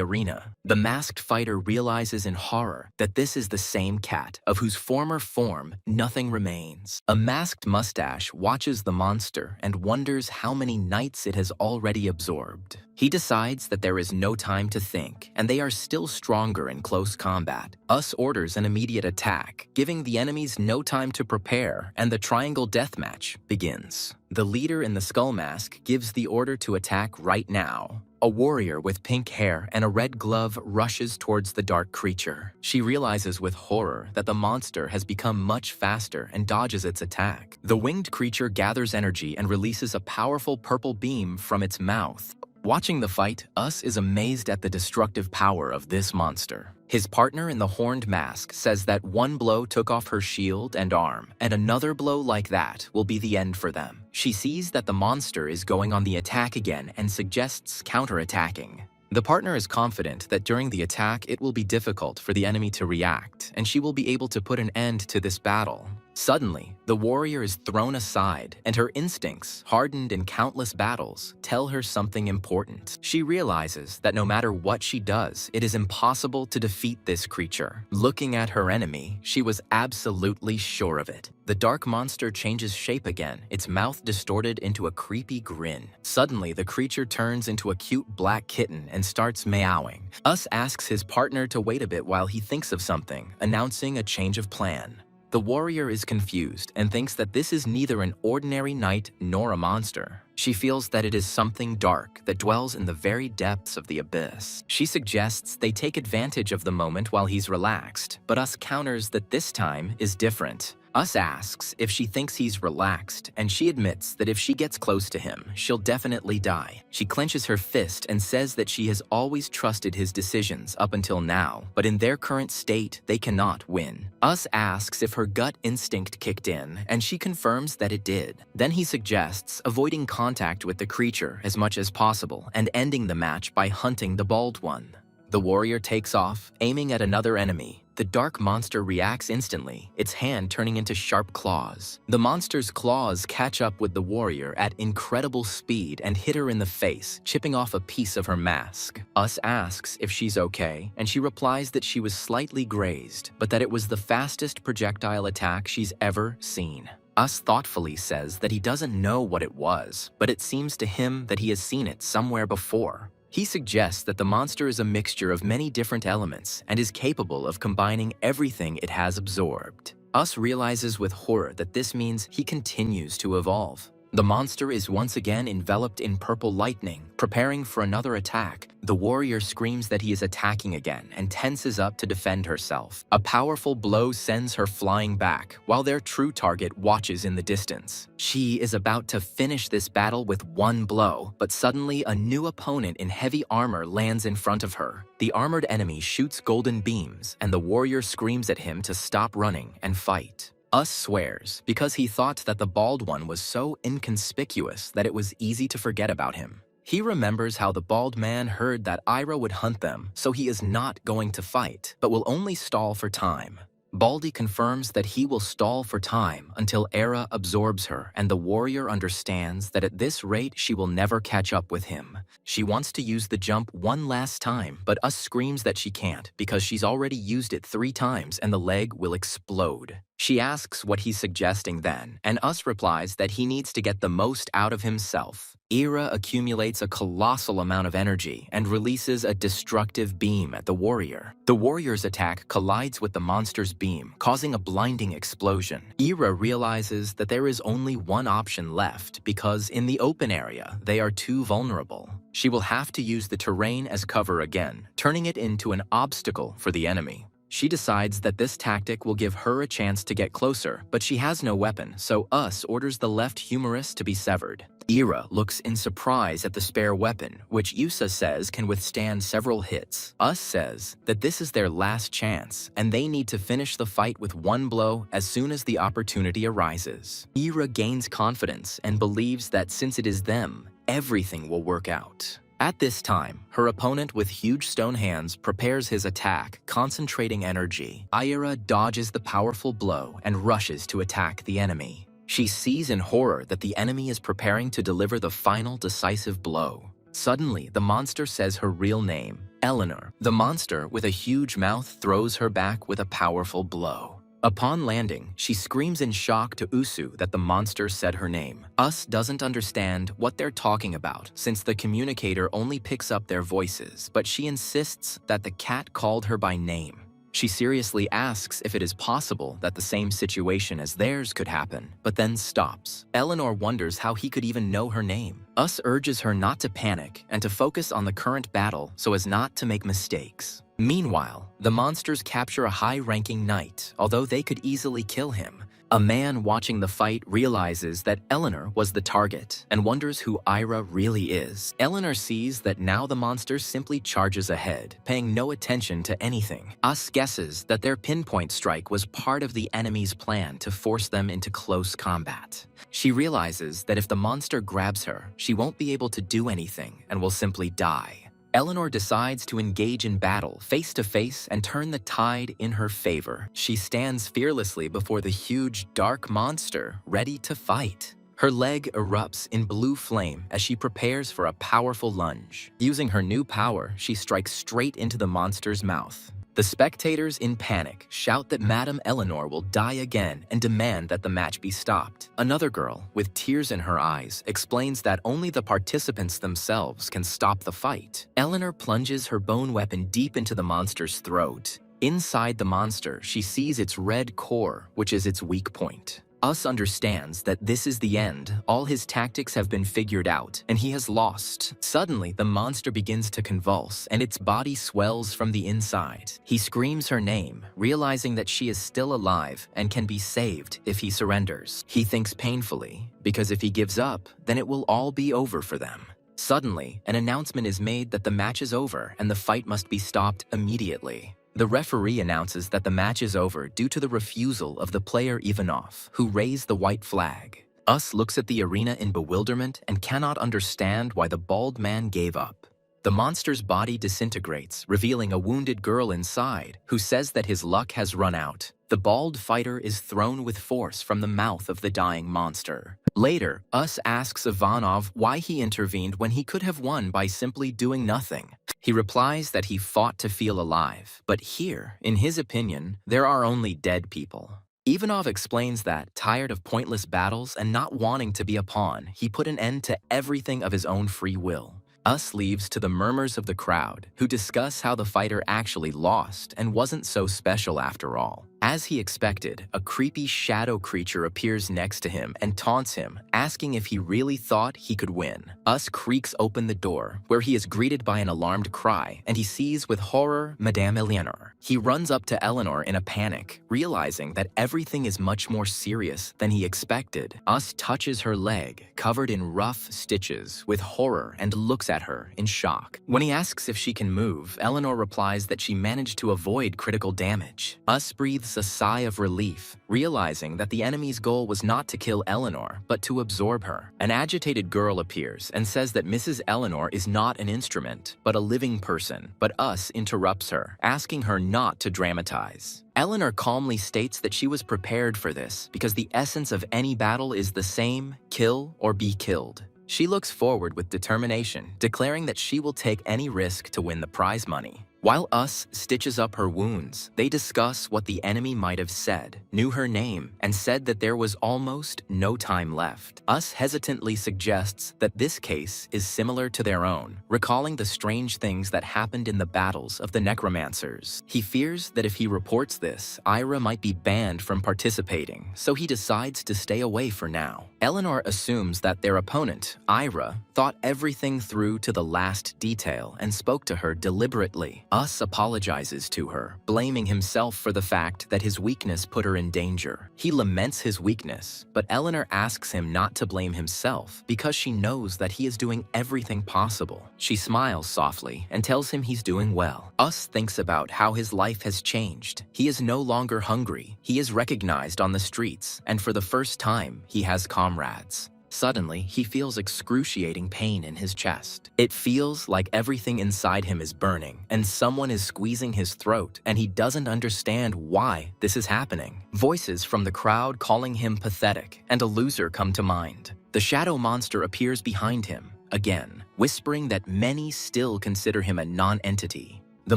arena. The masked fighter realizes in horror that this is the same cat, of whose former form nothing remains. A masked mustache watches the monster and wonders how many nights it has already absorbed. He decides that there is no time to think, and they are still stronger in close combat. Us orders an immediate attack, giving the enemies no time to prepare, and the triangle deathmatch begins. The leader in the skull mask gives the order to attack right now. A warrior with pink hair and a red glove rushes towards the dark creature. She realizes with horror that the monster has become much faster and dodges its attack. The winged creature gathers energy and releases a powerful purple beam from its mouth. Watching the fight, Us is amazed at the destructive power of this monster. His partner in the horned mask says that one blow took off her shield and arm, and another blow like that will be the end for them. She sees that the monster is going on the attack again and suggests counterattacking. The partner is confident that during the attack it will be difficult for the enemy to react, and she will be able to put an end to this battle. Suddenly, the warrior is thrown aside, and her instincts, hardened in countless battles, tell her something important. She realizes that no matter what she does, it is impossible to defeat this creature. Looking at her enemy, she was absolutely sure of it. The dark monster changes shape again, its mouth distorted into a creepy grin. Suddenly, the creature turns into a cute black kitten and starts meowing. Us asks his partner to wait a bit while he thinks of something, announcing a change of plan. The warrior is confused and thinks that this is neither an ordinary knight nor a monster. She feels that it is something dark that dwells in the very depths of the abyss. She suggests they take advantage of the moment while he's relaxed, but Us counters that this time is different. Us asks if she thinks he's relaxed, and she admits that if she gets close to him, she'll definitely die. She clenches her fist and says that she has always trusted his decisions up until now, but in their current state, they cannot win. Us asks if her gut instinct kicked in, and she confirms that it did. Then he suggests avoiding contact with the creature as much as possible and ending the match by hunting the bald one. The warrior takes off, aiming at another enemy. The dark monster reacts instantly, its hand turning into sharp claws. The monster's claws catch up with the warrior at incredible speed and hit her in the face, chipping off a piece of her mask. Us asks if she's okay, and she replies that she was slightly grazed, but that it was the fastest projectile attack she's ever seen. Us thoughtfully says that he doesn't know what it was, but it seems to him that he has seen it somewhere before. He suggests that the monster is a mixture of many different elements and is capable of combining everything it has absorbed. Us realizes with horror that this means he continues to evolve. The monster is once again enveloped in purple lightning, preparing for another attack. The warrior screams that he is attacking again and tenses up to defend herself. A powerful blow sends her flying back, while their true target watches in the distance. She is about to finish this battle with one blow, but suddenly a new opponent in heavy armor lands in front of her. The armored enemy shoots golden beams, and the warrior screams at him to stop running and fight. Us swears because he thought that the bald one was so inconspicuous that it was easy to forget about him. He remembers how the bald man heard that Ira would hunt them, so he is not going to fight, but will only stall for time. Baldy confirms that he will stall for time until Era absorbs her, and the warrior understands that at this rate she will never catch up with him. She wants to use the jump one last time, but Us screams that she can't because she's already used it 3 times and the leg will explode. She asks what he's suggesting then, and Us replies that he needs to get the most out of himself. Era accumulates a colossal amount of energy and releases a destructive beam at the warrior. The warrior's attack collides with the monster's beam, causing a blinding explosion. Era realizes that there is only one option left because in the open area, they are too vulnerable. She will have to use the terrain as cover again, turning it into an obstacle for the enemy. She decides that this tactic will give her a chance to get closer, but she has no weapon, so Us orders the left humerus to be severed. Era looks in surprise at the spare weapon, which Yusa says can withstand several hits. Us says that this is their last chance, and they need to finish the fight with one blow as soon as the opportunity arises. Era gains confidence and believes that since it is them, everything will work out. At this time, her opponent with huge stone hands prepares his attack, concentrating energy. Ira dodges the powerful blow and rushes to attack the enemy. She sees in horror that the enemy is preparing to deliver the final decisive blow. Suddenly, the monster says her real name, Eleanor. The monster with a huge mouth throws her back with a powerful blow. Upon landing, she screams in shock to Usu that the monster said her name. Us doesn't understand what they're talking about since the communicator only picks up their voices, but she insists that the cat called her by name. She seriously asks if it is possible that the same situation as theirs could happen, but then stops. Eleanor wonders how he could even know her name. Us urges her not to panic and to focus on the current battle so as not to make mistakes. Meanwhile, the monsters capture a high-ranking knight, although they could easily kill him. A man watching the fight realizes that Eleanor was the target and wonders who Ira really is. Eleanor sees that now the monster simply charges ahead, paying no attention to anything. Us guesses that their pinpoint strike was part of the enemy's plan to force them into close combat. She realizes that if the monster grabs her, she won't be able to do anything and will simply die. Eleanor decides to engage in battle face to face and turn the tide in her favor. She stands fearlessly before the huge, dark monster, ready to fight. Her leg erupts in blue flame as she prepares for a powerful lunge. Using her new power, she strikes straight into the monster's mouth. The spectators, in panic, shout that Madame Eleanor will die again and demand that the match be stopped. Another girl, with tears in her eyes, explains that only the participants themselves can stop the fight. Eleanor plunges her bone weapon deep into the monster's throat. Inside the monster, she sees its red core, which is its weak point. Us understands that this is the end. All his tactics have been figured out, and he has lost. Suddenly, the monster begins to convulse, and its body swells from the inside. He screams her name, realizing that she is still alive and can be saved if he surrenders. He thinks painfully, because if he gives up, then it will all be over for them. Suddenly, an announcement is made that the match is over and the fight must be stopped immediately. The referee announces that the match is over due to the refusal of the player Ivanov, who raised the white flag. Us looks at the arena in bewilderment and cannot understand why the bald man gave up. The monster's body disintegrates, revealing a wounded girl inside, who says that his luck has run out. The bald fighter is thrown with force from the mouth of the dying monster. Later, Us asks Ivanov why he intervened when he could have won by simply doing nothing. He replies that he fought to feel alive, but here, in his opinion, there are only dead people. Ivanov explains that, tired of pointless battles and not wanting to be a pawn, he put an end to everything of his own free will. Us leaves to the murmurs of the crowd, who discuss how the fighter actually lost and wasn't so special after all. As he expected, a creepy shadow creature appears next to him and taunts him, asking if he really thought he could win. Us creaks open the door, where he is greeted by an alarmed cry, and he sees with horror Madame Eleanor. He runs up to Eleanor in a panic, realizing that everything is much more serious than he expected. Us touches her leg, covered in rough stitches, with horror and looks at her in shock. When he asks if she can move, Eleanor replies that she managed to avoid critical damage. Us breathes a sigh of relief, realizing that the enemy's goal was not to kill Eleanor, but to absorb her. An agitated girl appears and says that Mrs. Eleanor is not an instrument, but a living person, but Us interrupts her, asking her not to dramatize. Eleanor calmly states that she was prepared for this because the essence of any battle is the same: kill or be killed. She looks forward with determination, declaring that she will take any risk to win the prize money. While Us stitches up her wounds, they discuss what the enemy might have said, knew her name, and said that there was almost no time left. Us hesitantly suggests that this case is similar to their own, recalling the strange things that happened in the battles of the Necromancers. He fears that if he reports this, Ira might be banned from participating, so he decides to stay away for now. Eleanor assumes that their opponent, Ira, thought everything through to the last detail and spoke to her deliberately. Us apologizes to her, blaming himself for the fact that his weakness put her in danger. He laments his weakness, but Eleanor asks him not to blame himself because she knows that he is doing everything possible. She smiles softly and tells him he's doing well. Us thinks about how his life has changed. He is no longer hungry. He is recognized on the streets, and for the first time, he has comrades. Suddenly, he feels excruciating pain in his chest. It feels like everything inside him is burning, and someone is squeezing his throat, and he doesn't understand why this is happening. Voices from the crowd calling him pathetic and a loser come to mind. The shadow monster appears behind him, again, whispering that many still consider him a non-entity. The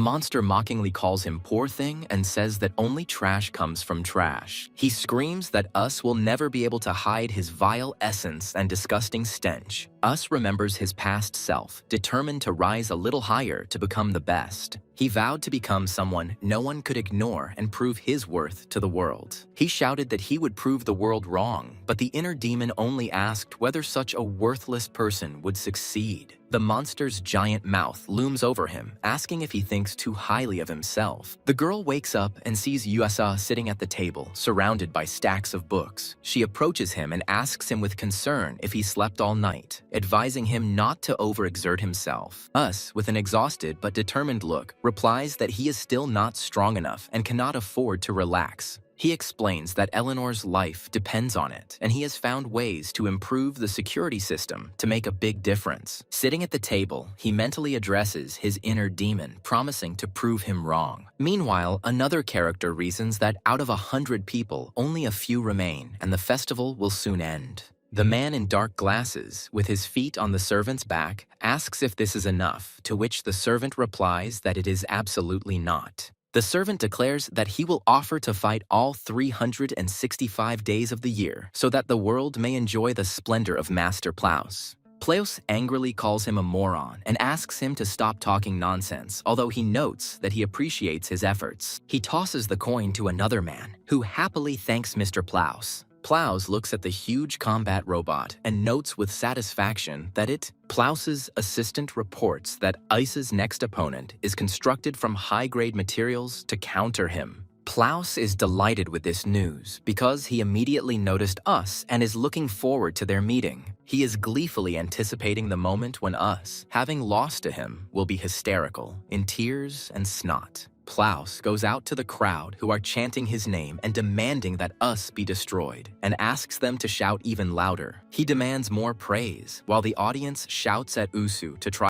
monster mockingly calls him poor thing and says that only trash comes from trash. He screams that Us will never be able to hide his vile essence and disgusting stench. Us remembers his past self, determined to rise a little higher to become the best. He vowed to become someone no one could ignore and prove his worth to the world. He shouted that he would prove the world wrong, but the inner demon only asked whether such a worthless person would succeed. The monster's giant mouth looms over him, asking if he thinks too highly of himself. The girl wakes up and sees Yuasa sitting at the table, surrounded by stacks of books. She approaches him and asks him with concern if he slept all night, advising him not to overexert himself. Us, with an exhausted but determined look, replies that he is still not strong enough and cannot afford to relax. He explains that Eleanor's life depends on it, and he has found ways to improve the security system to make a big difference. Sitting at the table, he mentally addresses his inner demon, promising to prove him wrong. Meanwhile, another character reasons that out of 100 people, only a few remain, and the festival will soon end. The man in dark glasses, with his feet on the servant's back, asks if this is enough, to which the servant replies that it is absolutely not. The servant declares that he will offer to fight all 365 days of the year so that the world may enjoy the splendor of Master Plaus. Plaus angrily calls him a moron and asks him to stop talking nonsense, although he notes that he appreciates his efforts. He tosses the coin to another man, who happily thanks Mr. Plaus. Plaus looks at the huge combat robot and notes with satisfaction that Plaus's assistant reports that Ice's next opponent is constructed from high-grade materials to counter him. Plaus is delighted with this news because he immediately noticed Us and is looking forward to their meeting. He is gleefully anticipating the moment when Us, having lost to him, will be hysterical, in tears and snot. Plaus goes out to the crowd who are chanting his name and demanding that Us be destroyed, and asks them to shout even louder. He demands more praise, while the audience shouts at Usu to try